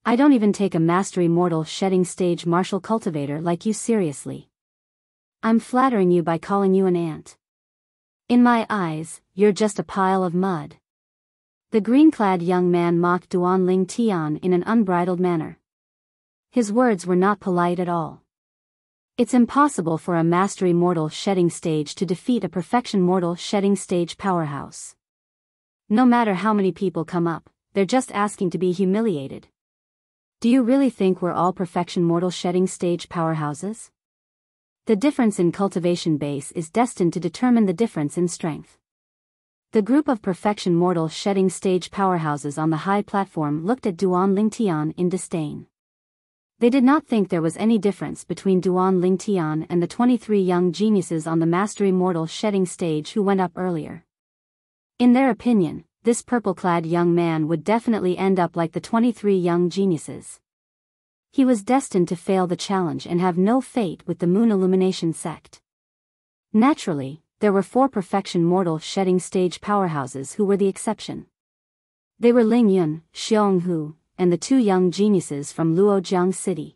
I don't even take a mastery mortal shedding stage martial cultivator like you seriously. I'm flattering you by calling you an ant. In my eyes, you're just a pile of mud. The green-clad young man mocked Duan Lingtian in an unbridled manner. His words were not polite at all. It's impossible for a mastery mortal shedding stage to defeat a perfection mortal shedding stage powerhouse. No matter how many people come up, they're just asking to be humiliated. Do you really think we're all perfection mortal shedding stage powerhouses? The difference in cultivation base is destined to determine the difference in strength. The group of perfection mortal shedding stage powerhouses on the high platform looked at Duan Lingtian in disdain. They did not think there was any difference between Duan Lingtian and the 23 young geniuses on the mastery mortal shedding stage who went up earlier. In their opinion, this purple-clad young man would definitely end up like the 23 young geniuses. He was destined to fail the challenge and have no fate with the Moon Illumination sect. Naturally, there were 4 perfection mortal shedding stage powerhouses who were the exception. They were Ling Yun, Xiong Hu, and the 2 young geniuses from Luojiang City.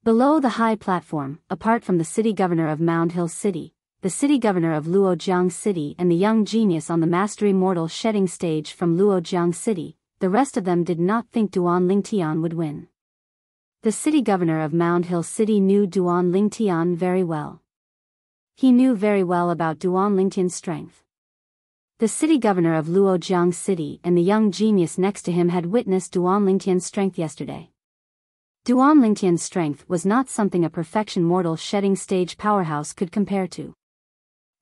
Below the high platform, apart from the city governor of Mound Hill City, the city governor of Luojiang City and the young genius on the mastery mortal shedding stage from Luojiang City, the rest of them did not think Duan Lingtian would win. The city governor of Mound Hill City knew Duan Lingtian very well. He knew very well about Duan Lingtian's strength. The city governor of Luojiang City and the young genius next to him had witnessed Duan Lingtian's strength yesterday. Duan Lingtian's strength was not something a perfection mortal shedding stage powerhouse could compare to.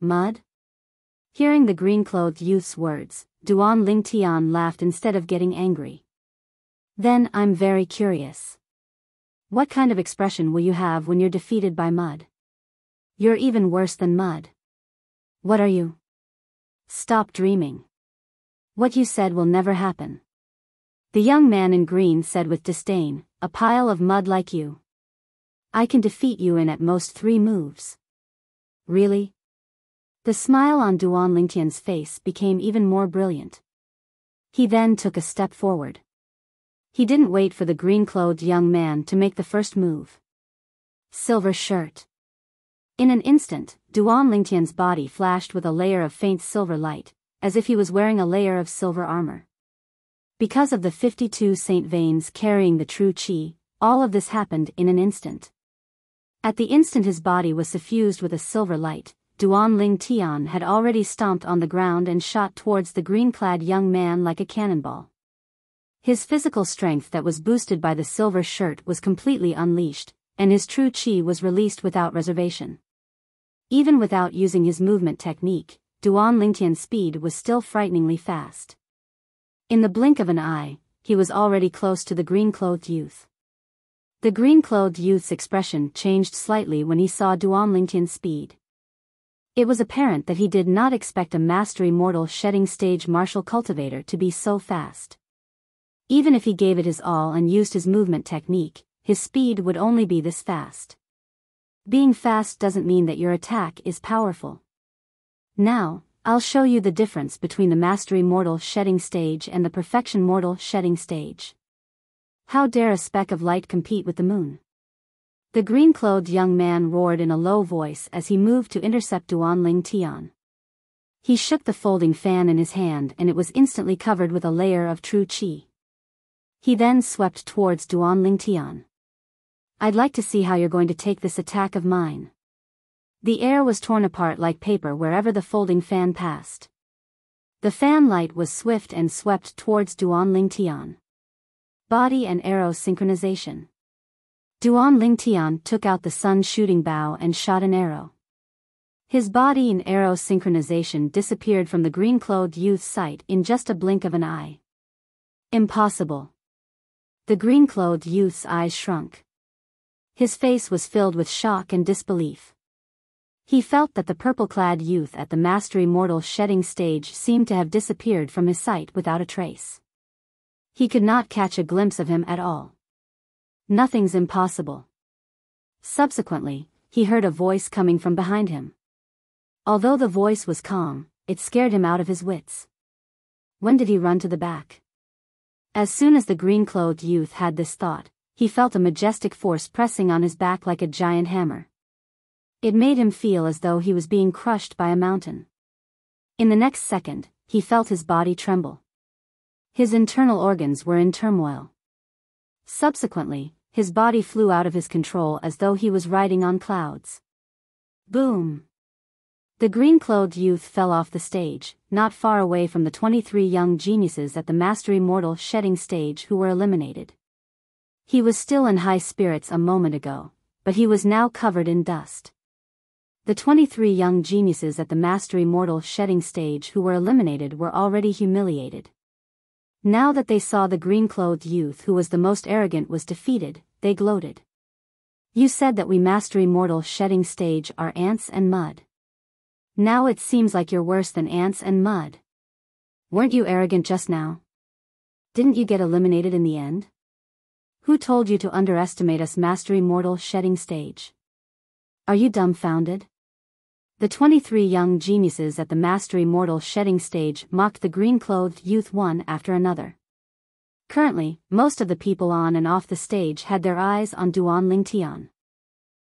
Mud? Hearing the green-clothed youth's words, Duan Lingtian laughed instead of getting angry. Then I'm very curious. What kind of expression will you have when you're defeated by mud? You're even worse than mud. What are you? Stop dreaming. What you said will never happen. The young man in green said with disdain, a pile of mud like you. I can defeat you in at most 3 moves. Really? The smile on Duan Lingtian's face became even more brilliant. He then took a step forward. He didn't wait for the green-clothed young man to make the first move. Silver shirt. In an instant, Duan Lingtian's body flashed with a layer of faint silver light, as if he was wearing a layer of silver armor. Because of the 52 saint veins carrying the true qi, all of this happened in an instant. At the instant his body was suffused with a silver light, Duan Lingtian had already stomped on the ground and shot towards the green-clad young man like a cannonball. His physical strength that was boosted by the silver shirt was completely unleashed, and his true qi was released without reservation. Even without using his movement technique, Duan Lingtian's speed was still frighteningly fast. In the blink of an eye, he was already close to the green-clothed youth. The green-clothed youth's expression changed slightly when he saw Duan Lingtian's speed. It was apparent that he did not expect a mastery mortal shedding stage martial cultivator to be so fast. Even if he gave it his all and used his movement technique, his speed would only be this fast. Being fast doesn't mean that your attack is powerful. Now, I'll show you the difference between the mastery mortal shedding stage and the perfection mortal shedding stage. How dare a speck of light compete with the moon? The green-clothed young man roared in a low voice as he moved to intercept Duan Lingtian. He shook the folding fan in his hand and it was instantly covered with a layer of true qi. He then swept towards Duan Lingtian. I'd like to see how you're going to take this attack of mine. The air was torn apart like paper wherever the folding fan passed. The fan light was swift and swept towards Duan Lingtian. Body and arrow synchronization. Duan Lingtian took out the sun shooting bow and shot an arrow. His body and arrow synchronization disappeared from the green-clothed youth's sight in just a blink of an eye. Impossible. The green-clothed youth's eyes shrunk. His face was filled with shock and disbelief. He felt that the purple-clad youth at the mastery mortal shedding stage seemed to have disappeared from his sight without a trace. He could not catch a glimpse of him at all. Nothing's impossible. Subsequently, he heard a voice coming from behind him. Although the voice was calm, it scared him out of his wits. When did he run to the back? As soon as the green-clothed youth had this thought, he felt a majestic force pressing on his back like a giant hammer. It made him feel as though he was being crushed by a mountain. In the next second, he felt his body tremble. His internal organs were in turmoil. Subsequently, his body flew out of his control as though he was riding on clouds. Boom! The green-clothed youth fell off the stage, not far away from the 23 young geniuses at the mastery mortal shedding stage who were eliminated. He was still in high spirits a moment ago, but he was now covered in dust. The 23 young geniuses at the mastery mortal shedding stage who were eliminated were already humiliated. Now that they saw the green-clothed youth who was the most arrogant was defeated, they gloated. You said that we mastery mortal shedding stage are ants and mud. Now it seems like you're worse than ants and mud. Weren't you arrogant just now? Didn't you get eliminated in the end? Who told you to underestimate us mastery mortal shedding stage? Are you dumbfounded? The 23 young geniuses at the mastery mortal shedding stage mocked the green-clothed youth one after another. Currently, most of the people on and off the stage had their eyes on Duan Lingtian.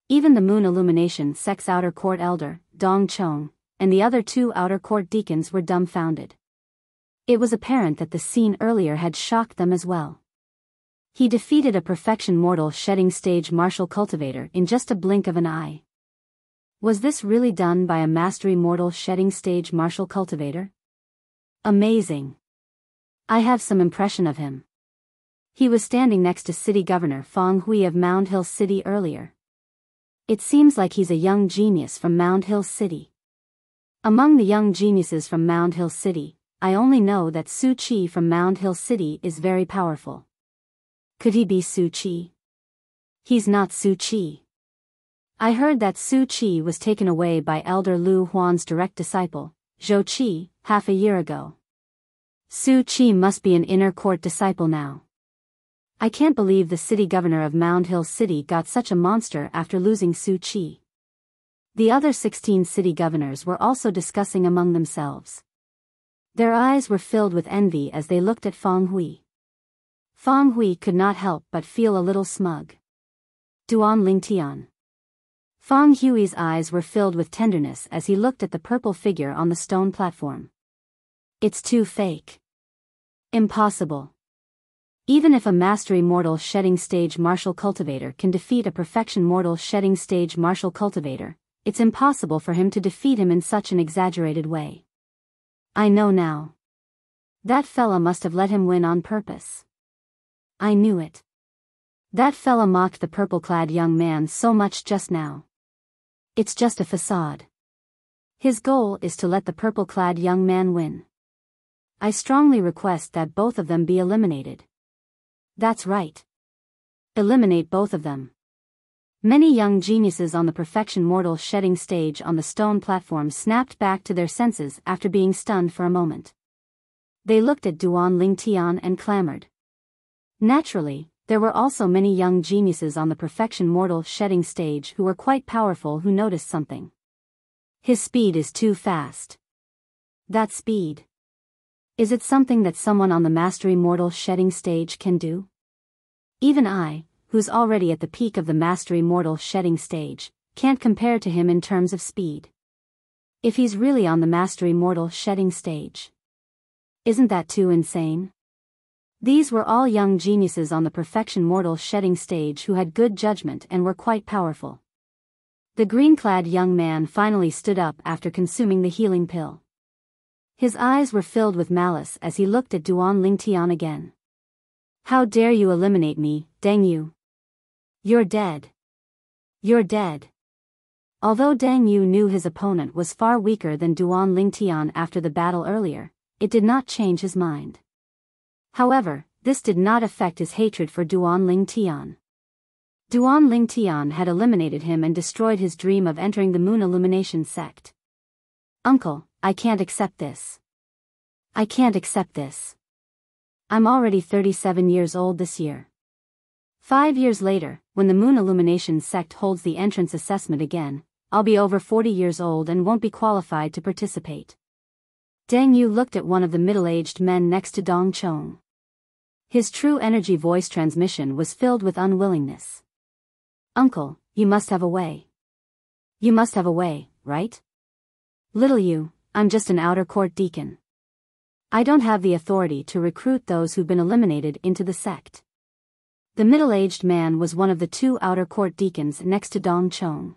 Even the Moon Illumination Sect's outer court elder, Dong Chong, and the other 2 outer court deacons were dumbfounded. It was apparent that the scene earlier had shocked them as well. He defeated a perfection mortal shedding stage martial cultivator in just a blink of an eye. Was this really done by a mastery mortal shedding stage martial cultivator? Amazing. I have some impression of him. He was standing next to City Governor Fong Hui of Mound Hill City earlier. It seems like he's a young genius from Mound Hill City. Among the young geniuses from Mound Hill City, I only know that Su Chi from Mound Hill City is very powerful. Could he be Su Chi? He's not Su Chi. I heard that Su Chi was taken away by Elder Lu Huan's direct disciple, Zhou Qi, half a year ago. Su Chi must be an inner court disciple now. I can't believe the city governor of Mound Hill City got such a monster after losing Su Chi. The other 16 city governors were also discussing among themselves. Their eyes were filled with envy as they looked at Fong Hui. Fong Hui could not help but feel a little smug. Duan Lingtian. Fong Hui's eyes were filled with tenderness as he looked at the purple figure on the stone platform. It's too fake. Impossible. Even if a mastery mortal shedding stage martial cultivator can defeat a perfection mortal shedding stage martial cultivator, it's impossible for him to defeat him in such an exaggerated way. I know now. That fella must have let him win on purpose. I knew it. That fella mocked the purple-clad young man so much just now. It's just a facade. His goal is to let the purple-clad young man win. I strongly request that both of them be eliminated. That's right. Eliminate both of them. Many young geniuses on the perfection mortal shedding stage on the stone platform snapped back to their senses after being stunned for a moment. They looked at Duan Lingtian and clamored. Naturally, there were also many young geniuses on the perfection mortal shedding stage who were quite powerful who noticed something. His speed is too fast. That speed. Is it something that someone on the mastery mortal shedding stage can do? Even I, who's already at the peak of the mastery mortal shedding stage, can't compare to him in terms of speed. If he's really on the mastery mortal shedding stage. Isn't that too insane? These were all young geniuses on the perfection mortal shedding stage who had good judgment and were quite powerful. The green-clad young man finally stood up after consuming the healing pill. His eyes were filled with malice as he looked at Duan Lingtian again. How dare you eliminate me, Deng Yu? You're dead. You're dead. Although Deng Yu knew his opponent was far weaker than Duan Lingtian after the battle earlier, it did not change his mind. However, this did not affect his hatred for Duan Lingtian. Duan Lingtian had eliminated him and destroyed his dream of entering the Moon Illumination sect. Uncle, I can't accept this. I can't accept this. I'm already 37 years old this year. 5 years later, when the Moon Illumination sect holds the entrance assessment again, I'll be over 40 years old and won't be qualified to participate. Deng Yu looked at one of the middle-aged men next to Dong Chong. His true energy voice transmission was filled with unwillingness. Uncle, you must have a way. You must have a way, right? Little you, I'm just an outer court deacon. I don't have the authority to recruit those who've been eliminated into the sect. The middle-aged man was one of the 2 outer court deacons next to Dong Chong.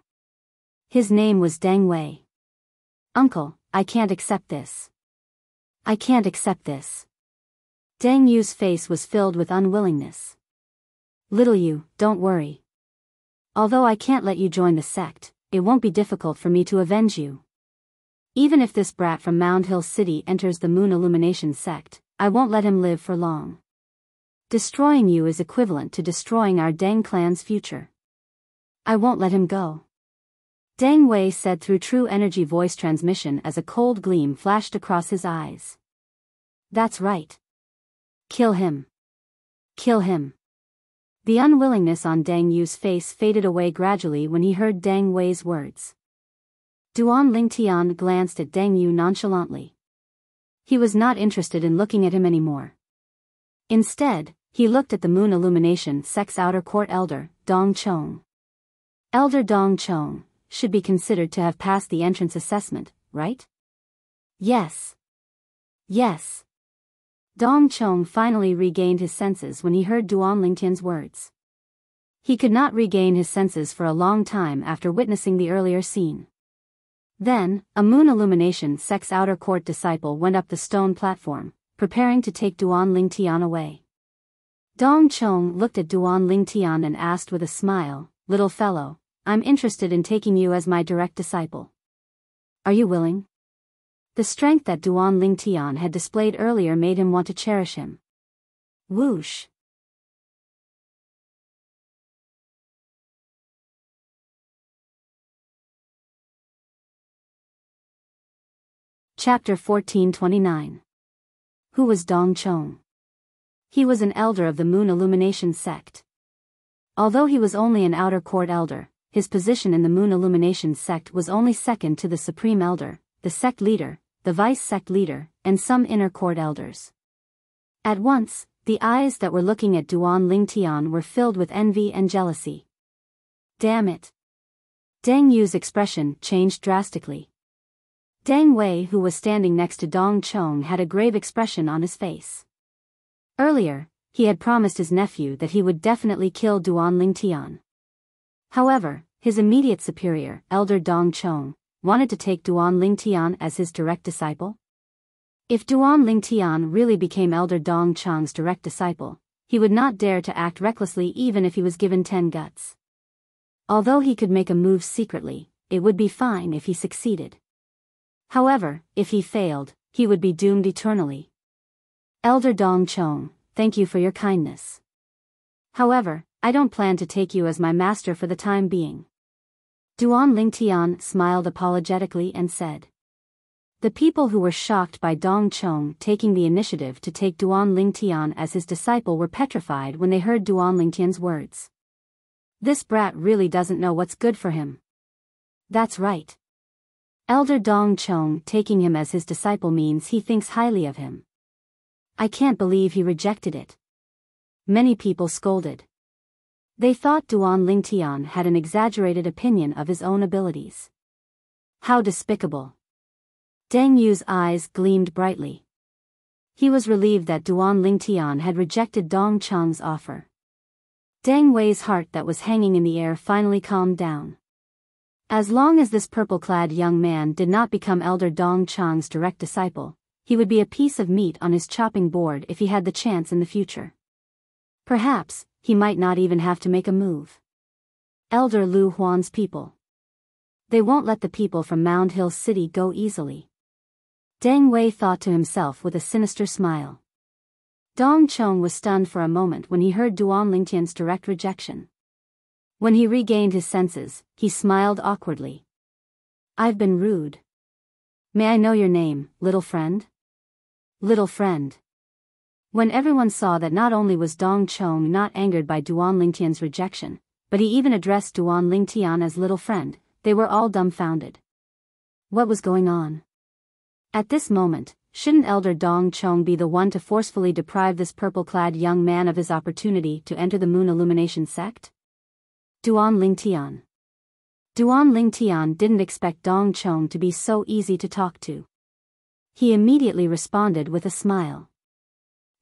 His name was Deng Wei. Uncle, I can't accept this. I can't accept this. Deng Yu's face was filled with unwillingness. Little you, don't worry. Although I can't let you join the sect, it won't be difficult for me to avenge you. Even if this brat from Mound Hill City enters the Moon Illumination sect, I won't let him live for long. Destroying you is equivalent to destroying our Deng clan's future. I won't let him go. Deng Wei said through true energy voice transmission as a cold gleam flashed across his eyes. That's right. Kill him. Kill him. The unwillingness on Deng Yu's face faded away gradually when he heard Deng Wei's words. Duan Lingtian glanced at Deng Yu nonchalantly. He was not interested in looking at him anymore. Instead, he looked at the Moon Illumination sect's outer court elder, Dong Chong. Elder Dong Chong should be considered to have passed the entrance assessment, right? Yes. Yes. Dong Chong finally regained his senses when he heard Duan Lingtian's words. He could not regain his senses for a long time after witnessing the earlier scene. Then, a Moon Illumination sect's outer court disciple went up the stone platform, preparing to take Duan Lingtian away. Dong Chong looked at Duan Lingtian and asked with a smile, "Little fellow, I'm interested in taking you as my direct disciple. Are you willing?" The strength that Duan Lingtian had displayed earlier made him want to cherish him. Whoosh. Chapter 1429. Who was Dong Chong? He was an elder of the Moon Illumination sect. Although he was only an outer court elder, his position in the Moon Illumination sect was only second to the Supreme Elder, the sect leader, the vice sect leader, and some inner court elders. At once, the eyes that were looking at Duan Lingtian were filled with envy and jealousy. Damn it. Deng Yu's expression changed drastically. Deng Wei, who was standing next to Dong Chong, had a grave expression on his face. Earlier, he had promised his nephew that he would definitely kill Duan Lingtian. However, his immediate superior, Elder Dong Chong, wanted to take Duan Lingtian as his direct disciple. If Duan Lingtian really became Elder Dong Chong's direct disciple, he would not dare to act recklessly even if he was given 10 guts. Although he could make a move secretly, it would be fine if he succeeded. However, if he failed, he would be doomed eternally. Elder Dong Chong, thank you for your kindness. However, I don't plan to take you as my master for the time being. Duan Lingtian smiled apologetically and said. The people who were shocked by Dong Chong taking the initiative to take Duan Lingtian as his disciple were petrified when they heard Duan Lingtian's words. This brat really doesn't know what's good for him. That's right. Elder Dong Chong taking him as his disciple means he thinks highly of him. I can't believe he rejected it. Many people scolded. They thought Duan Lingtian had an exaggerated opinion of his own abilities. How despicable. Deng Yu's eyes gleamed brightly. He was relieved that Duan Lingtian had rejected Dong Chong's offer. Deng Wei's heart that was hanging in the air finally calmed down. As long as this purple-clad young man did not become Elder Dong Chong's direct disciple, he would be a piece of meat on his chopping board if he had the chance in the future. Perhaps, he might not even have to make a move. Elder Lu Huan's people. They won't let the people from Mound Hill City go easily. Deng Wei thought to himself with a sinister smile. Dong Chong was stunned for a moment when he heard Duan Lingtian's direct rejection. When he regained his senses, he smiled awkwardly. I've been rude. May I know your name, little friend? Little friend. When everyone saw that not only was Dong Chong not angered by Duan Lingtian's rejection, but he even addressed Duan Lingtian as little friend, they were all dumbfounded. What was going on? At this moment, shouldn't Elder Dong Chong be the one to forcefully deprive this purple-clad young man of his opportunity to enter the Moon Illumination sect? Duan Lingtian. Duan Lingtian didn't expect Dong Chong to be so easy to talk to. He immediately responded with a smile.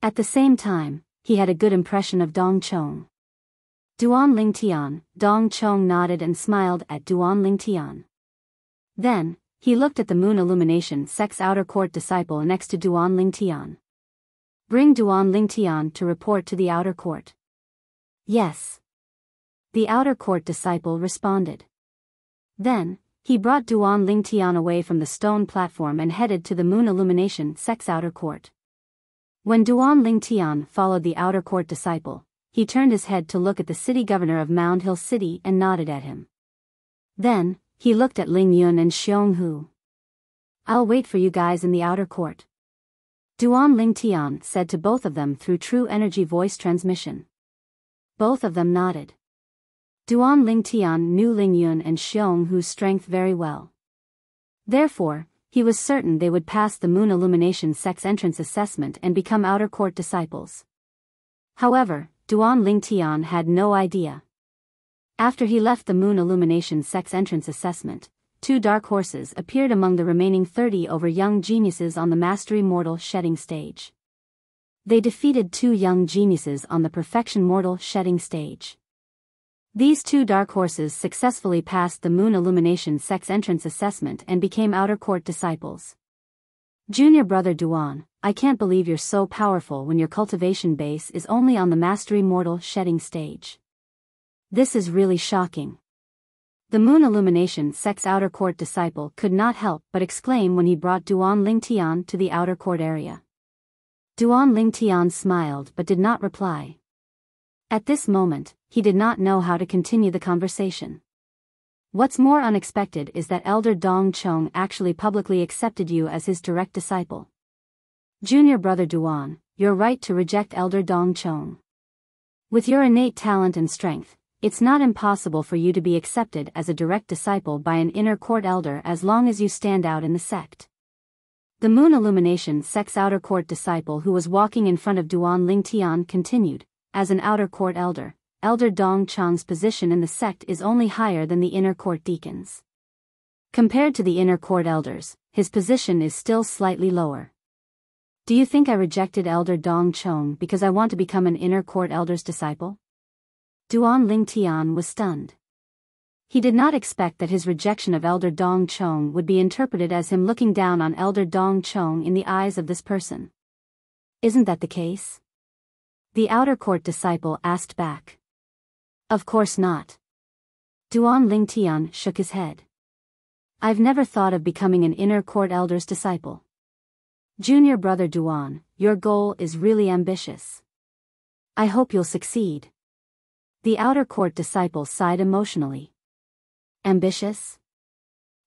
At the same time, he had a good impression of Dong Chong. Duan Lingtian, Dong Chong nodded and smiled at Duan Lingtian. Then, he looked at the Moon Illumination sect's outer court disciple next to Duan Lingtian. Bring Duan Lingtian to report to the outer court. Yes. The outer court disciple responded. Then, he brought Duan Lingtian away from the stone platform and headed to the Moon Illumination sect's outer court. When Duan Lingtian followed the outer court disciple, he turned his head to look at the city governor of Mound Hill City and nodded at him. Then, he looked at Ling Yun and Xiong Hu. I'll wait for you guys in the outer court. Duan Lingtian said to both of them through true energy voice transmission. Both of them nodded. Duan Lingtian knew Ling Yun and Xiong Hu's strength very well. Therefore, he was certain they would pass the Moon Illumination sect's entrance assessment and become outer court disciples. However, Duan Lingtian had no idea. After he left the Moon Illumination sect's entrance assessment, 2 dark horses appeared among the remaining 30 over young geniuses on the Mastery Mortal shedding stage. They defeated 2 young geniuses on the Perfection Mortal shedding stage. These 2 dark horses successfully passed the Moon Illumination sect's entrance assessment and became outer court disciples. Junior brother Duan, I can't believe you're so powerful when your cultivation base is only on the Mastery Mortal shedding stage. This is really shocking. The Moon Illumination sect's outer court disciple could not help but exclaim when he brought Duan Lingtian to the outer court area. Duan Lingtian smiled but did not reply. At this moment, he did not know how to continue the conversation. What's more unexpected is that Elder Dong Chong actually publicly accepted you as his direct disciple. Junior brother Duan, you're right to reject Elder Dong Chong. With your innate talent and strength, it's not impossible for you to be accepted as a direct disciple by an inner court elder as long as you stand out in the sect. The Moon Illumination sect's outer court disciple who was walking in front of Duan Lingtian continued, as an outer court elder, Elder Dong Chong's position in the sect is only higher than the inner court deacons. Compared to the inner court elders, his position is still slightly lower. Do you think I rejected Elder Dong Chong because I want to become an inner court elder's disciple? Duan Lingtian was stunned. He did not expect that his rejection of Elder Dong Chong would be interpreted as him looking down on Elder Dong Chong in the eyes of this person. Isn't that the case? The outer court disciple asked back. Of course not. Duan Lingtian shook his head. I've never thought of becoming an inner court elder's disciple. Junior brother Duan, your goal is really ambitious. I hope you'll succeed. The outer court disciple sighed emotionally. Ambitious?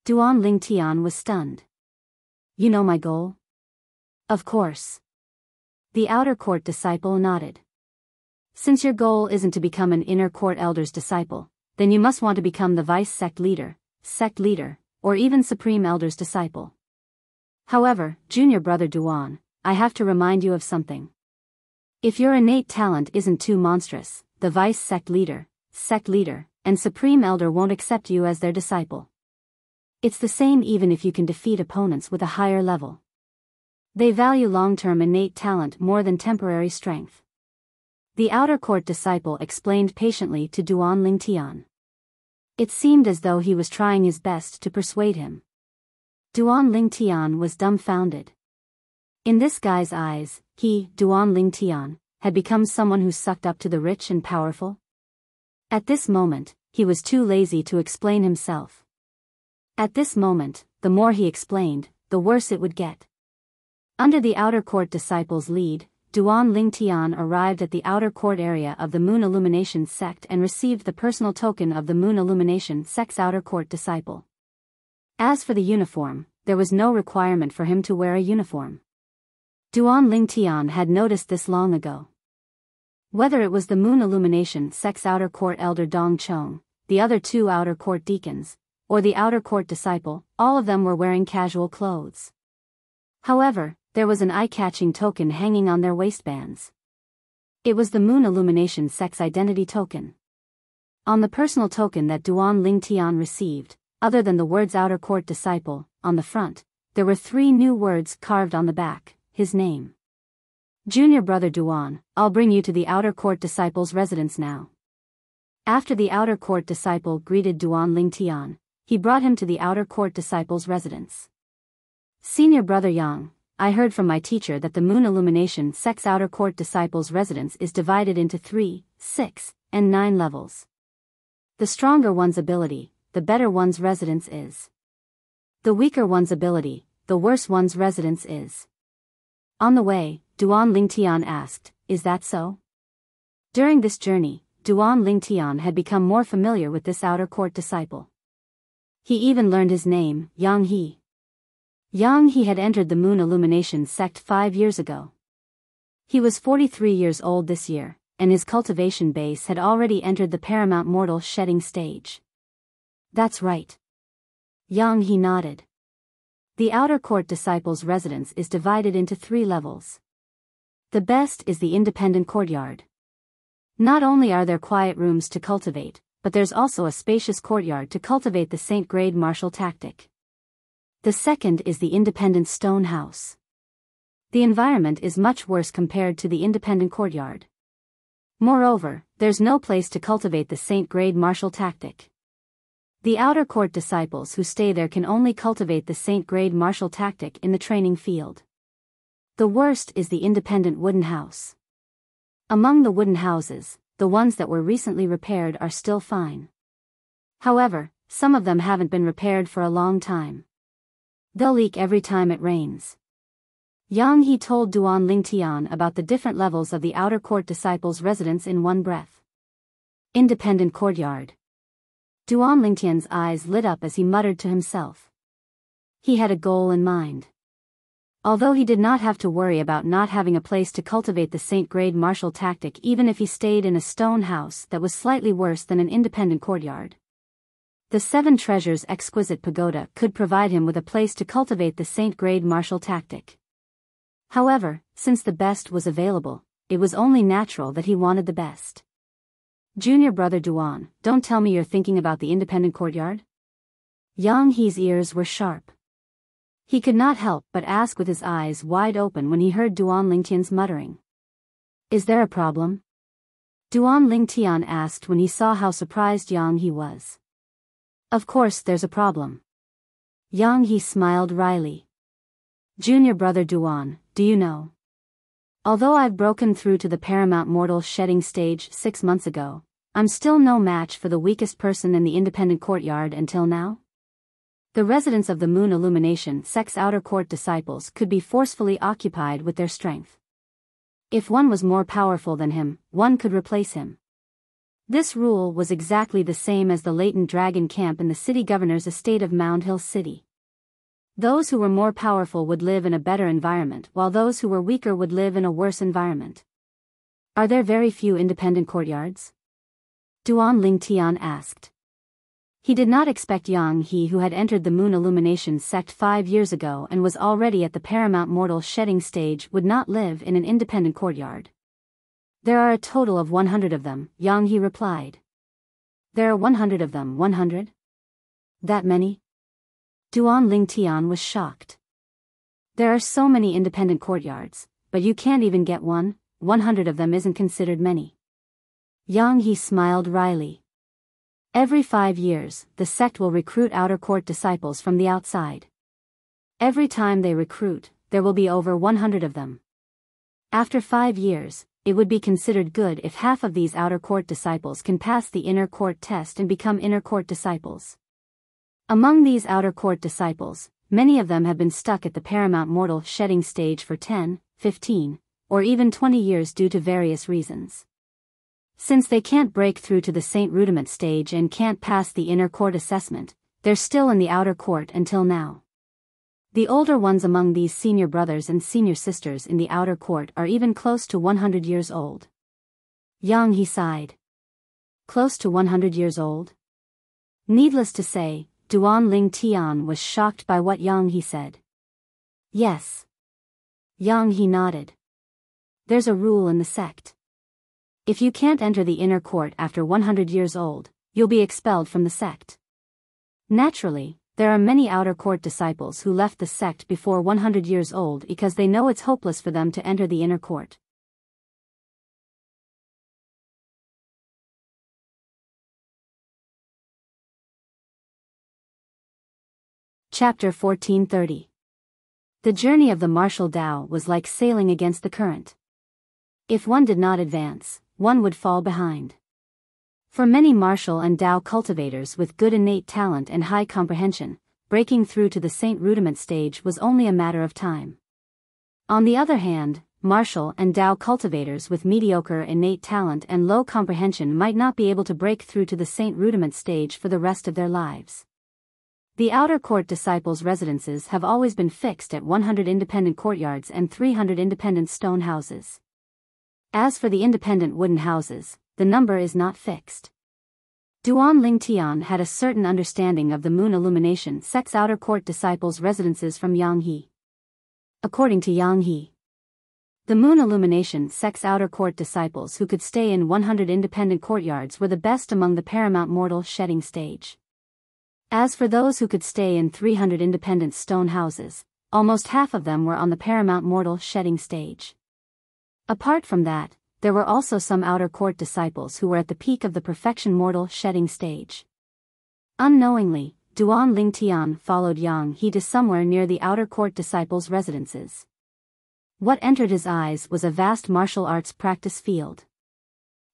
Duan Lingtian was stunned. You know my goal? Of course. The outer court disciple nodded. Since your goal isn't to become an inner court elder's disciple, then you must want to become the vice sect leader, or even supreme elder's disciple. However, junior brother Duan, I have to remind you of something. If your innate talent isn't too monstrous, the vice sect leader, and supreme elder won't accept you as their disciple. It's the same even if you can defeat opponents with a higher level. They value long-term innate talent more than temporary strength. The outer court disciple explained patiently to Duan Lingtian. It seemed as though he was trying his best to persuade him. Duan Lingtian was dumbfounded. In this guy's eyes, he, Duan Lingtian, had become someone who sucked up to the rich and powerful. At this moment, he was too lazy to explain himself. At this moment, the more he explained, the worse it would get. Under the outer court disciple's lead, Duan Lingtian arrived at the outer court area of the Moon Illumination sect and received the personal token of the Moon Illumination sect's outer court disciple. As for the uniform, there was no requirement for him to wear a uniform. Duan Lingtian had noticed this long ago. Whether it was the Moon Illumination sect's outer court elder Dong Chong, the other two outer court deacons, or the outer court disciple, all of them were wearing casual clothes. However, there was an eye-catching token hanging on their waistbands. It was the Moon Illumination sect's identity token. On the personal token that Duan Lingtian received, other than the words outer court disciple, on the front, there were 3 new words carved on the back, his name. Junior brother Duan, I'll bring you to the outer court disciple's residence now. After the outer court disciple greeted Duan Lingtian, he brought him to the outer court disciple's residence. Senior brother Yang, I heard from my teacher that the Moon Illumination sect's outer court disciple's residence is divided into 3, 6, and 9 levels. The stronger one's ability, the better one's residence is. The weaker one's ability, the worse one's residence is. On the way, Duan Lingtian asked, is that so? During this journey, Duan Lingtian had become more familiar with this outer court disciple. He even learned his name, Yang He. Yang He had entered the Moon Illumination sect 5 years ago. He was 43 years old this year, and his cultivation base had already entered the paramount mortal shedding stage. That's right. Yang He nodded. The outer court disciple's residence is divided into 3 levels. The best is the independent courtyard. Not only are there quiet rooms to cultivate, but there's also a spacious courtyard to cultivate the Saint-grade martial tactic. The second is the independent stone house. The environment is much worse compared to the independent courtyard. Moreover, there's no place to cultivate the Saint-grade martial tactic. The outer court disciples who stay there can only cultivate the Saint-grade martial tactic in the training field. The worst is the independent wooden house. Among the wooden houses, the ones that were recently repaired are still fine. However, some of them haven't been repaired for a long time. They'll leak every time it rains. Yang He told Duan Lingtian about the different levels of the outer court disciples' residence in one breath. Independent courtyard. Duan Lingtian's eyes lit up as he muttered to himself. He had a goal in mind. Although he did not have to worry about not having a place to cultivate the Saint-grade martial tactic even if he stayed in a stone house that was slightly worse than an independent courtyard. The 7 Treasures exquisite pagoda could provide him with a place to cultivate the Saint-grade martial tactic. However, since the best was available, it was only natural that he wanted the best. Junior brother Duan, don't tell me you're thinking about the independent courtyard? Yang He's ears were sharp. He could not help but ask with his eyes wide open when he heard Duan Lingtian's muttering. Is there a problem? Duan Lingtian asked when he saw how surprised Yang He was. Of course there's a problem. Yang He smiled wryly. Junior brother Duan, do you know? Although I've broken through to the paramount mortal shedding stage 6 months ago, I'm still no match for the weakest person in the independent courtyard until now. The residents of the Moon Illumination sect's outer court disciples could be forcefully occupied with their strength. If one was more powerful than him, one could replace him. This rule was exactly the same as the latent dragon camp in the city governor's estate of Mound Hill City. Those who were more powerful would live in a better environment, while those who were weaker would live in a worse environment. Are there very few independent courtyards? Duan Lingtian asked. He did not expect Yang He, who had entered the Moon Illumination sect 5 years ago and was already at the paramount mortal shedding stage, would not live in an independent courtyard. There are a total of 100 of them, Yang He replied. There are 100 of them, 100? That many? Duan Lingtian was shocked. There are so many independent courtyards, but you can't even get one. 100 of them isn't considered many. Yang He smiled wryly. Every 5 years, the sect will recruit outer court disciples from the outside. Every time they recruit, there will be over 100 of them. After 5 years, it would be considered good if half of these outer court disciples can pass the inner court test and become inner court disciples. Among these outer court disciples, many of them have been stuck at the paramount mortal shedding stage for 10, 15, or even 20 years due to various reasons. Since they can't break through to the Saint Rudiment stage and can't pass the inner court assessment, they're still in the outer court until now. The older ones among these senior brothers and senior sisters in the outer court are even close to 100 years old. Yang He sighed. Close to 100 years old? Needless to say, Duan Lingtian was shocked by what Yang He said. Yes. Yang He nodded. There's a rule in the sect. If you can't enter the inner court after 100 years old, you'll be expelled from the sect. Naturally, there are many outer court disciples who left the sect before 100 years old because they know it's hopeless for them to enter the inner court. Chapter 1430. The journey of the martial Tao was like sailing against the current. If one did not advance, one would fall behind. For many martial and Tao cultivators with good innate talent and high comprehension, breaking through to the Saint Rudiment stage was only a matter of time. On the other hand, martial and Tao cultivators with mediocre innate talent and low comprehension might not be able to break through to the Saint Rudiment stage for the rest of their lives. The outer court disciples' residences have always been fixed at 100 independent courtyards and 300 independent stone houses. As for the independent wooden houses, the number is not fixed. Duan Lingtian had a certain understanding of the Moon Illumination sect's outer court disciples' residences from Yang He. According to Yang He, the Moon Illumination sect's outer court disciples who could stay in 100 independent courtyards were the best among the paramount mortal shedding stage. As for those who could stay in 300 independent stone houses, almost half of them were on the paramount mortal shedding stage. Apart from that, there were also some outer court disciples who were at the peak of the perfection mortal shedding stage. Unknowingly, Duan Lingtian followed Yang He to somewhere near the outer court disciples' residences. What entered his eyes was a vast martial arts practice field.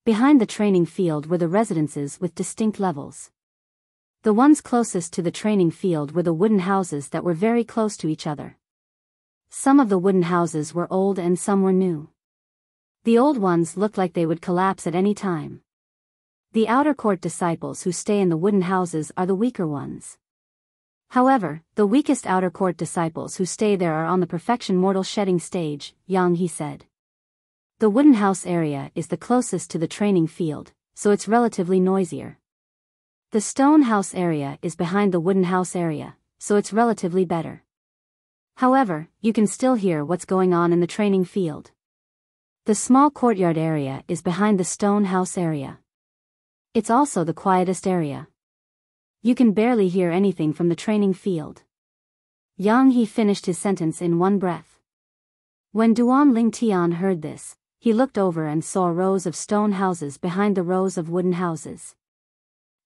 Behind the training field were the residences with distinct levels. The ones closest to the training field were the wooden houses that were very close to each other. Some of the wooden houses were old and some were new. The old ones looked like they would collapse at any time. The outer court disciples who stay in the wooden houses are the weaker ones. However, the weakest outer court disciples who stay there are on the perfection mortal shedding stage, Yang He said. The wooden house area is the closest to the training field, so it's relatively noisier. The stone house area is behind the wooden house area, so it's relatively better. However, you can still hear what's going on in the training field. The small courtyard area is behind the stone house area. It's also the quietest area. You can barely hear anything from the training field. Yang He finished his sentence in one breath. When Duan Lingtian heard this, he looked over and saw rows of stone houses behind the rows of wooden houses.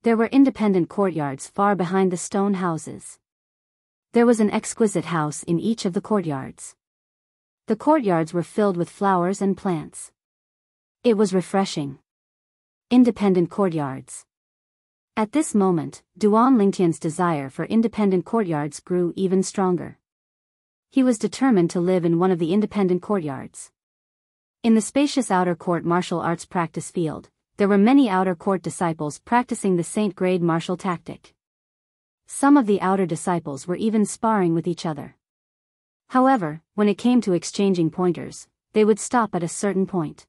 There were independent courtyards far behind the stone houses. There was an exquisite house in each of the courtyards. The courtyards were filled with flowers and plants. It was refreshing. Independent courtyards. At this moment, Duan Lingtian's desire for independent courtyards grew even stronger. He was determined to live in one of the independent courtyards. In the spacious outer court martial arts practice field, there were many outer court disciples practicing the Saint grade martial tactic. Some of the outer disciples were even sparring with each other. However, when it came to exchanging pointers, they would stop at a certain point.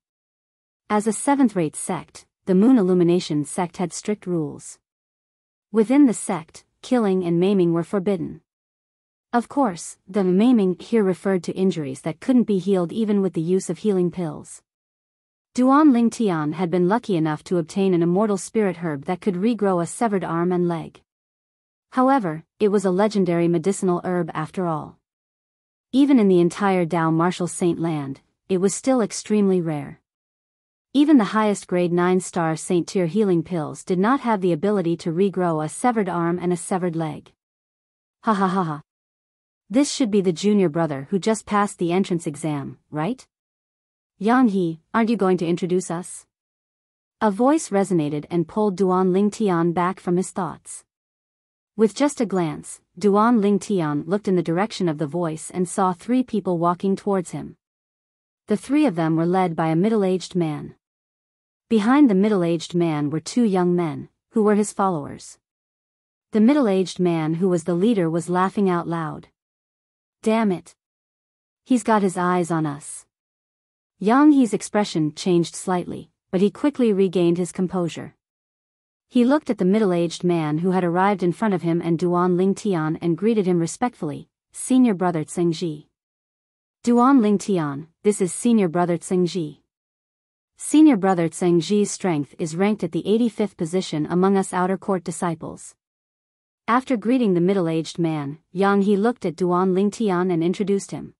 As a seventh-rate sect, the Moon Illumination sect had strict rules. Within the sect, killing and maiming were forbidden. Of course, the maiming here referred to injuries that couldn't be healed even with the use of healing pills. Duan Ling Tian had been lucky enough to obtain an immortal spirit herb that could regrow a severed arm and leg. However, it was a legendary medicinal herb after all. Even in the entire Dao Martial Saint land, it was still extremely rare. Even the highest grade 9-star Saint tier healing pills did not have the ability to regrow a severed arm and a severed leg. Ha ha ha ha. This should be the junior brother who just passed the entrance exam, right? Yang He, aren't you going to introduce us? A voice resonated and pulled Duan Ling Tian back from his thoughts. With just a glance, Duan Ling Tian looked in the direction of the voice and saw 3 people walking towards him. The 3 of them were led by a middle-aged man. Behind the middle-aged man were 2 young men, who were his followers. The middle-aged man who was the leader was laughing out loud. Damn it. He's got his eyes on us. Yang He's expression changed slightly, but he quickly regained his composure. He looked at the middle-aged man who had arrived in front of him and Duan Ling Tian and greeted him respectfully, Senior Brother Tsingji. Duan Ling Tian, this is Senior Brother Tsingji. Senior Brother Tsingji's strength is ranked at the 85th position among us outer court disciples. After greeting the middle-aged man, Yang He looked at Duan Ling Tian and introduced him.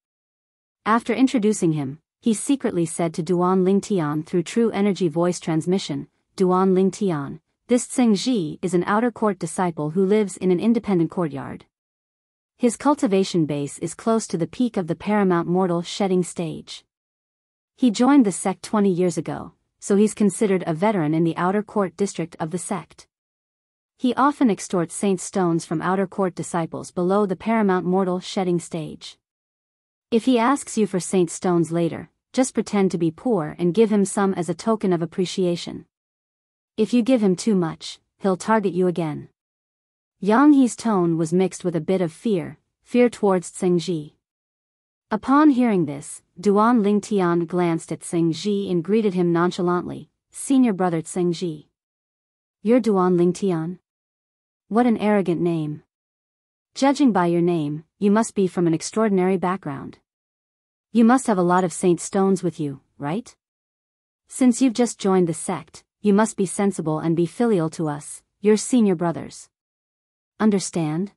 After introducing him, he secretly said to Duan Ling Tian through true energy voice transmission, Duan Ling Tian, this Tsingji is an outer court disciple who lives in an independent courtyard. His cultivation base is close to the peak of the paramount mortal shedding stage. He joined the sect 20 years ago, so he's considered a veteran in the outer court district of the sect. He often extorts saint stones from outer court disciples below the paramount mortal shedding stage. If he asks you for saint stones later, just pretend to be poor and give him some as a token of appreciation. If you give him too much, he'll target you again. Yang He's tone was mixed with a bit of fear towards Tsingji. Upon hearing this, Duan Ling Tian glanced at Tsingji and greeted him nonchalantly, Senior Brother Tsingji. You're Duan Ling Tian? What an arrogant name. Judging by your name, you must be from an extraordinary background. You must have a lot of saint stones with you, right? Since you've just joined the sect, you must be sensible and be filial to us, your senior brothers. Understand?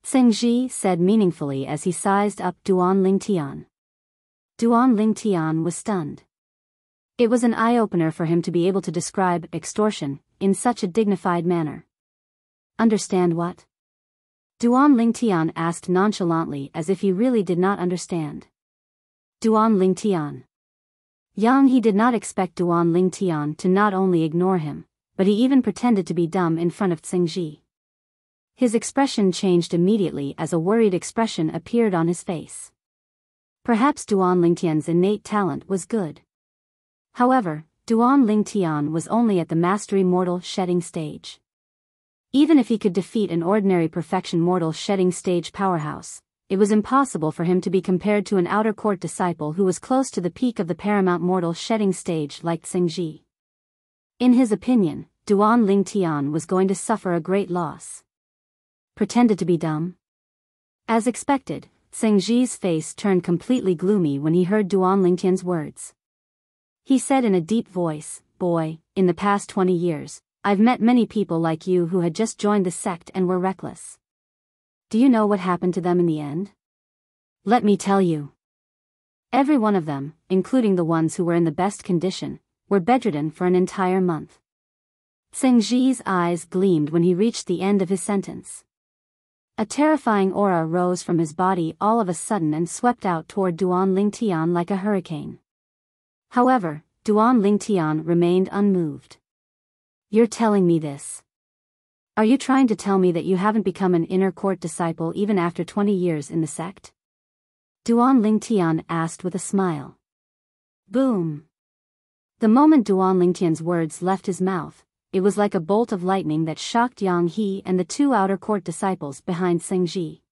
Tsingji said meaningfully as he sized up Duan Ling Tian. Duan Ling Tian was stunned. It was an eye-opener for him to be able to describe extortion in such a dignified manner. Understand what? Duan Ling Tian asked nonchalantly as if he really did not understand. Duan Ling Tian. Yang He did not expect Duan Ling Tian to not only ignore him, but he even pretended to be dumb in front of Tsingji. His expression changed immediately as a worried expression appeared on his face. Perhaps Duan Ling Tian's innate talent was good. However, Duan Ling Tian was only at the mastery mortal shedding stage. Even if he could defeat an ordinary perfection mortal shedding stage powerhouse, it was impossible for him to be compared to an outer court disciple who was close to the peak of the paramount mortal shedding stage like Tsingji. In his opinion, Duan Ling Tian was going to suffer a great loss. Pretended to be dumb? As expected, Tsingji's face turned completely gloomy when he heard Duan Ling Tian's words. He said in a deep voice, Boy, in the past 20 years, I've met many people like you who had just joined the sect and were reckless. Do you know what happened to them in the end? Let me tell you. Every one of them, including the ones who were in the best condition, were bedridden for an entire month. Tsingji's eyes gleamed when he reached the end of his sentence. A terrifying aura rose from his body all of a sudden and swept out toward Duan Ling Tian like a hurricane. However, Duan Ling Tian remained unmoved. You're telling me this? Are you trying to tell me that you haven't become an inner court disciple even after 20 years in the sect? Duan Ling Tian asked with a smile. Boom! The moment Duan Lingtian's words left his mouth, it was like a bolt of lightning that shocked Yang He and the two outer court disciples behind Xing Ji.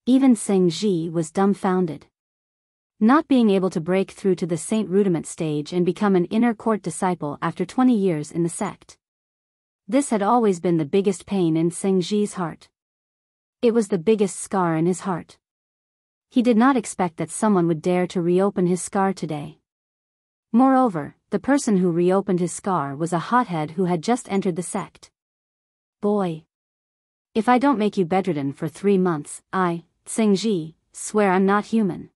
Even Xing Ji was dumbfounded. Not being able to break through to the Saint Rudiment stage and become an inner court disciple after 20 years in the sect. This had always been the biggest pain in Xing Ji's heart. It was the biggest scar in his heart. He did not expect that someone would dare to reopen his scar today. Moreover, the person who reopened his scar was a hothead who had just entered the sect. Boy. If I don't make you bedridden for 3 months, I, Xing Ji, swear I'm not human.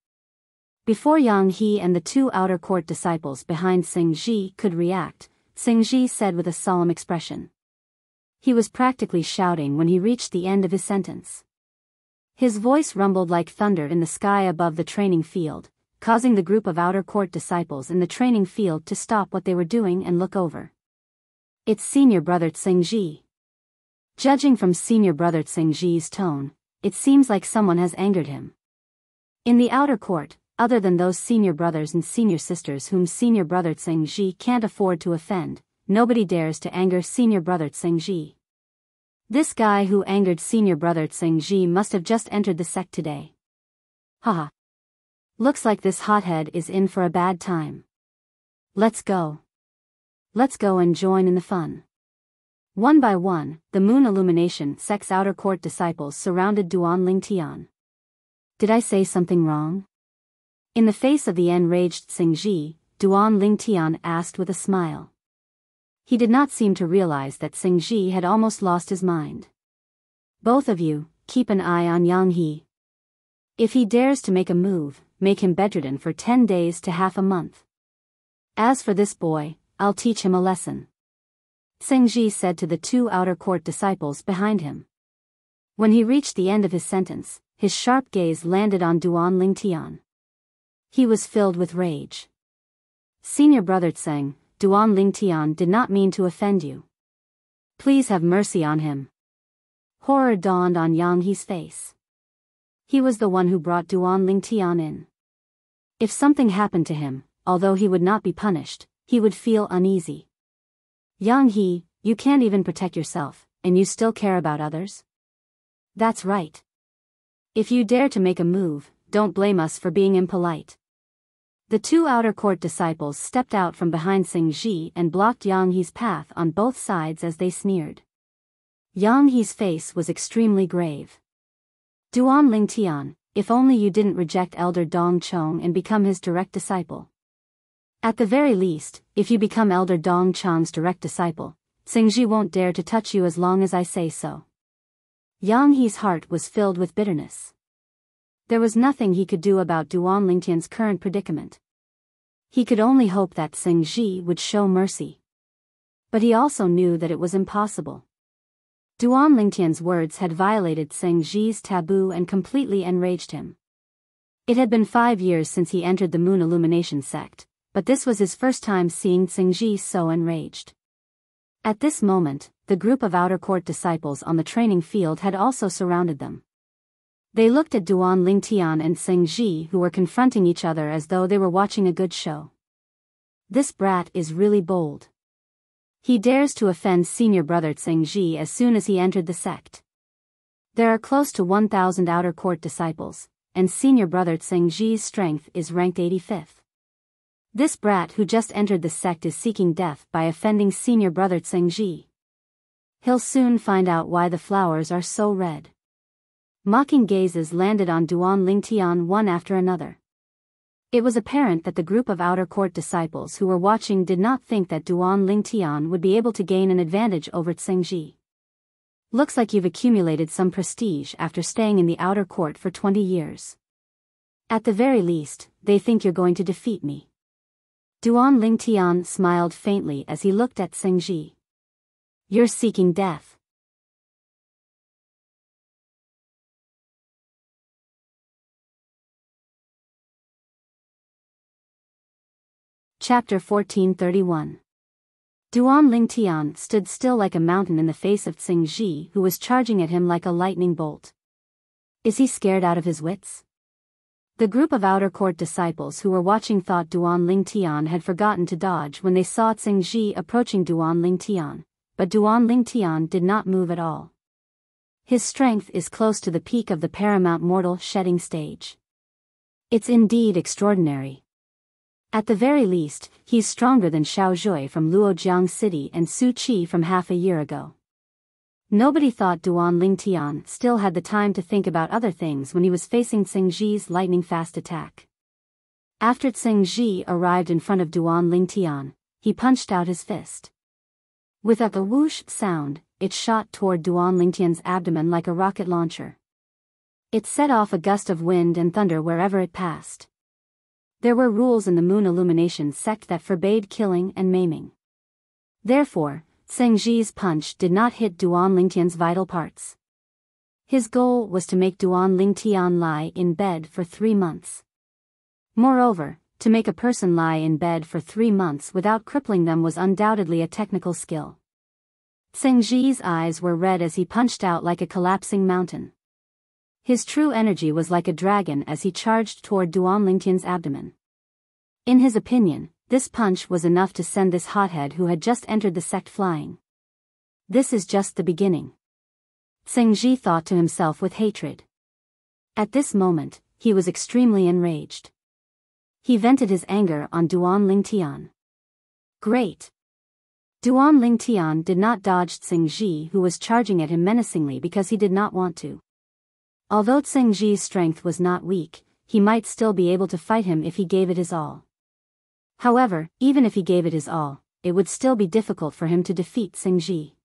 Before Yang He and the two outer court disciples behind Xing Ji could react, Xing Ji said with a solemn expression. He was practically shouting when he reached the end of his sentence. His voice rumbled like thunder in the sky above the training field, causing the group of outer court disciples in the training field to stop what they were doing and look over. It's senior brother Xing Ji. Judging from senior brother Xing Ji's tone, it seems like someone has angered him. In the outer court, other than those senior brothers and senior sisters whom senior brother Xing Ji can't afford to offend, nobody dares to anger senior brother Xing Ji. This guy who angered senior brother Xing Ji must have just entered the sect today. Haha. Looks like this hothead is in for a bad time. Let's go. Let's go and join in the fun. One by one, the moon illumination sect's outer court disciples surrounded Duan Lingtian. Did I say something wrong? In the face of the enraged Xing Ji, Duan Lingtian asked with a smile. He did not seem to realize that Xing Ji had almost lost his mind. Both of you, keep an eye on Yang He. If he dares to make a move, make him bedridden for 10 days to half a month. As for this boy, I'll teach him a lesson. Xing Ji said to the two outer court disciples behind him. When he reached the end of his sentence, his sharp gaze landed on Duan Lingtian. He was filled with rage. Senior brother Tseng, Duan Lingtian did not mean to offend you. Please have mercy on him. Horror dawned on Yang He's face. He was the one who brought Duan Lingtian in. If something happened to him, although he would not be punished, he would feel uneasy. Yang He, you can't even protect yourself, and you still care about others? That's right. If you dare to make a move, don't blame us for being impolite. The two outer court disciples stepped out from behind Xing Ji and blocked Yang He's path on both sides as they sneered. Yang He's face was extremely grave. Duan Lingtian, if only you didn't reject Elder Dong Chong and become his direct disciple. At the very least, if you become Elder Dong Chong's direct disciple, Xing Ji won't dare to touch you as long as I say so. Yang He's heart was filled with bitterness. There was nothing he could do about Duan Lingtian's current predicament. He could only hope that Xing Ji would show mercy. But he also knew that it was impossible. Duan Lingtian's words had violated Xing Ji's taboo and completely enraged him. It had been 5 years since he entered the Moon Illumination sect, but this was his first time seeing Xing Ji so enraged. At this moment, the group of outer court disciples on the training field had also surrounded them. They looked at Duan Lingtian and Xing Ji, who were confronting each other as though they were watching a good show. This brat is really bold. He dares to offend senior brother Xing Ji as soon as he entered the sect. There are close to 1,000 outer court disciples, and senior brother Xing Ji's strength is ranked 85th. This brat who just entered the sect is seeking death by offending senior brother Xing Ji. He'll soon find out why the flowers are so red. Mocking gazes landed on Duan Lingtian one after another. It was apparent that the group of outer court disciples who were watching did not think that Duan Lingtian would be able to gain an advantage over Xing Ji. Looks like you've accumulated some prestige after staying in the outer court for 20 years. At the very least, they think you're going to defeat me. Duan Lingtian smiled faintly as he looked at Xing Ji. You're seeking death. Chapter 1431. Duan Lingtian stood still like a mountain in the face of Xing Ji, who was charging at him like a lightning bolt. Is he scared out of his wits? The group of outer court disciples who were watching thought Duan Ling Tian had forgotten to dodge when they saw Tsing Ji approaching Duan Ling Tian, but Duan Ling Tian did not move at all. His strength is close to the peak of the paramount mortal shedding stage. It's indeed extraordinary. At the very least, he's stronger than Xiao Zhui from Luojiang City and Su Qi from half a year ago. Nobody thought Duan Ling Tian still had the time to think about other things when he was facing Tsing Ji's lightning-fast attack. After Tsing Ji arrived in front of Duan Ling Tian, he punched out his fist. With a whoosh sound, it shot toward Duan Ling Tian's abdomen like a rocket launcher. It set off a gust of wind and thunder wherever it passed. There were rules in the Moon Illumination sect that forbade killing and maiming. Therefore, Tsing Ji's punch did not hit Duan Ling Tian's vital parts. His goal was to make Duan Ling Tian lie in bed for 3 months. Moreover, to make a person lie in bed for 3 months without crippling them was undoubtedly a technical skill. Tsing Ji's eyes were red as he punched out like a collapsing mountain. His true energy was like a dragon as he charged toward Duan Ling Tian's abdomen. In his opinion, this punch was enough to send this hothead who had just entered the sect flying. This is just the beginning. Tsing Ji thought to himself with hatred. At this moment, he was extremely enraged. He vented his anger on Duan Ling Tian. Great! Duan Ling Tian did not dodge Tsing Ji, who was charging at him menacingly, because he did not want to. Although Tsing Ji's strength was not weak, he might still be able to fight him if he gave it his all. However, even if he gave it his all, it would still be difficult for him to defeat Tsing Ji.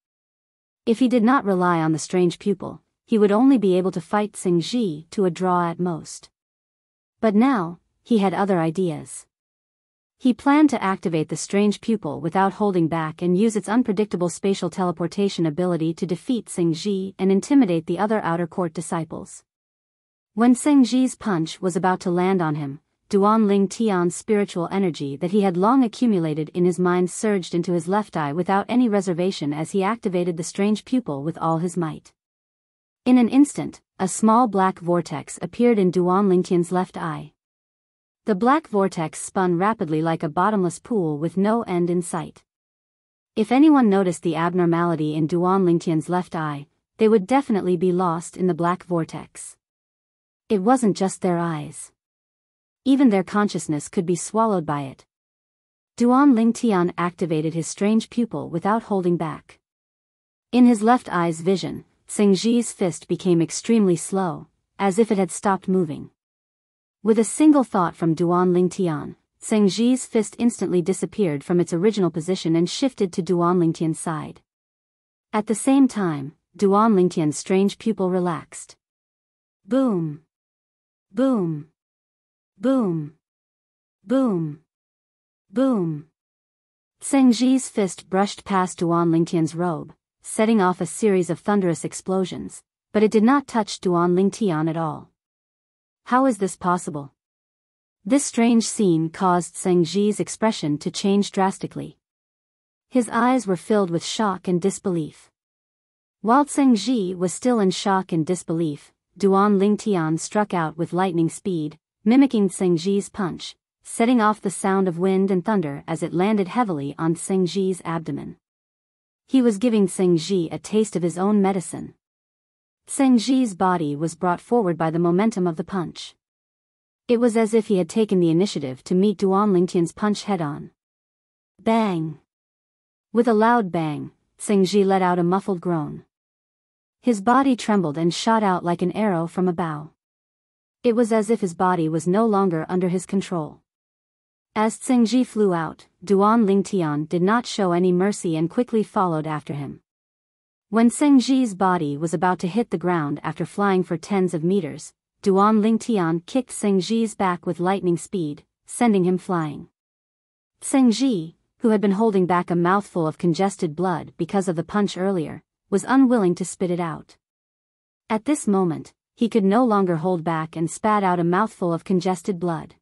If he did not rely on the strange pupil, he would only be able to fight Tsing Ji to a draw at most. But now, he had other ideas. He planned to activate the strange pupil without holding back and use its unpredictable spatial teleportation ability to defeat Tsing Ji and intimidate the other outer court disciples. When Tsing Ji's punch was about to land on him, Duan Ling Tian's spiritual energy that he had long accumulated in his mind surged into his left eye without any reservation as he activated the strange pupil with all his might. In an instant, a small black vortex appeared in Duan Ling Tian's left eye. The black vortex spun rapidly like a bottomless pool with no end in sight. If anyone noticed the abnormality in Duan Ling Tian's left eye, they would definitely be lost in the black vortex. It wasn't just their eyes. Even their consciousness could be swallowed by it. Duan Ling Tian activated his strange pupil without holding back. In his left eye's vision, Tsing Ji's fist became extremely slow, as if it had stopped moving. With a single thought from Duan Ling Tian, Tsing Ji's fist instantly disappeared from its original position and shifted to Duan Ling Tian's side. At the same time, Duan Ling Tian's strange pupil relaxed. Boom! Boom! Boom! Boom! Boom! Tsing Ji's fist brushed past Duan Ling Tian's robe, setting off a series of thunderous explosions, but it did not touch Duan Ling Tian at all. How is this possible? This strange scene caused Tsing Ji's expression to change drastically. His eyes were filled with shock and disbelief. While Tsing Ji was still in shock and disbelief, Duan Ling Tian struck out with lightning speed, mimicking Tsing Ji's punch, setting off the sound of wind and thunder as it landed heavily on Tsing Ji's abdomen. He was giving Tsing Ji a taste of his own medicine. Tsing Ji's body was brought forward by the momentum of the punch. It was as if he had taken the initiative to meet Duan Ling Tian's punch head-on. Bang! With a loud bang, Tsing Ji let out a muffled groan. His body trembled and shot out like an arrow from a bow. It was as if his body was no longer under his control. As Tsing Ji flew out, Duan Ling Tian did not show any mercy and quickly followed after him. When Tsing Ji's body was about to hit the ground after flying for tens of meters, Duan Ling Tian kicked Tsing Ji's back with lightning speed, sending him flying. Tsing Ji, who had been holding back a mouthful of congested blood because of the punch earlier, was unwilling to spit it out. At this moment, he could no longer hold back and spat out a mouthful of congested blood.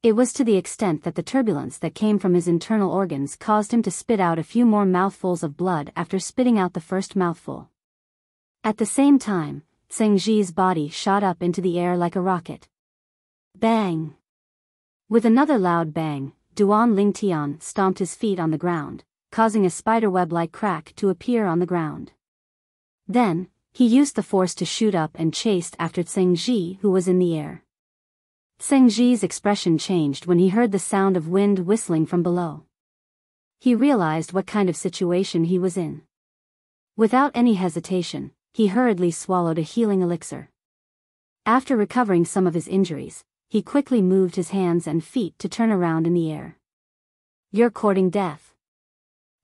It was to the extent that the turbulence that came from his internal organs caused him to spit out a few more mouthfuls of blood after spitting out the first mouthful. At the same time, Tsing Ji's body shot up into the air like a rocket. Bang! With another loud bang, Duan Lingtian stomped his feet on the ground, causing a spiderweb-like crack to appear on the ground. Then, he used the force to shoot up and chased after Tseng-ji, who was in the air. Tseng-ji's expression changed when he heard the sound of wind whistling from below. He realized what kind of situation he was in. Without any hesitation, he hurriedly swallowed a healing elixir. After recovering some of his injuries, he quickly moved his hands and feet to turn around in the air. "You're courting death."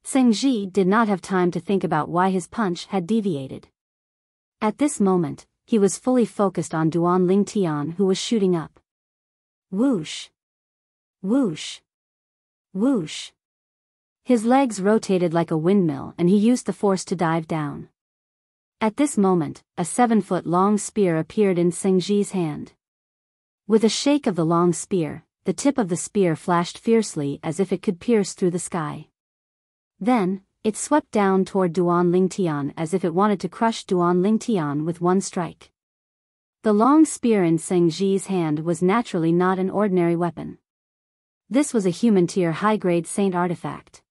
Tseng-ji did not have time to think about why his punch had deviated. At this moment, he was fully focused on Duan Lingtian, who was shooting up. Whoosh! Whoosh! Whoosh! His legs rotated like a windmill and he used the force to dive down. At this moment, a 7-foot-long spear appeared in Tseng-ji's hand. With a shake of the long spear, the tip of the spear flashed fiercely as if it could pierce through the sky. Then, it swept down toward Duan Lingtian as if it wanted to crush Duan Lingtian with one strike. The long spear in Tseng-ji's hand was naturally not an ordinary weapon. This was a human-tier high-grade saint artifact.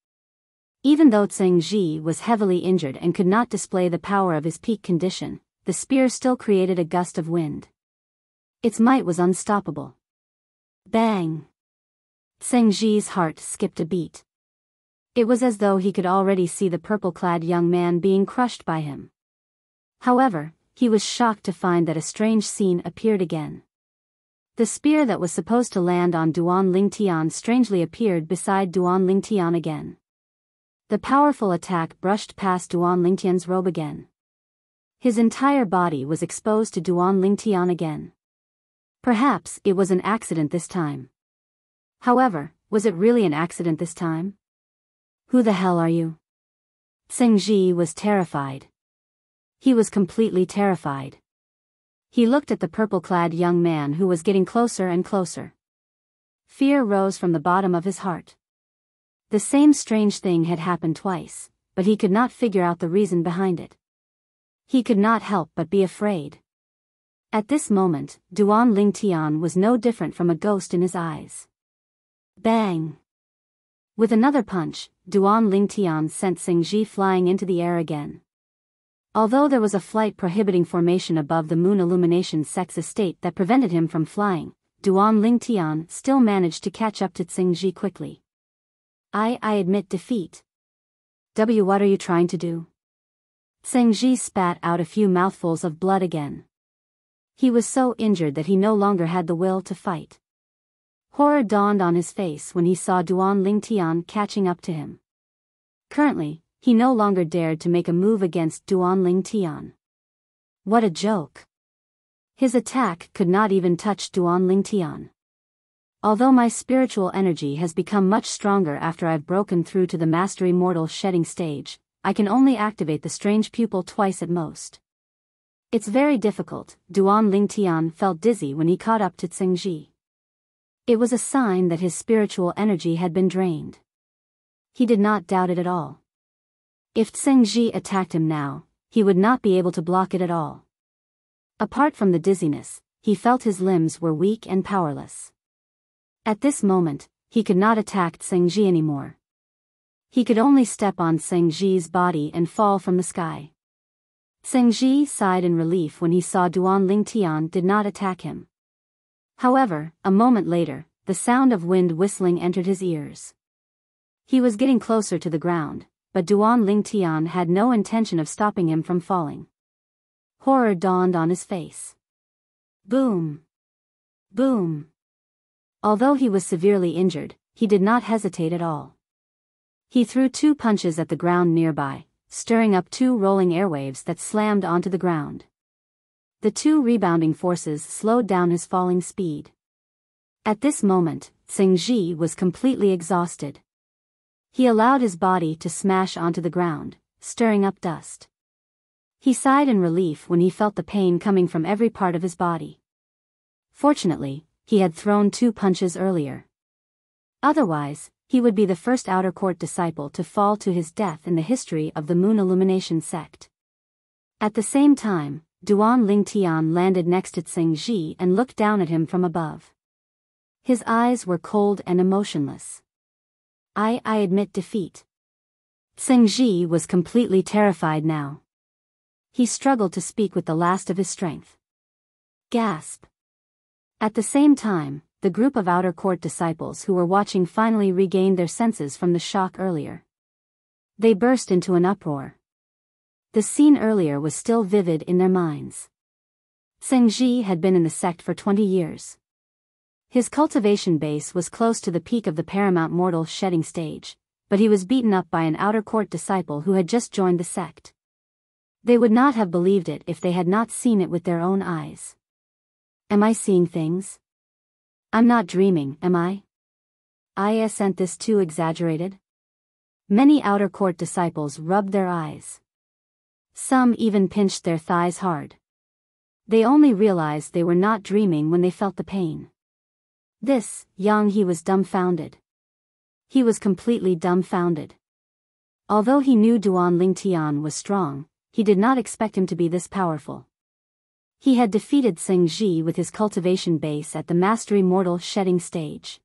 Even though Tseng-ji was heavily injured and could not display the power of his peak condition, the spear still created a gust of wind. Its might was unstoppable. Bang! Tseng-ji's heart skipped a beat. It was as though he could already see the purple-clad young man being crushed by him. However, he was shocked to find that a strange scene appeared again. The spear that was supposed to land on Duan Lingtian strangely appeared beside Duan Lingtian again. The powerful attack brushed past Duan Lingtian's robe again. His entire body was exposed to Duan Lingtian again. Perhaps it was an accident this time. However, was it really an accident this time? "Who the hell are you?" Tseng-ji was terrified. He was completely terrified. He looked at the purple-clad young man who was getting closer and closer. Fear rose from the bottom of his heart. The same strange thing had happened twice, but he could not figure out the reason behind it. He could not help but be afraid. At this moment, Duan Lingtian was no different from a ghost in his eyes. Bang! With another punch, Duan Lingtian sent Tseng-ji flying into the air again. Although there was a flight prohibiting formation above the Moon Illumination Sect's estate that prevented him from flying, Duan Lingtian still managed to catch up to Tseng-ji quickly. I admit defeat. What are you trying to do?" Tseng-ji spat out a few mouthfuls of blood again. He was so injured that he no longer had the will to fight. Horror dawned on his face when he saw Duan Lingtian catching up to him. Currently, he no longer dared to make a move against Duan Lingtian. What a joke! His attack could not even touch Duan Lingtian. Although my spiritual energy has become much stronger after I've broken through to the Mastery Mortal shedding stage, I can only activate the strange pupil twice at most. It's very difficult. Duan Lingtian felt dizzy when he caught up to Tseng-ji. It was a sign that his spiritual energy had been drained. He did not doubt it at all. If Tseng-ji attacked him now, he would not be able to block it at all. Apart from the dizziness, he felt his limbs were weak and powerless. At this moment, he could not attack Tseng-ji anymore. He could only step on Tseng-ji's body and fall from the sky. Tseng-ji sighed in relief when he saw Duan Lingtian did not attack him. However, a moment later, the sound of wind whistling entered his ears. He was getting closer to the ground, but Duan Lingtian had no intention of stopping him from falling. Horror dawned on his face. Boom! Boom! Although he was severely injured, he did not hesitate at all. He threw 2 punches at the ground nearby, stirring up 2 rolling airwaves that slammed onto the ground. The 2 rebounding forces slowed down his falling speed. At this moment, Tseng-ji was completely exhausted. He allowed his body to smash onto the ground, stirring up dust. He sighed in relief when he felt the pain coming from every part of his body. Fortunately, he had thrown 2 punches earlier. Otherwise, he would be the first outer court disciple to fall to his death in the history of the Moon Illumination sect. At the same time, Duan Lingtian landed next to Tseng-ji and looked down at him from above. His eyes were cold and emotionless. I admit defeat. Xingji was completely terrified now. He struggled to speak with the last of his strength. Gasp. At the same time, the group of outer court disciples who were watching finally regained their senses from the shock earlier. They burst into an uproar. The scene earlier was still vivid in their minds. Xingji had been in the sect for 20 years. His cultivation base was close to the peak of the paramount mortal shedding stage, but he was beaten up by an outer court disciple who had just joined the sect. They would not have believed it if they had not seen it with their own eyes. Am I seeing things? I'm not dreaming, am I? Isn't this too exaggerated? Many outer court disciples rubbed their eyes. Some even pinched their thighs hard. They only realized they were not dreaming when they felt the pain. Yang He was dumbfounded. He was completely dumbfounded. Although he knew Duan Lingtian was strong, he did not expect him to be this powerful. He had defeated Xingji with his cultivation base at the mastery mortal shedding stage.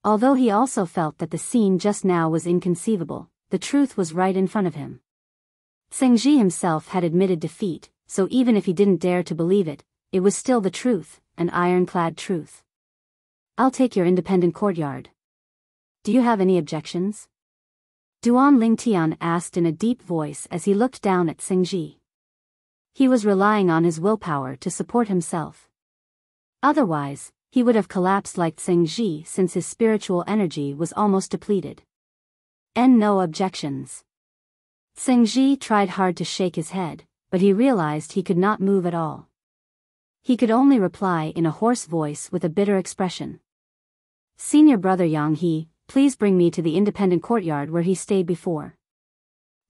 Although he also felt that the scene just now was inconceivable, the truth was right in front of him. Xingji himself had admitted defeat, so even if he didn't dare to believe it, it was still the truth, an ironclad truth. I'll take your independent courtyard. Do you have any objections? Duan Lingtian asked in a deep voice as he looked down at Xingji. He was relying on his willpower to support himself. Otherwise, he would have collapsed like Xingji since his spiritual energy was almost depleted. No objections. Xingji tried hard to shake his head, but he realized he could not move at all. He could only reply in a hoarse voice with a bitter expression. Senior brother Yang He, please bring me to the independent courtyard where he stayed before.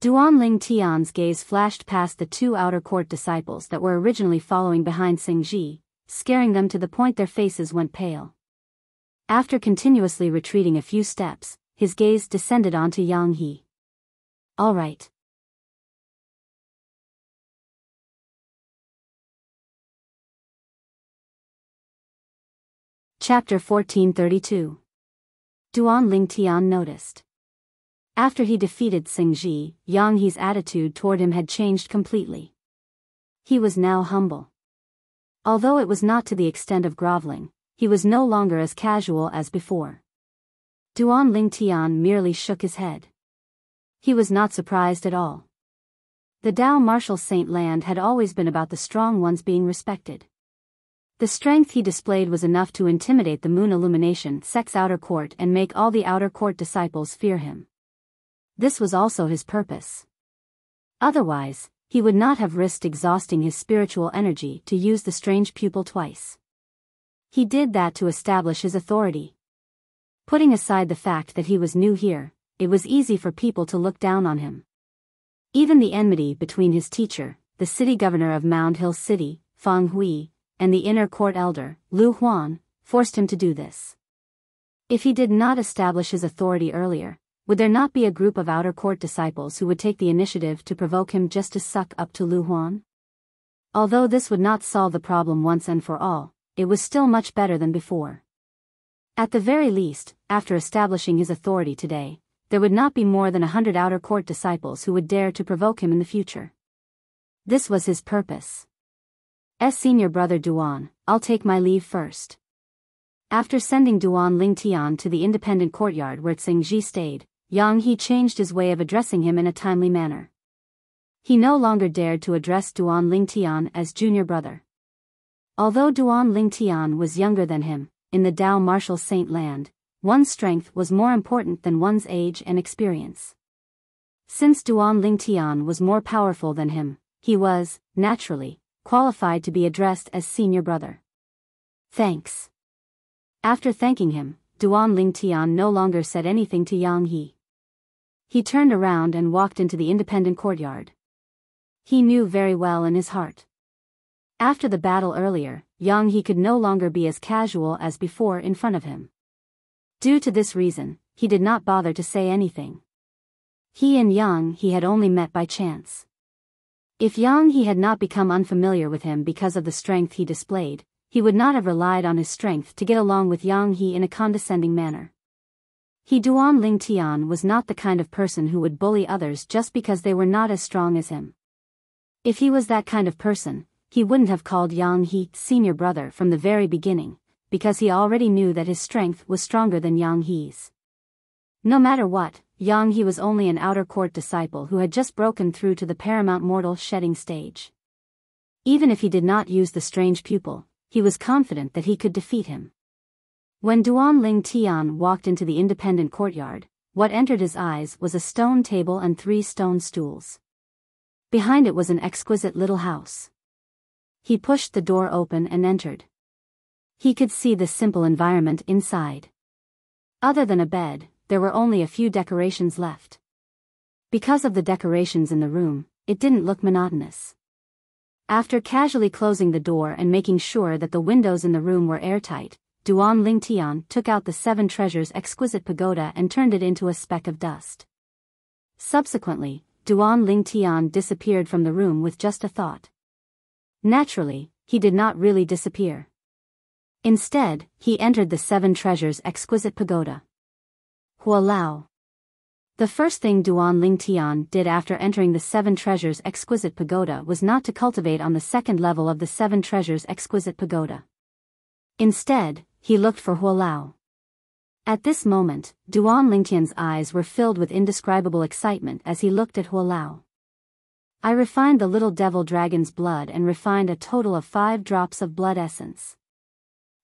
Duan Lingtian's gaze flashed past the two outer court disciples that were originally following behind Xingji, scaring them to the point their faces went pale. After continuously retreating a few steps, his gaze descended onto Yang He. All right. Chapter 1432. Duan Lingtian noticed. After he defeated Xingji, Yang He's attitude toward him had changed completely. He was now humble. Although it was not to the extent of groveling, he was no longer as casual as before. Duan Lingtian merely shook his head. He was not surprised at all. The Dao martial saint land had always been about the strong ones being respected. The strength he displayed was enough to intimidate the Moon Illumination sect's outer court and make all the outer court disciples fear him. This was also his purpose. Otherwise, he would not have risked exhausting his spiritual energy to use the strange pupil twice. He did that to establish his authority. Putting aside the fact that he was new here, it was easy for people to look down on him. Even the enmity between his teacher, the city governor of Mound Hill City, Fang Hui, and the inner court elder, Lu Huan, forced him to do this. If he did not establish his authority earlier, would there not be a group of outer court disciples who would take the initiative to provoke him just to suck up to Lu Huan? Although this would not solve the problem once and for all, it was still much better than before. At the very least, after establishing his authority today, there would not be more than 100 outer court disciples who would dare to provoke him in the future. This was his purpose. Senior brother Duan, I'll take my leave first. After sending Duan Lingtian to the independent courtyard where Xingji stayed, Yang He changed his way of addressing him in a timely manner. He no longer dared to address Duan Lingtian as junior brother. Although Duan Lingtian was younger than him, in the Dao martial saint land, one's strength was more important than one's age and experience. Since Duan Lingtian was more powerful than him, he was, naturally, qualified to be addressed as senior brother. Thanks. After thanking him, Duan Lingtian no longer said anything to Yang He. He turned around and walked into the independent courtyard. He knew very well in his heart. After the battle earlier, Yang He could no longer be as casual as before in front of him. Due to this reason, he did not bother to say anything. He and Yang He had only met by chance. If Yang He had not become unfamiliar with him because of the strength he displayed, he would not have relied on his strength to get along with Yang He in a condescending manner. He Duan Ling Tian was not the kind of person who would bully others just because they were not as strong as him. If he was that kind of person, he wouldn't have called Yang He senior brother from the very beginning, because he already knew that his strength was stronger than Yang He's. No matter what, Yang He was only an outer court disciple who had just broken through to the paramount mortal shedding stage. Even if he did not use the strange pupil, he was confident that he could defeat him. When Duan Ling Tian walked into the independent courtyard, what entered his eyes was a stone table and 3 stone stools. Behind it was an exquisite little house. He pushed the door open and entered. He could see the simple environment inside. Other than a bed, there were only a few decorations left. Because of the decorations in the room, it didn't look monotonous. After casually closing the door and making sure that the windows in the room were airtight, Duan Ling Tian took out the 7 treasures exquisite pagoda and turned it into a speck of dust. Subsequently, Duan Ling Tian disappeared from the room with just a thought. Naturally, he did not really disappear. Instead, he entered the 7 treasures exquisite pagoda. Hualao. The first thing Duan Ling Tian did after entering the 7 treasures exquisite pagoda was not to cultivate on the 2nd level of the 7 treasures exquisite pagoda. Instead, he looked for Hualao. At this moment, Duan Ling Tian's eyes were filled with indescribable excitement as he looked at Hualao. I refined the little devil dragon's blood and refined a total of 5 drops of blood essence.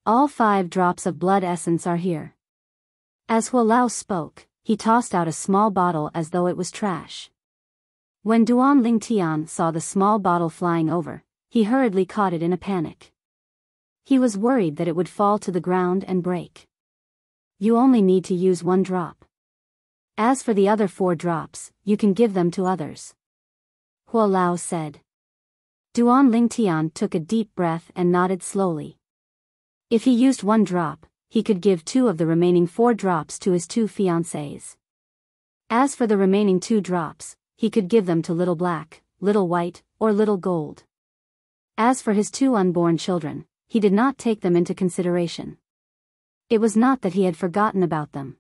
All 5 drops of blood essence are here. As Hualao spoke, he tossed out a small bottle as though it was trash. When Duan Ling Tian saw the small bottle flying over, he hurriedly caught it in a panic. He was worried that it would fall to the ground and break. You only need to use 1 drop. As for the other 4 drops, you can give them to others. Hualao said. Duan Ling Tian took a deep breath and nodded slowly. If he used 1 drop, he could give 2 of the remaining 4 drops to his 2 fiancées. As for the remaining 2 drops, he could give them to Little Black, Little White, or Little Gold. As for his 2 unborn children, he did not take them into consideration. It was not that he had forgotten about them.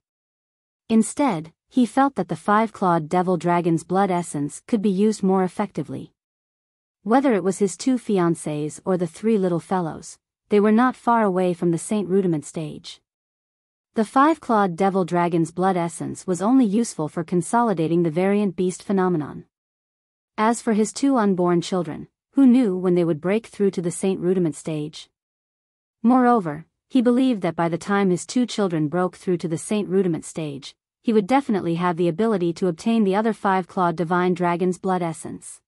Instead, he felt that the 5-clawed devil dragon's blood essence could be used more effectively. Whether it was his 2 fiancées or the 3 little fellows, they were not far away from the Saint Rudiment stage. The 5-clawed devil dragon's blood essence was only useful for consolidating the variant beast phenomenon. As for his 2 unborn children, who knew when they would break through to the Saint Rudiment stage? Moreover, he believed that by the time his 2 children broke through to the Saint Rudiment stage, he would definitely have the ability to obtain the other 5-clawed divine dragon's blood essence.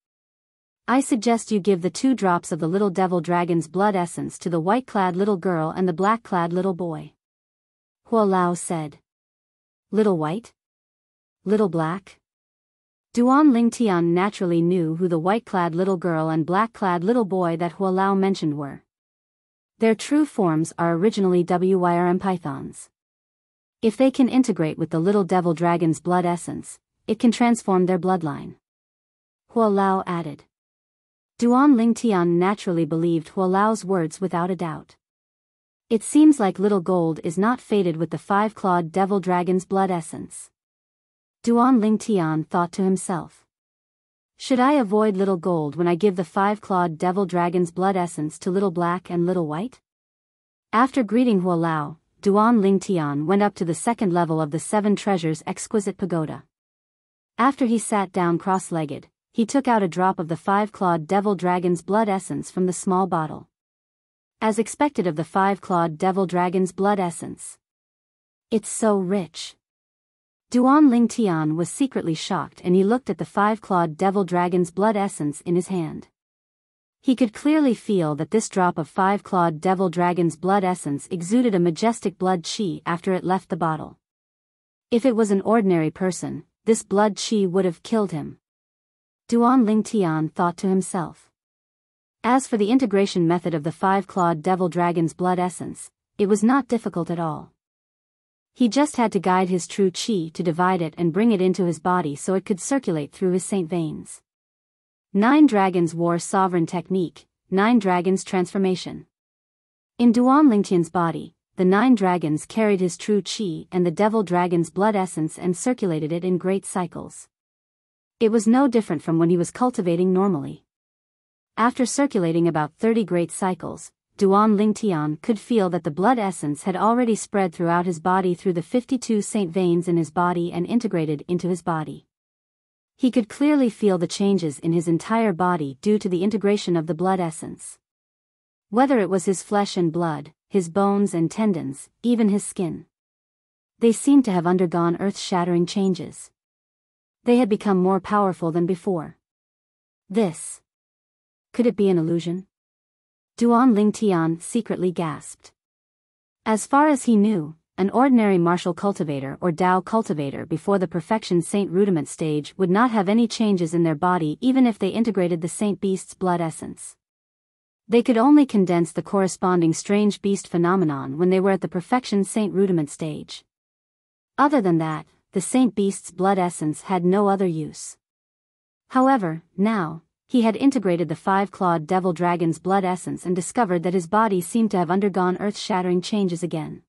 I suggest you give the 2 drops of the little devil dragon's blood essence to the white-clad little girl and the black-clad little boy. Hualao said. Little White? Little Black? Duan Ling Tian naturally knew who the white-clad little girl and black-clad little boy that Hualao mentioned were. Their true forms are originally Wyrm pythons. If they can integrate with the little devil dragon's blood essence, it can transform their bloodline. Hualao added. Duan Ling Tian naturally believed Hualao's words without a doubt. It seems like Little Gold is not fated with the 5-clawed devil dragon's blood essence. Duan Ling Tian thought to himself. Should I avoid Little Gold when I give the 5-clawed devil dragon's blood essence to Little Black and Little White? After greeting Hualao, Duan Ling Tian went up to the 2nd level of the 7 treasures exquisite pagoda. After he sat down cross-legged, he took out a drop of the 5-clawed devil dragon's blood essence from the small bottle. As expected of the 5-clawed devil dragon's blood essence. It's so rich. Duan Ling Tian was secretly shocked and he looked at the 5-clawed devil dragon's blood essence in his hand. He could clearly feel that this drop of 5-clawed devil dragon's blood essence exuded a majestic blood chi after it left the bottle. If it was an ordinary person, this blood chi would have killed him. Duan Ling Tian thought to himself. As for the integration method of the 5-clawed devil dragon's blood essence, it was not difficult at all. He just had to guide his true chi to divide it and bring it into his body so it could circulate through his saint veins. 9 Dragons War Sovereign Technique, 9 Dragons Transformation. In Duan Lingtian's body, the 9 dragons carried his true qi and the devil dragon's blood essence and circulated it in great cycles. It was no different from when he was cultivating normally. After circulating about 30 great cycles, Duan Lingtian could feel that the blood essence had already spread throughout his body through the 52 saint veins in his body and integrated into his body. He could clearly feel the changes in his entire body due to the integration of the blood essence. Whether it was his flesh and blood, his bones and tendons, even his skin. They seemed to have undergone earth-shattering changes. They had become more powerful than before. This. Could it be an illusion? Duan Lingtian secretly gasped. As far as he knew, an ordinary martial cultivator or Dao cultivator before the perfection saint rudiment stage would not have any changes in their body even if they integrated the saint beast's blood essence. They could only condense the corresponding strange beast phenomenon when they were at the perfection saint rudiment stage. Other than that, the saint beast's blood essence had no other use. However, now, he had integrated the 5-clawed devil dragon's blood essence and discovered that his body seemed to have undergone earth-shattering changes again.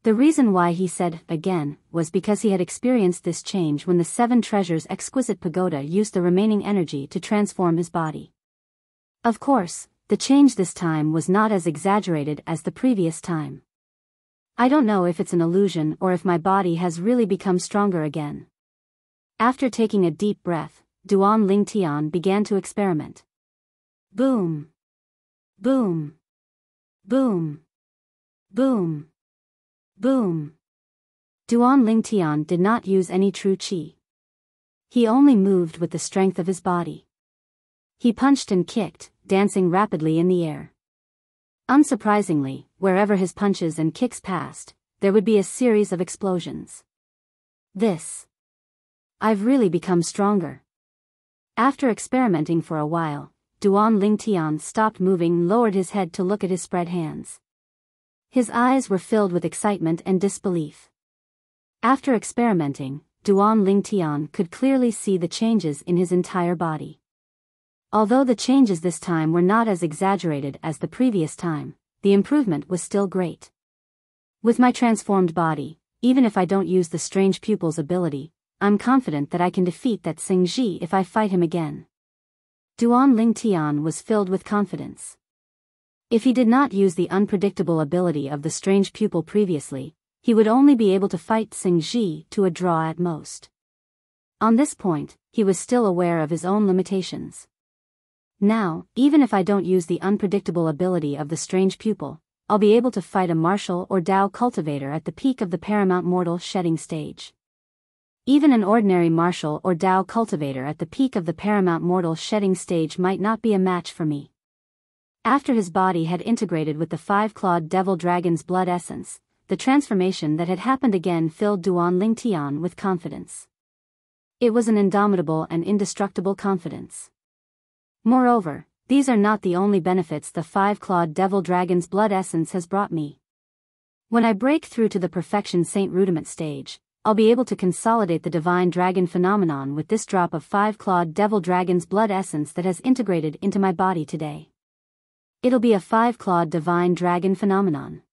The reason why he said again was because he had experienced this change when the 7 treasures exquisite pagoda used the remaining energy to transform his body. Of course, the change this time was not as exaggerated as the previous time. I don't know if it's an illusion or if my body has really become stronger again. After taking a deep breath, Duan Lingtian began to experiment. Boom. Boom. Boom. Boom. Boom. Duan Lingtian did not use any true qi. He only moved with the strength of his body. He punched and kicked, dancing rapidly in the air. Unsurprisingly, wherever his punches and kicks passed, there would be a series of explosions. I've really become stronger. After experimenting for a while, Duan Lingtian stopped moving and lowered his head to look at his spread hands. His eyes were filled with excitement and disbelief. After experimenting, Duan Lingtian could clearly see the changes in his entire body. Although the changes this time were not as exaggerated as the previous time, the improvement was still great. With my transformed body, even if I don't use the strange pupil's ability, I'm confident that I can defeat that Xingji if I fight him again. Duan Lingtian was filled with confidence. If he did not use the unpredictable ability of the strange pupil previously, he would only be able to fight Xingji to a draw at most. On this point, he was still aware of his own limitations. Now, even if I don't use the unpredictable ability of the strange pupil, I'll be able to fight a martial or Dao cultivator at the peak of the paramount mortal shedding stage. Even an ordinary martial or Dao cultivator at the peak of the paramount mortal shedding stage might not be a match for me. After his body had integrated with the 5-clawed devil dragon's blood essence, the transformation that had happened again filled Duan Lingtian with confidence. It was an indomitable and indestructible confidence. Moreover, these are not the only benefits the 5-clawed devil dragon's blood essence has brought me. When I break through to the perfection saint rudiment stage, I'll be able to consolidate the divine dragon phenomenon with this drop of 5-clawed devil dragon's blood essence that has integrated into my body today. It'll be a 5-clawed divine dragon phenomenon.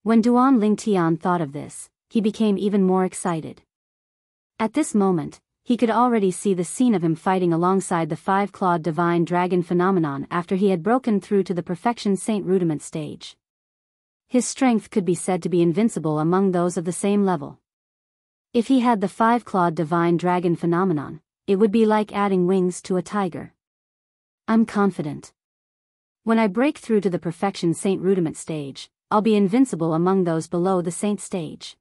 When Duan Lingtian thought of this, he became even more excited. At this moment, he could already see the scene of him fighting alongside the 5-clawed divine dragon phenomenon after he had broken through to the perfection saint rudiment stage. His strength could be said to be invincible among those of the same level. If he had the 5-clawed divine dragon phenomenon, it would be like adding wings to a tiger. I'm confident. When I break through to the perfection saint rudiment stage, I'll be invincible among those below the saint stage.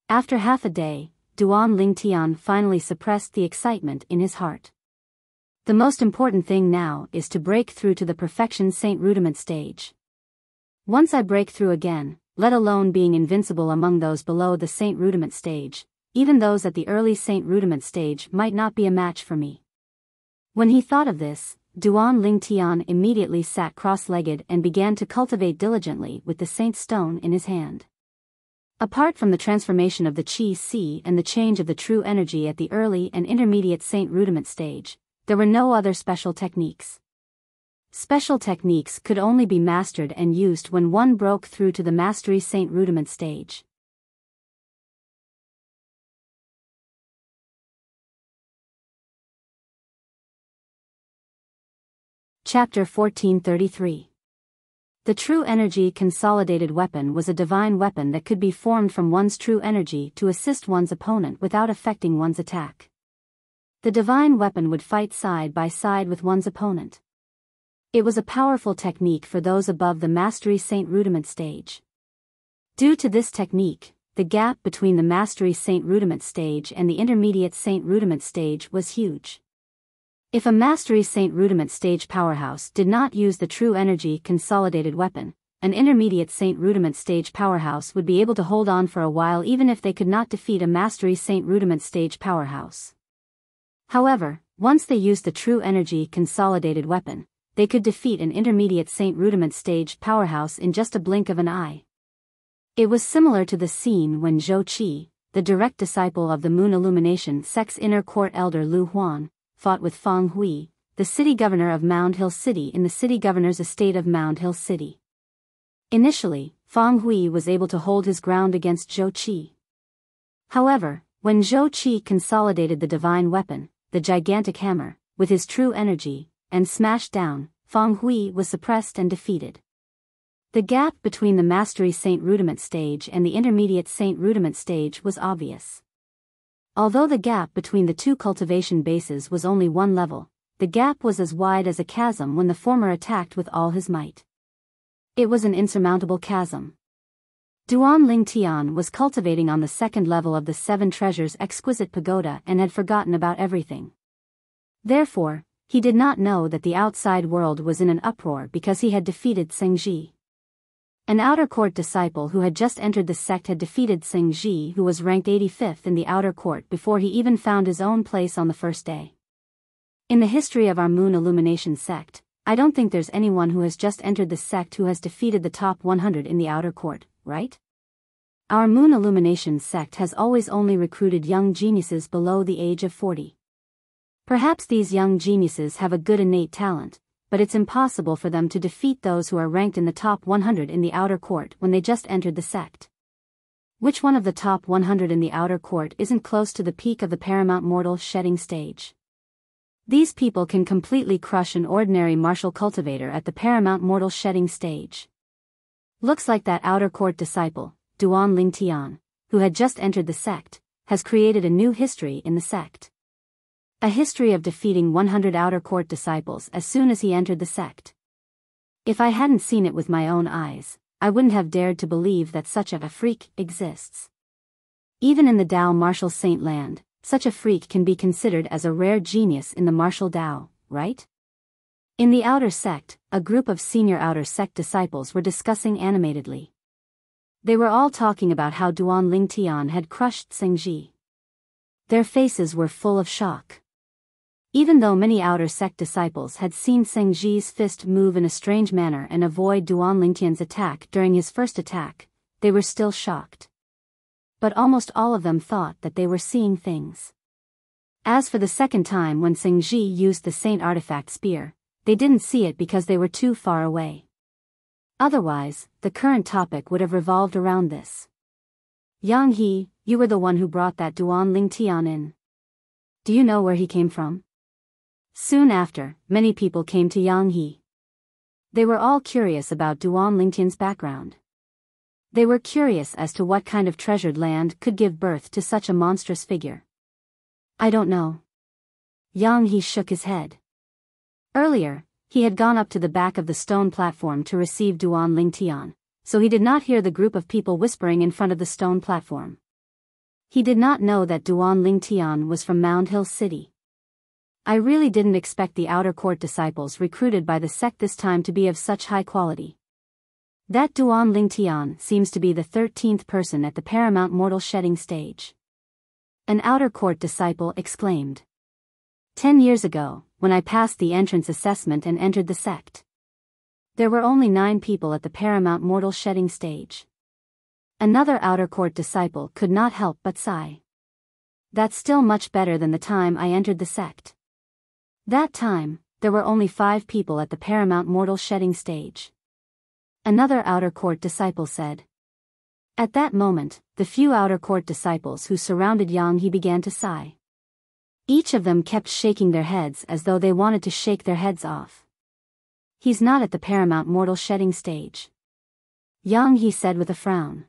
After half a day, Duan Lingtian finally suppressed the excitement in his heart. The most important thing now is to break through to the perfection saint rudiment stage. Once I break through again, let alone being invincible among those below the saint rudiment stage, even those at the early saint rudiment stage might not be a match for me. When he thought of this, Duan Lingtian immediately sat cross-legged and began to cultivate diligently with the saint stone in his hand. Apart from the transformation of the Qi Si and the change of the true energy at the early and intermediate saint rudiment stage, there were no other special techniques. special techniques could only be mastered and used when one broke through to the Mastery Saint Rudiment stage. Chapter 1433. The True Energy Consolidated Weapon was a divine weapon that could be formed from one's true energy to assist one's opponent without affecting one's attack. The divine weapon would fight side by side with one's opponent. It was a powerful technique for those above the Mastery Saint Rudiment stage. Due to this technique, the gap between the Mastery Saint Rudiment stage and the Intermediate Saint Rudiment stage was huge. If a Mastery Saint Rudiment stage powerhouse did not use the True Energy Consolidated Weapon, an Intermediate Saint Rudiment stage powerhouse would be able to hold on for a while even if they could not defeat a Mastery Saint Rudiment stage powerhouse. However, once they used the True Energy Consolidated Weapon, they could defeat an Intermediate Saint Rudiment stage powerhouse in just a blink of an eye. It was similar to the scene when Zhou Qi, the direct disciple of the Moon Illumination sect's inner court elder Lu Huan, fought with Feng Hui, the city governor of Mound Hill City in the city governor's estate of Mound Hill City. Initially, Feng Hui was able to hold his ground against Zhou Qi. However, when Zhou Qi consolidated the divine weapon, the gigantic hammer, with his true energy, and smashed down, Feng Hui was suppressed and defeated. The gap between the Mastery Saint Rudiment stage and the Intermediate Saint Rudiment stage was obvious. Although the gap between the two cultivation bases was only one level, the gap was as wide as a chasm when the former attacked with all his might. It was an insurmountable chasm. Duan Ling Tian was cultivating on the second level of the Seven Treasures exquisite pagoda and had forgotten about everything. Therefore, he did not know that the outside world was in an uproar because he had defeated Seng Ji. An outer court disciple who had just entered the sect had defeated Seng Ji, who was ranked 85th in the outer court before he even found his own place on the first day. In the history of our Moon Illumination sect, I don't think there's anyone who has just entered the sect who has defeated the top 100 in the outer court, right? Our Moon Illumination sect has always only recruited young geniuses below the age of 40. Perhaps these young geniuses have a good innate talent, but it's impossible for them to defeat those who are ranked in the top 100 in the outer court when they just entered the sect. Which one of the top 100 in the outer court isn't close to the peak of the paramount mortal shedding stage? These people can completely crush an ordinary martial cultivator at the paramount mortal shedding stage. Looks like that outer court disciple, Duan Ling Tian, who had just entered the sect, has created a new history in the sect. A history of defeating 100 outer court disciples as soon as he entered the sect. If I hadn't seen it with my own eyes, I wouldn't have dared to believe that such a freak exists. Even in the Dao martial saint land, such a freak can be considered as a rare genius in the martial Dao, right? In the outer sect, a group of senior outer sect disciples were discussing animatedly. They were all talking about how Duan Ling Tian had crushed Seng Ji. Their faces were full of shock. Even though many outer sect disciples had seen Seng Ji's fist move in a strange manner and avoid Duan Lingtian's attack during his first attack, they were still shocked. But almost all of them thought that they were seeing things. As for the second time when Seng Ji used the Saint Artifact Spear, they didn't see it because they were too far away. Otherwise, the current topic would have revolved around this. Yang He, you were the one who brought that Duan Ling Tian in. Do you know where he came from? Soon after, many people came to Yang He. They were all curious about Duan Lingtian's background. They were curious as to what kind of treasured land could give birth to such a monstrous figure. I don't know. Yang He shook his head. Earlier, he had gone up to the back of the stone platform to receive Duan Ling Tian, so he did not hear the group of people whispering in front of the stone platform. He did not know that Duan Ling Tian was from Mound Hill City. I really didn't expect the outer court disciples recruited by the sect this time to be of such high quality. That Duan Ling Tian seems to be the 13th person at the paramount mortal shedding stage. An outer court disciple exclaimed. 10 years ago, when I passed the entrance assessment and entered the sect, there were only 9 people at the paramount mortal shedding stage. Another outer court disciple could not help but sigh. That's still much better than the time I entered the sect. That time, there were only 5 people at the paramount mortal shedding stage. Another outer court disciple said. At that moment, the few outer court disciples who surrounded Yang He began to sigh. Each of them kept shaking their heads as though they wanted to shake their heads off. He's not at the paramount mortal shedding stage. Yang He said with a frown.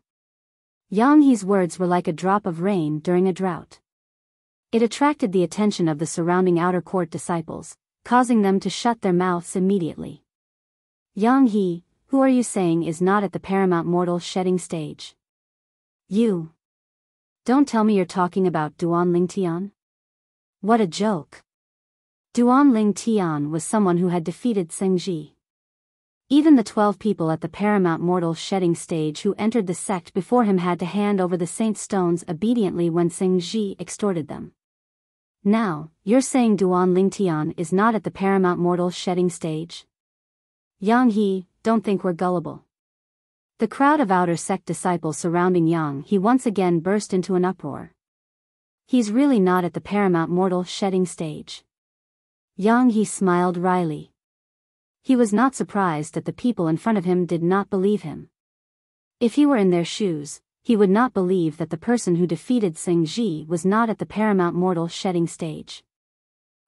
Yang He's words were like a drop of rain during a drought. It attracted the attention of the surrounding outer court disciples, causing them to shut their mouths immediately. Yang He, who are you saying is not at the paramount mortal shedding stage? You. Don't tell me you're talking about Duan Ling Tian? What a joke. Duan Ling Tian was someone who had defeated Seng Ji. Even the 12 people at the paramount mortal shedding stage who entered the sect before him had to hand over the saint stones obediently when Seng Ji extorted them. Now, you're saying Duan Ling Tian is not at the paramount mortal shedding stage? Yang He, don't think we're gullible. The crowd of outer sect disciples surrounding Yang He once again burst into an uproar. He's really not at the paramount mortal shedding stage. Yang He smiled wryly. He was not surprised that the people in front of him did not believe him. If he were in their shoes, he would not believe that the person who defeated Seng Ji was not at the paramount mortal shedding stage.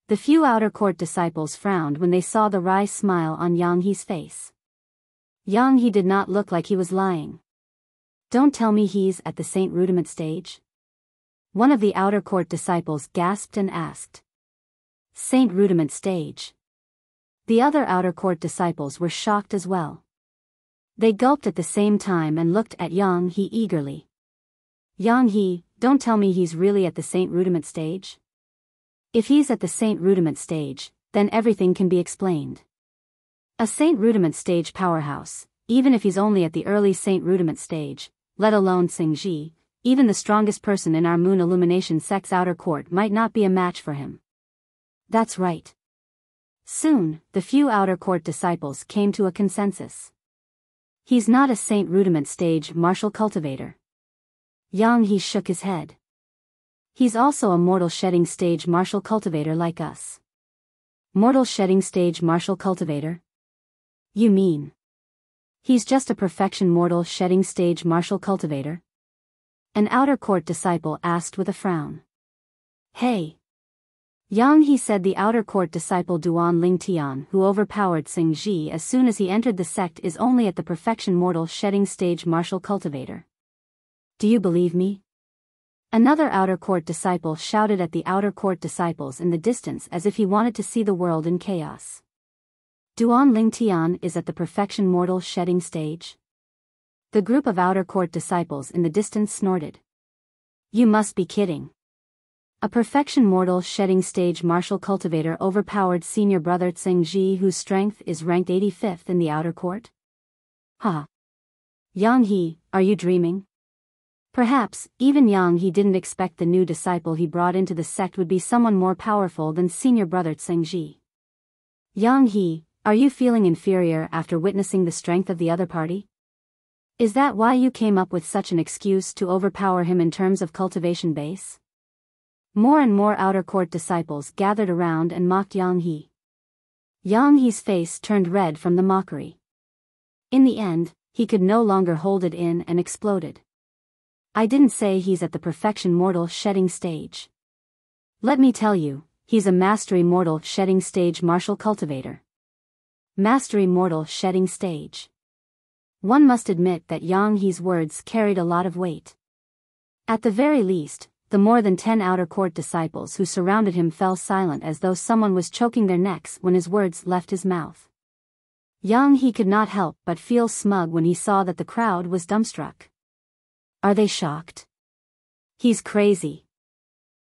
The few outer court disciples frowned when they saw the wry smile on Yang He's face. Yang He did not look like he was lying. Don't tell me he's at the Saint Rudiment stage? One of the outer court disciples gasped and asked. Saint Rudiment stage. The other outer court disciples were shocked as well. They gulped at the same time and looked at Yang He eagerly. Yang He, don't tell me he's really at the Saint Rudiment stage? If he's at the Saint Rudiment stage, then everything can be explained. A Saint Rudiment stage powerhouse, even if he's only at the early Saint Rudiment stage, let alone Seng Ji, even the strongest person in our Moon Illumination sect's outer court might not be a match for him. That's right. Soon, the few outer court disciples came to a consensus. He's not a Saint Rudiment stage martial cultivator. Yang He shook his head. He's also a mortal shedding stage martial cultivator like us. Mortal shedding stage martial cultivator? You mean? He's just a perfection mortal shedding stage martial cultivator? An outer court disciple asked with a frown. Hey! Yang He said the outer court disciple Duan Ling Tian who overpowered Seng Ji as soon as he entered the sect is only at the perfection mortal shedding stage martial cultivator. Do you believe me? Another outer court disciple shouted at the outer court disciples in the distance as if he wanted to see the world in chaos. Duan Ling Tian is at the perfection mortal shedding stage? The group of outer court disciples in the distance snorted. You must be kidding. A perfection mortal shedding stage martial cultivator overpowered senior brother Seng Ji whose strength is ranked 85th in the outer court? Ha! Yang He, are you dreaming? Perhaps, even Yang He didn't expect the new disciple he brought into the sect would be someone more powerful than senior brother Seng Ji. Yang He, are you feeling inferior after witnessing the strength of the other party? Is that why you came up with such an excuse to overpower him in terms of cultivation base? More and more outer court disciples gathered around and mocked Yang He. Yang He's face turned red from the mockery. In the end, he could no longer hold it in and exploded. I didn't say he's at the perfection mortal shedding stage. Let me tell you, he's a mastery mortal shedding stage martial cultivator. Mastery mortal shedding stage. One must admit that Yang He's words carried a lot of weight. At the very least, the more than 10 outer court disciples who surrounded him fell silent as though someone was choking their necks when his words left his mouth. Yang He could not help but feel smug when he saw that the crowd was dumbstruck. Are they shocked? He's crazy.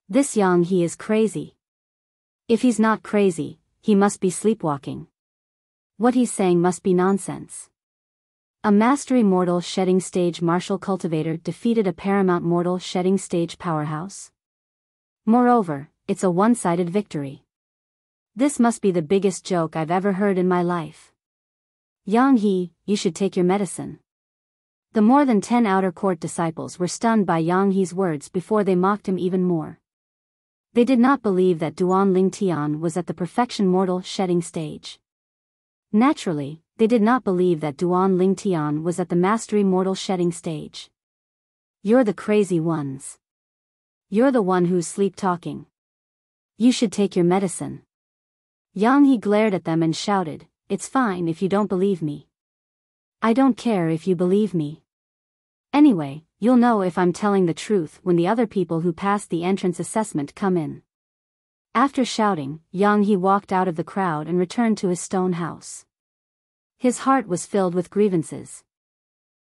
This Yang He is crazy. If he's not crazy, he must be sleepwalking. What he's saying must be nonsense. A mastery mortal shedding stage martial cultivator defeated a paramount mortal shedding stage powerhouse? Moreover, it's a one-sided victory. This must be the biggest joke I've ever heard in my life. Yang He, you should take your medicine. The more than 10 outer court disciples were stunned by Yang He's words before they mocked him even more. They did not believe that Duan Ling Tian was at the perfection mortal shedding stage. Naturally, they did not believe that Duan Ling Tian was at the mastery mortal shedding stage. You're the crazy ones. You're the one who's sleep-talking. You should take your medicine. Yang He glared at them and shouted, "It's fine if you don't believe me. I don't care if you believe me. Anyway, you'll know if I'm telling the truth when the other people who passed the entrance assessment come in." After shouting, Yang He walked out of the crowd and returned to his stone house. His heart was filled with grievances.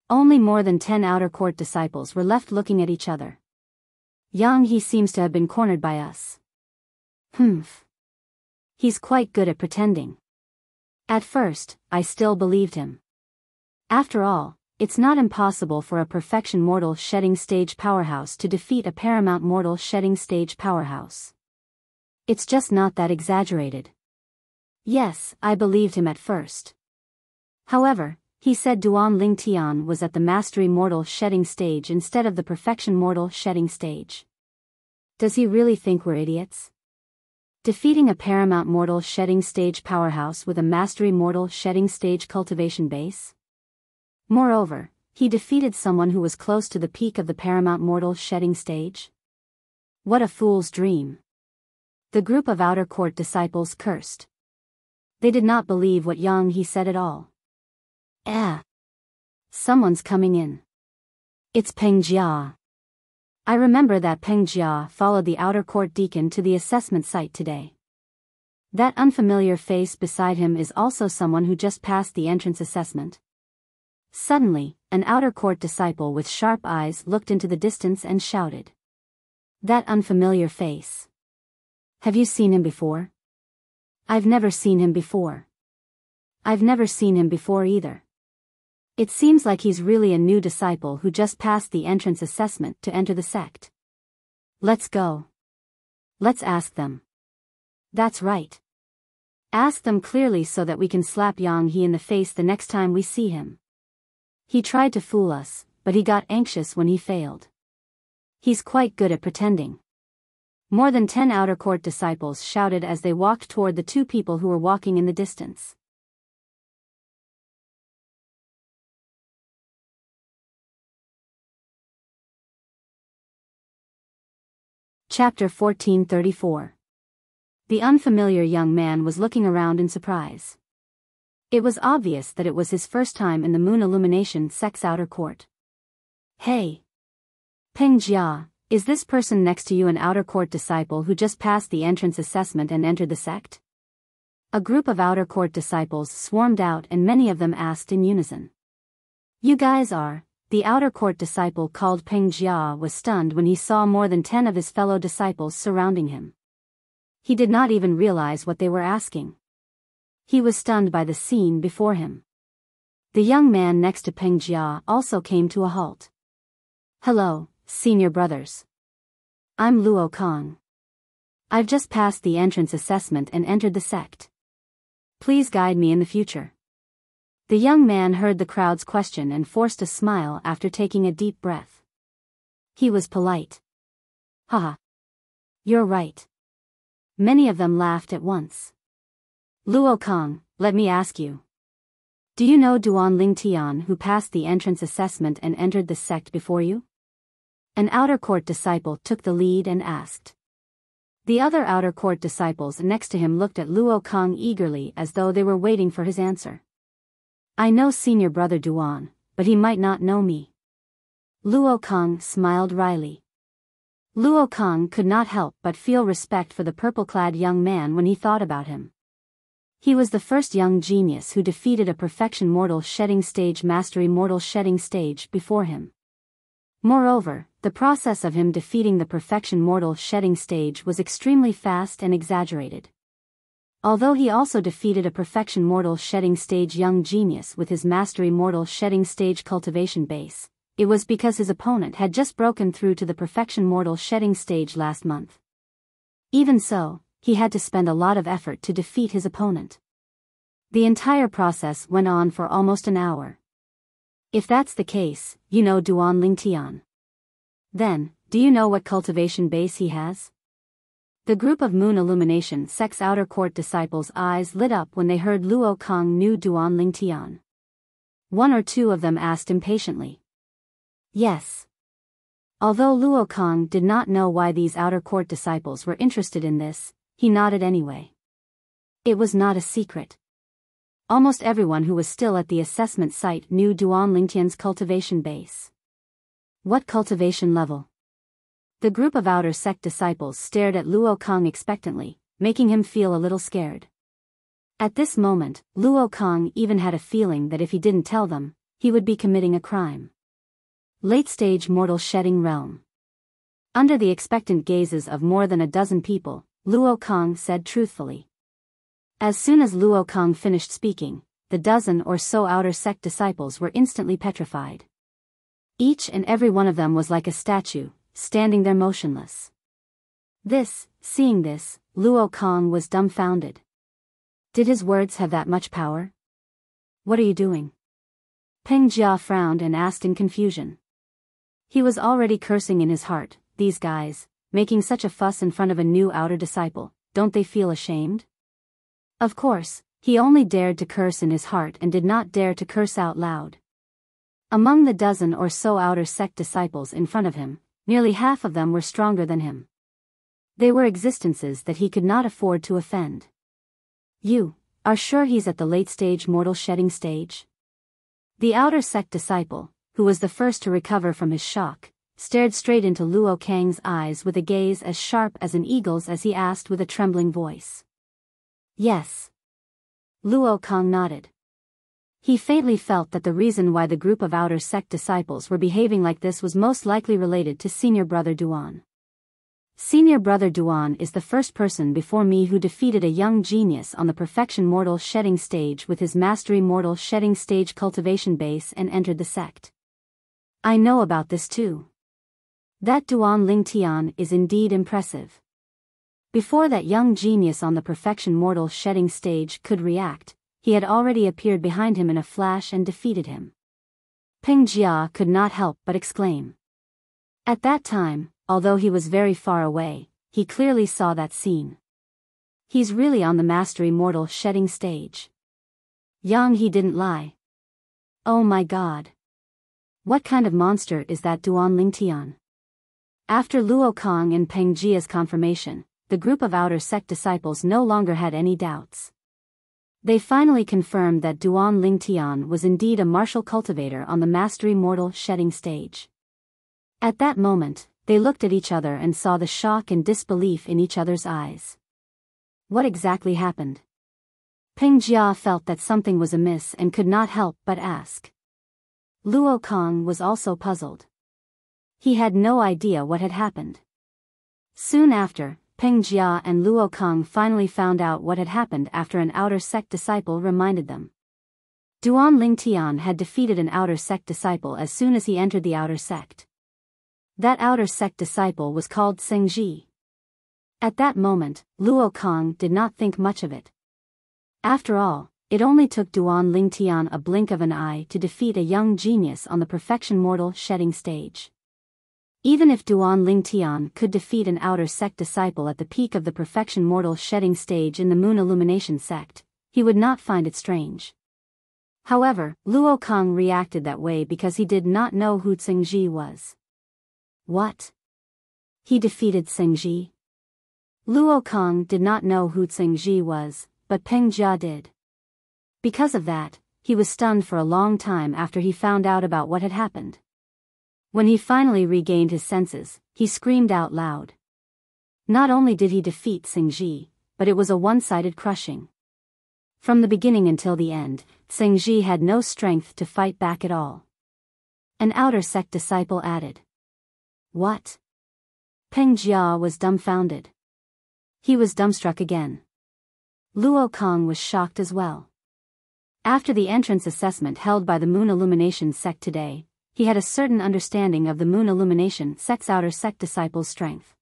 Only more than 10 outer court disciples were left looking at each other. Yang He seems to have been cornered by us. Humph. He's quite good at pretending. At first, I still believed him. After all, it's not impossible for a perfection mortal shedding stage powerhouse to defeat a paramount mortal shedding stage powerhouse. It's just not that exaggerated. Yes, I believed him at first. However, he said Duan Ling Tian was at the mastery mortal shedding stage instead of the perfection mortal shedding stage. Does he really think we're idiots? Defeating a paramount mortal shedding stage powerhouse with a mastery mortal shedding stage cultivation base? Moreover, he defeated someone who was close to the peak of the paramount mortal shedding stage? What a fool's dream. The group of outer court disciples cursed. They did not believe what Yang He said at all. Someone's coming in. It's Peng Jia. I remember that Peng Jia followed the outer court deacon to the assessment site today. That unfamiliar face beside him is also someone who just passed the entrance assessment. Suddenly, an outer court disciple with sharp eyes looked into the distance and shouted. That unfamiliar face. Have you seen him before? I've never seen him before. I've never seen him before either. It seems like he's really a new disciple who just passed the entrance assessment to enter the sect. Let's go. Let's ask them. That's right. Ask them clearly so that we can slap Yang He in the face the next time we see him. He tried to fool us, but he got anxious when he failed. He's quite good at pretending. More than 10 outer court disciples shouted as they walked toward the two people who were walking in the distance. Chapter 1434. The unfamiliar young man was looking around in surprise. It was obvious that it was his first time in the Moon Illumination sect's outer court. Hey! Peng Jia, is this person next to you an outer court disciple who just passed the entrance assessment and entered the sect? A group of outer court disciples swarmed out and many of them asked in unison. You guys are. The outer court disciple called Peng Jia was stunned when he saw more than 10 of his fellow disciples surrounding him. He did not even realize what they were asking. He was stunned by the scene before him. The young man next to Peng Jia also came to a halt. Hello, senior brothers. I'm Luo Kong. I've just passed the entrance assessment and entered the sect. Please guide me in the future. The young man heard the crowd's question and forced a smile after taking a deep breath. He was polite. Haha. You're right. Many of them laughed at once. Luo Kong, let me ask you. Do you know Duan Ling Tian who passed the entrance assessment and entered the sect before you? An outer court disciple took the lead and asked. The other outer court disciples next to him looked at Luo Kong eagerly as though they were waiting for his answer. I know senior brother Duan, but he might not know me. Luo Kong smiled wryly. Luo Kong could not help but feel respect for the purple-clad young man when he thought about him. He was the first young genius who defeated a perfection mortal shedding stage mastery mortal shedding stage before him. Moreover, the process of him defeating the perfection mortal shedding stage was extremely fast and exaggerated. Although he also defeated a perfection mortal shedding stage young genius with his mastery mortal shedding stage cultivation base, it was because his opponent had just broken through to the perfection mortal shedding stage last month. Even so, he had to spend a lot of effort to defeat his opponent. The entire process went on for almost an hour. If that's the case, you know Duan Ling Tian. Then, do you know what cultivation base he has? The group of Moon Illumination sect's outer court disciples' eyes lit up when they heard Luo Kong knew Duan Ling Tian. One or two of them asked impatiently. Yes. Although Luo Kong did not know why these outer court disciples were interested in this, he nodded anyway. It was not a secret. Almost everyone who was still at the assessment site knew Duan Lingtian's cultivation base. What cultivation level? The group of outer sect disciples stared at Luo Kong expectantly, making him feel a little scared. At this moment, Luo Kong even had a feeling that if he didn't tell them, he would be committing a crime. Late-stage mortal shedding realm. Under the expectant gazes of more than a dozen people, Luo Kong said truthfully. As soon as Luo Kong finished speaking, the dozen or so outer sect disciples were instantly petrified. Each and every one of them was like a statue, standing there motionless. Seeing this, Luo Kong was dumbfounded. Did his words have that much power? What are you doing? Peng Jia frowned and asked in confusion. He was already cursing in his heart, these guys, making such a fuss in front of a new outer disciple, don't they feel ashamed? Of course, he only dared to curse in his heart and did not dare to curse out loud. Among the dozen or so outer sect disciples in front of him, nearly half of them were stronger than him. They were existences that he could not afford to offend. You are sure he's at the late-stage mortal shedding stage? The outer sect disciple, who was the first to recover from his shock, stared straight into Luo Kang's eyes with a gaze as sharp as an eagle's as he asked with a trembling voice. Yes. Luo Kang nodded. He faintly felt that the reason why the group of outer sect disciples were behaving like this was most likely related to Senior Brother Duan. Senior Brother Duan is the first person before me who defeated a young genius on the perfection mortal shedding stage with his mastery mortal shedding stage cultivation base and entered the sect. I know about this too. That Duan Ling Tian is indeed impressive. Before that young genius on the perfection mortal shedding stage could react, he had already appeared behind him in a flash and defeated him. Peng Jia could not help but exclaim. At that time, although he was very far away, he clearly saw that scene. He's really on the mastery mortal shedding stage. Yang He didn't lie. Oh my god. What kind of monster is that Duan Ling Tian? After Luo Kong and Peng Jia's confirmation, the group of outer sect disciples no longer had any doubts. They finally confirmed that Duan Ling Tian was indeed a martial cultivator on the mastery mortal shedding stage. At that moment, they looked at each other and saw the shock and disbelief in each other's eyes. What exactly happened? Peng Jia felt that something was amiss and could not help but ask. Luo Kong was also puzzled. He had no idea what had happened. Soon after, Peng Jia and Luo Kong finally found out what had happened after an outer sect disciple reminded them. Duan Ling Tian had defeated an outer sect disciple as soon as he entered the outer sect. That outer sect disciple was called Sengji. At that moment, Luo Kong did not think much of it. After all, it only took Duan Ling Tian a blink of an eye to defeat a young genius on the perfection mortal shedding stage. Even if Duan Ling Tian could defeat an outer sect disciple at the peak of the perfection mortal shedding stage in the Moon Illumination sect, he would not find it strange. However, Luo Kong reacted that way because he did not know who Sengji was. What? He defeated Sengji? Luo Kong did not know who Sengji was, but Peng Jia did. Because of that, he was stunned for a long time after he found out about what had happened. When he finally regained his senses, he screamed out loud. Not only did he defeat Sengji, but it was a one-sided crushing. From the beginning until the end, Sengji had no strength to fight back at all. An outer sect disciple added. What? Peng Jia was dumbfounded. He was dumbstruck again. Luo Kong was shocked as well. After the entrance assessment held by the Moon Illumination sect today, he had a certain understanding of the Moon Illumination sect's outer sect disciples' strength.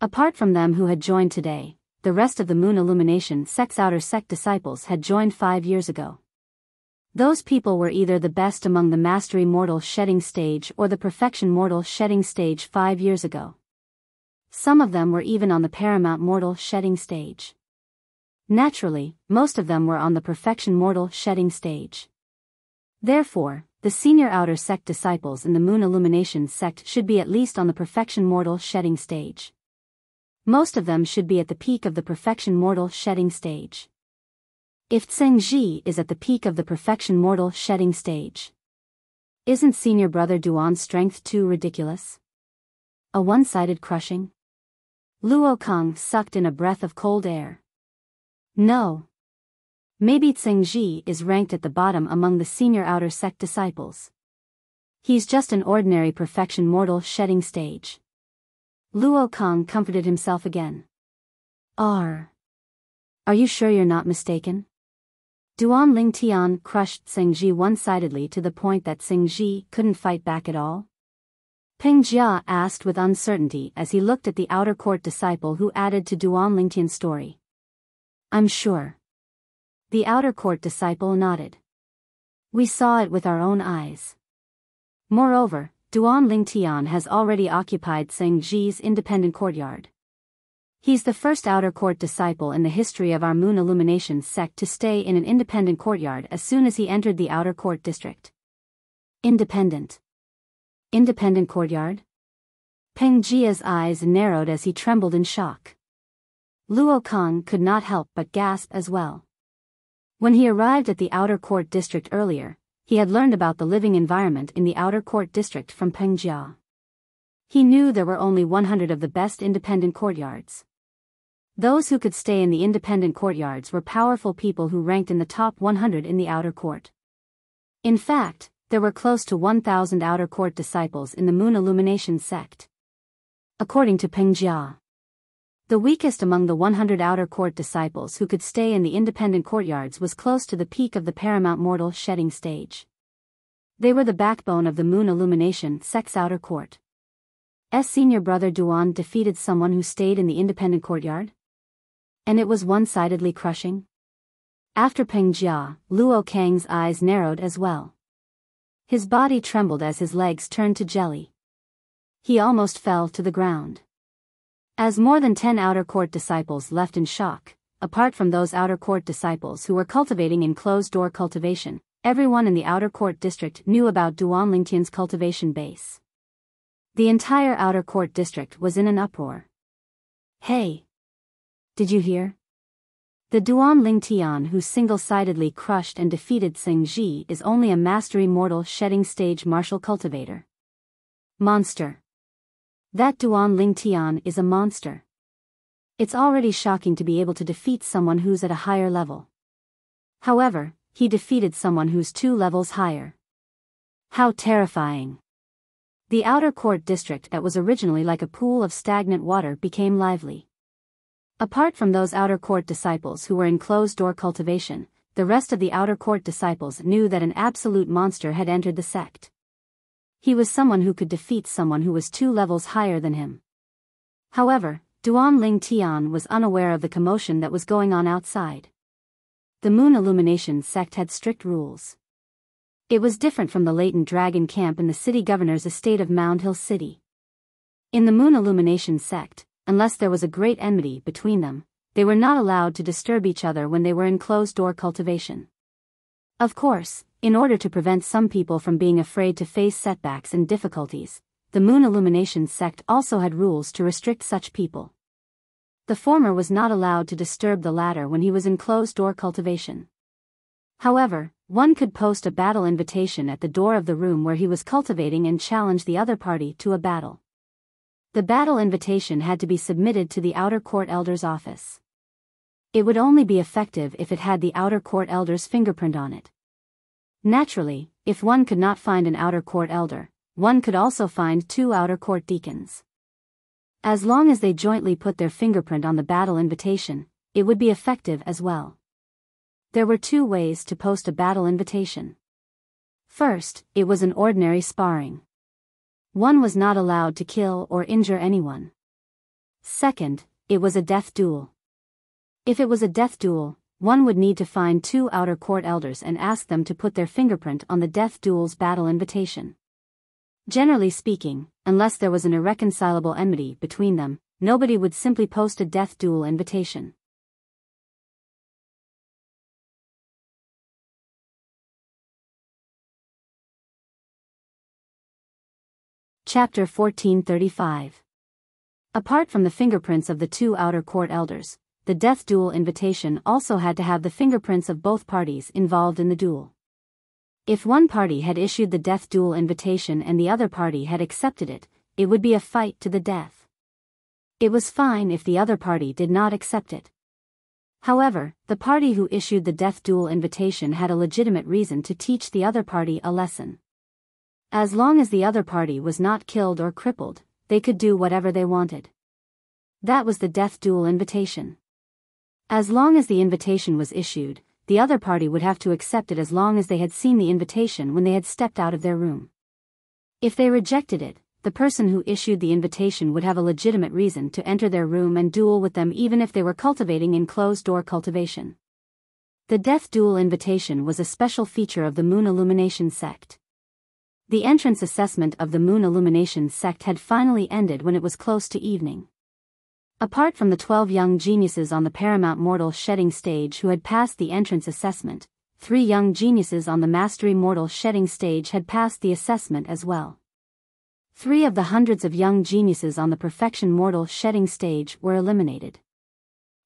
Apart from them who had joined today, the rest of the Moon Illumination sect's outer sect disciples had joined 5 years ago. Those people were either the best among the Mastery Mortal Shedding stage or the Perfection Mortal Shedding stage 5 years ago. Some of them were even on the paramount mortal shedding stage. Naturally, most of them were on the perfection mortal shedding stage. Therefore, the senior outer sect disciples in the Moon Illumination sect should be at least on the perfection mortal shedding stage. Most of them should be at the peak of the perfection mortal shedding stage. If Zhengzhi is at the peak of the perfection mortal shedding stage, isn't senior brother Duan's strength too ridiculous? A one-sided crushing? Luo Kang sucked in a breath of cold air. No. Maybe Zhengzhi is ranked at the bottom among the senior outer sect disciples. He's just an ordinary perfection mortal shedding stage. Luo Kang comforted himself again. Are you sure you're not mistaken? Duan Lingtian crushed Zhengzhi one-sidedly to the point that Zhengzhi couldn't fight back at all? Peng Jia asked with uncertainty as he looked at the outer court disciple who added to Duan Lingtian's story. I'm sure. The outer court disciple nodded. We saw it with our own eyes. Moreover, Duan Lingtian has already occupied Zhengzhi's independent courtyard. He's the first outer court disciple in the history of our Moon Illumination sect to stay in an independent courtyard as soon as he entered the outer court district. Independent courtyard? Peng Jia's eyes narrowed as he trembled in shock. Luo Kang could not help but gasp as well. When he arrived at the outer court district earlier, he had learned about the living environment in the outer court district from Peng Jia. He knew there were only 100 of the best independent courtyards. Those who could stay in the independent courtyards were powerful people who ranked in the top 100 in the outer court. In fact, there were close to 1,000 outer court disciples in the Moon Illumination sect. According to Peng Jia, the weakest among the 100 outer court disciples who could stay in the independent courtyards was close to the peak of the paramount mortal shedding stage. They were the backbone of the Moon Illumination sect's outer court. Senior brother Duan defeated someone who stayed in the independent courtyard? And it was one-sidedly crushing? After Peng Jia, Luo Kang's eyes narrowed as well. His body trembled as his legs turned to jelly. He almost fell to the ground. As more than 10 outer court disciples left in shock, apart from those outer court disciples who were cultivating in closed-door cultivation, everyone in the outer court district knew about Duan Lingtian's cultivation base. The entire outer court district was in an uproar. Hey! Did you hear? The Duan Lingtian who single-sidedly crushed and defeated Zhengzhi is only a mastery mortal shedding stage martial cultivator. Monster. That Duan Lingtian is a monster. It's already shocking to be able to defeat someone who's at a higher level. However, he defeated someone who's 2 levels higher. How terrifying. The outer court district that was originally like a pool of stagnant water became lively. Apart from those outer court disciples who were in closed-door cultivation, the rest of the outer court disciples knew that an absolute monster had entered the sect. He was someone who could defeat someone who was 2 levels higher than him. However, Duan Lingtian was unaware of the commotion that was going on outside. The Moon Illumination sect had strict rules. It was different from the latent dragon camp in the city governor's estate of Mound Hill City. In the Moon Illumination sect, unless there was a great enmity between them, they were not allowed to disturb each other when they were in closed-door cultivation. Of course, in order to prevent some people from being afraid to face setbacks and difficulties, the Moon Illumination sect also had rules to restrict such people. The former was not allowed to disturb the latter when he was in closed-door cultivation. However, one could post a battle invitation at the door of the room where he was cultivating and challenge the other party to a battle. The battle invitation had to be submitted to the outer court elder's office. It would only be effective if it had the outer court elder's fingerprint on it. Naturally, if one could not find an outer court elder, one could also find 2 outer court deacons. As long as they jointly put their fingerprint on the battle invitation, it would be effective as well. There were 2 ways to post a battle invitation. First, it was an ordinary sparring. One was not allowed to kill or injure anyone. Second, it was a death duel. If it was a death duel, one would need to find 2 outer court elders and ask them to put their fingerprint on the death duel's battle invitation. Generally speaking, unless there was an irreconcilable enmity between them, nobody would simply post a death duel invitation. Chapter 1435. Apart from the fingerprints of the two outer court elders, the death duel invitation also had to have the fingerprints of both parties involved in the duel. If one party had issued the death duel invitation and the other party had accepted it, it would be a fight to the death. It was fine if the other party did not accept it. However, the party who issued the death duel invitation had a legitimate reason to teach the other party a lesson. As long as the other party was not killed or crippled, they could do whatever they wanted. That was the death duel invitation. As long as the invitation was issued, the other party would have to accept it as long as they had seen the invitation when they had stepped out of their room. If they rejected it, the person who issued the invitation would have a legitimate reason to enter their room and duel with them even if they were cultivating in closed-door cultivation. The death duel invitation was a special feature of the Moon Illumination sect. The entrance assessment of the Moon Illumination sect had finally ended when it was close to evening. Apart from the 12 young geniuses on the Paramount Mortal Shedding stage who had passed the entrance assessment, 3 young geniuses on the Mastery Mortal Shedding stage had passed the assessment as well. 3 of the hundreds of young geniuses on the Perfection Mortal Shedding stage were eliminated.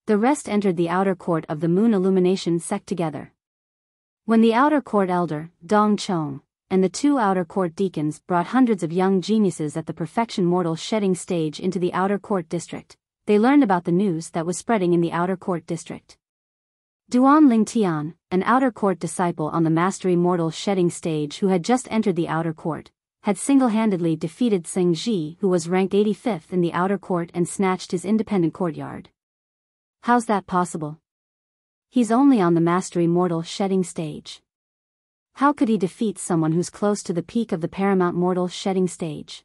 The rest entered the outer court of the Moon Illumination sect together. When the outer court elder, Dong Chong, and the 2 outer court deacons brought hundreds of young geniuses at the Perfection Mortal Shedding stage into the outer court district, they learned about the news that was spreading in the outer court district. Duan Lingtian, an outer court disciple on the Mastery Mortal Shedding stage who had just entered the outer court, had single-handedly defeated Seng Ji, who was ranked 85th in the outer court, and snatched his independent courtyard. How's that possible? He's only on the Mastery Mortal Shedding stage. How could he defeat someone who's close to the peak of the Paramount Mortal Shedding stage?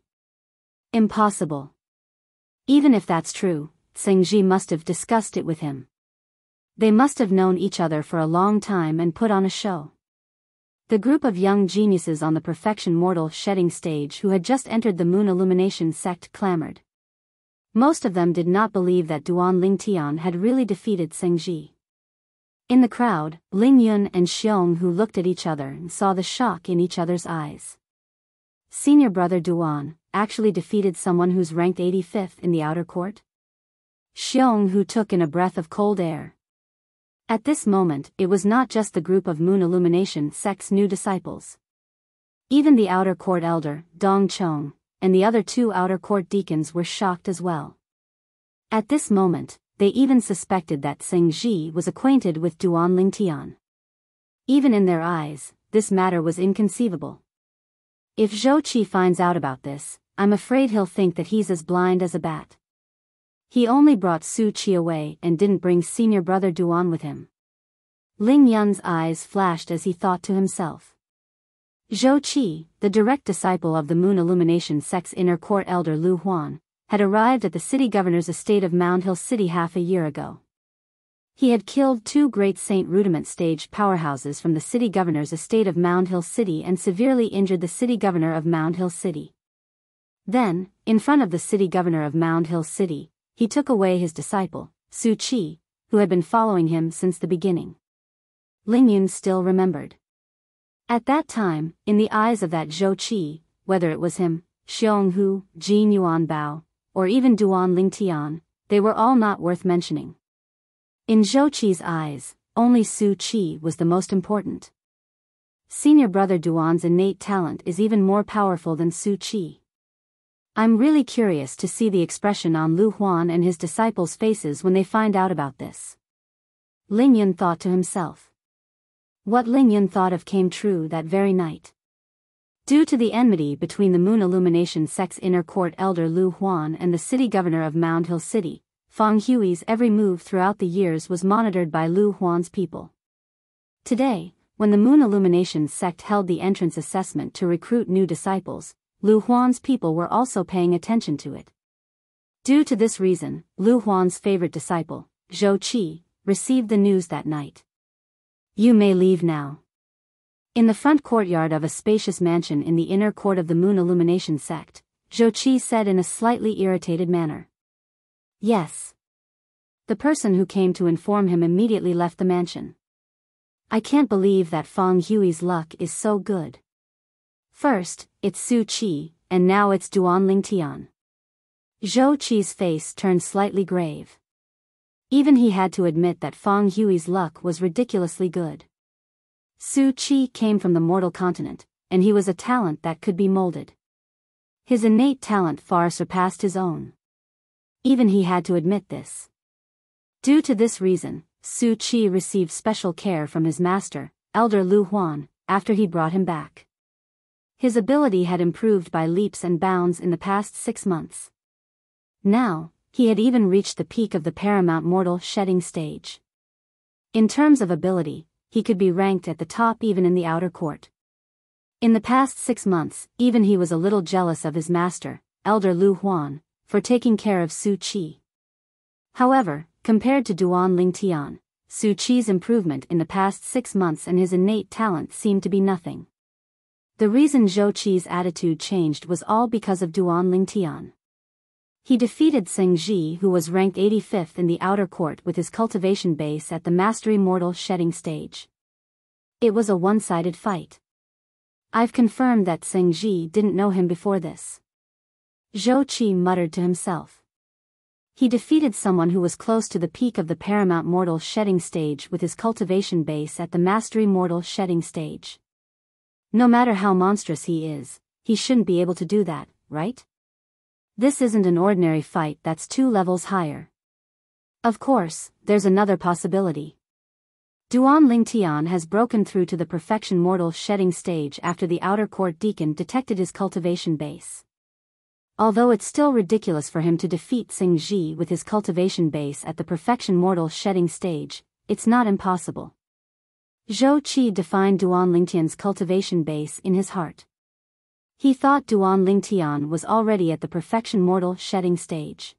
Impossible. Even if that's true, Seng Ji must have discussed it with him. They must have known each other for a long time and put on a show. The group of young geniuses on the Perfection Mortal Shedding stage who had just entered the Moon Illumination sect clamored. Most of them did not believe that Duan Lingtian had really defeated Seng Ji. In the crowd, Ling Yun and Xiong Hu looked at each other and saw the shock in each other's eyes. Senior brother Duan actually defeated someone who's ranked 85th in the outer court? Xiong Hu took in a breath of cold air. At this moment, it was not just the group of Moon Illumination sect's new disciples. Even the outer court elder, Dong Chong, and the other 2 outer court deacons were shocked as well. At this moment, they even suspected that Seng Ji was acquainted with Duan Lingtian. Even in their eyes, this matter was inconceivable. If Zhou Qi finds out about this, I'm afraid he'll think that he's as blind as a bat. He only brought Su Qi away and didn't bring senior brother Duan with him. Ling Yun's eyes flashed as he thought to himself. Zhou Qi, the direct disciple of the Moon Illumination sect's inner court elder Lu Huan, had arrived at the city governor's estate of Mound Hill City half a year ago. He had killed 2 great Saint Rudiment staged powerhouses from the city governor's estate of Mound Hill City and severely injured the city governor of Mound Hill City. Then, in front of the city governor of Mound Hill City, he took away his disciple, Su Qi, who had been following him since the beginning. Ling Yun still remembered. At that time, in the eyes of that Zhou Qi, whether it was him, Xiong Hu, Jin Yuan Bao, or even Duan Lingtian, they were all not worth mentioning. In Zhou Qi's eyes, only Su Qi was the most important. Senior brother Duan's innate talent is even more powerful than Su Qi. I'm really curious to see the expression on Lu Huan and his disciples' faces when they find out about this. Ling Yun thought to himself. What Ling Yun thought of came true that very night. Due to the enmity between the Moon Illumination sect's inner court elder Lu Huan and the city governor of Mound Hill City, Feng Hui's every move throughout the years was monitored by Lu Huan's people. Today, when the Moon Illumination sect held the entrance assessment to recruit new disciples, Lu Huan's people were also paying attention to it. Due to this reason, Lu Huan's favorite disciple, Zhou Qi, received the news that night. You may leave now. In the front courtyard of a spacious mansion in the inner court of the Moon Illumination sect, Zhou Qi said in a slightly irritated manner. Yes. The person who came to inform him immediately left the mansion. I can't believe that Feng Hui's luck is so good. First, it's Su Qi, and now it's Duan Tian. Zhou Qi's face turned slightly grave. Even he had to admit that Feng Hui's luck was ridiculously good. Su Qi came from the mortal continent, and he was a talent that could be molded. His innate talent far surpassed his own. Even he had to admit this. Due to this reason, Su Qi received special care from his master, Elder Lu Huan, after he brought him back. His ability had improved by leaps and bounds in the past 6 months. Now, he had even reached the peak of the paramount mortal shedding stage. In terms of ability, he could be ranked at the top even in the outer court. In the past 6 months, even he was a little jealous of his master, Elder Lu Huan, for taking care of Su Qi. However, compared to Duan Tian, Su Qi's improvement in the past 6 months and his innate talent seemed to be nothing. The reason Zhou Qi's attitude changed was all because of Duan Tian. He defeated Seng Ji, who was ranked 85th in the outer court with his cultivation base at the mastery mortal shedding stage. It was a one-sided fight. I've confirmed that Seng Ji didn't know him before this. Zhou Qi muttered to himself. He defeated someone who was close to the peak of the paramount mortal shedding stage with his cultivation base at the mastery mortal shedding stage. No matter how monstrous he is, he shouldn't be able to do that, right? This isn't an ordinary fight, that's 2 levels higher. Of course, there's another possibility. Duan Tian has broken through to the perfection mortal shedding stage after the outer court deacon detected his cultivation base. Although it's still ridiculous for him to defeat Seng Ji with his cultivation base at the perfection mortal shedding stage, it's not impossible. Zhou Qi defined Duan Tian's cultivation base in his heart. He thought Duan Tian was already at the perfection mortal shedding stage.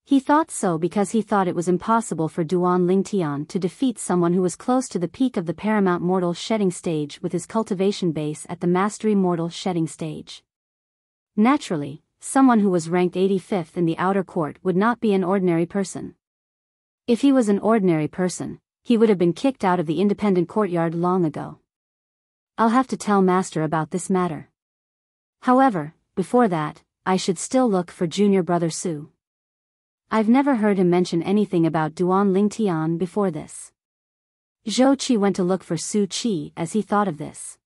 He thought so because he thought it was impossible for Duan Tian to defeat someone who was close to the peak of the paramount mortal shedding stage with his cultivation base at the mastery mortal shedding stage. Naturally, someone who was ranked 85th in the outer court would not be an ordinary person. If he was an ordinary person, he would have been kicked out of the independent courtyard long ago. I'll have to tell Master about this matter. However, before that, I should still look for junior brother Su. I've never heard him mention anything about Duan Tian before this. Zhou Qi went to look for Su Qi as he thought of this.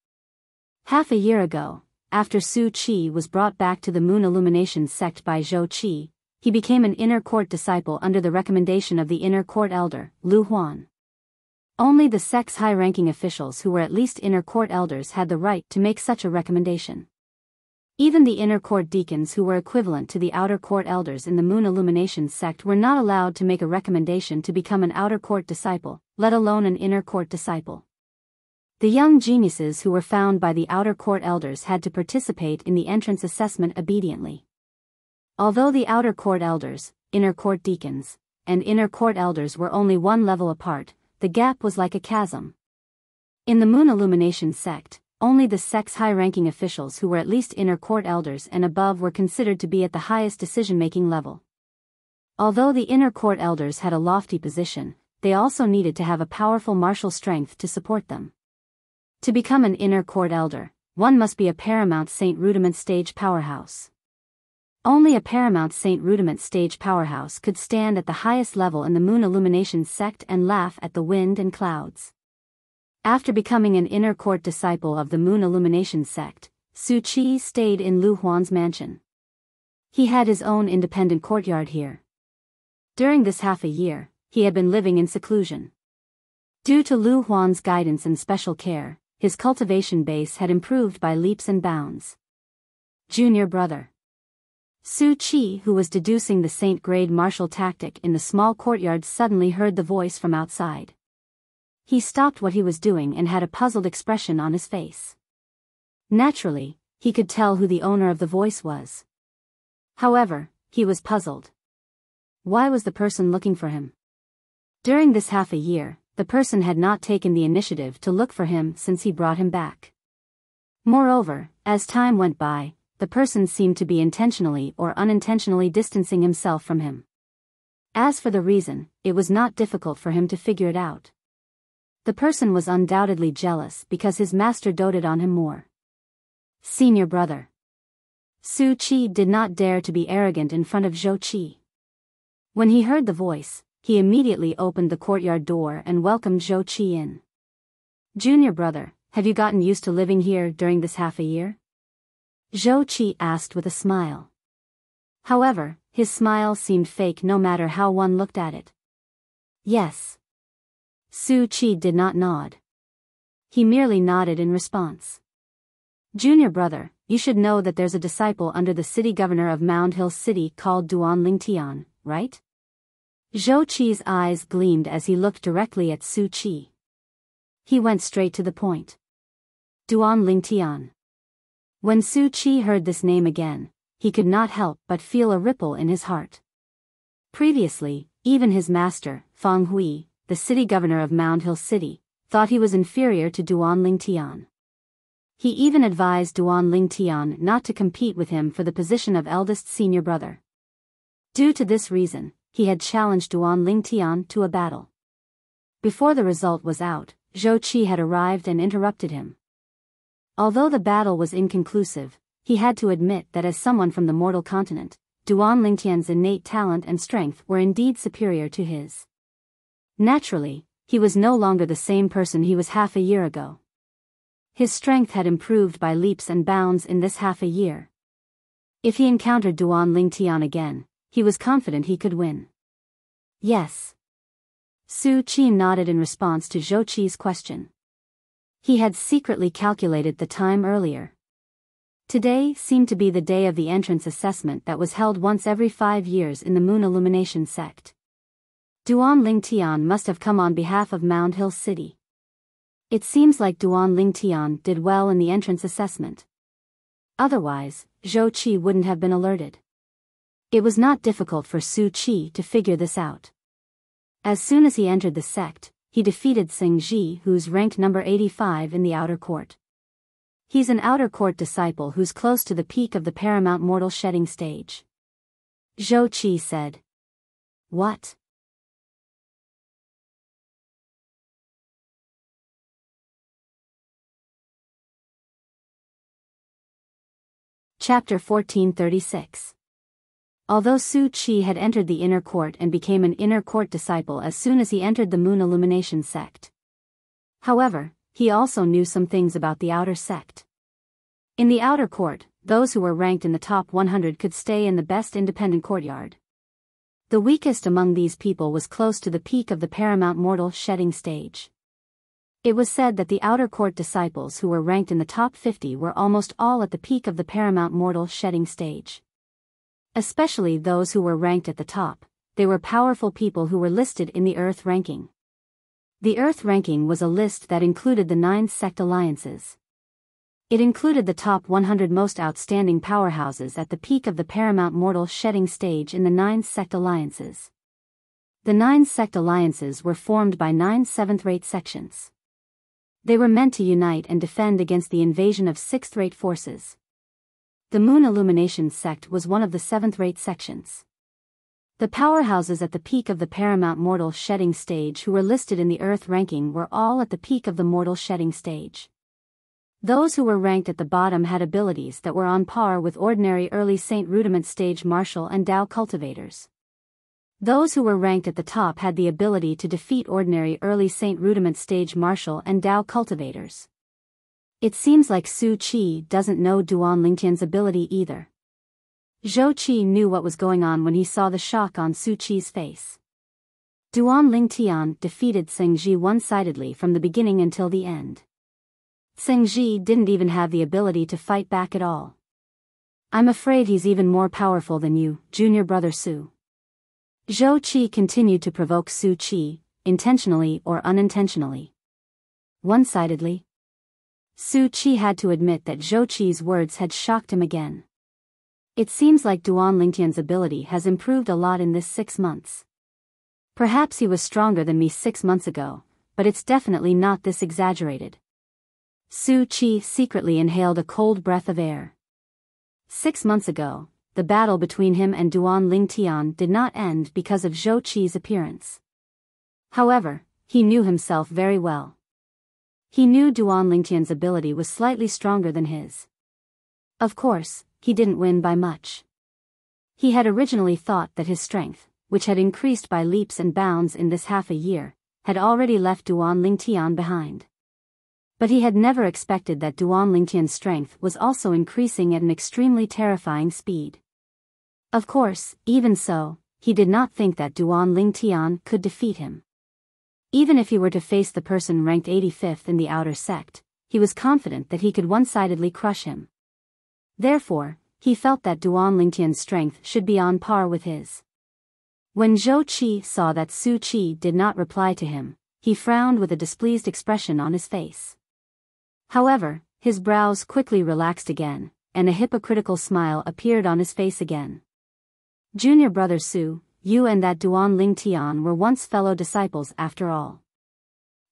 Half a year ago, after Su Qi was brought back to the Moon Illumination sect by Zhou Qi, he became an inner court disciple under the recommendation of the inner court elder, Lu Huan. Only the sect's high-ranking officials who were at least inner court elders had the right to make such a recommendation. Even the inner court deacons who were equivalent to the outer court elders in the Moon Illumination sect were not allowed to make a recommendation to become an outer court disciple, let alone an inner court disciple. The young geniuses who were found by the outer court elders had to participate in the entrance assessment obediently. Although the outer court elders, inner court deacons, and inner court elders were only 1 level apart, the gap was like a chasm. In the Moon Illumination sect, only the sect's high-ranking officials who were at least inner court elders and above were considered to be at the highest decision-making level. Although the inner court elders had a lofty position, they also needed to have a powerful martial strength to support them. To become an inner court elder, one must be a paramount Saint Rudiment stage powerhouse. Only a paramount Saint Rudiment stage powerhouse could stand at the highest level in the Moon Illumination sect and laugh at the wind and clouds. After becoming an inner court disciple of the Moon Illumination sect, Su Qi stayed in Lu Huan's mansion. He had his own independent courtyard here. During this half a year, he had been living in seclusion. Due to Lu Huan's guidance and special care, his cultivation base had improved by leaps and bounds. Junior brother. Su Qi, who was deducing the saint-grade martial tactic in the small courtyard, suddenly heard the voice from outside. He stopped what he was doing and had a puzzled expression on his face. Naturally, he could tell who the owner of the voice was. However, he was puzzled. Why was the person looking for him? During this half a year, the person had not taken the initiative to look for him since he brought him back. Moreover, as time went by, the person seemed to be intentionally or unintentionally distancing himself from him. As for the reason, it was not difficult for him to figure it out. The person was undoubtedly jealous because his master doted on him more. Senior brother. Su Qi did not dare to be arrogant in front of Zhou Qi. When he heard the voice, he immediately opened the courtyard door and welcomed Zhou Qi in. Junior brother, have you gotten used to living here during this half a year? Zhou Qi asked with a smile. However, his smile seemed fake no matter how one looked at it. Yes. Su Qi did not nod. He merely nodded in response. Junior brother, you should know that there's a disciple under the city governor of Mound Hill City called Duan Lingtian, right? Zhou Qi's eyes gleamed as he looked directly at Su Qi. He went straight to the point. Duan Lingtian. When Su Qi heard this name again, he could not help but feel a ripple in his heart. Previously, even his master, Feng Hui, the city governor of Mound Hill City, thought he was inferior to Duan Lingtian. He even advised Duan Lingtian not to compete with him for the position of eldest senior brother. Due to this reason, he had challenged Duan Lingtian to a battle. Before the result was out, Zhou Qi had arrived and interrupted him. Although the battle was inconclusive, he had to admit that as someone from the mortal continent, Duan Lingtian's innate talent and strength were indeed superior to his. Naturally, he was no longer the same person he was half a year ago. His strength had improved by leaps and bounds in this half a year. If he encountered Duan Lingtian again, he was confident he could win. Yes. Su Qi nodded in response to Zhou Qi's question. He had secretly calculated the time earlier. Today seemed to be the day of the entrance assessment that was held once every 5 years in the Moon Illumination sect. Duan Lingtian must have come on behalf of Mound Hill City. It seems like Duan Lingtian did well in the entrance assessment. Otherwise, Zhou Qi wouldn't have been alerted. It was not difficult for Su Qi to figure this out. As soon as he entered the sect, he defeated Seng Ji, who's ranked number 85 in the outer court. He's an outer court disciple who's close to the peak of the paramount mortal shedding stage. Zhou Qi said. What? Chapter 1436. Although Su Qi had entered the inner court and became an inner court disciple as soon as he entered the Moon Illumination sect. However, he also knew some things about the outer sect. In the outer court, those who were ranked in the top 100 could stay in the best independent courtyard. The weakest among these people was close to the peak of the paramount mortal shedding stage. It was said that the outer court disciples who were ranked in the top 50 were almost all at the peak of the paramount mortal shedding stage. Especially those who were ranked at the top, they were powerful people who were listed in the Earth ranking. The Earth ranking was a list that included the 9 sect alliances. It included the top 100 most outstanding powerhouses at the peak of the paramount mortal shedding stage in the 9 sect alliances. The 9 sect alliances were formed by 9 seventh-rate sections. They were meant to unite and defend against the invasion of sixth-rate forces. The Moon Illumination sect was one of the seventh-rate sections. The powerhouses at the peak of the paramount mortal shedding stage who were listed in the Earth ranking were all at the peak of the mortal shedding stage. Those who were ranked at the bottom had abilities that were on par with ordinary early Saint Rudiment stage martial and Dao cultivators. Those who were ranked at the top had the ability to defeat ordinary early Saint Rudiment stage martial and Dao cultivators. It seems like Su Qi doesn't know Duan Lingtian's ability either. Zhou Qi knew what was going on when he saw the shock on Su Qi's face. Duan Lingtian defeated Seng Ji one-sidedly from the beginning until the end. Seng Ji didn't even have the ability to fight back at all. I'm afraid he's even more powerful than you, junior brother Su. Zhou Qi continued to provoke Su Qi, intentionally or unintentionally. One-sidedly. Su Qi had to admit that Zhou Qi's words had shocked him again. It seems like Duan Lingtian's ability has improved a lot in this 6 months. Perhaps he was stronger than me 6 months ago, but it's definitely not this exaggerated. Su Qi secretly inhaled a cold breath of air. 6 months ago, the battle between him and Duan Lingtian did not end because of Zhou Qi's appearance. However, he knew himself very well. He knew Duan Lingtian's ability was slightly stronger than his. Of course, he didn't win by much. He had originally thought that his strength, which had increased by leaps and bounds in this half a year, had already left Duan Lingtian behind. But he had never expected that Duan Lingtian's strength was also increasing at an extremely terrifying speed. Of course, even so, he did not think that Duan Lingtian could defeat him. Even if he were to face the person ranked 85th in the outer sect, he was confident that he could one-sidedly crush him. Therefore, he felt that Duan Lingtian's strength should be on par with his. When Zhou Qi saw that Su Qi did not reply to him, he frowned with a displeased expression on his face. However, his brows quickly relaxed again, and a hypocritical smile appeared on his face again. Junior brother Su, you and that Duan Lingtian were once fellow disciples after all.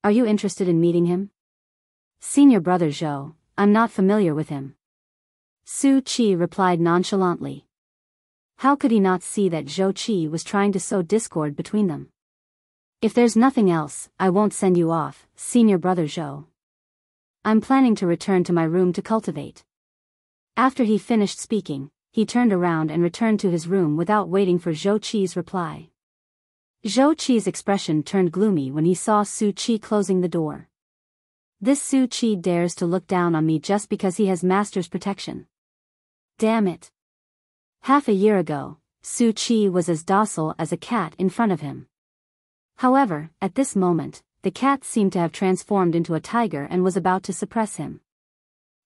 Are you interested in meeting him? Senior brother Zhou, I'm not familiar with him. Su Qi replied nonchalantly. How could he not see that Zhou Qi was trying to sow discord between them? If there's nothing else, I won't send you off, senior brother Zhou. I'm planning to return to my room to cultivate. After he finished speaking, he turned around and returned to his room without waiting for Zhou Qi's reply. Zhou Qi's expression turned gloomy when he saw Su Qi closing the door. This Su Qi dares to look down on me just because he has master's protection. Damn it. Half a year ago, Su Qi was as docile as a cat in front of him. However, at this moment, the cat seemed to have transformed into a tiger and was about to suppress him.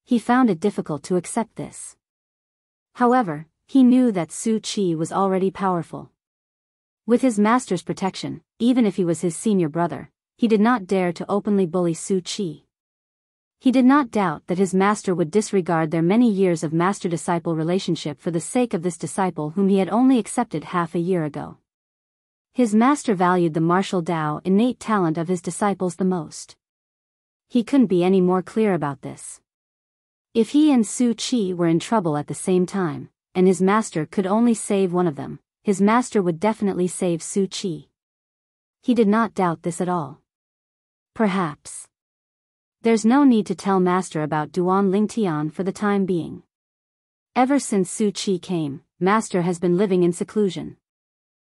He found it difficult to accept this. However, he knew that Su Qi was already powerful. With his master's protection, even if he was his senior brother, he did not dare to openly bully Su Qi. He did not doubt that his master would disregard their many years of master-disciple relationship for the sake of this disciple whom he had only accepted half a year ago. His master valued the martial Tao innate talent of his disciples the most. He couldn't be any more clear about this. If he and Su Qi were in trouble at the same time, and his master could only save one of them, his master would definitely save Su Qi. He did not doubt this at all. Perhaps. There's no need to tell master about Duan Lingtian for the time being. Ever since Su Qi came, master has been living in seclusion.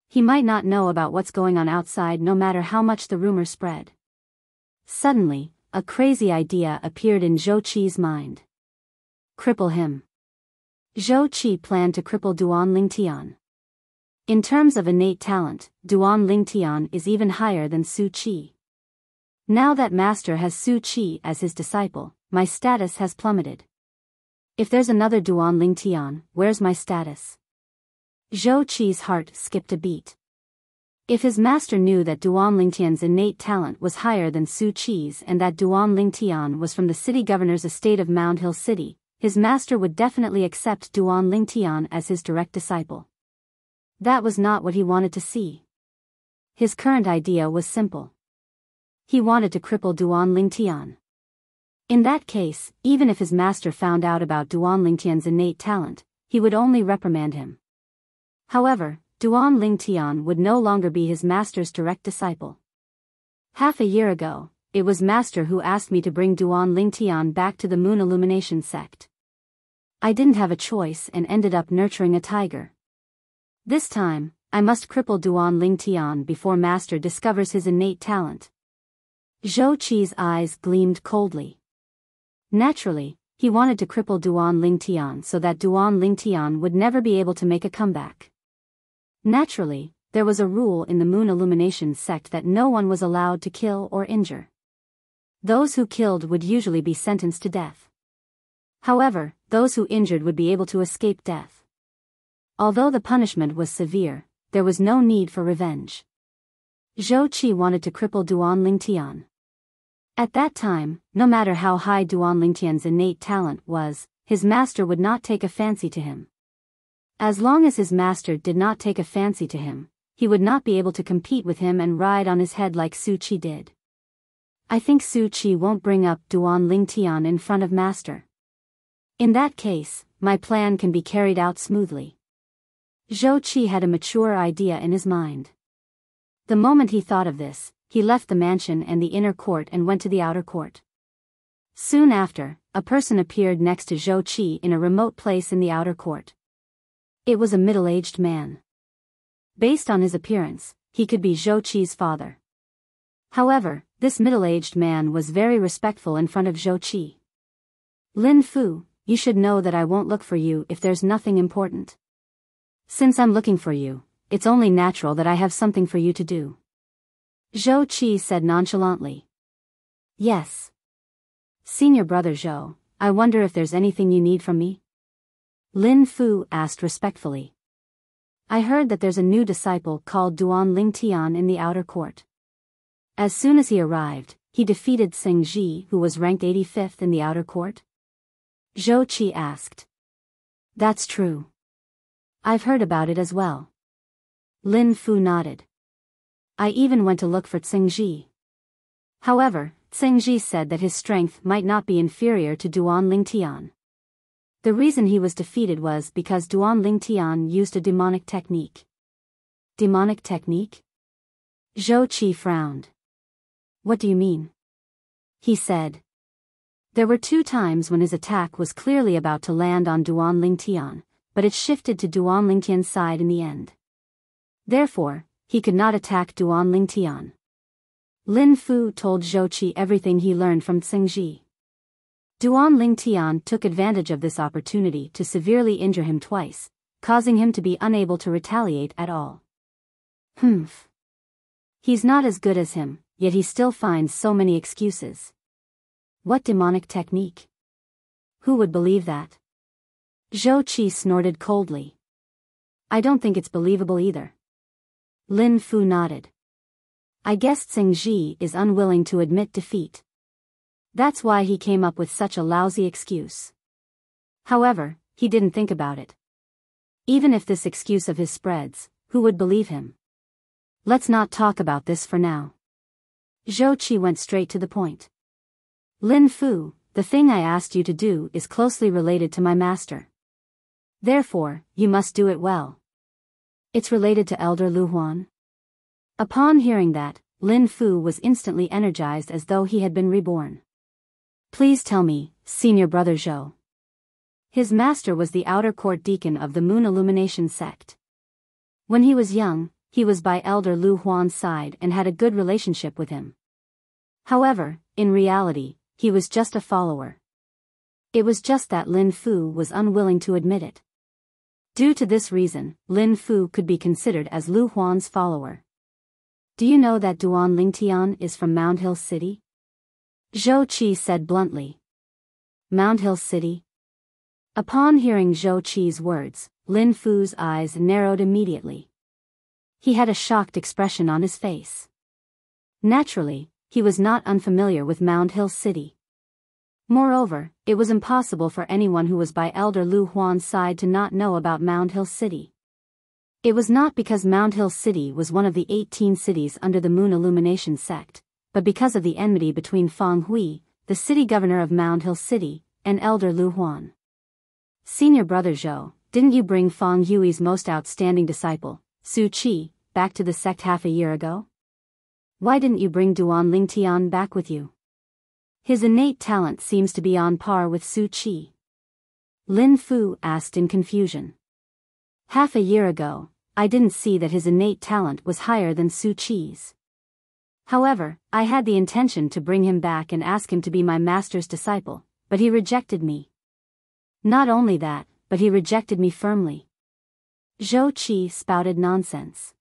He might not know about what's going on outside no matter how much the rumor spread. Suddenly, a crazy idea appeared in Zhou Qi's mind. Cripple him. Zhou Qi planned to cripple Duan Lingtian. In terms of innate talent, Duan Lingtian is even higher than Su Qi. Now that master has Su Qi as his disciple, my status has plummeted. If there's another Duan Lingtian, where's my status? Zhou Qi's heart skipped a beat. If his master knew that Duan Lingtian's innate talent was higher than Su Qi's and that Duan Lingtian was from the city governor's estate of Mound Hill City, his master would definitely accept Duan Lingtian as his direct disciple. That was not what he wanted to see. His current idea was simple. He wanted to cripple Duan Lingtian. In that case, even if his master found out about Duan Lingtian's innate talent, he would only reprimand him. However, Duan Lingtian would no longer be his master's direct disciple. Half a year ago, it was master who asked me to bring Duan Lingtian back to the Moon Illumination sect. I didn't have a choice and ended up nurturing a tiger. This time, I must cripple Duan Lingtian before master discovers his innate talent. Zhou Qi's eyes gleamed coldly. Naturally, he wanted to cripple Duan Lingtian so that Duan Lingtian would never be able to make a comeback. Naturally, there was a rule in the Moon Illumination sect that no one was allowed to kill or injure. Those who killed would usually be sentenced to death. However, those who injured would be able to escape death. Although the punishment was severe, there was no need for revenge. Zhou Qi wanted to cripple Duan Lingtian. At that time, no matter how high Duan Lingtian's innate talent was, his master would not take a fancy to him. As long as his master did not take a fancy to him, he would not be able to compete with him and ride on his head like Su Qi did. I think Su Qi won't bring up Duan Lingtian in front of master. In that case, my plan can be carried out smoothly. Zhou Qi had a mature idea in his mind. The moment he thought of this, he left the mansion and the inner court and went to the outer court. Soon after, a person appeared next to Zhou Qi in a remote place in the outer court. It was a middle-aged man. Based on his appearance, he could be Zhou Qi's father. However, this middle-aged man was very respectful in front of Zhou Qi. "Lin Fu, you should know that I won't look for you if there's nothing important. Since I'm looking for you, it's only natural that I have something for you to do." Zhou Qi said nonchalantly. "Yes. Senior brother Zhou, I wonder if there's anything you need from me?" Lin Fu asked respectfully. "I heard that there's a new disciple called Duan Lingtian in the outer court. As soon as he arrived, he defeated Xing Ji, who was ranked 85th in the outer court?" Zhou Qi asked. "That's true. I've heard about it as well." Lin Fu nodded. "I even went to look for Xing Ji. However, Xing Ji said that his strength might not be inferior to Duan Lingtian. The reason he was defeated was because Duan Lingtian used a demonic technique." "Demonic technique?" Zhou Qi frowned. "What do you mean?" He said. There were 2 times when his attack was clearly about to land on Duan Lingtian, but it shifted to Duan Lingtian's side in the end. Therefore, he could not attack Duan Lingtian. Lin Fu told Zhou Qi everything he learned from Xing Ji. Duan Lingtian took advantage of this opportunity to severely injure him twice, causing him to be unable to retaliate at all. Humph. He's not as good as him, yet he still finds so many excuses. What demonic technique? Who would believe that? Zhou Qi snorted coldly. "I don't think it's believable either." Lin Fu nodded. "I guess Xing Ji is unwilling to admit defeat. That's why he came up with such a lousy excuse. However, he didn't think about it. Even if this excuse of his spreads, who would believe him? Let's not talk about this for now." Zhou Qi went straight to the point. "Lin Fu, the thing I asked you to do is closely related to my master. Therefore, you must do it well." "It's related to Elder Lu Huan?" Upon hearing that, Lin Fu was instantly energized as though he had been reborn. "Please tell me, Senior Brother Zhou." His master was the outer court deacon of the Moon Illumination sect. When he was young, he was by Elder Lu Huan's side and had a good relationship with him. However, in reality, he was just a follower. It was just that Lin Fu was unwilling to admit it. Due to this reason, Lin Fu could be considered as Lu Huan's follower. "Do you know that Duan Lingtian is from Mound Hill City?" Zhou Qi said bluntly. "Mound Hill City?" Upon hearing Zhou Qi's words, Lin Fu's eyes narrowed immediately. He had a shocked expression on his face. Naturally, he was not unfamiliar with Mound Hill City. Moreover, it was impossible for anyone who was by Elder Lu Huan's side to not know about Mound Hill City. It was not because Mound Hill City was one of the 18 cities under the Moon Illumination sect, but because of the enmity between Feng Hui, the city governor of Mound Hill City, and Elder Lu Huan. "Senior Brother Zhou, didn't you bring Feng Hui's most outstanding disciple, Su Qi, back to the sect half a year ago? Why didn't you bring Duan Lingtian back with you? His innate talent seems to be on par with Su Qi." Lin Fu asked in confusion. "Half a year ago, I didn't see that his innate talent was higher than Su Qi's. However, I had the intention to bring him back and ask him to be my master's disciple, but he rejected me. Not only that, but he rejected me firmly." Zhou Qi spouted nonsense.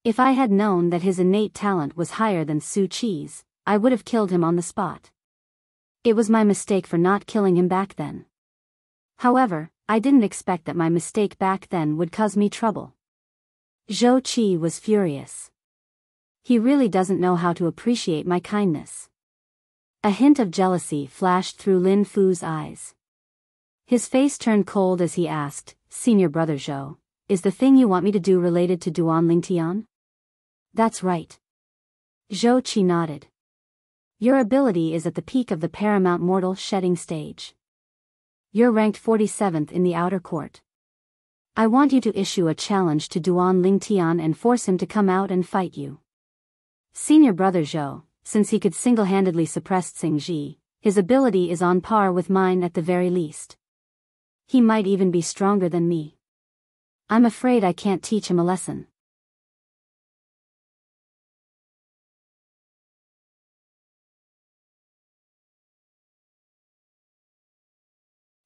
"If I had known that his innate talent was higher than Su Qi's, I would have killed him on the spot. It was my mistake for not killing him back then. However, I didn't expect that my mistake back then would cause me trouble." Zhou Qi was furious. He really doesn't know how to appreciate my kindness. A hint of jealousy flashed through Lin Fu's eyes. His face turned cold as he asked, "Senior Brother Zhou, is the thing you want me to do related to Duan Lingtian?" "That's right." Zhou Qi nodded. "Your ability is at the peak of the paramount mortal shedding stage. You're ranked 47th in the outer court. I want you to issue a challenge to Duan Lingtian and force him to come out and fight you. Senior brother Zhou, since he could single-handedly suppress Xingji, his ability is on par with mine at the very least. He might even be stronger than me. I'm afraid I can't teach him a lesson.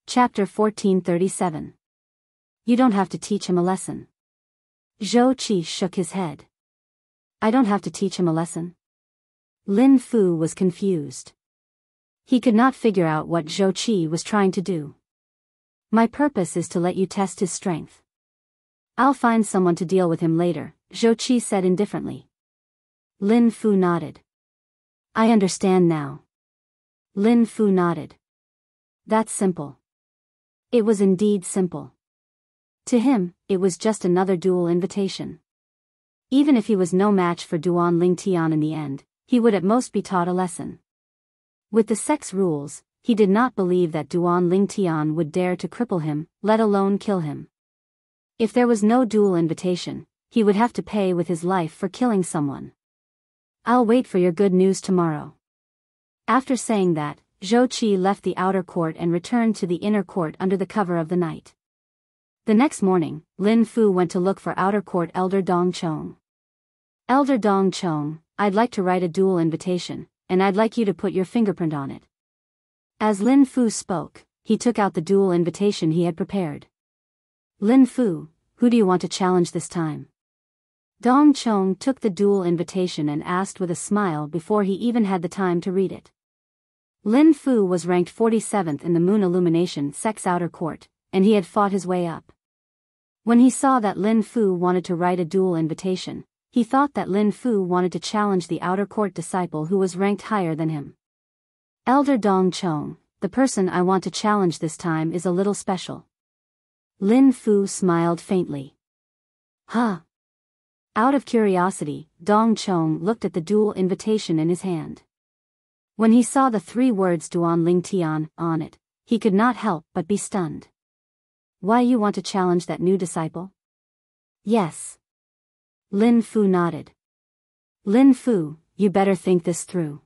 Chapter 1437. You don't have to teach him a lesson. Zhou Qi shook his head. I don't have to teach him a lesson? Lin Fu was confused. He could not figure out what Zhou Qi was trying to do. My purpose is to let you test his strength. I'll find someone to deal with him later, Zhou Qi said indifferently. Lin Fu nodded. I understand now. Lin Fu nodded. That's simple. It was indeed simple. To him, it was just another duel invitation. Even if he was no match for Duan Lingtian in the end, he would at most be taught a lesson. With the sex rules, he did not believe that Duan Lingtian would dare to cripple him, let alone kill him. If there was no duel invitation, he would have to pay with his life for killing someone. I'll wait for your good news tomorrow. After saying that, Zhou Qi left the outer court and returned to the inner court under the cover of the night. The next morning, Lin Fu went to look for outer court elder Dong Chong. Elder Dong Chong, I'd like to write a duel invitation, and I'd like you to put your fingerprint on it. As Lin Fu spoke, he took out the duel invitation he had prepared. Lin Fu, who do you want to challenge this time? Dong Chong took the duel invitation and asked with a smile before he even had the time to read it. Lin Fu was ranked 47th in the Moon Illumination Sex Outer Court, and he had fought his way up. When he saw that Lin Fu wanted to write a duel invitation, he thought that Lin Fu wanted to challenge the outer court disciple who was ranked higher than him. Elder Dong Chong, the person I want to challenge this time is a little special. Lin Fu smiled faintly. Huh? Out of curiosity, Dong Chong looked at the duel invitation in his hand. When he saw the 3 words Duan Lingtian on it, he could not help but be stunned. Why you want to challenge that new disciple? Yes. Lin Fu nodded. Lin Fu, you better think this through.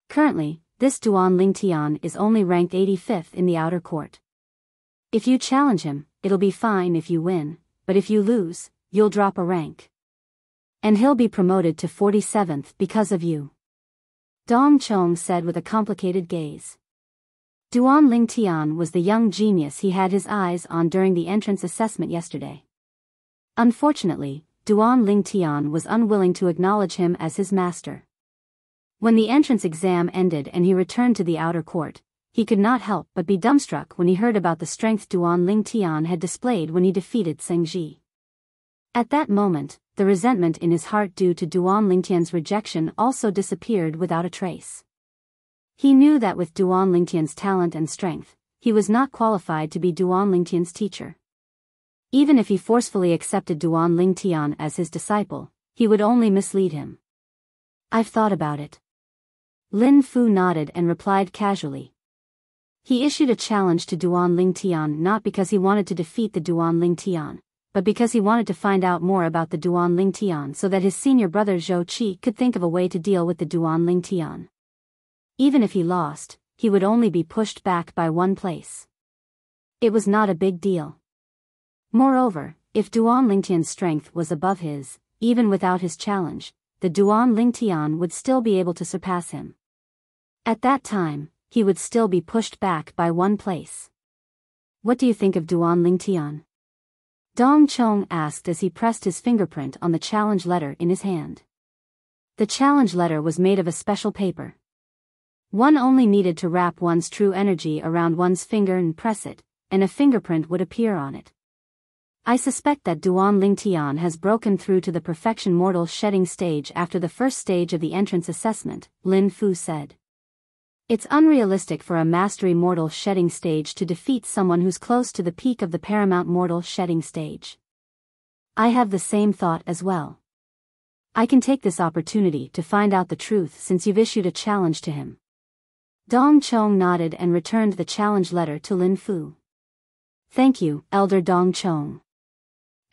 Currently, this Duan Lingtian is only ranked 85th in the outer court. If you challenge him, it'll be fine if you win, but if you lose, you'll drop a rank. And he'll be promoted to 47th because of you. Dong Chong said with a complicated gaze. Duan Lingtian was the young genius he had his eyes on during the entrance assessment yesterday. Unfortunately, Duan Lingtian was unwilling to acknowledge him as his master. When the entrance exam ended and he returned to the outer court, he could not help but be dumbstruck when he heard about the strength Duan Lingtian had displayed when he defeated Xingji. At that moment, the resentment in his heart due to Duan Lingtian's rejection also disappeared without a trace. He knew that with Duan Lingtian's talent and strength, he was not qualified to be Duan Lingtian's teacher. Even if he forcefully accepted Duan Lingtian as his disciple, he would only mislead him. I've thought about it. Lin Fu nodded and replied casually. He issued a challenge to Duan Lingtian not because he wanted to defeat the Duan Lingtian, but because he wanted to find out more about the Duan Lingtian so that his senior brother Zhou Qi could think of a way to deal with the Duan Lingtian. Even if he lost, he would only be pushed back by 1 place. It was not a big deal. Moreover, if Duan Lingtian's strength was above his, even without his challenge, the Duan Lingtian would still be able to surpass him. At that time, he would still be pushed back by 1 place. What do you think of Duan Lingtian? Dong Chong asked as he pressed his fingerprint on the challenge letter in his hand. The challenge letter was made of a special paper. One only needed to wrap one's true energy around one's finger and press it, and a fingerprint would appear on it. I suspect that Duan Lingtian has broken through to the perfection mortal shedding stage after the first stage of the entrance assessment, Lin Fu said. It's unrealistic for a mastery mortal shedding stage to defeat someone who's close to the peak of the paramount mortal shedding stage. I have the same thought as well. I can take this opportunity to find out the truth since you've issued a challenge to him. Dong Chong nodded and returned the challenge letter to Lin Fu. Thank you, Elder Dong Chong.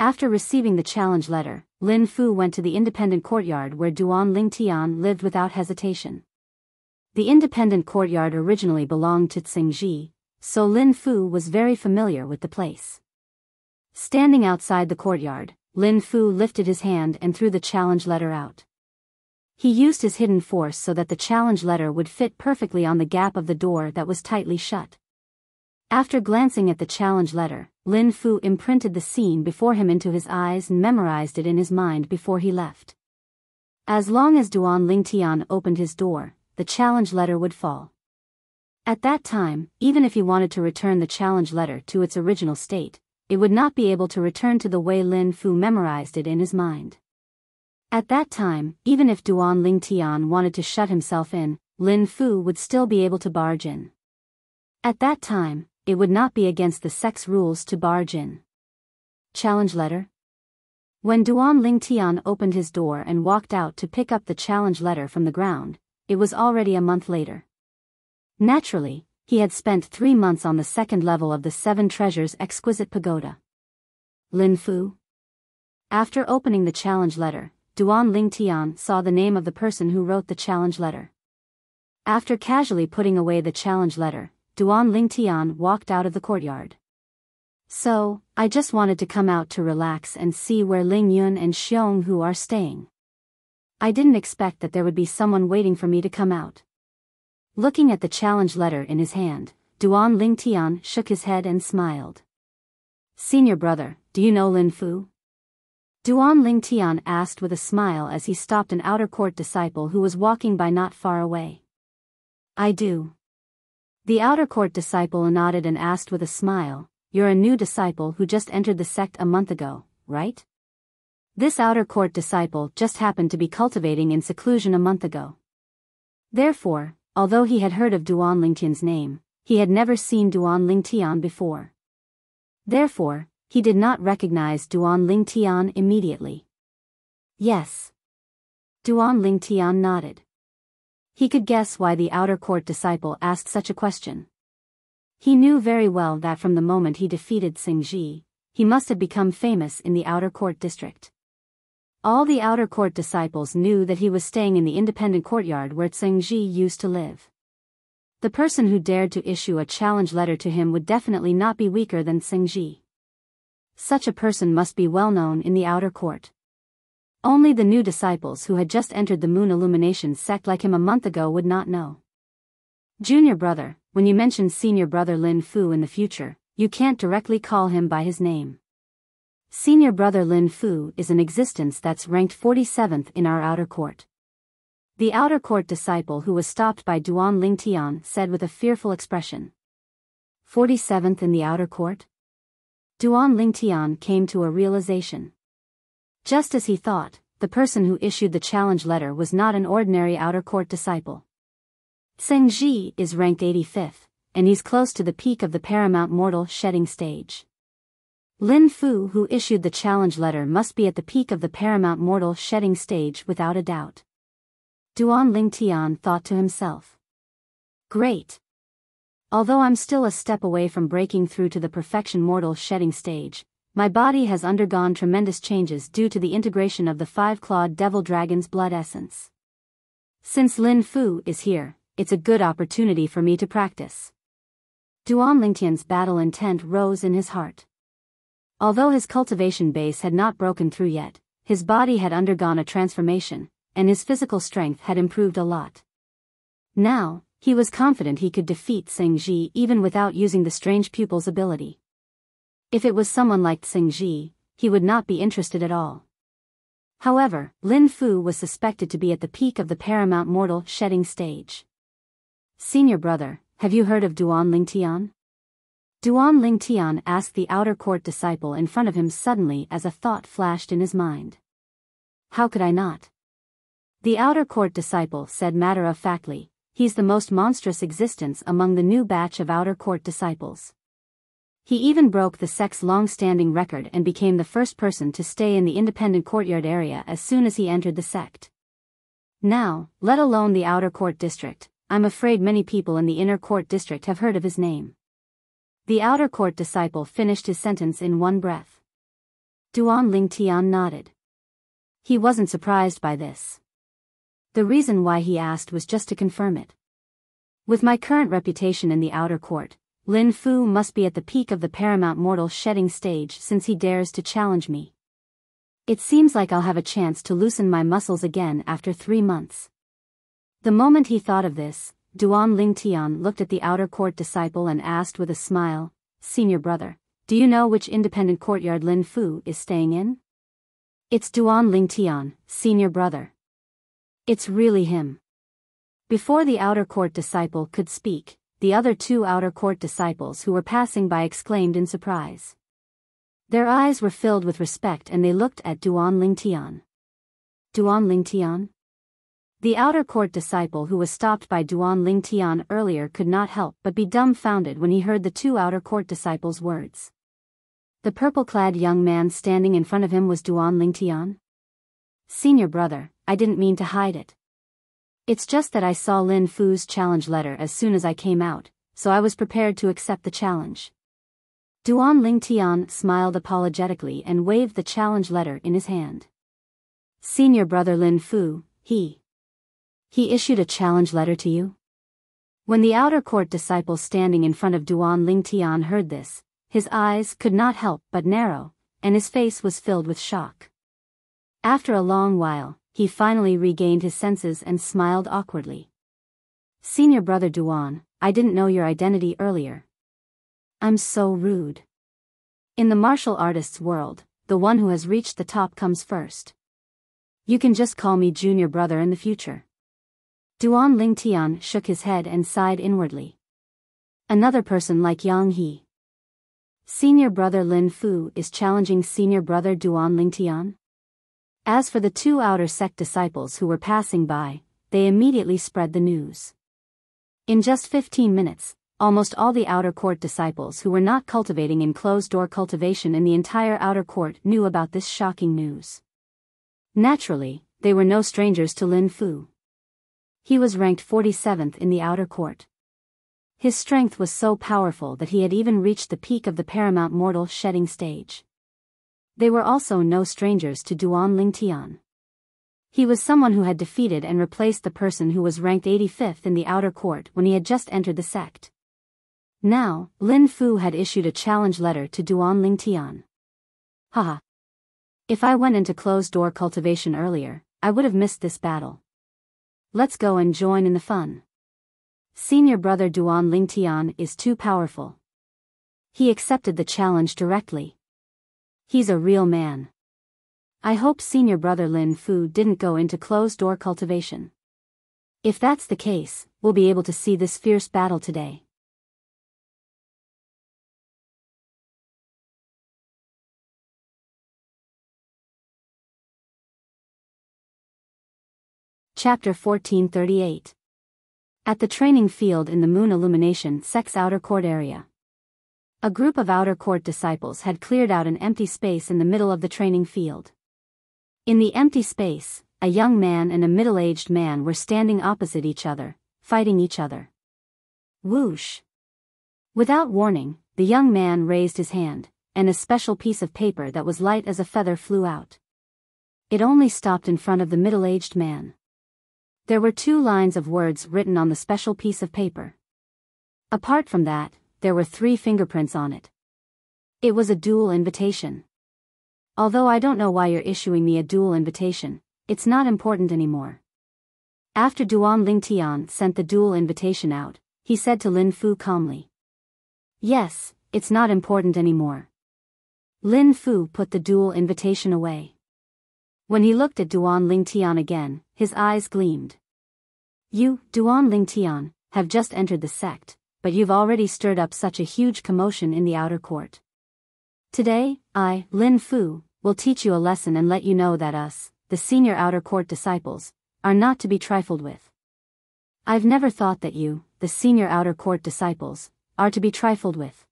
After receiving the challenge letter, Lin Fu went to the independent courtyard where Duan Lingtian lived without hesitation. The independent courtyard originally belonged to Tsingji, so Lin Fu was very familiar with the place. Standing outside the courtyard, Lin Fu lifted his hand and threw the challenge letter out. He used his hidden force so that the challenge letter would fit perfectly on the gap of the door that was tightly shut. After glancing at the challenge letter, Lin Fu imprinted the scene before him into his eyes and memorized it in his mind before he left. As long as Duan Lingtian opened his door, the challenge letter would fall. At that time, even if he wanted to return the challenge letter to its original state, it would not be able to return to the way Lin Fu memorized it in his mind. At that time, even if Duan Lingtian wanted to shut himself in, Lin Fu would still be able to barge in. At that time, it would not be against the sex rules to barge in. Challenge letter? When Duan Lingtian opened his door and walked out to pick up the challenge letter from the ground, it was already a month later. Naturally, he had spent 3 months on the second level of the Seven Treasures Exquisite Pagoda. Lin Fu? After opening the challenge letter, Duan Lingtian saw the name of the person who wrote the challenge letter. After casually putting away the challenge letter, Duan Lingtian walked out of the courtyard. So, I just wanted to come out to relax and see where Ling Yun and Xiong Hu are staying. I didn't expect that there would be someone waiting for me to come out. Looking at the challenge letter in his hand, Duan Lingtian shook his head and smiled. Senior brother, do you know Lin Fu? Duan Lingtian asked with a smile as he stopped an outer court disciple who was walking by not far away. I do. The outer court disciple nodded and asked with a smile, You're a new disciple who just entered the sect a month ago, right? This outer court disciple just happened to be cultivating in seclusion a month ago. Therefore, although he had heard of Duan Lingtian's name, he had never seen Duan Lingtian before. Therefore, he did not recognize Duan Lingtian immediately. Yes. Duan Lingtian nodded. He could guess why the outer court disciple asked such a question. He knew very well that from the moment he defeated Tsingji, he must have become famous in the outer court district. All the outer court disciples knew that he was staying in the independent courtyard where Tsingji used to live. The person who dared to issue a challenge letter to him would definitely not be weaker than Tsingji. Such a person must be well known in the outer court. Only the new disciples who had just entered the Moon Illumination sect like him a month ago would not know. Junior brother, when you mention senior brother Lin Fu in the future, you can't directly call him by his name. Senior brother Lin Fu is an existence that's ranked 47th in our outer court. The outer court disciple who was stopped by Duan Lingtian said with a fearful expression. 47th in the outer court? Duan Lingtian came to a realization. Just as he thought, the person who issued the challenge letter was not an ordinary outer court disciple. Tsingji is ranked 85th, and he's close to the peak of the paramount mortal shedding stage. Lin Fu who issued the challenge letter must be at the peak of the paramount mortal shedding stage without a doubt. Duan Lingtian thought to himself. Great. Although I'm still a step away from breaking through to the perfection mortal shedding stage, my body has undergone tremendous changes due to the integration of the 5-clawed devil dragon's blood essence. Since Lin Fu is here, it's a good opportunity for me to practice. Duan Lingtian's battle intent rose in his heart. Although his cultivation base had not broken through yet, his body had undergone a transformation, and his physical strength had improved a lot. Now, he was confident he could defeat Tsingji even without using the strange pupil's ability. If it was someone like Tsingji, he would not be interested at all. However, Lin Fu was suspected to be at the peak of the paramount mortal shedding stage. Senior brother, have you heard of Duan Lingtian? Duan Lingtian asked the outer court disciple in front of him suddenly as a thought flashed in his mind. How could I not? The outer court disciple said matter-of-factly, he's the most monstrous existence among the new batch of outer court disciples. He even broke the sect's long-standing record and became the first person to stay in the independent courtyard area as soon as he entered the sect. Now, let alone the outer court district, I'm afraid many people in the inner court district have heard of his name. The outer court disciple finished his sentence in one breath. Duan Lingtian nodded. He wasn't surprised by this. The reason why he asked was just to confirm it. With my current reputation in the outer court, Lin Fu must be at the peak of the paramount mortal shedding stage since he dares to challenge me. It seems like I'll have a chance to loosen my muscles again after 3 months. The moment he thought of this, Duan Lingtian looked at the outer court disciple and asked with a smile, "Senior brother, do you know which independent courtyard Lin Fu is staying in?" "It's Duan Lingtian, senior brother. It's really him." Before the outer court disciple could speak, the other 2 outer court disciples who were passing by exclaimed in surprise. Their eyes were filled with respect and they looked at Duan Lingtian. Duan Lingtian? The outer court disciple who was stopped by Duan Lingtian earlier could not help but be dumbfounded when he heard the 2 outer court disciples' words. The purple-clad young man standing in front of him was Duan Lingtian. "Senior brother, I didn't mean to hide it. It's just that I saw Lin Fu's challenge letter as soon as I came out, so I was prepared to accept the challenge." Duan Lingtian smiled apologetically and waved the challenge letter in his hand. "Senior brother Lin Fu, he issued a challenge letter to you?" When the outer court disciple standing in front of Duan Lingtian heard this, his eyes could not help but narrow, and his face was filled with shock. After a long while, he finally regained his senses and smiled awkwardly. "Senior brother Duan, I didn't know your identity earlier. I'm so rude. In the martial artists' world, the one who has reached the top comes first. You can just call me junior brother in the future." Duan Lingtian shook his head and sighed inwardly. Another person like Yang He. Senior brother Lin Fu is challenging senior brother Duan Lingtian? As for the 2 outer sect disciples who were passing by, they immediately spread the news. In just 15 minutes, almost all the outer court disciples who were not cultivating in closed-door cultivation in the entire outer court knew about this shocking news. Naturally, they were no strangers to Lin Fu. He was ranked 47th in the outer court. His strength was so powerful that he had even reached the peak of the paramount mortal shedding stage. They were also no strangers to Duan Lingtian. He was someone who had defeated and replaced the person who was ranked 85th in the outer court when he had just entered the sect. Now, Lin Fu had issued a challenge letter to Duan Lingtian. Haha. If I went into closed-door cultivation earlier, I would have missed this battle. Let's go and join in the fun. Senior brother Duan Lingtian is too powerful. He accepted the challenge directly. He's a real man. I hope senior brother Lin Fu didn't go into closed-door cultivation. If that's the case, we'll be able to see this fierce battle today. Chapter 1438. At the training field in the Moon Illumination Sect's outer court area. A group of outer court disciples had cleared out an empty space in the middle of the training field. In the empty space, a young man and a middle-aged man were standing opposite each other, fighting each other. Whoosh! Without warning, the young man raised his hand, and a special piece of paper that was light as a feather flew out. It only stopped in front of the middle-aged man. There were 2 lines of words written on the special piece of paper. Apart from that, there were 3 fingerprints on it. It was a dual invitation. Although I don't know why you're issuing me a dual invitation, it's not important anymore. After Duan Lingtian sent the dual invitation out, he said to Lin Fu calmly. Yes, it's not important anymore. Lin Fu put the dual invitation away. When he looked at Duan Lingtian again, his eyes gleamed. You, Duan Lingtian, have just entered the sect, but you've already stirred up such a huge commotion in the outer court. Today, I, Lin Fu, will teach you a lesson and let you know that us, the senior outer court disciples, are not to be trifled with. I've never thought that you, the senior outer court disciples, are to be trifled with.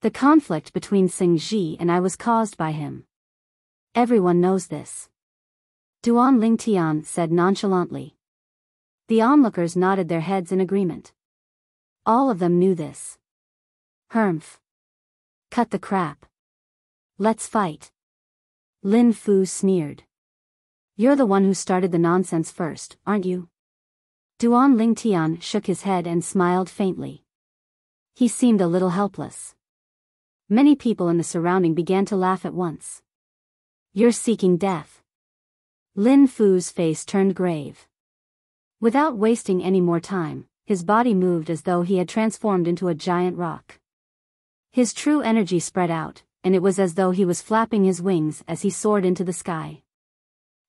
The conflict between Sing Ji and I was caused by him. Everyone knows this. Duan Lingtian said nonchalantly. The onlookers nodded their heads in agreement. All of them knew this. Cut the crap. Let's fight. Lin Fu sneered. You're the one who started the nonsense first, aren't you? Duan Lingtian shook his head and smiled faintly. He seemed a little helpless. Many people in the surrounding began to laugh at once. You're seeking death. Lin Fu's face turned grave. Without wasting any more time, his body moved as though he had transformed into a giant rock. His true energy spread out, and it was as though he was flapping his wings as he soared into the sky.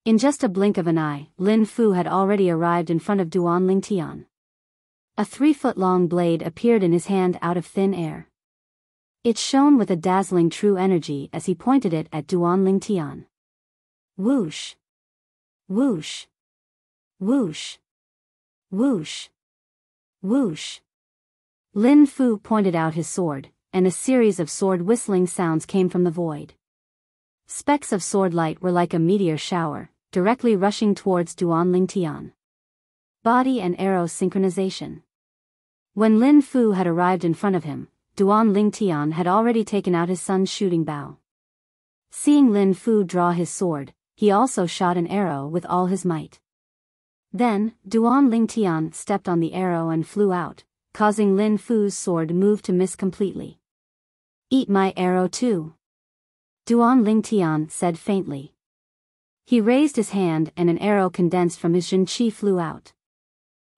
In just a blink of an eye, Lin Fu had already arrived in front of Duan Lingtian. A 3-foot-long blade appeared in his hand out of thin air. It shone with a dazzling true energy as he pointed it at Duan Lingtian. Whoosh! Whoosh! Whoosh! Whoosh! Whoosh! Lin Fu pointed out his sword, and a series of sword whistling sounds came from the void. Specks of sword light were like a meteor shower, directly rushing towards Duan Lingtian. Body and arrow synchronization. When Lin Fu had arrived in front of him, Duan Lingtian had already taken out his son's shooting bow. Seeing Lin Fu draw his sword, he also shot an arrow with all his might. Then, Duan Lingtian stepped on the arrow and flew out, causing Lin Fu's sword move to miss completely. Eat my arrow too. Duan Lingtian said faintly. He raised his hand and an arrow condensed from his Jinqi flew out.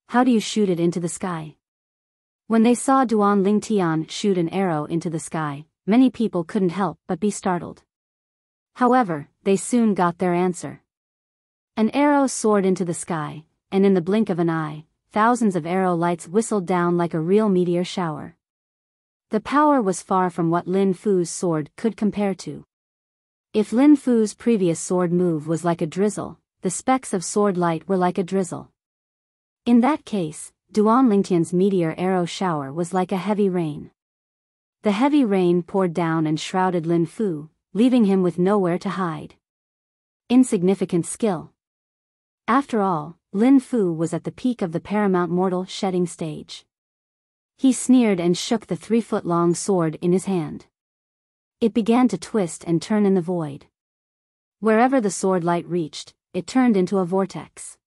How do you shoot it into the sky? When they saw Duan Lingtian shoot an arrow into the sky, many people couldn't help but be startled. However, they soon got their answer. An arrow soared into the sky, and in the blink of an eye, thousands of arrow lights whistled down like a real meteor shower. The power was far from what Lin Fu's sword could compare to. If Lin Fu's previous sword move was like a drizzle, the specks of sword light were like a drizzle. In that case, Duan Lingtian's meteor arrow shower was like a heavy rain. The heavy rain poured down and shrouded Lin Fu, leaving him with nowhere to hide. Insignificant skill. After all, Lin Fu was at the peak of the paramount mortal shedding stage. He sneered and shook the 3-foot-long sword in his hand. It began to twist and turn in the void. Wherever the sword light reached, it turned into a vortex.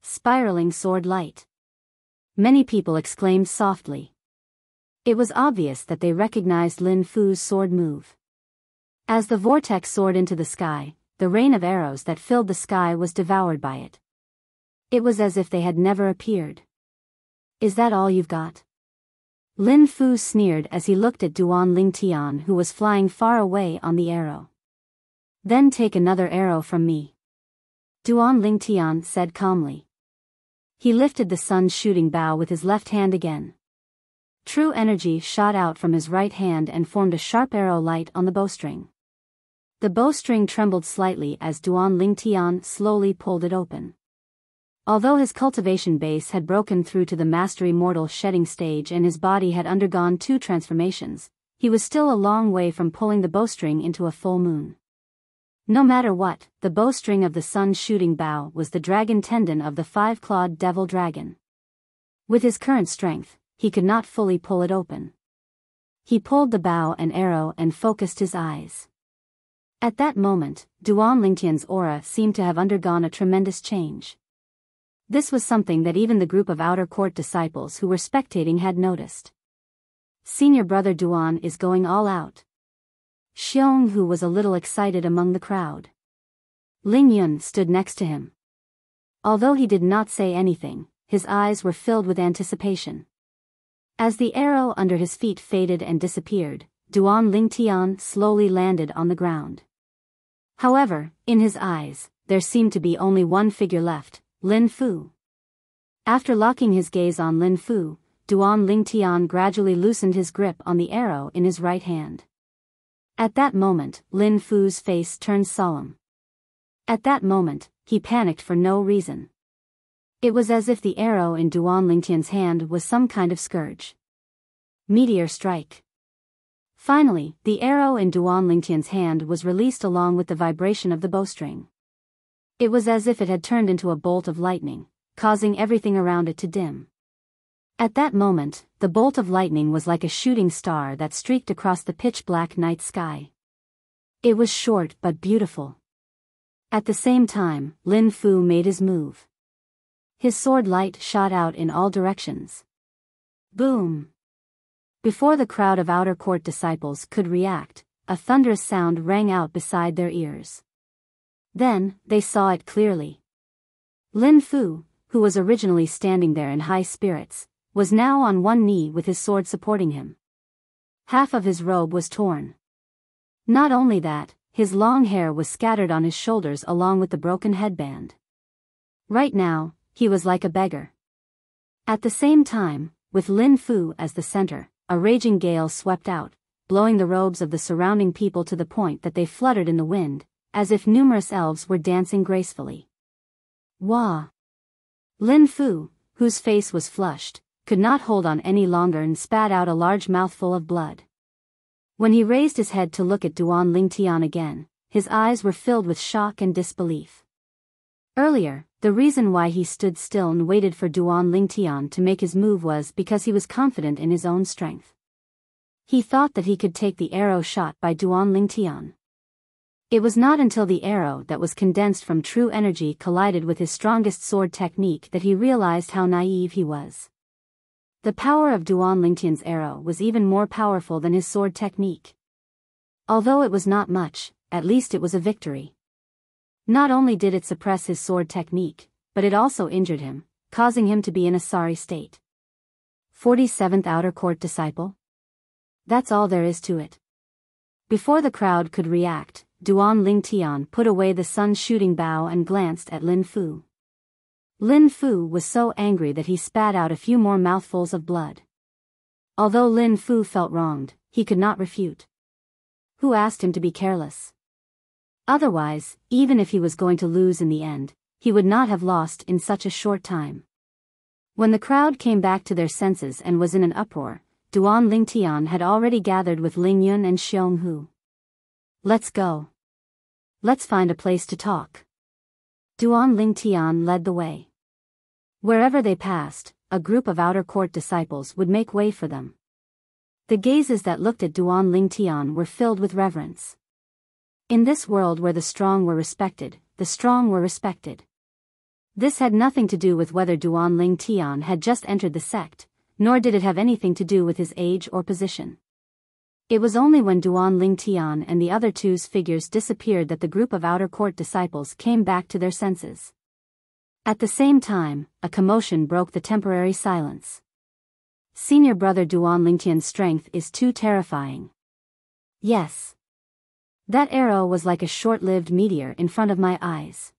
Spiraling sword light. Many people exclaimed softly. It was obvious that they recognized Lin Fu's sword move. As the vortex soared into the sky, the rain of arrows that filled the sky was devoured by it. It was as if they had never appeared. Is that all you've got? Lin Fu sneered as he looked at Duan Lingtian who was flying far away on the arrow. Then take another arrow from me. Duan Lingtian said calmly. He lifted the sun's shooting bow with his left hand again. True energy shot out from his right hand and formed a sharp arrow light on the bowstring. The bowstring trembled slightly as Duan Lingtian slowly pulled it open. Although his cultivation base had broken through to the mastery mortal shedding stage and his body had undergone 2 transformations, he was still a long way from pulling the bowstring into a full moon. No matter what, the bowstring of the sun's shooting bow was the dragon tendon of the 5-clawed devil dragon. With his current strength, he could not fully pull it open. He pulled the bow and arrow and focused his eyes. At that moment, Duan Lingtian's aura seemed to have undergone a tremendous change. This was something that even the group of outer court disciples who were spectating had noticed. Senior brother Duan is going all out. Xiong Hu was a little excited among the crowd. Ling Yun stood next to him. Although he did not say anything, his eyes were filled with anticipation. As the arrow under his feet faded and disappeared, Duan Lingtian slowly landed on the ground. However, in his eyes, there seemed to be only one figure left, Lin Fu. After locking his gaze on Lin Fu, Duan Lingtian gradually loosened his grip on the arrow in his right hand. At that moment, Lin Fu's face turned solemn. At that moment, he panicked for no reason. It was as if the arrow in Duan Lingtian's hand was some kind of scourge. Meteor strike. Finally, the arrow in Duan Lingtian's hand was released along with the vibration of the bowstring. It was as if it had turned into a bolt of lightning, causing everything around it to dim. At that moment, the bolt of lightning was like a shooting star that streaked across the pitch-black night sky. It was short but beautiful. At the same time, Lin Fu made his move. His sword light shot out in all directions. Boom! Before the crowd of outer court disciples could react, a thunderous sound rang out beside their ears. Then, they saw it clearly. Lin Fu, who was originally standing there in high spirits, was now on one knee with his sword supporting him. Half of his robe was torn. Not only that, his long hair was scattered on his shoulders along with the broken headband. Right now, he was like a beggar. At the same time, with Lin Fu as the center, a raging gale swept out, blowing the robes of the surrounding people to the point that they fluttered in the wind, as if numerous elves were dancing gracefully. Wah! Lin Fu, whose face was flushed, could not hold on any longer and spat out a large mouthful of blood. When he raised his head to look at Duan Lingtian again, his eyes were filled with shock and disbelief. Earlier, the reason why he stood still and waited for Duan Lingtian to make his move was because he was confident in his own strength. He thought that he could take the arrow shot by Duan Lingtian. It was not until the arrow that was condensed from true energy collided with his strongest sword technique that he realized how naive he was. The power of Duan Lingtian's arrow was even more powerful than his sword technique. Although it was not much, at least it was a victory. Not only did it suppress his sword technique, but it also injured him, causing him to be in a sorry state. 47th Outer Court Disciple? That's all there is to it. Before the crowd could react, Duan Lingtian put away the sun-shooting bow and glanced at Lin Fu. Lin Fu was so angry that he spat out a few more mouthfuls of blood. Although Lin Fu felt wronged, he could not refute. Who asked him to be careless? Otherwise, even if he was going to lose in the end, he would not have lost in such a short time. When the crowd came back to their senses and was in an uproar, Duan Lingtian had already gathered with Ling Yun and Xiong Hu. Let's go. Let's find a place to talk. Duan Lingtian led the way. Wherever they passed, a group of outer court disciples would make way for them. The gazes that looked at Duan Lingtian were filled with reverence. In this world where the strong were respected, the strong were respected. This had nothing to do with whether Duan Lingtian had just entered the sect, nor did it have anything to do with his age or position. It was only when Duan Lingtian and the other two's figures disappeared that the group of outer court disciples came back to their senses. At the same time, a commotion broke the temporary silence. Senior brother Duan Lingtian's strength is too terrifying. Yes. That arrow was like a short-lived meteor in front of my eyes.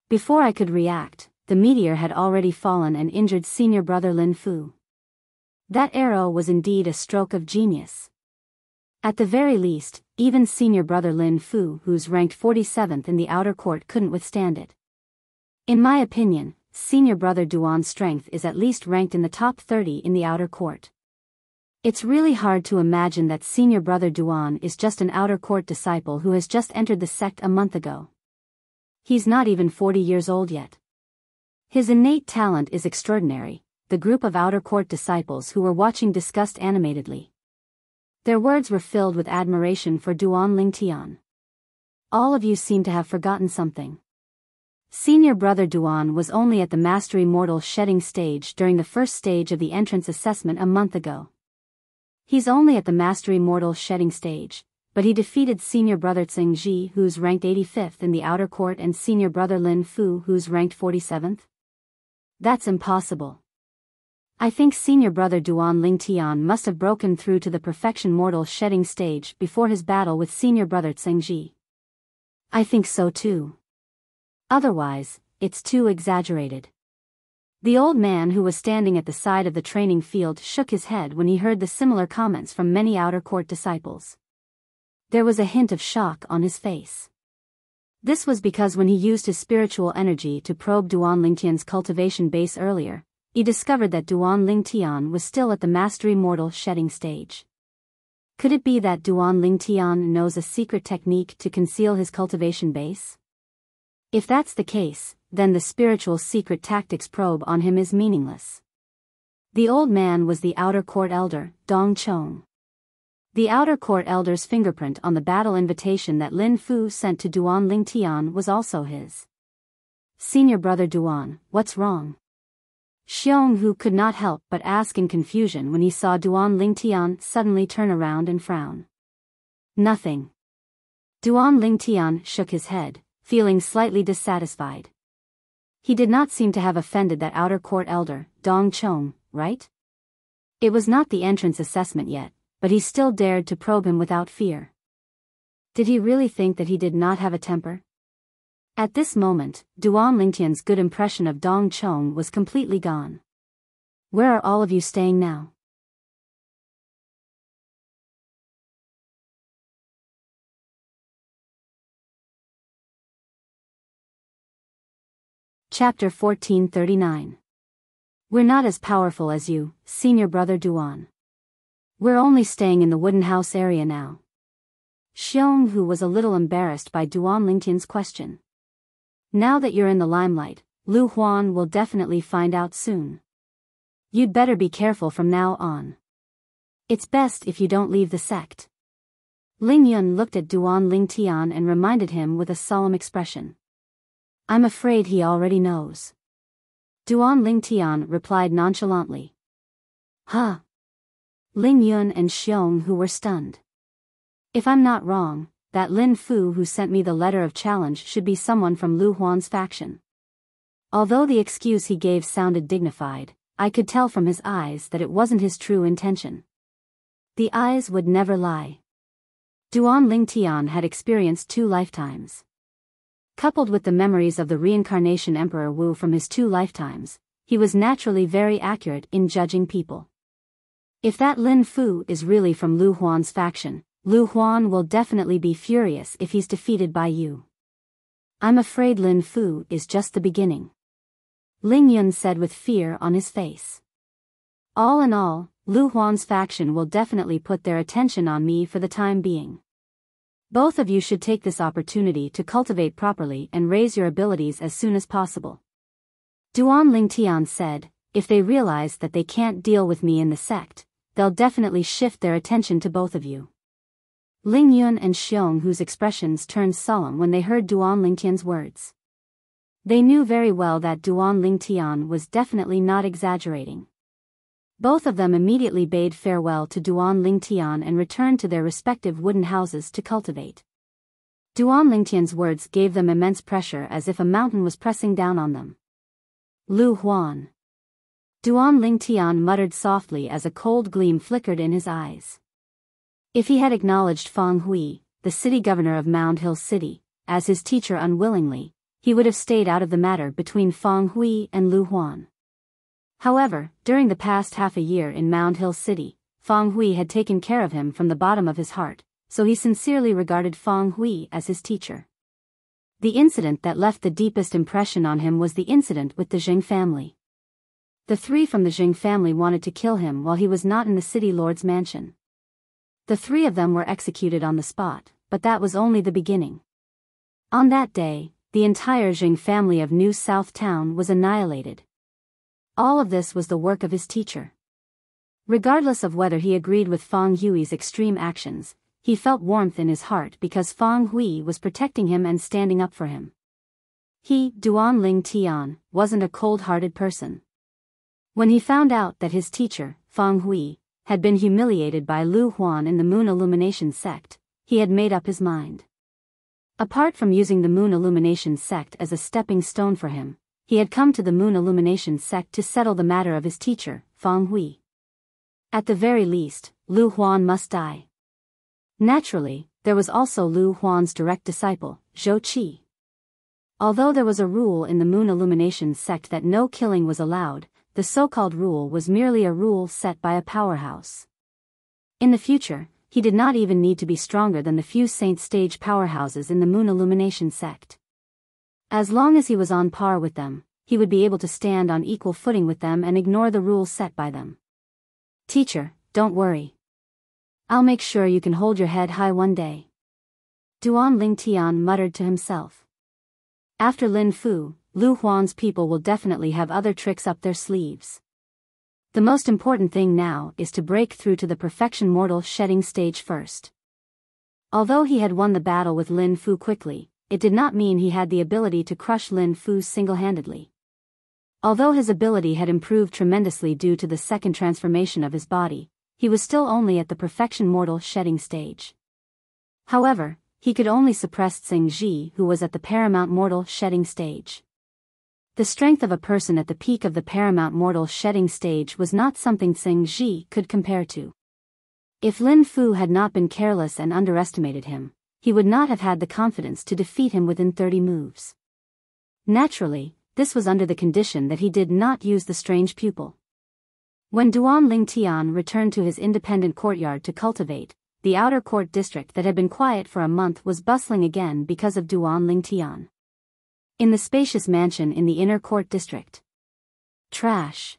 Before I could react, the meteor had already fallen and injured senior brother Lin Fu. That arrow was indeed a stroke of genius. At the very least, even senior brother Lin Fu, who's ranked 47th in the outer court, couldn't withstand it. In my opinion, senior brother Duan's strength is at least ranked in the top 30 in the outer court. It's really hard to imagine that senior brother Duan is just an outer court disciple who has just entered the sect a month ago. He's not even 40 years old yet. His innate talent is extraordinary, the group of outer court disciples who were watching discussed animatedly. Their words were filled with admiration for Duan Lingtian. All of you seem to have forgotten something. Senior brother Duan was only at the Mastery Mortal shedding stage during the first stage of the entrance assessment a month ago. He's only at the Mastery Mortal shedding stage, but he defeated senior brother Tsing Ji, who's ranked 85th in the outer court, and senior brother Lin Fu, who's ranked 47th. That's impossible. I think senior brother Duan Lingtian must have broken through to the Perfection Mortal shedding stage before his battle with senior brother Tsing Ji. I think so too. Otherwise, it's too exaggerated. The old man who was standing at the side of the training field shook his head when he heard the similar comments from many outer court disciples. There was a hint of shock on his face. This was because when he used his spiritual energy to probe Duan Lingtian's cultivation base earlier, he discovered that Duan Lingtian was still at the Mastery Mortal shedding stage. Could it be that Duan Lingtian knows a secret technique to conceal his cultivation base? If that's the case, then the spiritual secret tactics probe on him is meaningless. The old man was the outer court elder, Dong Chong. The outer court elder's fingerprint on the battle invitation that Lin Fu sent to Duan Lingtian was also his. Senior brother Duan, what's wrong? Xiong Hu could not help but ask in confusion when he saw Duan Lingtian suddenly turn around and frown. Nothing. Duan Lingtian shook his head, feeling slightly dissatisfied. He did not seem to have offended that outer court elder, Dong Chong, right? It was not the entrance assessment yet, but he still dared to probe him without fear. Did he really think that he did not have a temper? At this moment, Duan Lingtian's good impression of Dong Chong was completely gone. Where are all of you staying now? Chapter 1439. We're not as powerful as you, senior brother Duan. We're only staying in the wooden house area now. Xiong Hu was a little embarrassed by Duan Lingtian's question. Now that you're in the limelight, Lu Huan will definitely find out soon. You'd better be careful from now on. It's best if you don't leave the sect. Ling Yun looked at Duan Lingtian and reminded him with a solemn expression. I'm afraid he already knows. Duan Lingtian replied nonchalantly. Huh? Ling Yun and Xiong Hu were stunned. If I'm not wrong, that Lin Fu who sent me the letter of challenge should be someone from Lu Huan's faction. Although the excuse he gave sounded dignified, I could tell from his eyes that it wasn't his true intention. The eyes would never lie. Duan Lingtian had experienced 2 lifetimes. Coupled with the memories of the reincarnation Emperor Wu from his 2 lifetimes, he was naturally very accurate in judging people. If that Lin Fu is really from Lu Huan's faction, Lu Huan will definitely be furious if he's defeated by you. I'm afraid Lin Fu is just the beginning. Ling Yun said with fear on his face. All in all, Lu Huan's faction will definitely put their attention on me for the time being. Both of you should take this opportunity to cultivate properly and raise your abilities as soon as possible. Duan Lingtian said, if they realize that they can't deal with me in the sect, they'll definitely shift their attention to both of you. Ling Yun and Xiong Hu's expressions turned solemn when they heard Duan Lingtian's words. They knew very well that Duan Lingtian was definitely not exaggerating. Both of them immediately bade farewell to Duan Lingtian and returned to their respective wooden houses to cultivate. Duan Lingtian's words gave them immense pressure as if a mountain was pressing down on them. Lu Huan. Duan Lingtian muttered softly as a cold gleam flickered in his eyes. If he had acknowledged Fang Hui, the city governor of Mound Hill City, as his teacher unwillingly, he would have stayed out of the matter between Fang Hui and Lu Huan. However, during the past half a year in Mound Hill City, Fang Hui had taken care of him from the bottom of his heart, so he sincerely regarded Fang Hui as his teacher. The incident that left the deepest impression on him was the incident with the Jing family. The 3 from the Jing family wanted to kill him while he was not in the city lord's mansion. The 3 of them were executed on the spot, but that was only the beginning. On that day, the entire Jing family of New South Town was annihilated. All of this was the work of his teacher. Regardless of whether he agreed with Fang Hui's extreme actions, he felt warmth in his heart because Fang Hui was protecting him and standing up for him. He, Duan Lingtian, wasn't a cold-hearted person. When he found out that his teacher, Fang Hui, had been humiliated by Lu Huan in the Moon Illumination sect, he had made up his mind. Apart from using the Moon Illumination sect as a stepping stone for him, he had come to the Moon Illumination sect to settle the matter of his teacher, Fang Hui. At the very least, Lu Huan must die. Naturally, there was also Lu Huan's direct disciple, Zhou Qi. Although there was a rule in the Moon Illumination sect that no killing was allowed, the so-called rule was merely a rule set by a powerhouse. In the future, he did not even need to be stronger than the few saint stage powerhouses in the Moon Illumination sect. As long as he was on par with them, he would be able to stand on equal footing with them and ignore the rules set by them. Teacher, don't worry. I'll make sure you can hold your head high one day. Duan Lingtian muttered to himself. After Lin Fu, Lu Huan's people will definitely have other tricks up their sleeves. The most important thing now is to break through to the perfection mortal shedding stage first. Although he had won the battle with Lin Fu quickly, it did not mean he had the ability to crush Lin Fu single-handedly. Although his ability had improved tremendously due to the second transformation of his body, he was still only at the perfection mortal shedding stage. However, he could only suppress Tsing Ji, who was at the paramount mortal shedding stage. The strength of a person at the peak of the paramount mortal shedding stage was not something Tsing Ji could compare to. If Lin Fu had not been careless and underestimated him, he would not have had the confidence to defeat him within 30 moves. Naturally, this was under the condition that he did not use the strange pupil. When Duan Lingtian returned to his independent courtyard to cultivate, the outer court district that had been quiet for a month was bustling again because of Duan Lingtian. In the spacious mansion in the inner court district. Trash.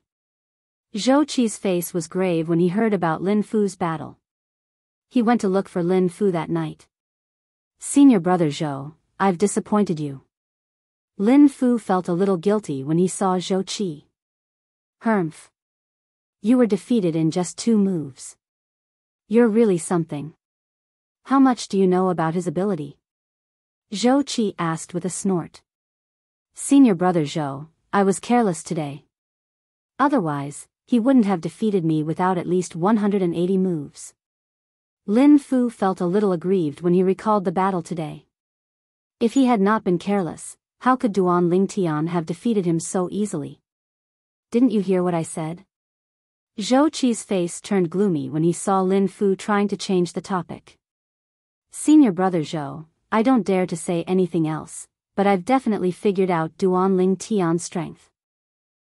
Zhou Qi's face was grave when he heard about Lin Fu's battle. He went to look for Lin Fu that night. Senior brother Zhou, I've disappointed you. Lin Fu felt a little guilty when he saw Zhou Qi. Humph. You were defeated in just 2 moves. You're really something. How much do you know about his ability? Zhou Qi asked with a snort. Senior brother Zhou, I was careless today. Otherwise, he wouldn't have defeated me without at least 180 moves. Lin Fu felt a little aggrieved when he recalled the battle today. If he had not been careless, how could Duan Lingtian have defeated him so easily? Didn't you hear what I said? Zhou Qi's face turned gloomy when he saw Lin Fu trying to change the topic. Senior brother Zhou, I don't dare to say anything else, but I've definitely figured out Duan Lingtian's strength.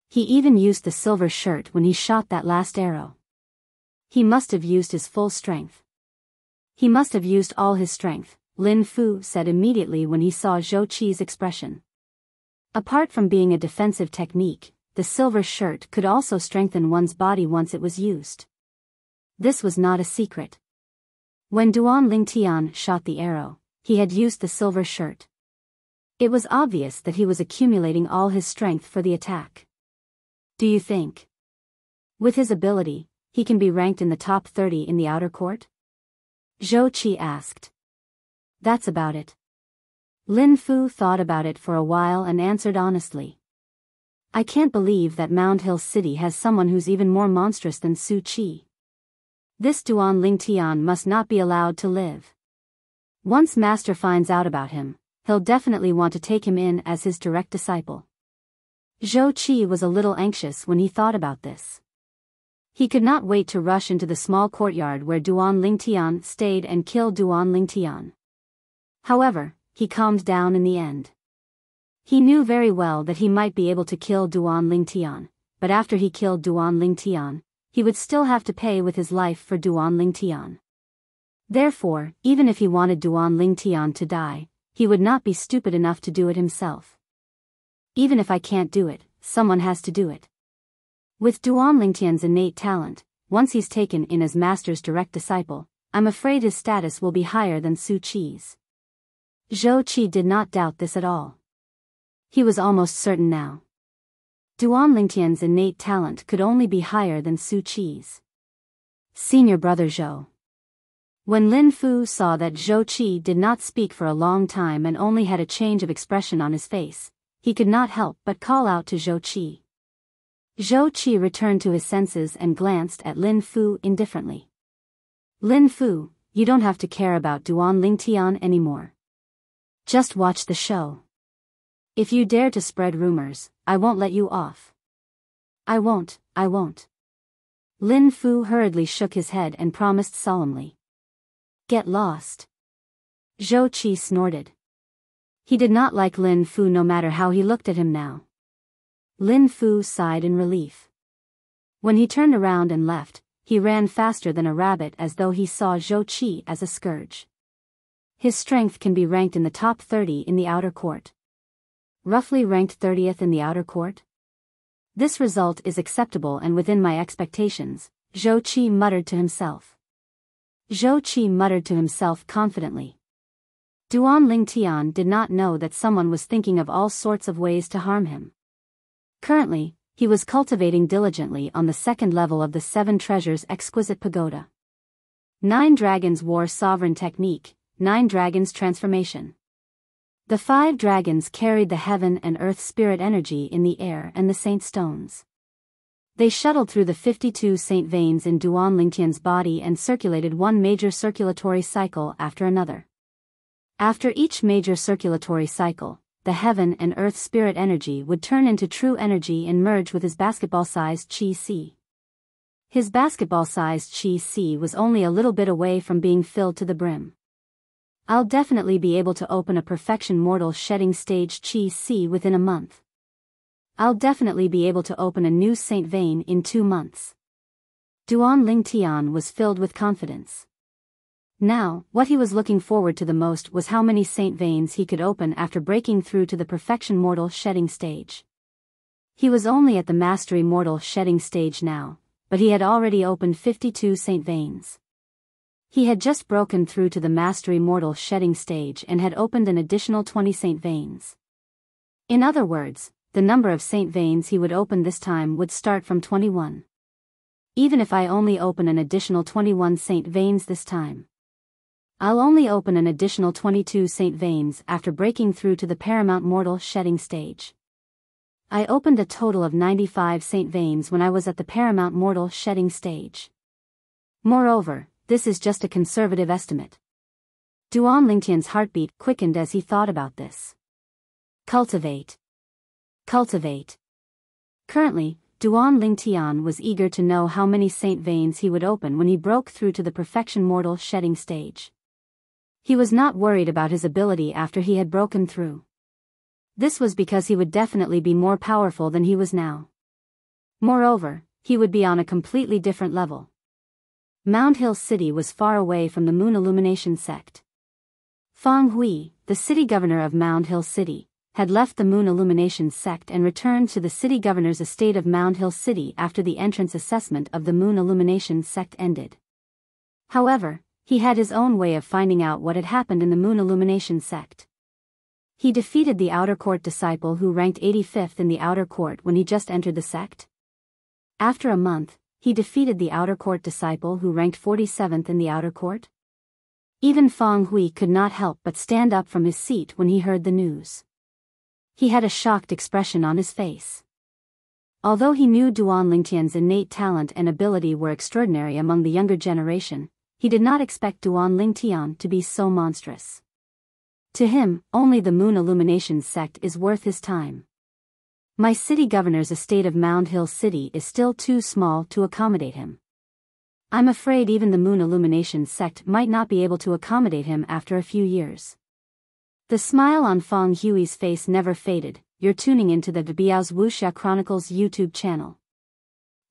He even used the silver shirt when he shot that last arrow. He must have used his full strength. He must have used all his strength, Lin Fu said immediately when he saw Zhou Qi's expression. Apart from being a defensive technique, the silver shirt could also strengthen one's body once it was used. This was not a secret. When Duan Lingtian shot the arrow, he had used the silver shirt. It was obvious that he was accumulating all his strength for the attack. Do you think, with his ability, he can be ranked in the top 30 in the outer court? Zhou Qi asked. That's about it. Lin Fu thought about it for a while and answered honestly. I can't believe that Mound Hill City has someone who's even more monstrous than Su Qi. This Duan Lingtian must not be allowed to live. Once Master finds out about him, he'll definitely want to take him in as his direct disciple. Zhou Qi was a little anxious when he thought about this. He could not wait to rush into the small courtyard where Duan Lingtian stayed and kill Duan Lingtian. However, he calmed down in the end. He knew very well that he might be able to kill Duan Lingtian, but after he killed Duan Lingtian, he would still have to pay with his life for Duan Lingtian. Therefore, even if he wanted Duan Lingtian to die, he would not be stupid enough to do it himself. Even if I can't do it, someone has to do it. With Duan Lingtian's innate talent, once he's taken in as Master's direct disciple, I'm afraid his status will be higher than Su Qi's. Zhou Qi did not doubt this at all. He was almost certain now. Duan Lingtian's innate talent could only be higher than Su Qi's. Senior brother Zhou. When Lin Fu saw that Zhou Qi did not speak for a long time and only had a change of expression on his face, he could not help but call out to Zhou Qi. Zhou Qi returned to his senses and glanced at Lin Fu indifferently. Lin Fu, you don't have to care about Duan Lingtian anymore. Just watch the show. If you dare to spread rumors, I won't let you off. I won't. Lin Fu hurriedly shook his head and promised solemnly. Get lost. Zhou Qi snorted. He did not like Lin Fu no matter how he looked at him now. Lin Fu sighed in relief. When he turned around and left, he ran faster than a rabbit as though he saw Zhou Qi as a scourge. His strength can be ranked in the top 30 in the outer court. Roughly ranked 30th in the outer court? This result is acceptable and within my expectations, Zhou Qi muttered to himself. Zhou Qi muttered to himself confidently. Duan Lingtian did not know that someone was thinking of all sorts of ways to harm him. Currently, he was cultivating diligently on the second level of the Seven Treasures exquisite pagoda. 9 Dragons War Sovereign Technique, 9 Dragons Transformation. The 5 dragons carried the heaven and earth spirit energy in the air and the saint stones. They shuttled through the 52 saint veins in Duan Lingtian's body and circulated one major circulatory cycle after another. After each major circulatory cycle, the heaven and earth spirit energy would turn into true energy and merge with his basketball-sized Qi. His basketball-sized Qi was only a little bit away from being filled to the brim. I'll definitely be able to open a perfection mortal shedding stage Qi within a month. I'll definitely be able to open a new saint vein in 2 months. Duan Lingtian was filled with confidence. Now, what he was looking forward to the most was how many saint veins he could open after breaking through to the perfection mortal shedding stage. He was only at the mastery mortal shedding stage now, but he had already opened 52 saint veins. He had just broken through to the mastery mortal shedding stage and had opened an additional 20 saint veins. In other words, the number of saint veins he would open this time would start from 21. Even if I only open an additional 21 saint veins this time, I'll only open an additional 22 saint veins after breaking through to the paramount mortal shedding stage. I opened a total of 95 saint veins when I was at the paramount mortal shedding stage. Moreover, this is just a conservative estimate. Duan Lingtian's heartbeat quickened as he thought about this. Cultivate. Cultivate. Currently, Duan Lingtian was eager to know how many saint veins he would open when he broke through to the perfection mortal shedding stage. He was not worried about his ability after he had broken through. This was because he would definitely be more powerful than he was now. Moreover, he would be on a completely different level. Mound Hill City was far away from the Moon Illumination sect. Fang Hui, the city governor of Mound Hill City, had left the Moon Illumination sect and returned to the city governor's estate of Mound Hill City after the entrance assessment of the Moon Illumination sect ended. However, he had his own way of finding out what had happened in the Moon Illumination sect. He defeated the Outer Court disciple who ranked 85th in the Outer Court when he just entered the sect. After a month, he defeated the Outer Court disciple who ranked 47th in the Outer Court. Even Fang Hui could not help but stand up from his seat when he heard the news. He had a shocked expression on his face. Although he knew Duan Lingtian's innate talent and ability were extraordinary among the younger generation, he did not expect Duan Lingtian to be so monstrous. To him, only the Moon Illumination sect is worth his time. My city governor's estate of Mound Hill City is still too small to accommodate him. I'm afraid even the Moon Illumination sect might not be able to accommodate him after a few years. The smile on Fang Hui's face never faded. You're tuning into the Biyao's Wuxia Chronicles YouTube channel.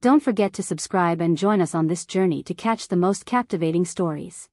Don't forget to subscribe and join us on this journey to catch the most captivating stories.